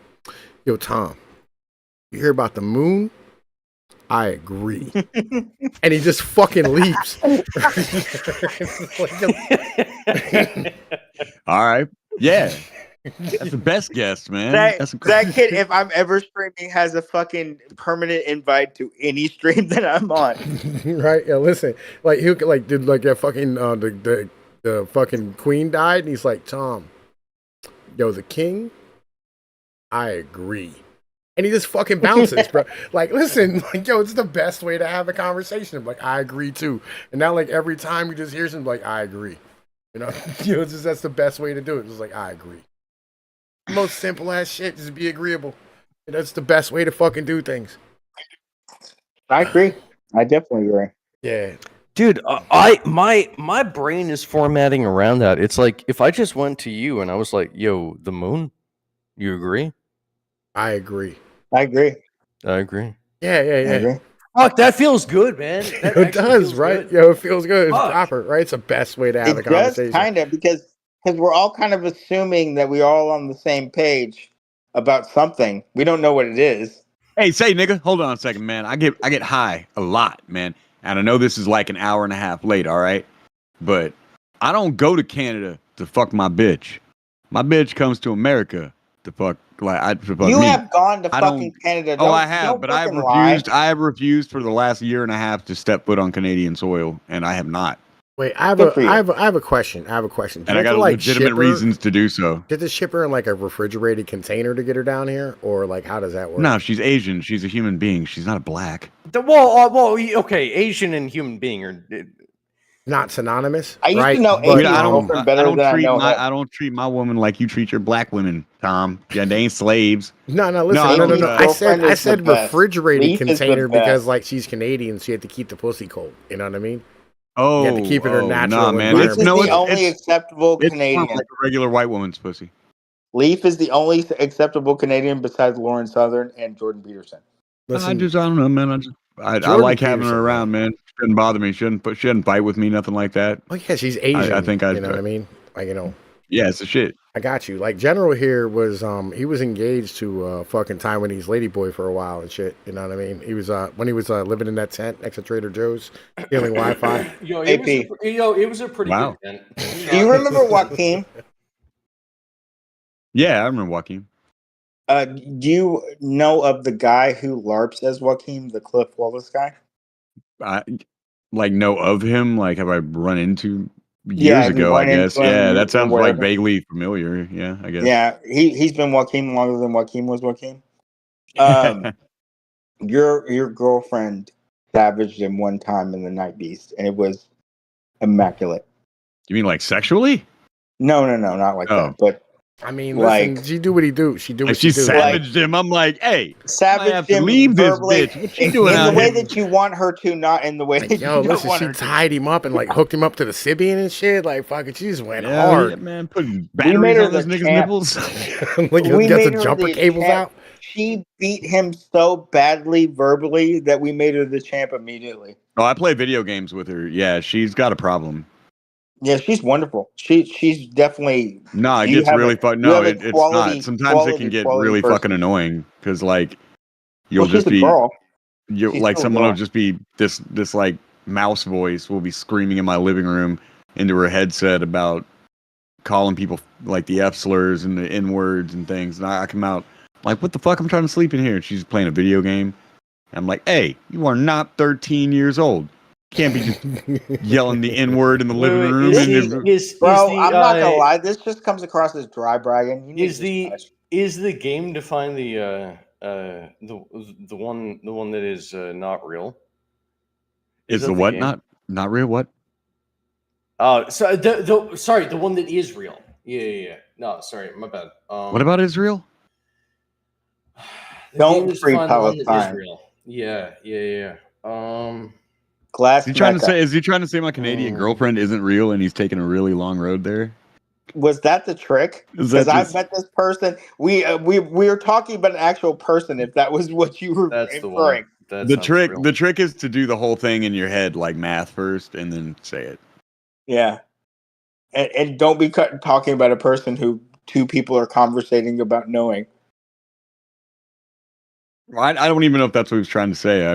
"Yo, Tom, you hear about the moon? I agree." And he just fucking leaves. All right. Yeah. That's the best guess, man. That's That kid, if I'm ever streaming, has a fucking permanent invite to any stream that I'm on. Right? Yeah, listen, like he'll like did like that fucking the fucking queen died, and he's like, Tom, yo, the king, I agree. And he just fucking bounces, bro. Like, listen, like, yo, it's the best way to have a conversation. I'm like, I agree too. And now, like, every time you just hear something, like, I agree. You know, it's just, that's the best way to do it. It's like, I agree. Most simple ass shit, just be agreeable. And that's the best way to fucking do things. I agree. I definitely agree. Yeah. Dude, my brain is formatting around that. It's like if I just went to you and I was like, "Yo, the moon, you agree?" I agree. I agree. I agree. Yeah. I agree. Fuck, that feels good, man. That It actually does, feels right? good. Yo, it feels good. It's Fuck. proper, right? It's the best way to have a It does conversation. kind of because we're all kind of assuming that we're all on the same page about something. We don't know what it is. Hey, say nigga, hold on a second, man. I get high a lot, man. And I know this is like an hour and a half late, all right? But I don't go to Canada to fuck my bitch. My bitch comes to America to fuck You me. have gone to I fucking don't- Canada. Oh, Don't- I have, don't but I have fucking lie. refused. I have refused for the last year and a half to step foot on Canadian soil, and I have not. Wait, I have Good for you. I have a question. Do And you I have got to, like, legitimate ship her? reasons to do so. Did the shipper in like a refrigerated container to get her down here, or like how does that work? No, she's Asian. She's a human being. She's not a black. Okay, Asian and human being are. Not synonymous, I used to right? know But, Asian girlfriend better than I know him. I don't treat my woman like you treat your black women, Tom. Yeah, they ain't slaves. no, No, listen, I no. don't, I girlfriend is the said best. refrigerated Leaf is the container because best. like she's Canadian, so you have to keep the pussy cold. You know what I mean? Oh, You have to keep it her natural nah, man. Leaf It's is no, the only acceptable it's more Canadian. like a regular white woman's pussy. Leaf is the only acceptable Canadian besides Lauren Southern and Jordan Peterson. Listen, I don't know, man. I Jordan like having Peterson, her around, man. Shouldn't bother me. She shouldn't fight with me, nothing like that. oh yeah, she's Asian. I think I'd. you know what I mean? Like, you know, Yeah, it's a shit. I got you. Like General here was he was engaged to fucking Taiwanese ladyboy for a while and shit. You know what I mean? He was when he was living in that tent next to Trader Joe's, stealing Wi-Fi. Yo, AP. it was a pretty Wow. good event. Do you remember Joaquin? Yeah, I remember Joaquin. Do you know of the guy who LARPs as Joaquin, the Cliff Wallace guy? I like know of him. Like, have I run into years he ago, I went guess. into him Yeah, or that sounds like whatever. vaguely familiar. Yeah, I guess. Yeah, he's been Joaquin longer than Joaquin was Joaquin. Your girlfriend savaged him one time in the Night Beast, and it was immaculate. You mean like sexually? No, not like Oh. that. But I mean, like, listen, she do what he do. She do Like what she she do. savaged him. I'm like, hey, I might have savaged to him leave this verbally bitch. What you doing in the out way here? that you want her to, not in the way Like, that yo, you don't listen, want she her to. tied him up and like hooked him up to the Sibian and shit. Like, fucking, she just went Yeah, hard. man, putting We made batteries her on this the nigga's champ. nipples. Like, We got made the her jumper the cables champ. out. She beat him so badly verbally that we made her the champ immediately. Oh, I play video games with her. Yeah, she's got a problem. Yeah, she's wonderful. She's definitely. No, it You gets have really a fucking. you No, have a it's not. quality Sometimes it can get really person. fucking annoying because like you'll Well, she's just a be girl. you She's like still a someone will girl. just be this like mouse voice will be screaming in my living room into her headset about calling people like the F slurs and the N words and things, and I come out like, what the fuck? I'm trying to sleep in here. And she's playing a video game. I'm like, hey, you are not 13 years old. Can't be just yelling the N word in the living room. Bro, I'm not gonna lie. This just comes across as dry bragging. You need Is to the just is the game to find the one that is not real? Is that the what game? not real? What? Oh, so the one that is real. Yeah. No, sorry, my bad. What about Israel? The Don't game is to free find the one that is Palestine. real. Yeah. Glass Is he trying to Mecca. say? Is he trying to say my Canadian girlfriend isn't real and he's taking a really long road there? Was that the trick? Is that Because I've just- met this person. We were talking about an actual person. If that was what you were That's the inferring. one. The trick is to do the whole thing in your head like math first and then say it. Yeah, and don't be talking about a person who two people are conversating about knowing. I don't even know if that's what he was trying to say.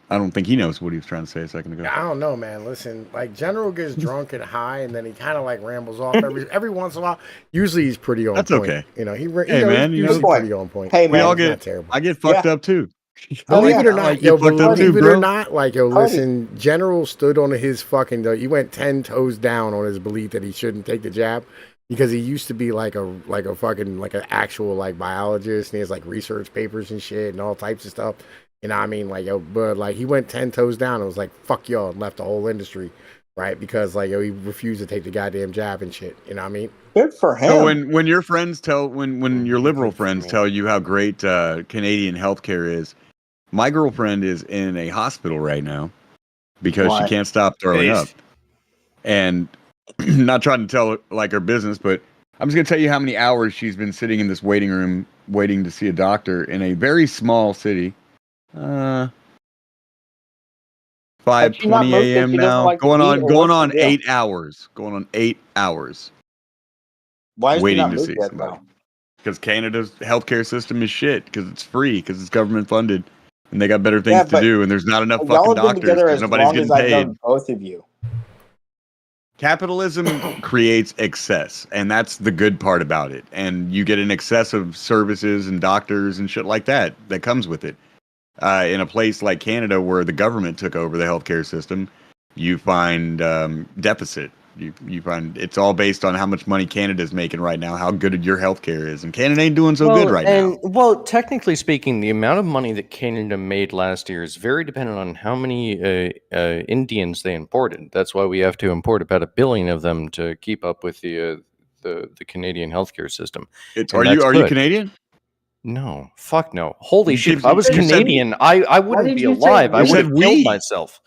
I don't think he knows what he was trying to say a second ago. I don't know, man. Listen, like General gets drunk and high, and then he kind of like rambles off every once in a while. Usually, he's pretty on That's point. okay. You know, Hey, he's man, you know, usually pretty on point. Hey, we man, all He's not get. terrible. I get fucked up too. Believe it or I not, like yo, get fucked up believe too, it bro. or not, like yo, listen, General stood on his fucking. He went 10 toes down on his belief that he shouldn't take the jab because he used to be like a fucking like an actual like biologist and he has like research papers and shit and all types of stuff. You know what I mean? Like, yo, but like he went 10 toes down and was like, fuck y'all, and left the whole industry, right? Because like, yo, he refused to take the goddamn jab and shit. You know what I mean? Good for him. So when your friends when your liberal friends tell you how great Canadian healthcare is, my girlfriend is in a hospital right now because Why? she can't stop throwing up. And not trying to tell like her business, but I'm just gonna tell you how many hours she's been sitting in this waiting room waiting to see a doctor in a very small city. 5:20 a.m. now. Like going on the deal? 8 hours. Going on 8 hours. Why is she waiting not to moved see yet, somebody. though? Because Canada's healthcare system is shit. Because it's free. Because it's government funded, and they got better things to do. And there's not enough Y'all fucking have been doctors together because as nobody's long getting as I've paid. known both of you. Capitalism creates excess, and that's the good part about it. And you get an excess of services and doctors and shit like that that comes with it. In a place like Canada, where the government took over the healthcare system, you find deficit. You find it's all based on how much money Canada's making right now, how good your healthcare is, and Canada ain't doing so good right now. Well, technically speaking, the amount of money that Canada made last year is very dependent on how many Indians they imported. That's why we have to import about 1 billion of them to keep up with the Canadian healthcare system. Are you Canadian? No, fuck no. Holy You shit! keep- If I was you said- Canadian, I wouldn't did be you say alive. I we? would You have said killed we. myself.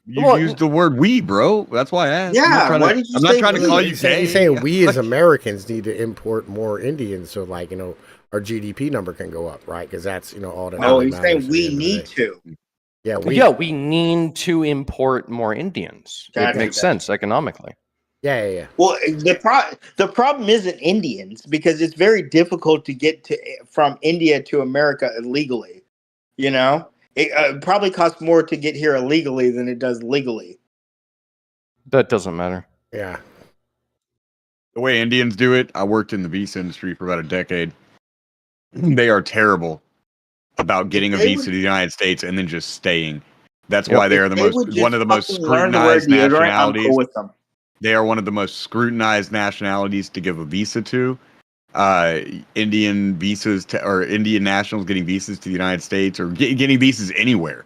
You used the word "we," bro. That's why I asked. Yeah, I'm why not did you I'm not say trying to we? call you He's gay. saying we as Americans need to import more Indians so like, you know, our GDP number can go up, right? Because that's, you know, all that No, really he's matters saying at the we end of the need day. to. Yeah, we need to import more Indians. Gotcha. It makes sense economically. Yeah. Well, the problem isn't Indians because it's very difficult to get from India to America illegally. You know, it probably costs more to get here illegally than it does legally. That doesn't matter. Yeah. The way Indians do it, I worked in the visa industry for about a decade. They are terrible about getting a visa to the United States and then just staying. That's Yep. why they are If the they most would one just of the most fucking learn to wear scrutinized deodorant, I'm nationalities. cool with them. They are one of the most scrutinized nationalities to give a visa to. Indian visas or Indian nationals getting visas to the United States or getting visas anywhere.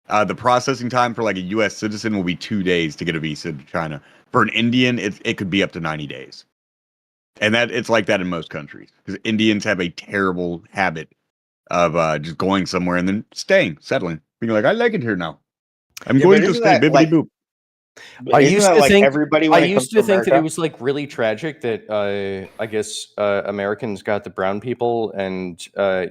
The processing time for like a U.S. citizen will be 2 days to get a visa to China. For an Indian, it could be up to 90 days. And that it's like that in most countries because Indians have a terrible habit of just going somewhere and then staying, settling, being like, I like it here now. I'm Yeah, going but to isn't stay. that Bibbidi like? boop. But isn't that like everybody when it comes to America? that it was like really tragic that I guess Americans got the brown people and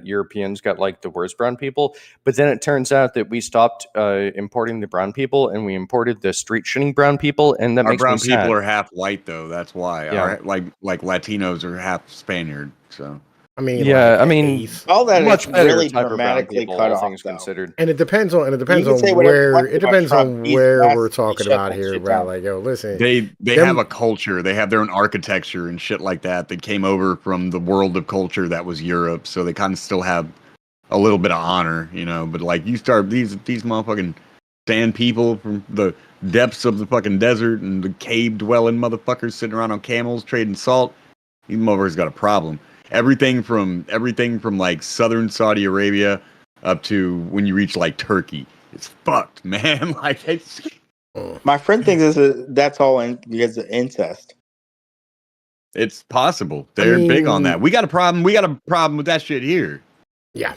Europeans got like the worst brown people. But then it turns out that we stopped importing the brown people and we imported the street shitting brown people, and that Our makes me brown people sad. are half white though. That's why. Yeah. Our, like Latinos are half Spaniard. So I mean, Yeah, like, I mean, eighth. All that much is better really type of brown dramatically people, cut all off, things though. considered. And it depends on You can say on whatever you where want it about depends Trump. on He's where we're massively talking shut about that here, shit bro. down. Like, yo, listen, they them- have a culture. They have their own architecture and shit like that that came over from the world of culture that was Europe. So they kind of still have a little bit of honor, you know. But like you start these motherfucking sand people from the depths of the fucking desert and the cave dwelling motherfuckers sitting around on camels trading salt. These motherfuckers got a problem. Everything from like southern Saudi Arabia up to when you reach like Turkey, it's fucked, man. Like it's My friend thinks that's all because of incest. it's possible. They're big on that. We got a problem. We got a problem with that shit here. Yeah.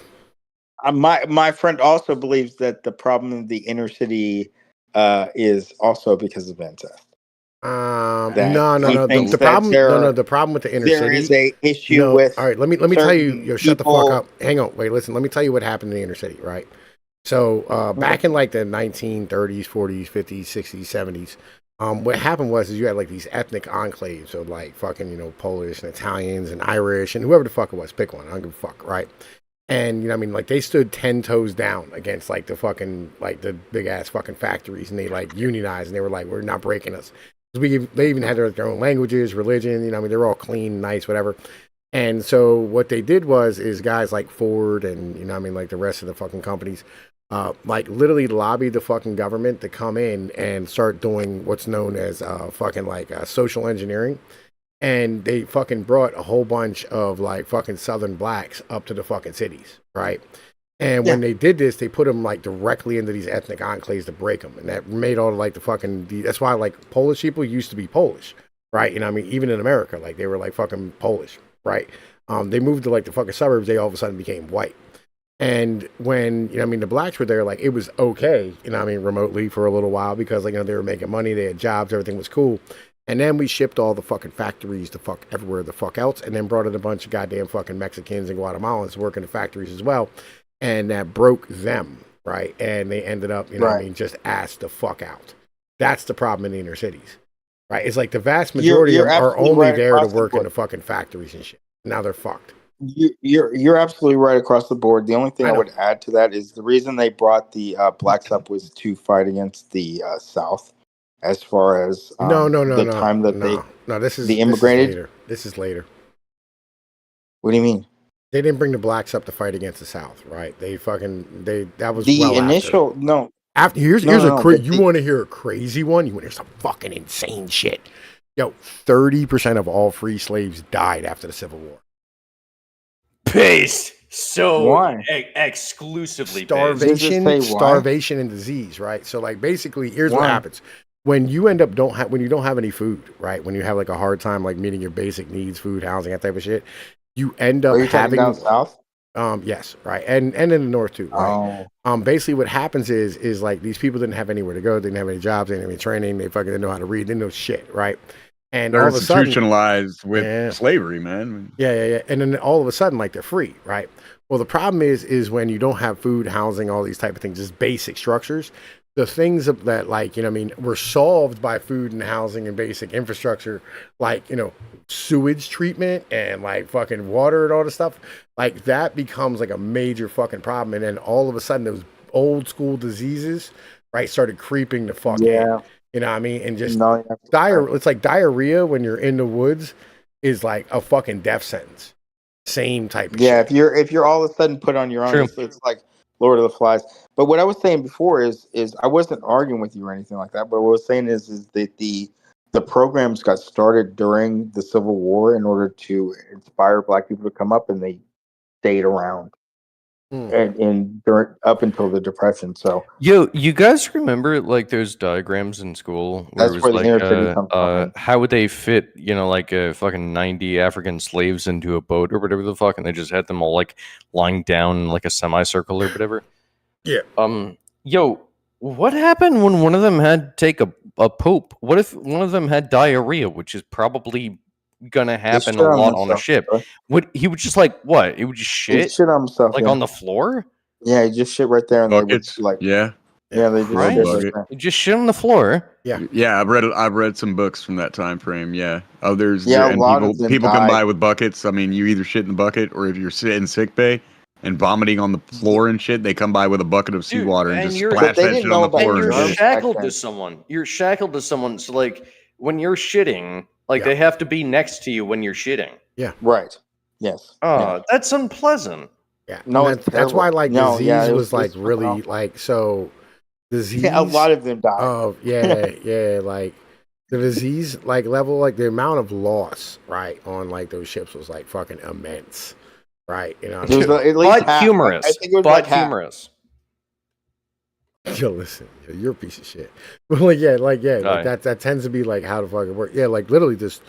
My friend also believes that the problem in the inner city is also because of incest. No. he thinks The that problem, there the problem with the inner there city is a issue no, with. All right, let me tell you. certain Yo, shut the fuck people- up. Hang on, wait, listen. Let me tell you what happened in the inner city, right? So back in like the 1930s, 40s, 50s, 60s, 70s, what happened was you had like these ethnic enclaves of like fucking Polish and Italians and Irish and whoever the fuck it was. Pick one. I don't give a fuck, right? And what I mean, like they stood 10 toes down against like the fucking like the big ass fucking factories, and they like unionized, and they were like, we're not breaking us. They even had their own languages, religion. I mean, they're all clean, nice, whatever. And so what they did is guys like Ford and like the rest of the fucking companies, like literally lobbied the fucking government to come in and start doing what's known as fucking like social engineering. And they fucking brought a whole bunch of like fucking Southern blacks up to the fucking cities, right? And when they did this, they put them like directly into these ethnic enclaves to break them, and that made all like the fucking. That's why like Polish people used to be Polish, right? I mean, even in America, like they were like fucking Polish, right? They moved to like the fucking suburbs. They all of a sudden became white. And when the blacks were there, like it was okay, remotely for a little while because like they were making money, they had jobs, everything was cool. And then we shipped all the fucking factories to fuck everywhere the fuck else, and then brought in a bunch of goddamn fucking Mexicans and Guatemalans to work in the factories as well, and that broke them, right? And they ended up, just ass the fuck out. That's the problem in the inner cities, right? It's like the vast majority You're are absolutely only right there to across the work in board. the fucking factories and shit. Now they're fucked. You're absolutely right across the board. The only thing I would add to that is the reason they brought the blacks up was to fight against the South. As far as the time that this is they immigrated. This is later. What do you mean? They didn't bring the blacks up to fight against the South, right? That was The well initial after. no. After here's No, a no, but you want to hear a crazy one? You want to hear some fucking insane shit? Yo, 30% of all free slaves died after the Civil War. Based. So Why? Exclusively Starvation and disease, right? So like basically, here's what happens. When you end up when you don't have any food, right? When you have like a hard time like meeting your basic needs, food, housing, that type of shit, you end up Are you having down south? Yes, right, and in the north too, right? Oh. Basically what happens is like these people didn't have anywhere to go, they didn't have any jobs, they didn't have any training, they fucking didn't know how to read, they didn't know shit, right? And They're all of a sudden, institutionalized with slavery, man. Yeah. And then all of a sudden, like they're free, right? Well, the problem is when you don't have food, housing, all these type of things, just basic structures. The things that like, were solved by food and housing and basic infrastructure, like, sewage treatment and like fucking water and all this stuff, like that becomes like a major fucking problem. And then all of a sudden those old school diseases, right, started creeping the fuck in. You know what I mean? And just it's like diarrhea when you're in the woods is like a fucking death sentence. Same type of shit. If you're all of a sudden put on your own, it's like Lord of the Flies. But what I was saying before is I wasn't arguing with you or anything like that. But what I was saying is that the programs got started during the Civil War in order to inspire Black people to come up, and they stayed around and during, up until the Depression. So Yo, you guys remember like those diagrams in school where that's it was where the like, inner city comes from. how would they fit, like fucking 90 African slaves into a boat or whatever the fuck, and they just had them all like lying down in like a semicircle or whatever. Yeah. Yo, what happened when one of them had to take a poop? What if one of them had diarrhea, which is probably gonna happen a lot on a ship? Would he would just like what? He would just He shit shit on himself, like yeah. on the floor? Yeah, he just shit right there, and Buckets. they would like Yeah. yeah, they just Right? shit right there. Just shit on the floor. Yeah, I've read some books from that time frame. Yeah. Oh, Yeah, a and lot of them people come died. by with buckets. I mean, you either shit in the bucket, or if you're sitting in sick bay and vomiting on the floor and shit, they come by with a bucket of seawater and just splash that shit on the floor. And you're shit. shackled to someone. You're shackled to someone. So like when you're shitting, like they have to be next to you when you're shitting. Yeah. Right. Yes. Oh, that's unpleasant. Yeah. No, And it's that's why terrible. like No, disease yeah, it was like it's really fucking awful. like so disease. Yeah, a lot of them died. Oh yeah, like the disease like level, like the amount of loss, right, on like those ships was like fucking immense, right? You know, It was at least But half. humorous. I think it was But like half. humorous. Yo, listen, you're a piece of shit. But like Aye. that tends to be like how the fuck it works. Yeah, like literally just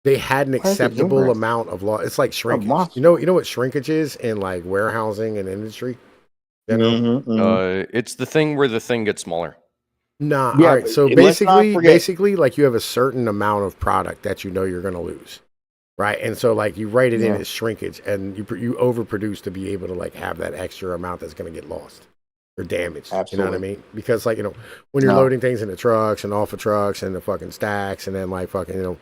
they had an Why is it acceptable humorous? amount of loss. It's like shrinkage. monster. You know what shrinkage is in like warehousing and industry? You know? It's the thing where the thing gets smaller. Nah, Yeah, all right. but So let's not forget- basically, like you have a certain amount of product that you know you're going to lose, right? And so, like you write it in Yeah. as shrinkage, and you overproduce to be able to like have that extra amount that's going to get lost or damaged. Absolutely. You know what I mean? Because like when you're No. loading things into trucks and off of trucks and the fucking stacks, and then like fucking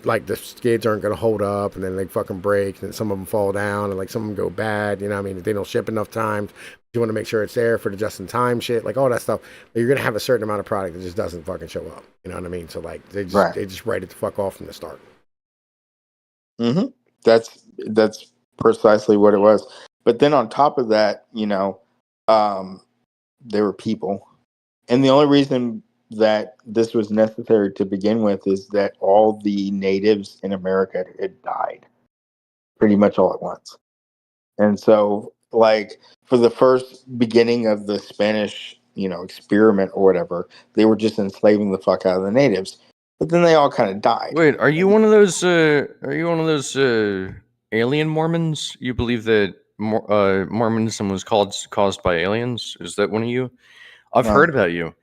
like the skids aren't going to hold up, and then they fucking break, and then some of them fall down, and like some of them go bad. You know what I mean? If they don't ship enough times. You want to make sure it's there for the just-in-time shit, like all that stuff. But you're gonna have a certain amount of product that just doesn't fucking show up. You know what I mean? So like they just write it the fuck off from the start. Mm-hmm. That's precisely what it was. But then on top of that, there were people, and the only reason that this was necessary to begin with is that all the natives in America had died, pretty much all at once, and so like for the first beginning of the Spanish, experiment or whatever, they were just enslaving the fuck out of the natives. But then they all kind of died. Wait, are you one of those? Alien Mormons? You believe that Mormonism was caused by aliens? Is that one of you? I've No. heard about you.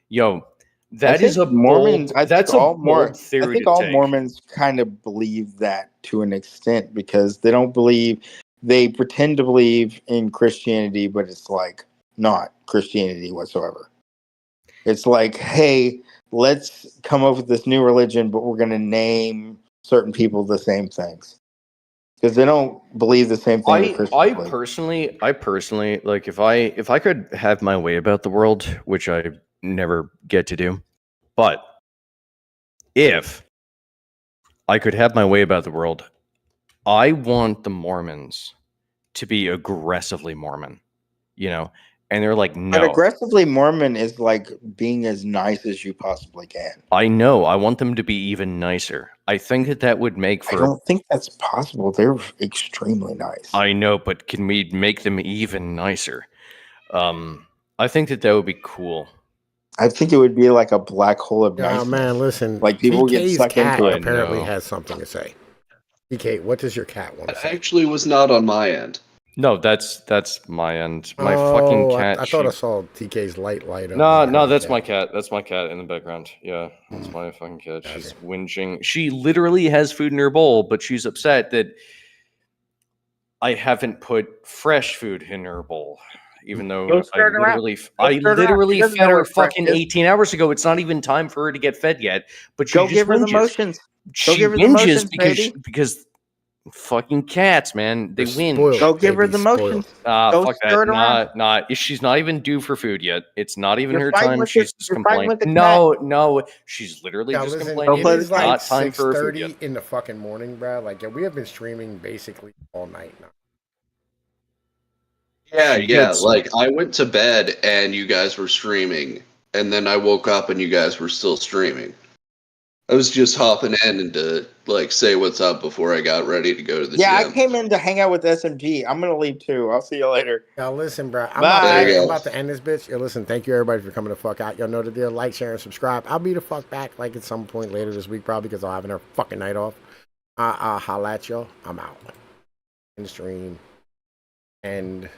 Yo, that I is think a Mormons. bold. That's a bold theory I think to all take. Mormons kind of believe that to an extent because they don't believe. They pretend to believe in Christianity, but it's like not Christianity whatsoever. It's like, hey, let's come up with this new religion, but we're going to name certain people the same things because they don't believe the same thing. I personally, like if I could have my way about the world, which I never get to do, but if I could have my way about the world, I want the Mormons to be aggressively Mormon, and they're like, But no, aggressively Mormon is like being as nice as you possibly can. I know, I want them to be even nicer. I think that would make I for. don't think that's possible. They're extremely nice. I know, but can we make them even nicer? I think that would be cool. I think it would be like a black hole of Yeah, niceness. man, listen. Like people get TK's sucked cat into it. apparently know. has something to say. TK, what does your cat want to say? Actually, was not on my end. No, that's my end. My fucking cat. I thought I saw TK's light up. No, that's my cat. That's my cat in the background. Yeah, that's my fucking cat. She's whinging. She literally has food in her bowl, but she's upset that I haven't put fresh food in her bowl. Even though Don't stir it around. I Don't stir it around. literally She doesn't fed know her what fresh fucking is. 18 hours ago. It's not even time for her to get fed yet. But she Go just give her the whinges. motions. She Go give her the whinges motions, because baby. because fucking cats, man, they They're whinge. spoiled, Go give her baby, the motions. Go Fuck stir that. it around. She's not even due for food yet. It's not even You're her fighting time. with She's this- just you're fighting complaining. with the No, she's literally Yeah, just listen, complaining. it is It's like not time for her food 6:30 yet. in the fucking morning, bro. Like, yeah, we have been streaming basically all night now. Yeah, Yes. like I went to bed and you guys were streaming, and then I woke up and you guys were still streaming. I was just hopping in to like say what's up before I got ready to go to the Yeah, I gym. came in to hang out with SMG. I'm gonna leave too. I'll see you later. Y'all listen, bro. I'm Bye. about to end this bitch. Yo, listen, thank you everybody for coming the fuck out. Y'all know the deal. Like, share, and subscribe. I'll be the fuck back like at some point later this week probably because I'll have a fucking night off. Holla at y'all. I'm out. In the stream. And